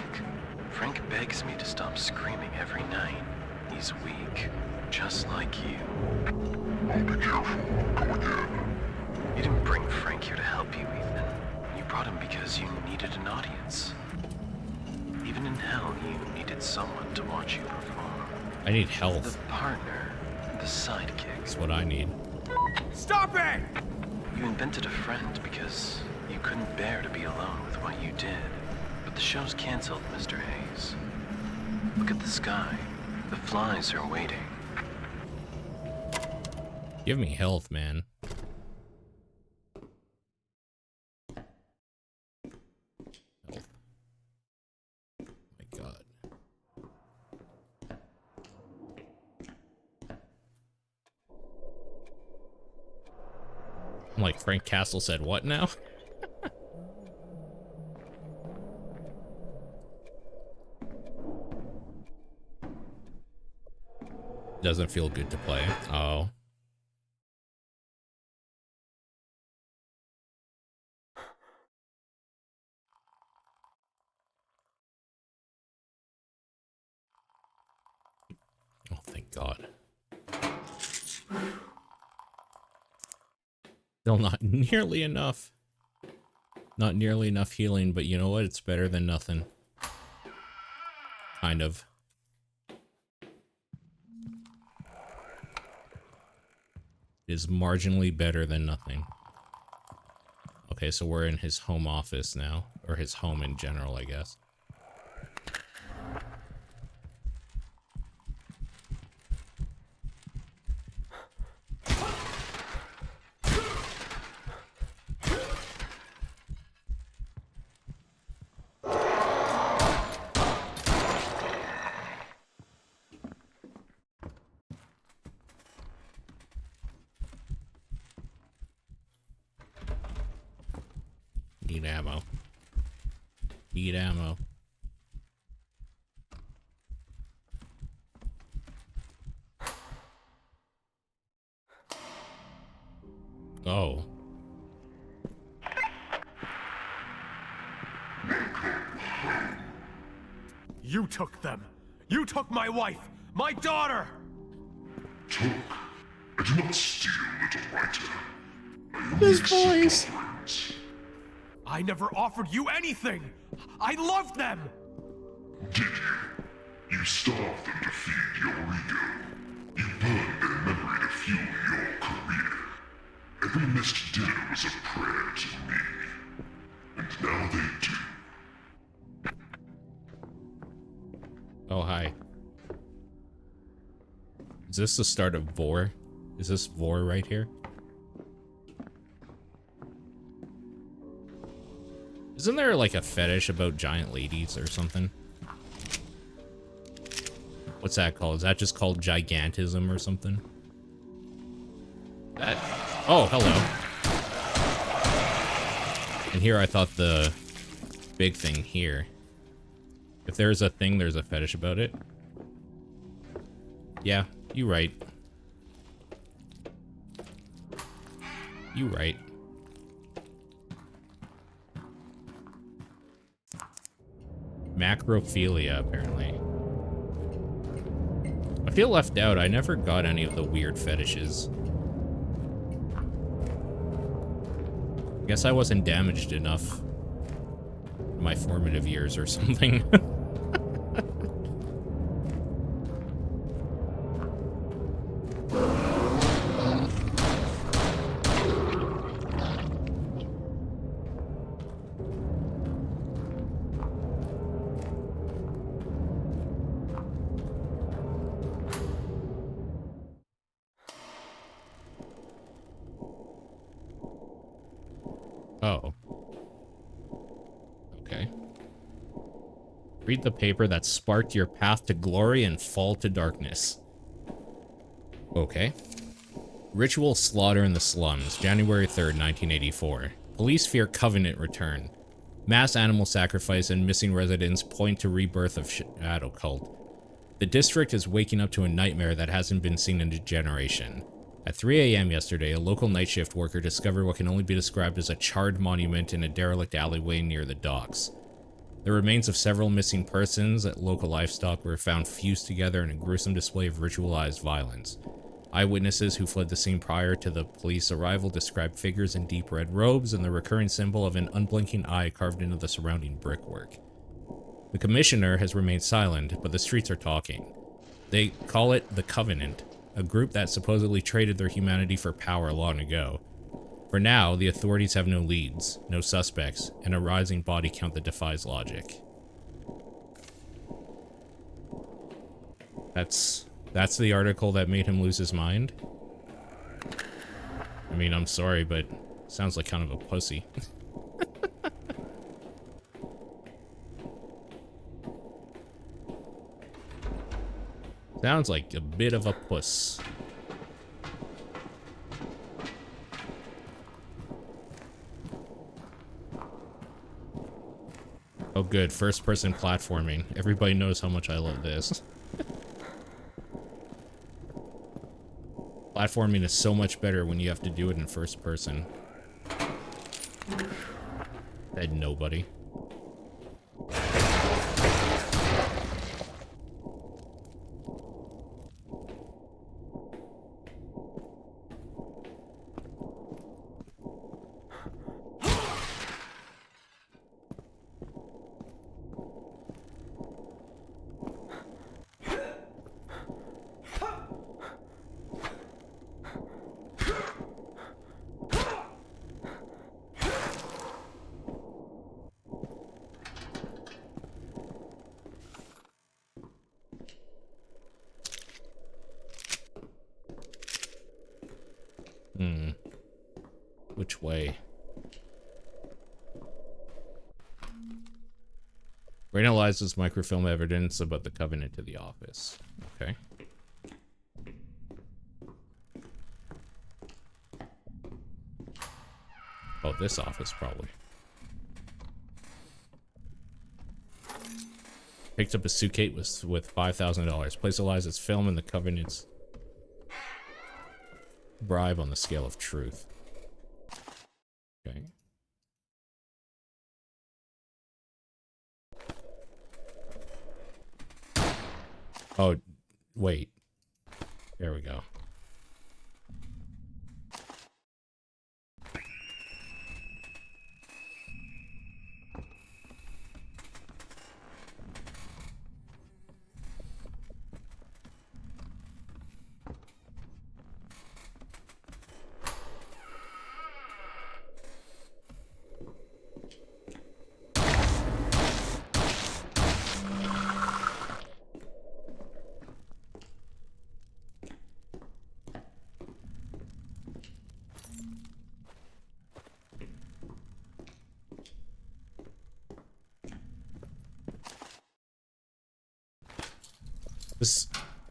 S5: Frank begs me to stop screaming every night. He's weak, just like you.
S8: I'll be careful. Go again.
S5: You didn't bring Frank here to help you, Ethan. You brought him because you needed an audience. hell you needed someone to watch you perform.
S1: I need
S5: The
S1: health.
S5: partner, the sidekick.
S1: That's what I need.
S3: Stop it!
S5: You invented a friend because you couldn't bear to be alone with what you did. But the show's canceled, Mr. Hayes. Look at the sky. The flies are waiting.
S1: Give me health, man. Health. My God. I'm like, Frank Castle said what now? Doesn't feel good to play. Oh. Oh, thank God. Still not nearly enough. Not nearly enough healing, but you know what? It's better than nothing. Kind of. It is marginally better than nothing. Okay, so we're in his home office now. Or his home in general, I guess. Need ammo. Need ammo. Oh.
S3: You took them. You took my wife, my daughter.
S8: Took? I did not steal, little writer. I
S1: His
S8: only
S1: voice.
S8: accept offerings.
S3: I never offered you anything. I loved them.
S8: Did you? You starved them to feed your ego. You burned their memory to fuel your career. Every missed dinner was a prayer to me. And now they do.
S1: Oh, hi. Is this the start of Vor? Is this Vor right here? Isn't there like a fetish about giant ladies or something? What's that called? Is that just called gigantism or something? That... Oh, hello. And here I thought the big thing here. If there's a thing, there's a fetish about it. Yeah, you right. You right. Macrophilia, apparently. I feel left out. I never got any of the weird fetishes. Guess I wasn't damaged enough in my formative years or something. Oh. Okay. Read the paper that sparked your path to glory and fall to darkness. Okay. Ritual slaughter in the slums, January 3rd, 1984. Police fear Covenant return. Mass animal sacrifice and missing residents point to rebirth of shadow cult. The district is waking up to a nightmare that hasn't been seen in a generation. At 3 a.m. yesterday, a local night shift worker discovered what can only be described as a charred monument in a derelict alleyway near the docks. The remains of several missing persons at local livestock were found fused together in a gruesome display of ritualized violence. Eyewitnesses who fled the scene prior to the police arrival described figures in deep red robes and the recurring symbol of an unblinking eye carved into the surrounding brickwork. The commissioner has remained silent, but the streets are talking. They call it the Covenant, a group that supposedly traded their humanity for power long ago. For now, the authorities have no leads, no suspects, and a rising body count that defies logic. That's the article that made him lose his mind? I mean, I'm sorry, but sounds like kind of a pussy. Sounds like a bit of a puss. Oh good, first-person platforming. Everybody knows how much I love this. Platforming is so much better when you have to do it in first person. Said nobody. Which way? Rain analyzes microfilm evidence about the Covenant to the office. Okay. Oh, this office probably. Picked up a suitcase with $5,000. Place Eliza's film in the Covenant's bribe on the scale of truth. Okay. Oh, wait. There we go.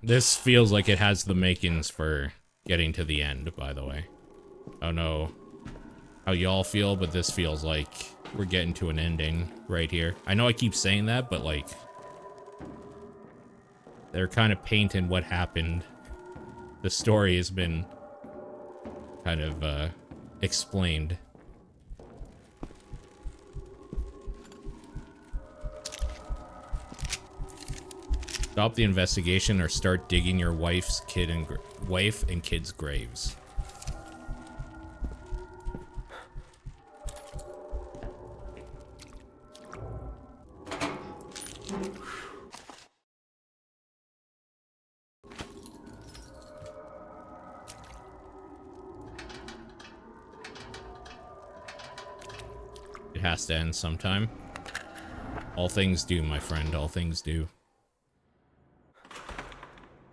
S1: This feels like it has the makings for getting to the end, by the way. I don't know how y'all feel, but this feels like we're getting to an ending right here. I know I keep saying that, but like they're kind of painting what happened. The story has been kind of explained. Stop the investigation or start digging your wife and kids' graves. It has to end sometime. All things do, my friend, all things do.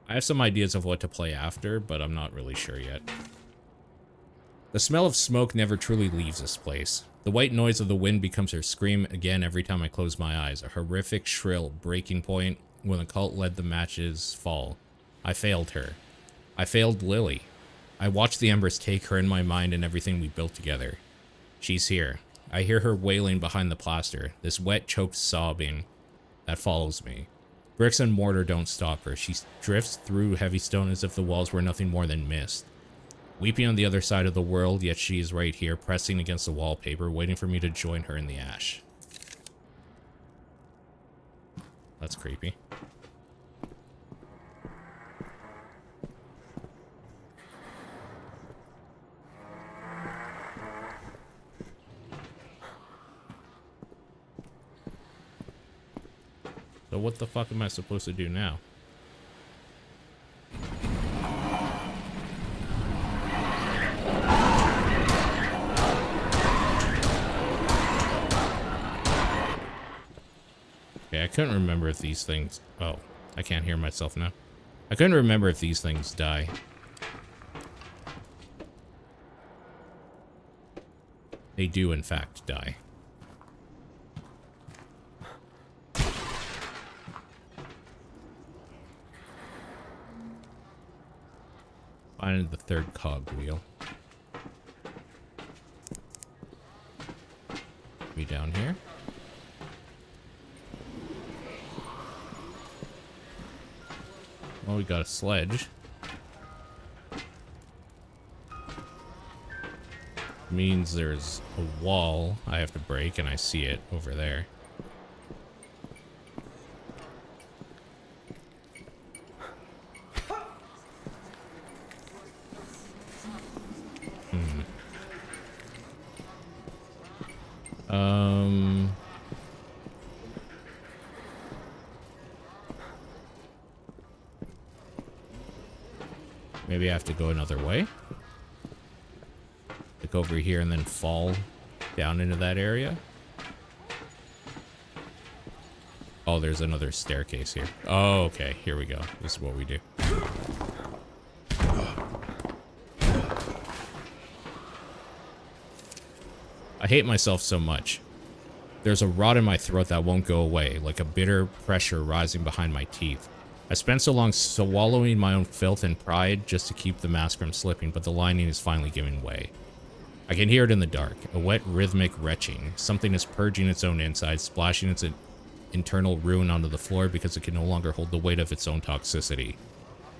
S1: I have some ideas of what to play after, but I'm not really sure yet. The smell of smoke never truly leaves this place. The white noise of the wind becomes her scream again every time I close my eyes, a horrific, shrill breaking point when the cult let the matches fall. I failed her. I failed Lily. I watched the embers take her in my mind and everything we built together. She's here. I hear her wailing behind the plaster, this wet, choked sobbing that follows me. Bricks and mortar don't stop her. She drifts through heavy stone as if the walls were nothing more than mist. Weeping on the other side of the world, yet she is right here, pressing against the wallpaper, waiting for me to join her in the ash. That's creepy. So what the fuck am I supposed to do now? Okay, I couldn't remember if these things... Oh, I can't hear myself now. I couldn't remember if these things die. They do, in fact, die. Finding the third cogwheel. Be down here. Well, we got a sledge. Means there's a wall I have to break, and I see it over there. Maybe I have to go another way. Look over here and then fall down into that area. Oh, there's another staircase here. Oh, okay. Here we go. This is what we do. I hate myself so much. There's a rot in my throat that won't go away, like a bitter pressure rising behind my teeth. I spent so long swallowing my own filth and pride just to keep the mask from slipping, but the lining is finally giving way. I can hear it in the dark, a wet rhythmic retching. Something is purging its own insides, splashing its internal ruin onto the floor because it can no longer hold the weight of its own toxicity.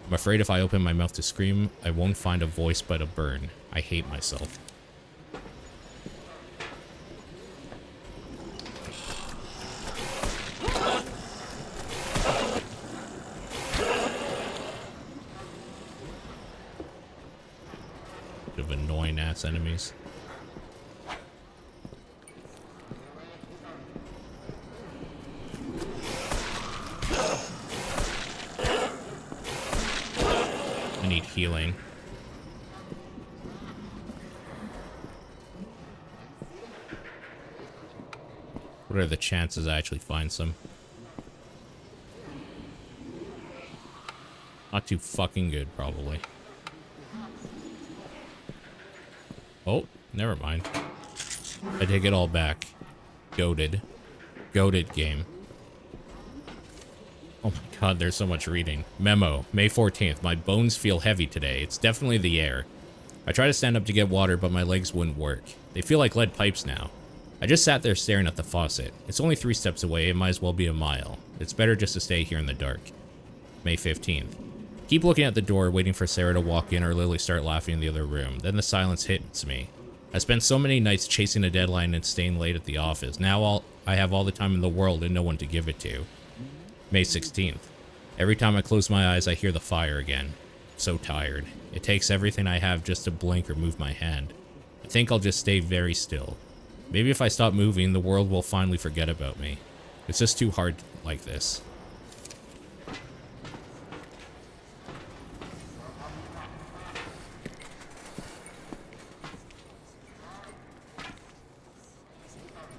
S1: I'm afraid if I open my mouth to scream, I won't find a voice but a burn. I hate myself. Of annoying ass enemies. I need healing. What are the chances I actually find some? Not too fucking good, probably. Oh, never mind. I take it all back. Goated. Goated game. Oh my god, there's so much reading. Memo, May 14th. My bones feel heavy today. It's definitely the air. I try to stand up to get water, but my legs wouldn't work. They feel like lead pipes now. I just sat there staring at the faucet. It's only 3 steps away. It might as well be a mile. It's better just to stay here in the dark. May 15th. Keep looking at the door, waiting for Sarah to walk in or Lily start laughing in the other room. Then the silence hits me. I spent so many nights chasing a deadline and staying late at the office. Now I have all the time in the world and no one to give it to. May 16th. Every time I close my eyes, I hear the fire again. So tired. It takes everything I have just to blink or move my hand. I think I'll just stay very still. Maybe if I stop moving, the world will finally forget about me. It's just too hard like this.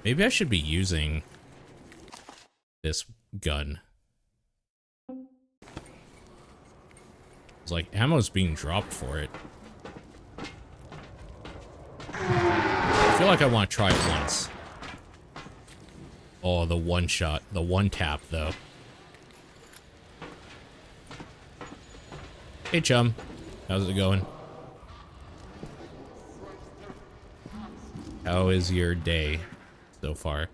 S1: Maybe I should be using this gun. It's like ammo's being dropped for it. I feel like I want to try it once. Oh, the one shot, the one tap though. Hey chum, how's it going? How is your day so far?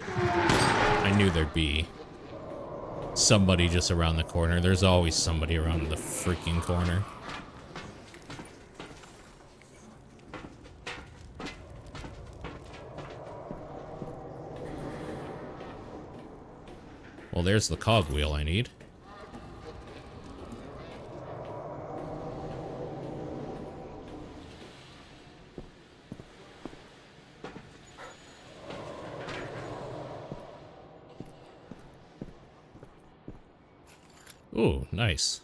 S1: I knew there'd be somebody just around the corner. There's always somebody around the freaking corner. Well, there's the cogwheel I need. Ooh, nice.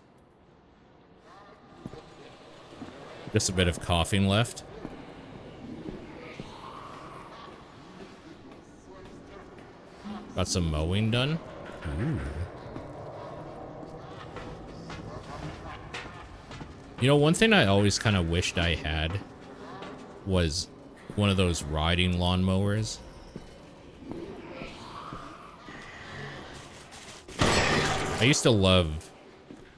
S1: Just a bit of coughing left. Got some mowing done. Ooh. You know, one thing I always kind of wished I had was one of those riding lawnmowers. I used to love,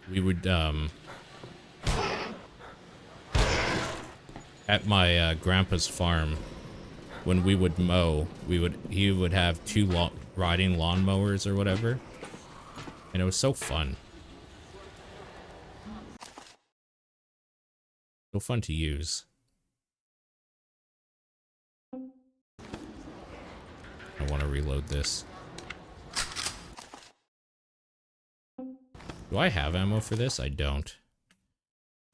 S1: we would, at my grandpa's farm, when we would mow, he would have two riding lawnmowers or whatever, and it was so fun. So fun to use. I want to reload this. Do I have ammo for this? I don't.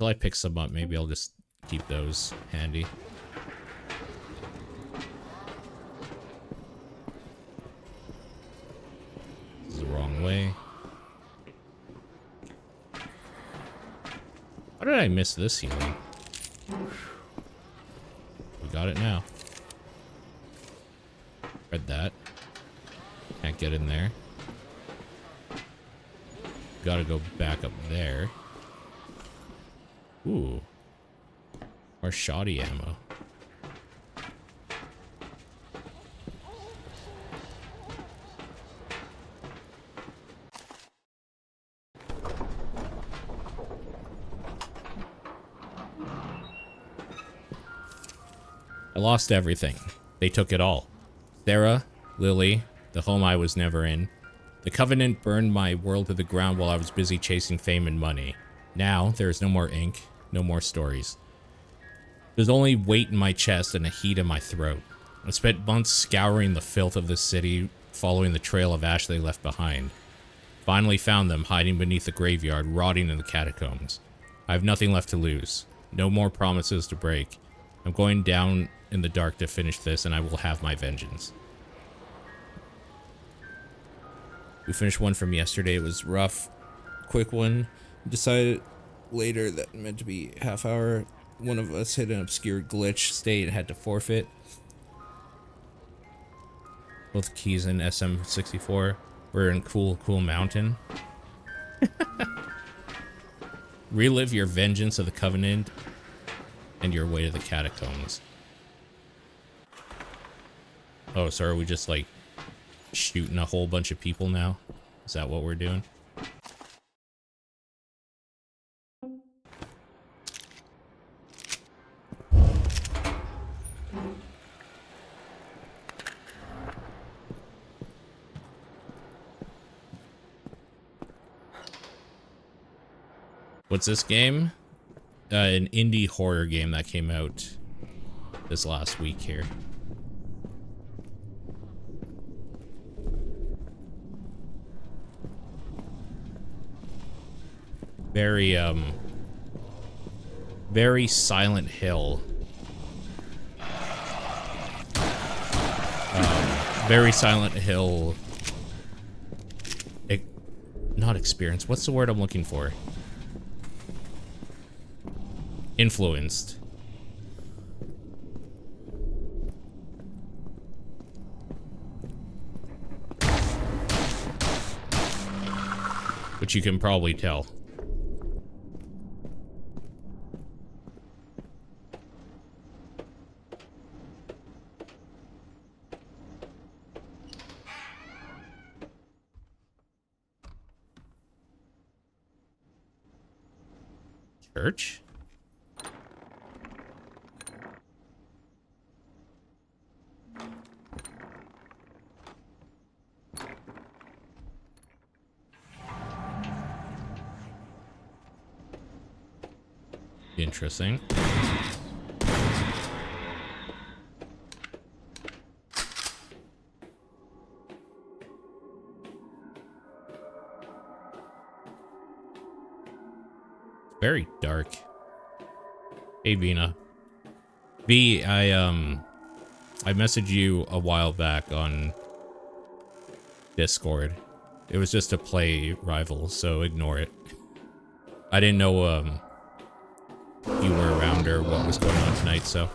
S1: Until I pick some up, maybe I'll just keep those handy. This is the wrong way. How did I miss this healing? We got it now. Read that. Can't get in there. Gotta go back up there. Ooh. More shoddy ammo. I lost everything. They took it all. Sarah, Lily, the home I was never in. The Covenant burned my world to the ground while I was busy chasing fame and money. Now, there is no more ink, no more stories. There's only weight in my chest and a heat in my throat. I spent months scouring the filth of this city, following the trail of ash they left behind. Finally found them, hiding beneath the graveyard, rotting in the catacombs. I have nothing left to lose. No more promises to break. I'm going down in the dark to finish this, and I will have my vengeance. We finished one from yesterday. It was rough. Quick one. Decided later that it meant to be half hour. One of us hit an obscure glitch state and had to forfeit. Both keys in SM64 were in Cool Mountain. Relive your vengeance of the Covenant and your way to the catacombs. Oh, so are we just like shooting a whole bunch of people now? Is that what we're doing? What's this game? An indie horror game that came out this last week here. Very Silent Hill. Very Silent Hill. Not experience. What's the word I'm looking for? Influenced. Which you can probably tell. Church? Interesting. Very dark. Hey, Vina. V, I messaged you a while back on Discord. It was just to play Rival, so ignore it. I didn't know you were around or what was going on tonight, so.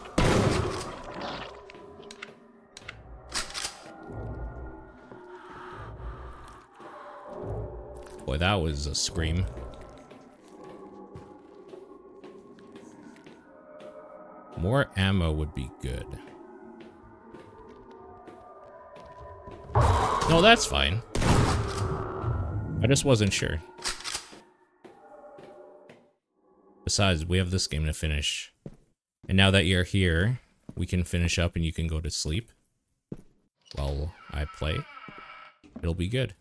S1: Boy, that was a scream. More ammo would be good. No, that's fine. I just wasn't sure. Besides, we have this game to finish. And now that you're here, we can finish up and you can go to sleep while I play. It'll be good.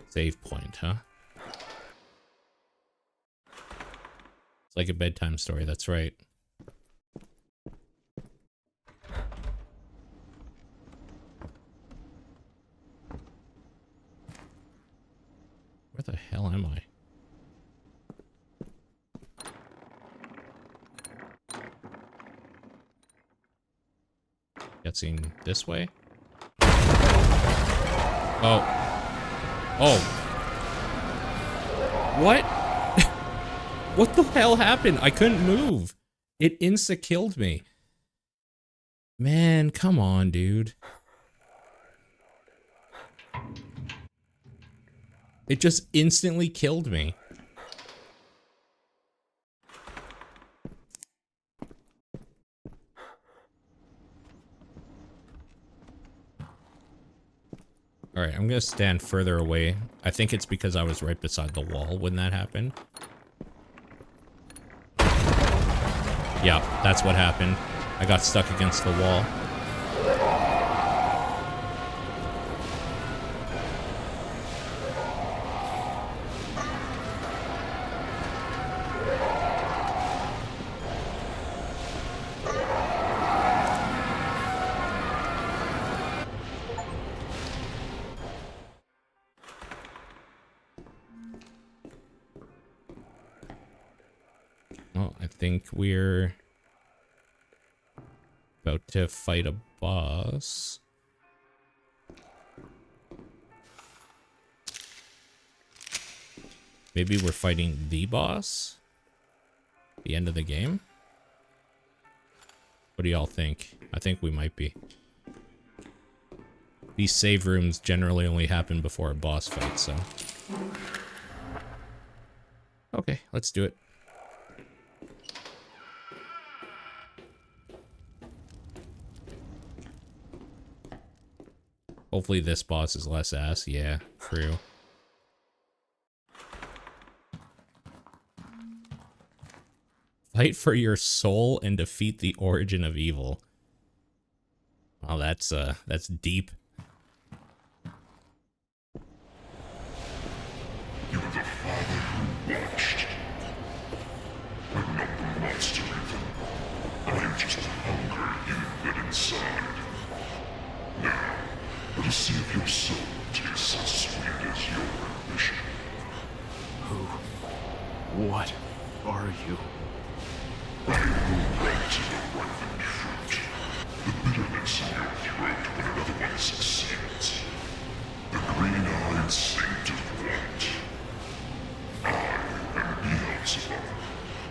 S1: Save point, huh? It's like a bedtime story, that's right. Where the hell am I? Getting this way? Oh. Oh. What? What the hell happened? I couldn't move. It insta-killed me. Man, come on, dude. It just instantly killed me. Alright, I'm gonna stand further away. I think it's because I was right beside the wall when that happened. Yeah, that's what happened. I got stuck against the wall. I think we're about to fight a boss. Maybe we're fighting the boss? The end of the game? What do y'all think? I think we might be. These save rooms generally only happen before a boss fight, so. Okay, let's do it. Hopefully this boss is less ass. Yeah, true. Fight for your soul and defeat the origin of evil. Wow, that's deep.
S8: You're the father who watched. I'm not the monster even. I am just the hunger you let inside. Now, let us see if your soul tastes as sweet as your ambition.
S3: Who? What are you?
S8: I will right to the ripened fruit. The bitterness in your throat when another one succeeds. The green-eyed saint of want. I am Beelzebub,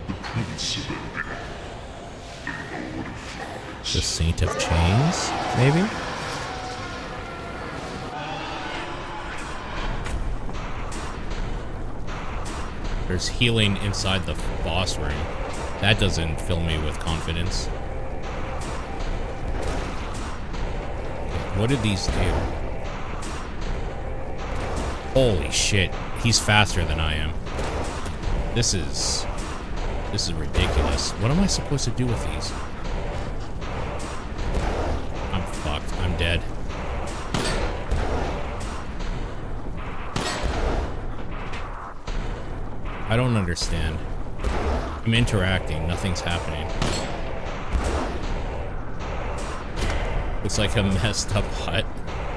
S8: the prince of envy. The lord of flies.
S1: The Saint of Chains, maybe? There's healing inside the boss room. That doesn't fill me with confidence. What did these do? Holy shit. He's faster than I am. This is ridiculous. What am I supposed to do with these? I'm fucked. I'm dead. I don't understand. I'm interacting, nothing's happening. Looks like a messed up hut.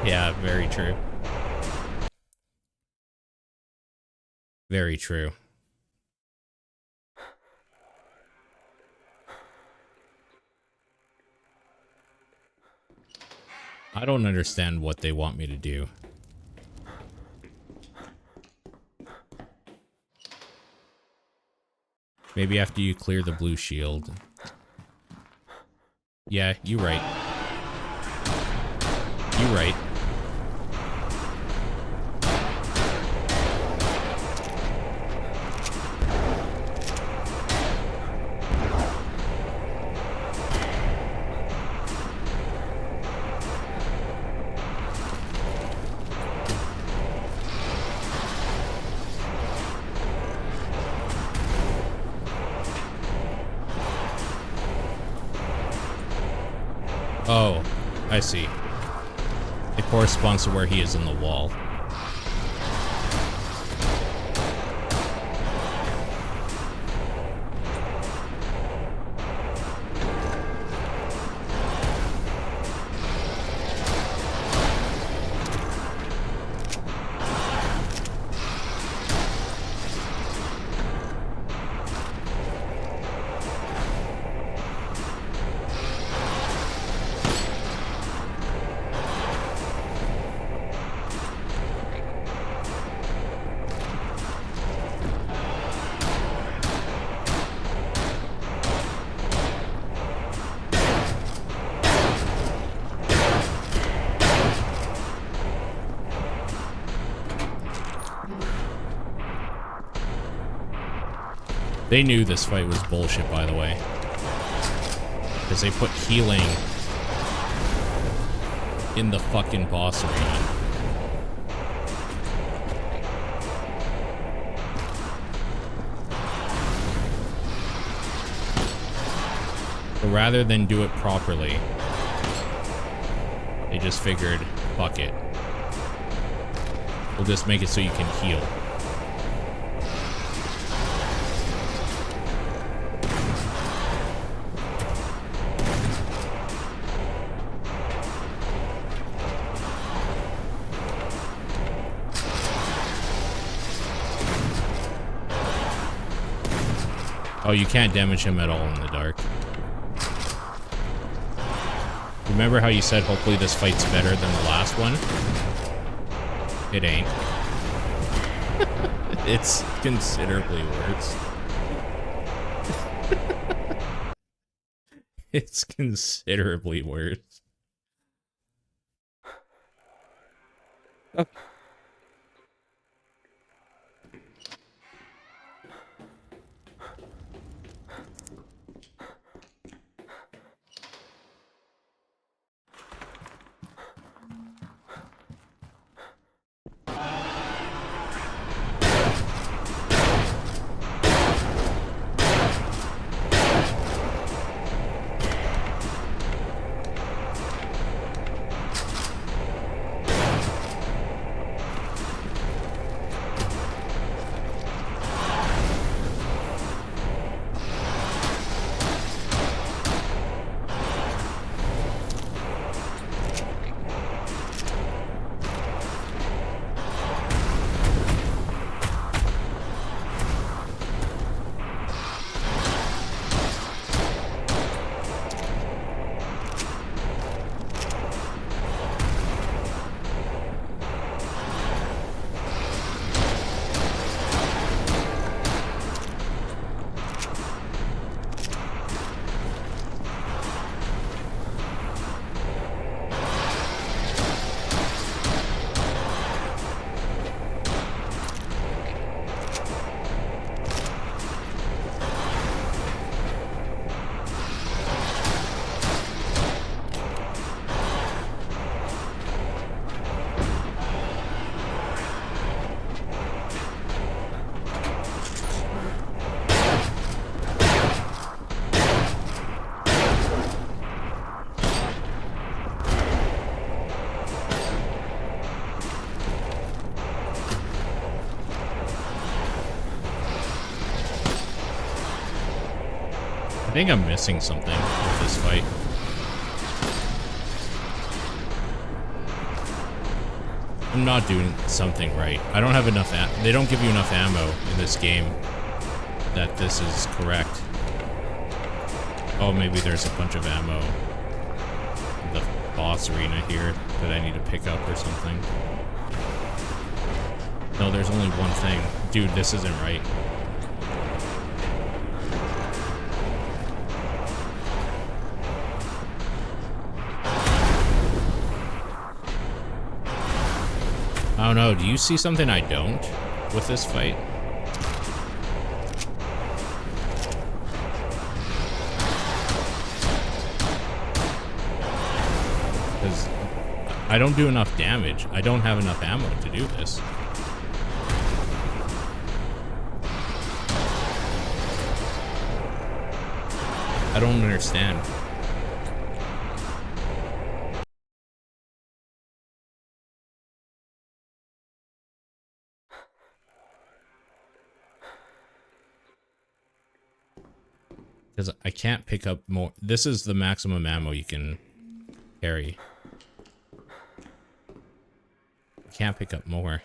S1: Yeah, very true. Very true. I don't understand what they want me to do. Maybe after you clear the blue shield. Yeah, you right. You right. Oh, I see. It corresponds to where he is in the wall. They knew this fight was bullshit, by the way. Because they put healing in the fucking boss arena. So rather than do it properly, they just figured, fuck it. We'll just make it so you can heal. Oh, you can't damage him at all in the dark. Remember how you said hopefully this fight's better than the last one? It ain't. It's considerably worse. It's considerably worse. Okay. I think I'm missing something with this fight. I'm not doing something right. I don't have enough they don't give you enough ammo in this game that this is correct. Oh, maybe there's a bunch of ammo in the boss arena here that I need to pick up or something. No, there's only one thing. Dude, this isn't right. I don't know, do you see something I don't with this fight? Because I don't do enough damage. I don't have enough ammo to do this. I don't understand. Because I can't pick up more. This is the maximum ammo you can carry. I can't pick up more.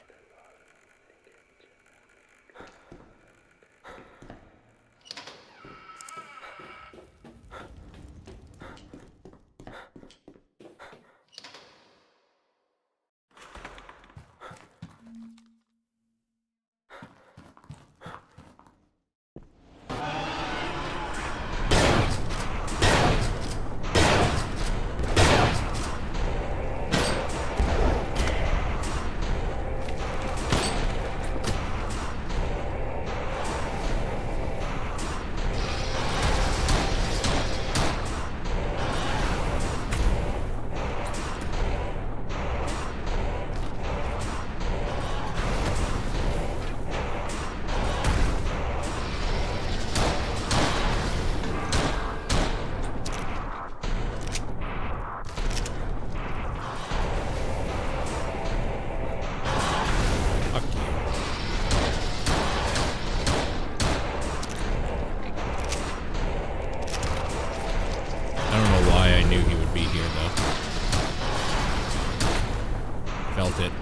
S1: It.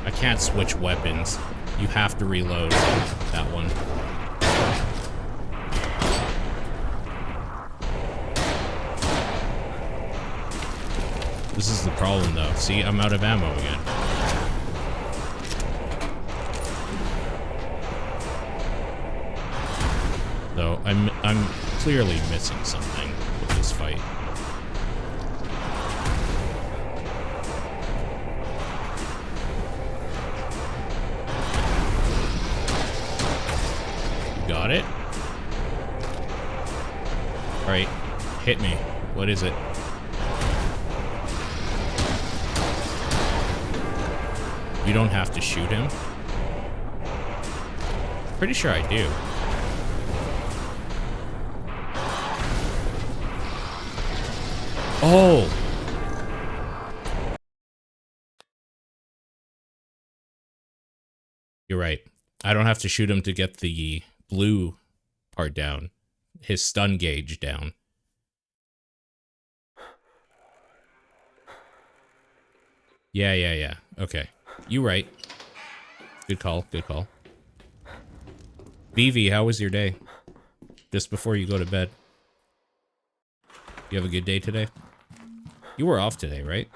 S1: I can't switch weapons. You have to reload that one. This is the problem, though. See, I'm out of ammo again. So I'm clearly missing something with this fight. Got it. All right, hit me. What is it? You don't have to shoot him. Pretty sure I do. Oh! You're right. I don't have to shoot him to get the blue part down. His stun gauge down. Yeah. Okay. You right. Good call, good call. BV, how was your day? Just before you go to bed. You have a good day today? You were off today, right?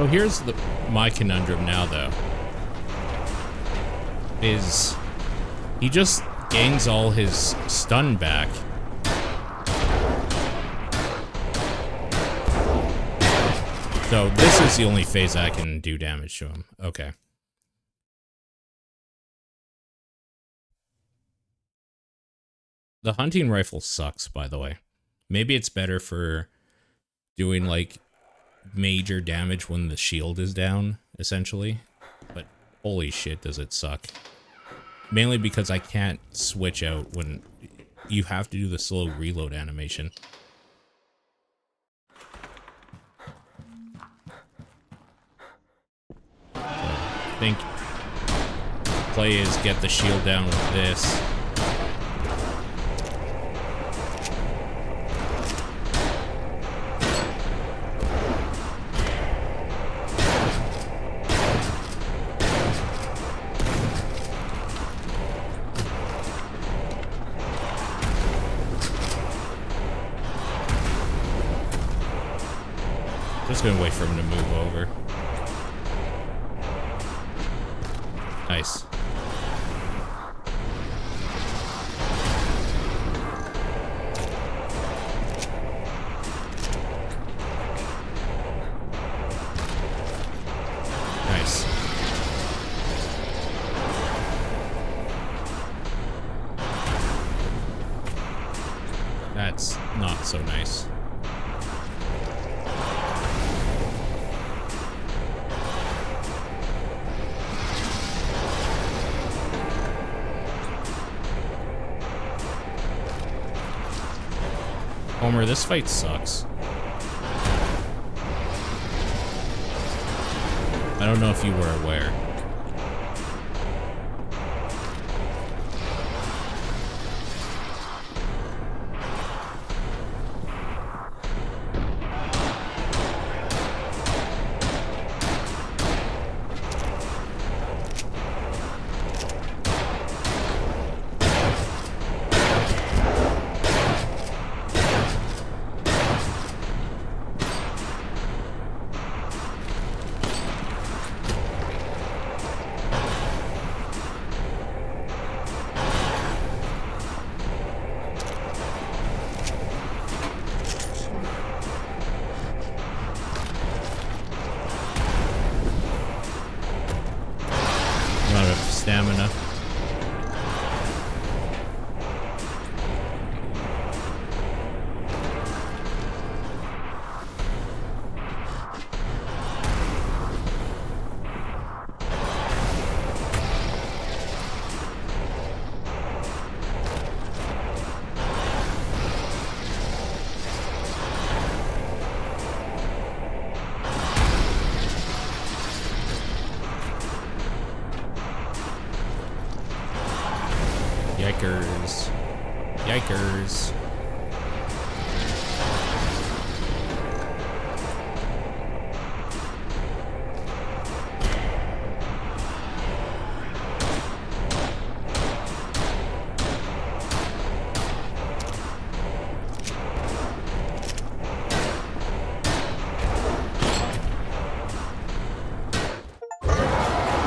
S1: So here's my conundrum now, though. Is he just gains all his stun back. So this is the only phase I can do damage to him. Okay. The hunting rifle sucks, by the way. Maybe it's better for doing, like, major damage when the shield is down, essentially. But holy shit, does it suck. Mainly because I can't switch out when you have to do the slow reload animation. So, I think play is get the shield down with this. Just gonna wait for him to move over. Nice. Nice. That's not so nice. Homer, this fight sucks. I don't know if you were aware. Stamina. Yikers. Yikers.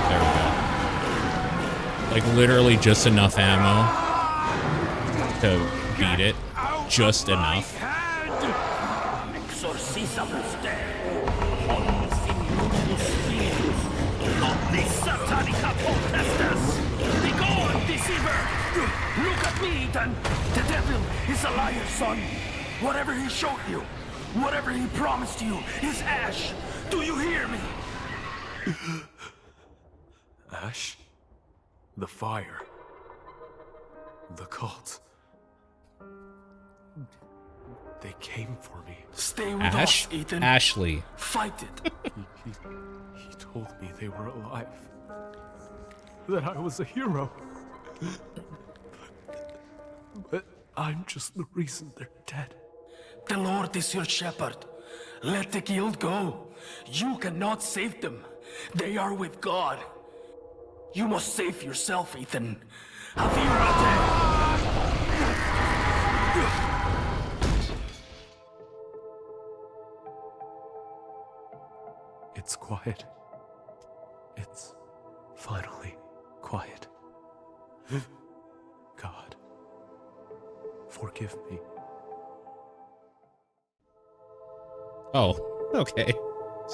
S1: There we go. Like literally just enough ammo to beat it, just enough.
S9: Look at me, Ethan. The devil is a liar, son. Whatever he showed you, whatever he promised you, is ash. Do you hear me?
S3: Ash? The fire. The cult. They came for me.
S9: Stay with
S1: Ash?
S9: us, Ethan.
S1: Ashley.
S9: Fight it.
S3: He told me they were alive. That I was a hero. But I'm just the reason they're dead.
S9: The Lord is your shepherd. Let the guild go. You cannot save them. They are with God. You must save yourself, Ethan.
S3: It's quiet. It's finally quiet. God, forgive me.
S1: Oh, okay.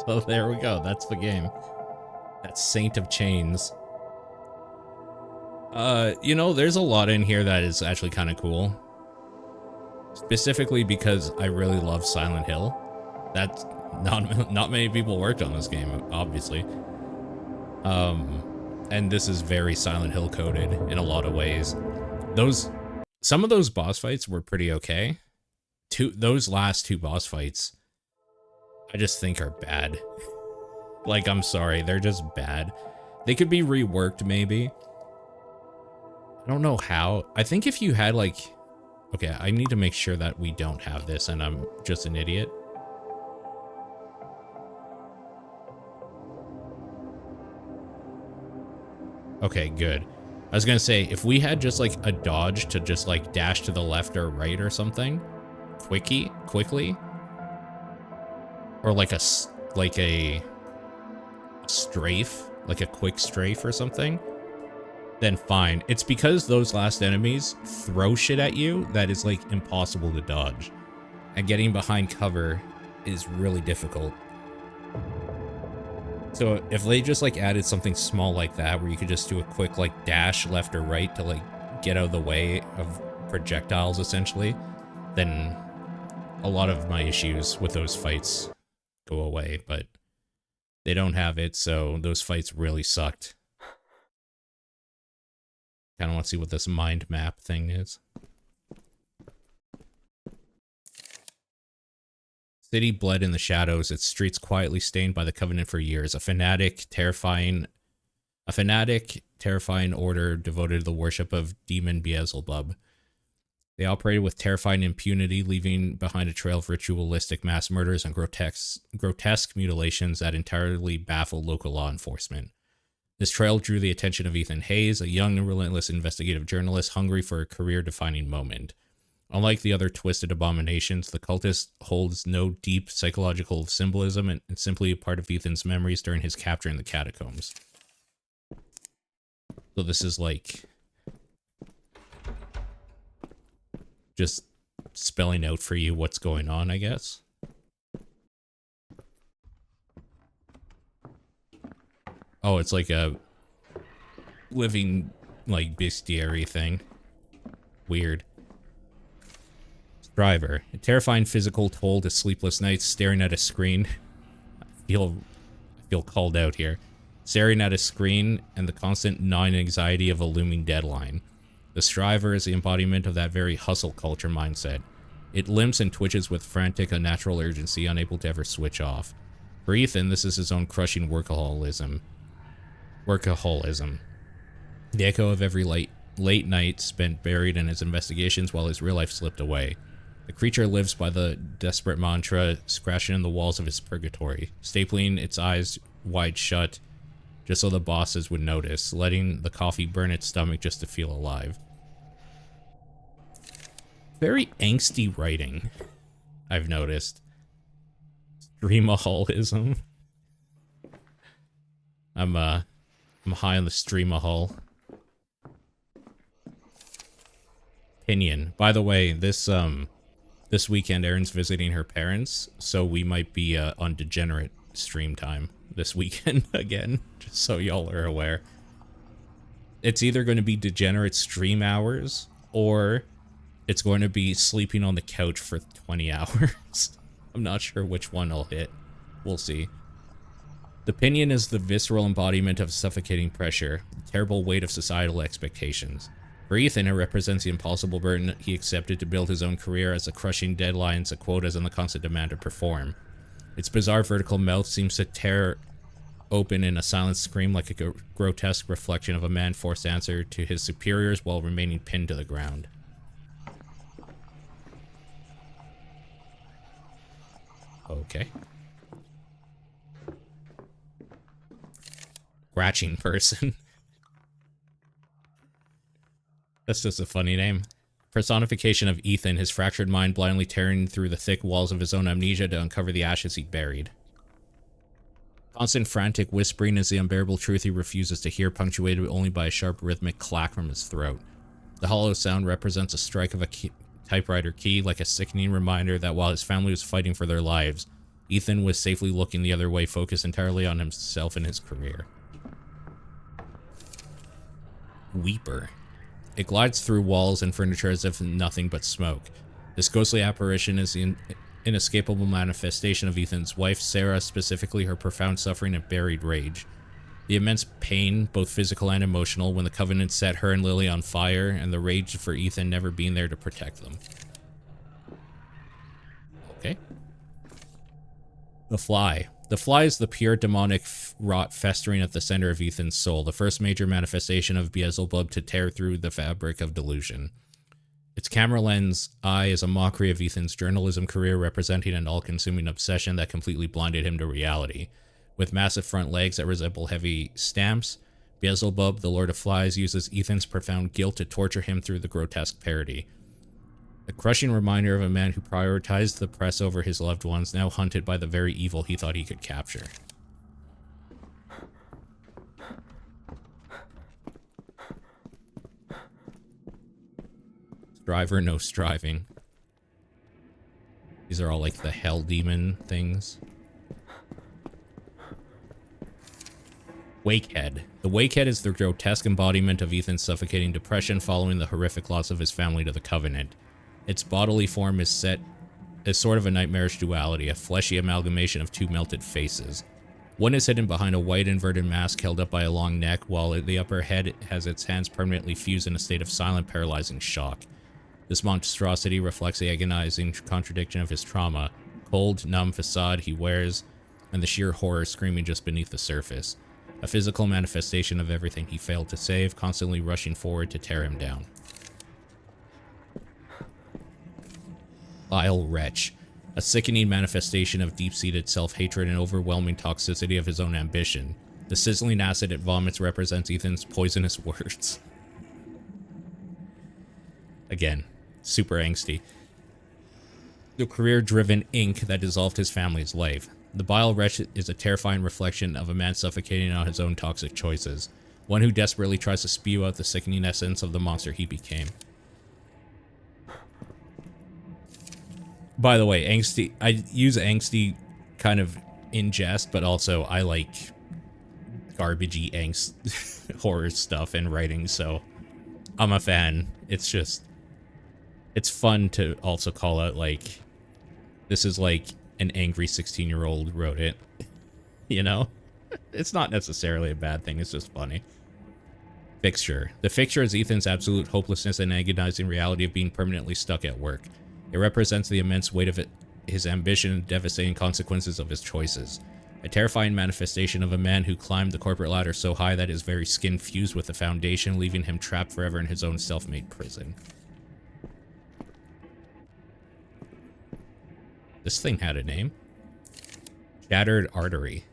S1: So there we go. That's the game. That's Saint of Chains. You know, there's a lot in here that is actually kind of cool. Specifically because I really love Silent Hill. That's not many people worked on this game, obviously. And this is very Silent Hill coded in a lot of ways. Some of those boss fights were pretty okay. Those last two boss fights, I just think are bad. Like, I'm sorry, they're just bad. They could be reworked, maybe. I don't know how. I think if you had, like... Okay, I need to make sure that we don't have this and I'm just an idiot. Okay, good. I was gonna say, if we had just, like, a dodge to just, like, dash to the left or right or something, quickly, or like a strafe, like a quick strafe or something, then fine. It's because those last enemies throw shit at you that is, like, impossible to dodge. And getting behind cover is really difficult. So if they just, like, added something small like that, where you could just do a quick, like, dash left or right to, like, get out of the way of projectiles, essentially, then a lot of my issues with those fights go away, but they don't have it, so those fights really sucked. Kind of want to see what this mind map thing is. City bled in the shadows, its streets quietly stained by the Covenant for years. A fanatic, terrifying order devoted to the worship of demon Beelzebub. They operated with terrifying impunity, leaving behind a trail of ritualistic mass murders and grotesque mutilations that entirely baffled local law enforcement. This trail drew the attention of Ethan Hayes, a young and relentless investigative journalist hungry for a career-defining moment. Unlike the other twisted abominations, the cultist holds no deep psychological symbolism and simply a part of Ethan's memories during his capture in the catacombs. So this is like just spelling out for you what's going on, I guess. Oh, it's like a living, like, bestiary thing. Weird. Driver. A terrifying physical toll to sleepless nights staring at a screen. I feel called out here. Staring at a screen and the constant gnawing anxiety of a looming deadline. The striver is the embodiment of that very hustle culture mindset. It limps and twitches with frantic, unnatural urgency, unable to ever switch off. For Ethan, this is his own crushing workaholism. The echo of every late night spent buried in his investigations while his real life slipped away. The creature lives by the desperate mantra, scratching in the walls of his purgatory, stapling its eyes wide shut, just so the bosses would notice, letting the coffee burn its stomach just to feel alive. Very angsty writing, I've noticed. Streamaholism. I'm high on the streamahol. Opinion. By the way, this weekend Erin's visiting her parents, so we might be on degenerate stream time this weekend again, just so y'all are aware. It's either going to be degenerate stream hours, or it's going to be sleeping on the couch for 20 hours. I'm not sure which one I'll hit. We'll see. The Pinion is the visceral embodiment of suffocating pressure, the terrible weight of societal expectations. For Ethan, it represents the impossible burden he accepted to build his own career as the crushing deadlines, the quotas, and the constant demand to perform. Its bizarre vertical mouth seems to tear open in a silent scream like a grotesque reflection of a man forced to answer to his superiors while remaining pinned to the ground. Okay. Scratching person. That's just a funny name. Personification of Ethan, his fractured mind blindly tearing through the thick walls of his own amnesia to uncover the ashes he buried. Constant frantic whispering is the unbearable truth he refuses to hear, punctuated only by a sharp rhythmic clack from his throat. The hollow sound represents a strike of a typewriter key, like a sickening reminder that while his family was fighting for their lives, Ethan was safely looking the other way, focused entirely on himself and his career. Weeper. It glides through walls and furniture as if nothing but smoke. This ghostly apparition is the inescapable manifestation of Ethan's wife, Sarah, specifically her profound suffering and buried rage. The immense pain, both physical and emotional, when the Covenant set her and Lily on fire, and the rage for Ethan never being there to protect them. Okay. The Fly. The Fly is the pure demonic rot festering at the center of Ethan's soul, the first major manifestation of Beelzebub to tear through the fabric of delusion. Its camera lens eye is a mockery of Ethan's journalism career, representing an all-consuming obsession that completely blinded him to reality. With massive front legs that resemble heavy stamps, Beelzebub, the Lord of Flies, uses Ethan's profound guilt to torture him through the grotesque parody. A crushing reminder of a man who prioritized the press over his loved ones, now hunted by the very evil he thought he could capture. Striver, no striving. These are all like the hell demon things. Wakehead. The Wakehead is the grotesque embodiment of Ethan's suffocating depression following the horrific loss of his family to the Covenant. Its bodily form is set as sort of a nightmarish duality, a fleshy amalgamation of two melted faces. One is hidden behind a white inverted mask held up by a long neck, while the upper head has its hands permanently fused in a state of silent, paralyzing shock. This monstrosity reflects the agonizing contradiction of his trauma, cold, numb facade he wears, and the sheer horror screaming just beneath the surface. A physical manifestation of everything he failed to save, constantly rushing forward to tear him down. Vile Wretch. A sickening manifestation of deep-seated self-hatred and overwhelming toxicity of his own ambition. The sizzling acid it vomits represents Ethan's poisonous words. Again, super angsty. The career-driven ink that dissolved his family's life. The Vile Wretch is a terrifying reflection of a man suffocating on his own toxic choices. One who desperately tries to spew out the sickening essence of the monster he became. By the way, angsty, I use angsty kind of in jest, but also I like garbagey angst horror stuff and writing, so I'm a fan. It's just, it's fun to also call out, like, this is like an angry 16-year-old wrote it, you know? It's not necessarily a bad thing, it's just funny. Fixture. The fixture is Ethan's absolute hopelessness and agonizing reality of being permanently stuck at work. It represents the immense weight of his ambition and devastating consequences of his choices. A terrifying manifestation of a man who climbed the corporate ladder so high that his very skin fused with the foundation, leaving him trapped forever in his own self-made prison. This thing had a name. Shattered Artery.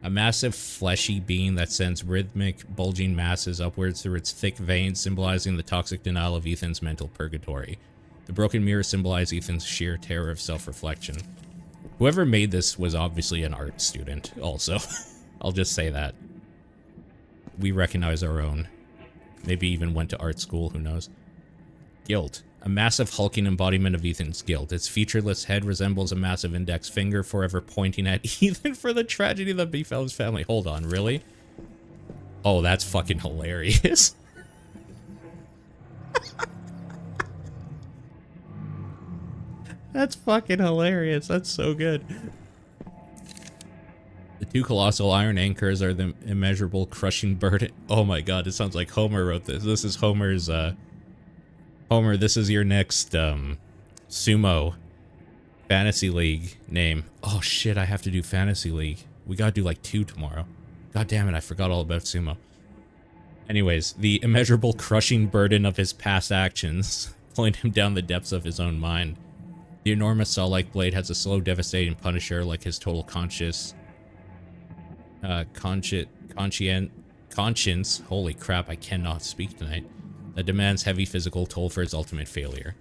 S1: A massive fleshy being that sends rhythmic, bulging masses upwards through its thick veins, symbolizing the toxic denial of Ethan's mental purgatory. The broken mirror symbolized Ethan's sheer terror of self-reflection. Whoever made this was obviously an art student, also. I'll just say that. We recognize our own. Maybe even went to art school, who knows. Guilt. A massive hulking embodiment of Ethan's guilt. Its featureless head resembles a massive index finger, forever pointing at Ethan for the tragedy that befell his family. Hold on, really? Oh, that's fucking hilarious. That's fucking hilarious. That's so good. The two colossal iron anchors are the immeasurable crushing burden. Oh my god, it sounds like Homer wrote this. This is Homer's, Homer, this is your next, sumo fantasy league name. Oh shit, I have to do fantasy league. We gotta do like 2 tomorrow. God damn it, I forgot all about sumo. Anyways, the immeasurable crushing burden of his past actions, pulling him down the depths of his own mind. The enormous saw-like blade has a slow, devastating punisher like his total conscience. Holy crap, I cannot speak tonight. That demands heavy physical toll for his ultimate failure.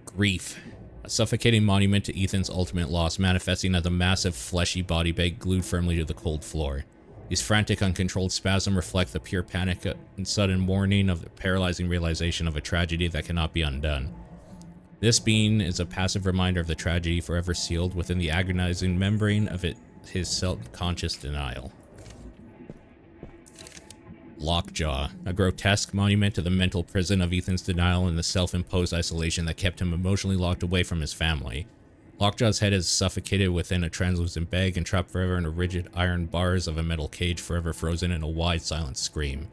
S1: Grief. A suffocating monument to Ethan's ultimate loss, manifesting as a massive fleshy body bag glued firmly to the cold floor. These frantic, uncontrolled spasms reflect the pure panic and sudden mourning of the paralyzing realization of a tragedy that cannot be undone. This being is a passive reminder of the tragedy forever sealed within the agonizing membrane of his self-conscious denial. Lockjaw, a grotesque monument to the mental prison of Ethan's denial and the self-imposed isolation that kept him emotionally locked away from his family. Lockjaw's head is suffocated within a translucent bag and trapped forever in the rigid iron bars of a metal cage, forever frozen in a wide, silent scream.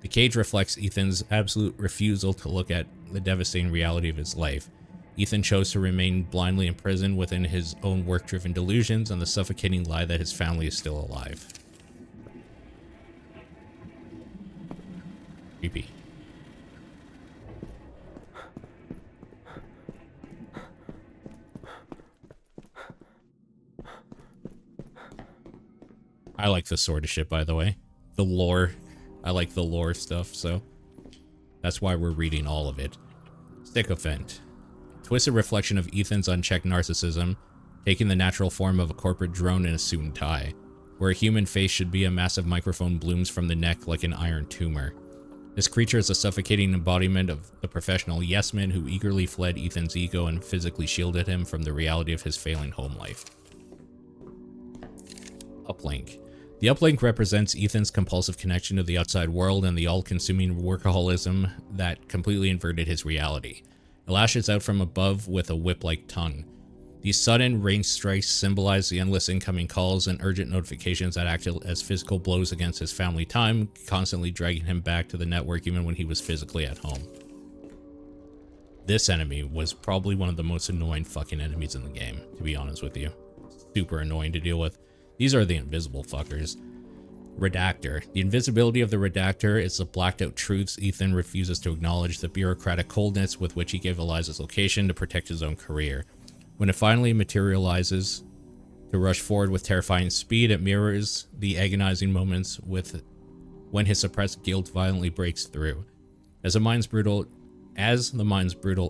S1: The cage reflects Ethan's absolute refusal to look at the devastating reality of his life. Ethan chose to remain blindly imprisoned within his own work-driven delusions and the suffocating lie that his family is still alive. Creepy. I like this sort of shit, by the way. The lore. I like the lore stuff, so that's why we're reading all of it. Sycophant. Twisted reflection of Ethan's unchecked narcissism, taking the natural form of a corporate drone in a suit and tie. Where a human face should be, a massive microphone blooms from the neck like an iron tumor. This creature is a suffocating embodiment of the professional yes-man who eagerly fled Ethan's ego and physically shielded him from the reality of his failing home life. Uplink. The uplink represents Ethan's compulsive connection to the outside world and the all-consuming workaholism that completely inverted his reality. It lashes out from above with a whip-like tongue. These sudden range strikes symbolize the endless incoming calls and urgent notifications that acted as physical blows against his family time, constantly dragging him back to the network even when he was physically at home. This enemy was probably one of the most annoying fucking enemies in the game, to be honest with you. Super annoying to deal with. These are the invisible fuckers. Redactor. The invisibility of the Redactor is the blacked out truths Ethan refuses to acknowledge, the bureaucratic coldness with which he gave Eliza's location to protect his own career. When it finally materializes to rush forward with terrifying speed, it mirrors the agonizing moments when his suppressed guilt violently breaks through. As the mind's brutal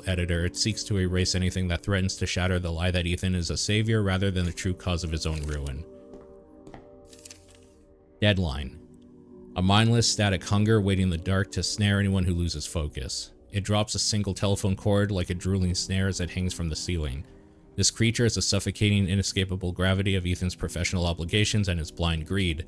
S1: editor, it seeks to erase anything that threatens to shatter the lie that Ethan is a savior rather than the true cause of his own ruin. Deadline. A mindless, static hunger waiting in the dark to snare anyone who loses focus. It drops a single telephone cord like a drooling snare as it hangs from the ceiling. This creature is the suffocating, inescapable gravity of Ethan's professional obligations and his blind greed.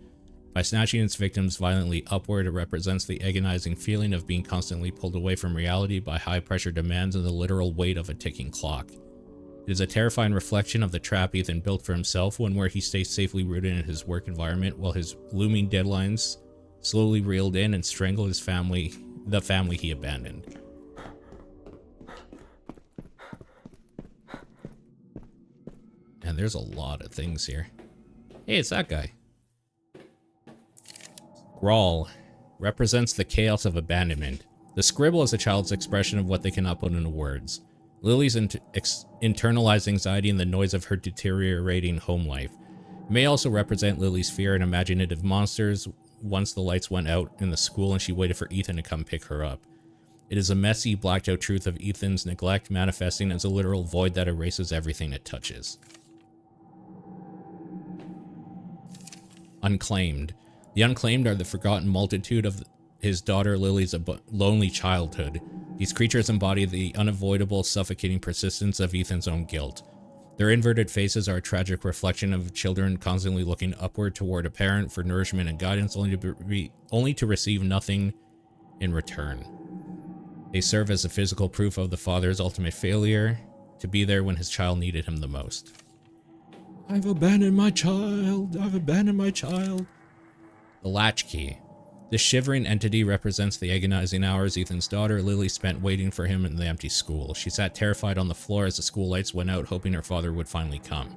S1: By snatching its victims violently upward, it represents the agonizing feeling of being constantly pulled away from reality by high-pressure demands and the literal weight of a ticking clock. It is a terrifying reflection of the trap Ethan built for himself, one where he stays safely rooted in his work environment while his looming deadlines slowly reeled in and strangled his family, the family he abandoned. And there's a lot of things here. Hey, it's that guy. Scrawl represents the chaos of abandonment. The scribble is a child's expression of what they cannot put into words. Lily's internalized anxiety and the noise of her deteriorating home life. It may also represent Lily's fear and imaginative monsters once the lights went out in the school and she waited for Ethan to come pick her up. It is a messy, blacked out truth of Ethan's neglect manifesting as a literal void that erases everything it touches. Unclaimed. The unclaimed are the forgotten multitude of his daughter Lily's lonely childhood. These creatures embody the unavoidable, suffocating persistence of Ethan's own guilt. Their inverted faces are a tragic reflection of children constantly looking upward toward a parent for nourishment and guidance, only to receive nothing in return. They serve as a physical proof of the father's ultimate failure to be there when his child needed him the most. I've abandoned my child. I've abandoned my child. The latchkey. This shivering entity represents the agonizing hours Ethan's daughter Lily spent waiting for him in the empty school. She sat terrified on the floor as the school lights went out, hoping her father would finally come.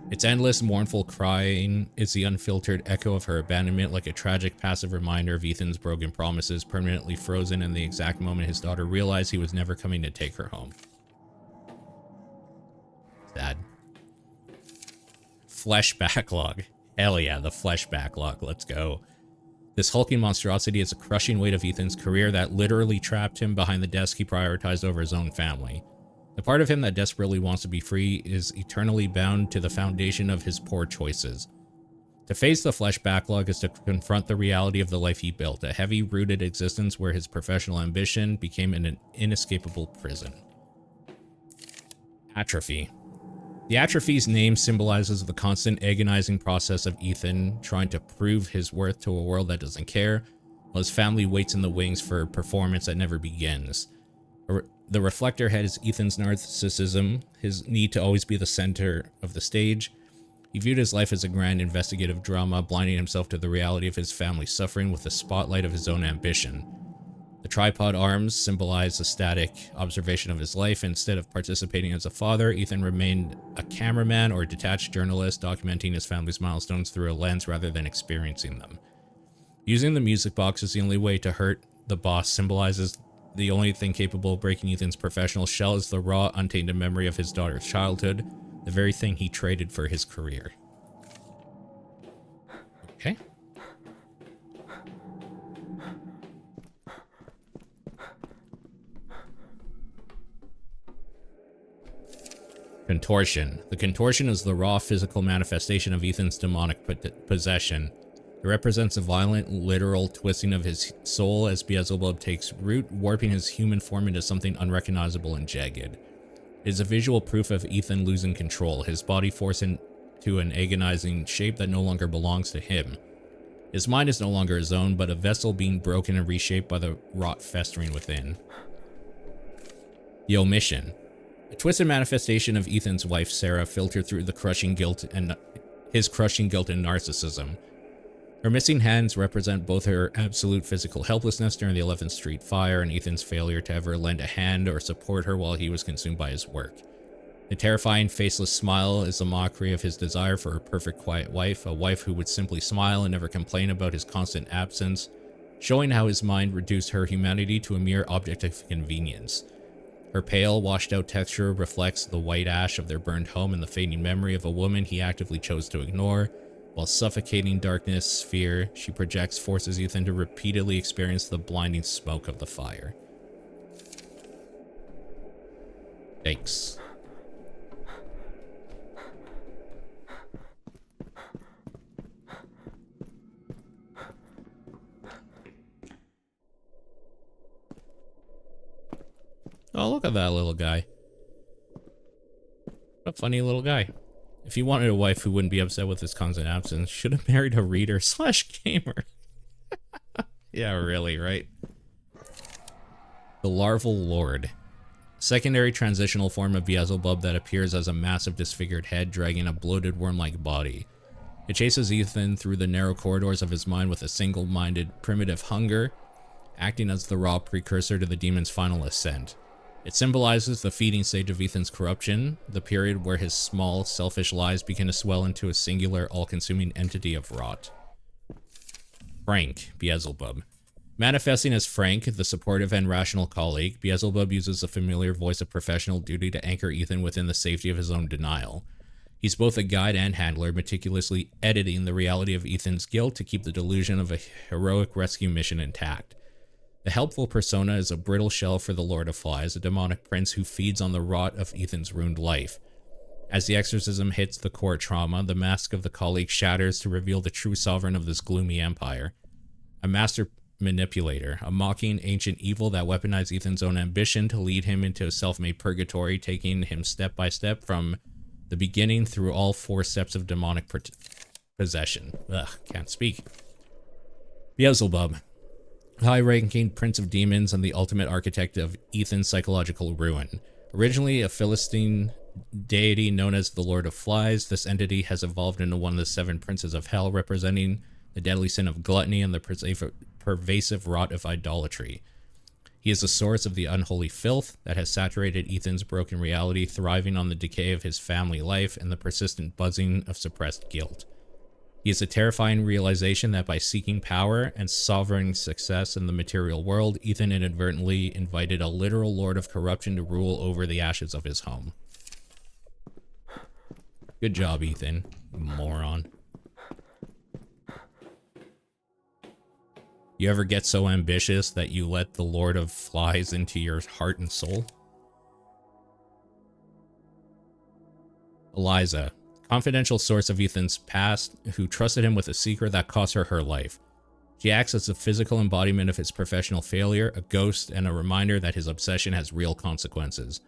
S1: Its endless, mournful crying is the unfiltered echo of her abandonment, like a tragic, passive reminder of Ethan's broken promises, permanently frozen in the exact moment his daughter realized he was never coming to take her home. Sad. Flesh backlog. Hell yeah, the flesh backlog. Let's go. This hulking monstrosity is a crushing weight of Ethan's career that literally trapped him behind the desk he prioritized over his own family. The part of him that desperately wants to be free is eternally bound to the foundation of his poor choices. To face the flesh backlog is to confront the reality of the life he built, a heavy-rooted existence where his professional ambition became an inescapable prison. Atrophy. The Atrophy's name symbolizes the constant agonizing process of Ethan trying to prove his worth to a world that doesn't care, while his family waits in the wings for a performance that never begins. The reflector head is Ethan's narcissism, his need to always be the center of the stage. He viewed his life as a grand investigative drama, blinding himself to the reality of his family's suffering with the spotlight of his own ambition. The tripod arms symbolize a static observation of his life. Instead of participating as a father, Ethan remained a cameraman or a detached journalist, documenting his family's milestones through a lens rather than experiencing them. Using the music box as the only way to hurt the boss symbolizes the only thing capable of breaking Ethan's professional shell is the raw, untainted memory of his daughter's childhood, the very thing he traded for his career. Okay. Contortion. The contortion is the raw physical manifestation of Ethan's demonic possession. It represents a violent, literal twisting of his soul as Beelzebub takes root, warping his human form into something unrecognizable and jagged. It is a visual proof of Ethan losing control, his body forced into an agonizing shape that no longer belongs to him. His mind is no longer his own, but a vessel being broken and reshaped by the rot festering within. The omission. A twisted manifestation of Ethan's wife, Sarah, filtered through the crushing guilt and narcissism. Her missing hands represent both her absolute physical helplessness during the 11th Street fire and Ethan's failure to ever lend a hand or support her while he was consumed by his work. The terrifying, faceless smile is a mockery of his desire for a perfect, quiet wife, a wife who would simply smile and never complain about his constant absence, showing how his mind reduced her humanity to a mere object of convenience. Her pale, washed-out texture reflects the white ash of their burned home and the fading memory of a woman he actively chose to ignore. While suffocating darkness, fear she projects forces Ethan to repeatedly experience the blinding smoke of the fire. Thanks. Oh, look at that little guy. What a funny little guy. If he wanted a wife who wouldn't be upset with his constant absence, should have married a reader/gamer. Yeah, really, right? The Larval Lord. Secondary transitional form of Beelzebub that appears as a massive disfigured head dragging a bloated worm-like body. It chases Ethan through the narrow corridors of his mind with a single-minded, primitive hunger, acting as the raw precursor to the demon's final ascent. It symbolizes the feeding stage of Ethan's corruption, the period where his small, selfish lies begin to swell into a singular, all-consuming entity of rot. Frank, Beelzebub. Manifesting as Frank, the supportive and rational colleague, Beelzebub uses the familiar voice of professional duty to anchor Ethan within the safety of his own denial. He's both a guide and handler, meticulously editing the reality of Ethan's guilt to keep the delusion of a heroic rescue mission intact. The helpful persona is a brittle shell for the Lord of Flies, a demonic prince who feeds on the rot of Ethan's ruined life. As the exorcism hits the core trauma, the mask of the colleague shatters to reveal the true sovereign of this gloomy empire. A master manipulator, a mocking ancient evil that weaponized Ethan's own ambition to lead him into a self-made purgatory, taking him step by step from the beginning through all 4 steps of demonic possession. Ugh, can't speak. Beelzebub. High-ranking prince of demons and the ultimate architect of Ethan's psychological ruin. Originally a Philistine deity known as the Lord of Flies, this entity has evolved into one of the 7 princes of hell, representing the deadly sin of gluttony and the pervasive rot of idolatry. He is the source of the unholy filth that has saturated Ethan's broken reality, thriving on the decay of his family life and the persistent buzzing of suppressed guilt. He is a terrifying realization that by seeking power and sovereign success in the material world, Ethan inadvertently invited a literal lord of corruption to rule over the ashes of his home. Good job, Ethan, you moron. You ever get so ambitious that you let the Lord of Flies into your heart and soul? Eliza, confidential source of Ethan's past, who trusted him with a secret that cost her her life. She acts as the physical embodiment of his professional failure, a ghost, and a reminder that his obsession has real consequences.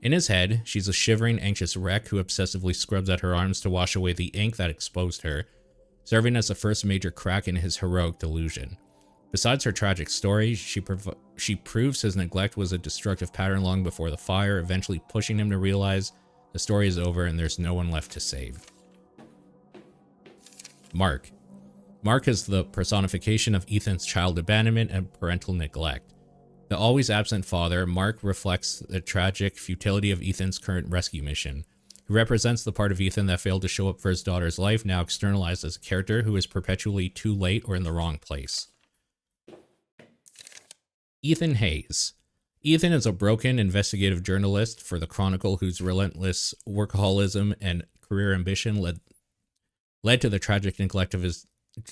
S1: In his head, she's a shivering, anxious wreck who obsessively scrubs at her arms to wash away the ink that exposed her, serving as the first major crack in his heroic delusion. Besides her tragic story, she proves his neglect was a destructive pattern long before the fire, eventually pushing him to realize the story is over and there's no one left to save. Mark. Mark is the personification of Ethan's child abandonment and parental neglect. The always absent father, Mark reflects the tragic futility of Ethan's current rescue mission. He represents the part of Ethan that failed to show up for his daughter's life, now externalized as a character who is perpetually too late or in the wrong place. Ethan Hayes. Ethan is a broken investigative journalist for the Chronicle whose relentless workaholism and career ambition led to the tragic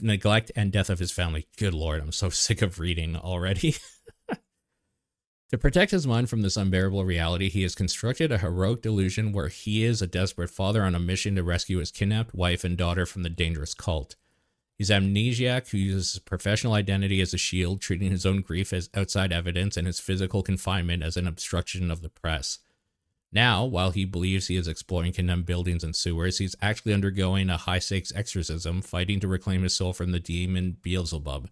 S1: neglect and death of his family. Good Lord, I'm so sick of reading already. To protect his mind from this unbearable reality, he has constructed a heroic delusion where he is a desperate father on a mission to rescue his kidnapped wife and daughter from the dangerous cult. He's amnesiac who uses his professional identity as a shield, treating his own grief as outside evidence and his physical confinement as an obstruction of the press. Now, while he believes he is exploring condemned buildings and sewers, he's actually undergoing a high-stakes exorcism, fighting to reclaim his soul from the demon Beelzebub.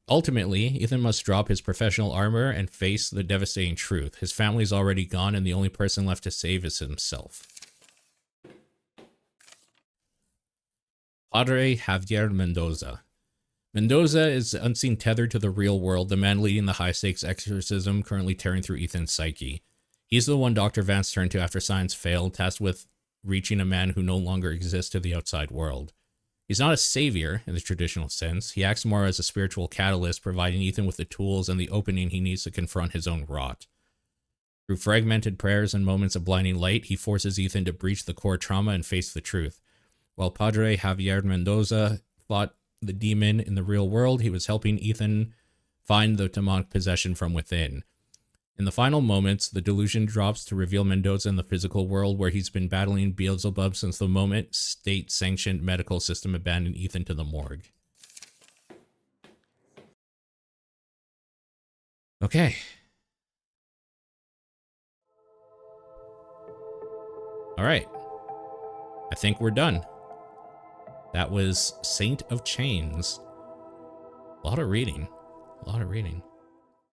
S1: Ultimately, Ethan must drop his professional armor and face the devastating truth. His family's already gone and the only person left to save is himself. Padre Javier Mendoza. Mendoza is the unseen tether to the real world, the man leading the high-stakes exorcism currently tearing through Ethan's psyche. He's the one Dr. Vance turned to after science failed, tasked with reaching a man who no longer exists to the outside world. He's not a savior in the traditional sense. He acts more as a spiritual catalyst, providing Ethan with the tools and the opening he needs to confront his own rot. Through fragmented prayers and moments of blinding light, he forces Ethan to breach the core trauma and face the truth. While Padre Javier Mendoza fought the demon in the real world, he was helping Ethan find the demonic possession from within. In the final moments, the delusion drops to reveal Mendoza in the physical world where he's been battling Beelzebub since the moment state-sanctioned medical system abandoned Ethan to the morgue. Okay. All right. I think we're done. That was Saint of Chains. A lot of reading. A lot of reading.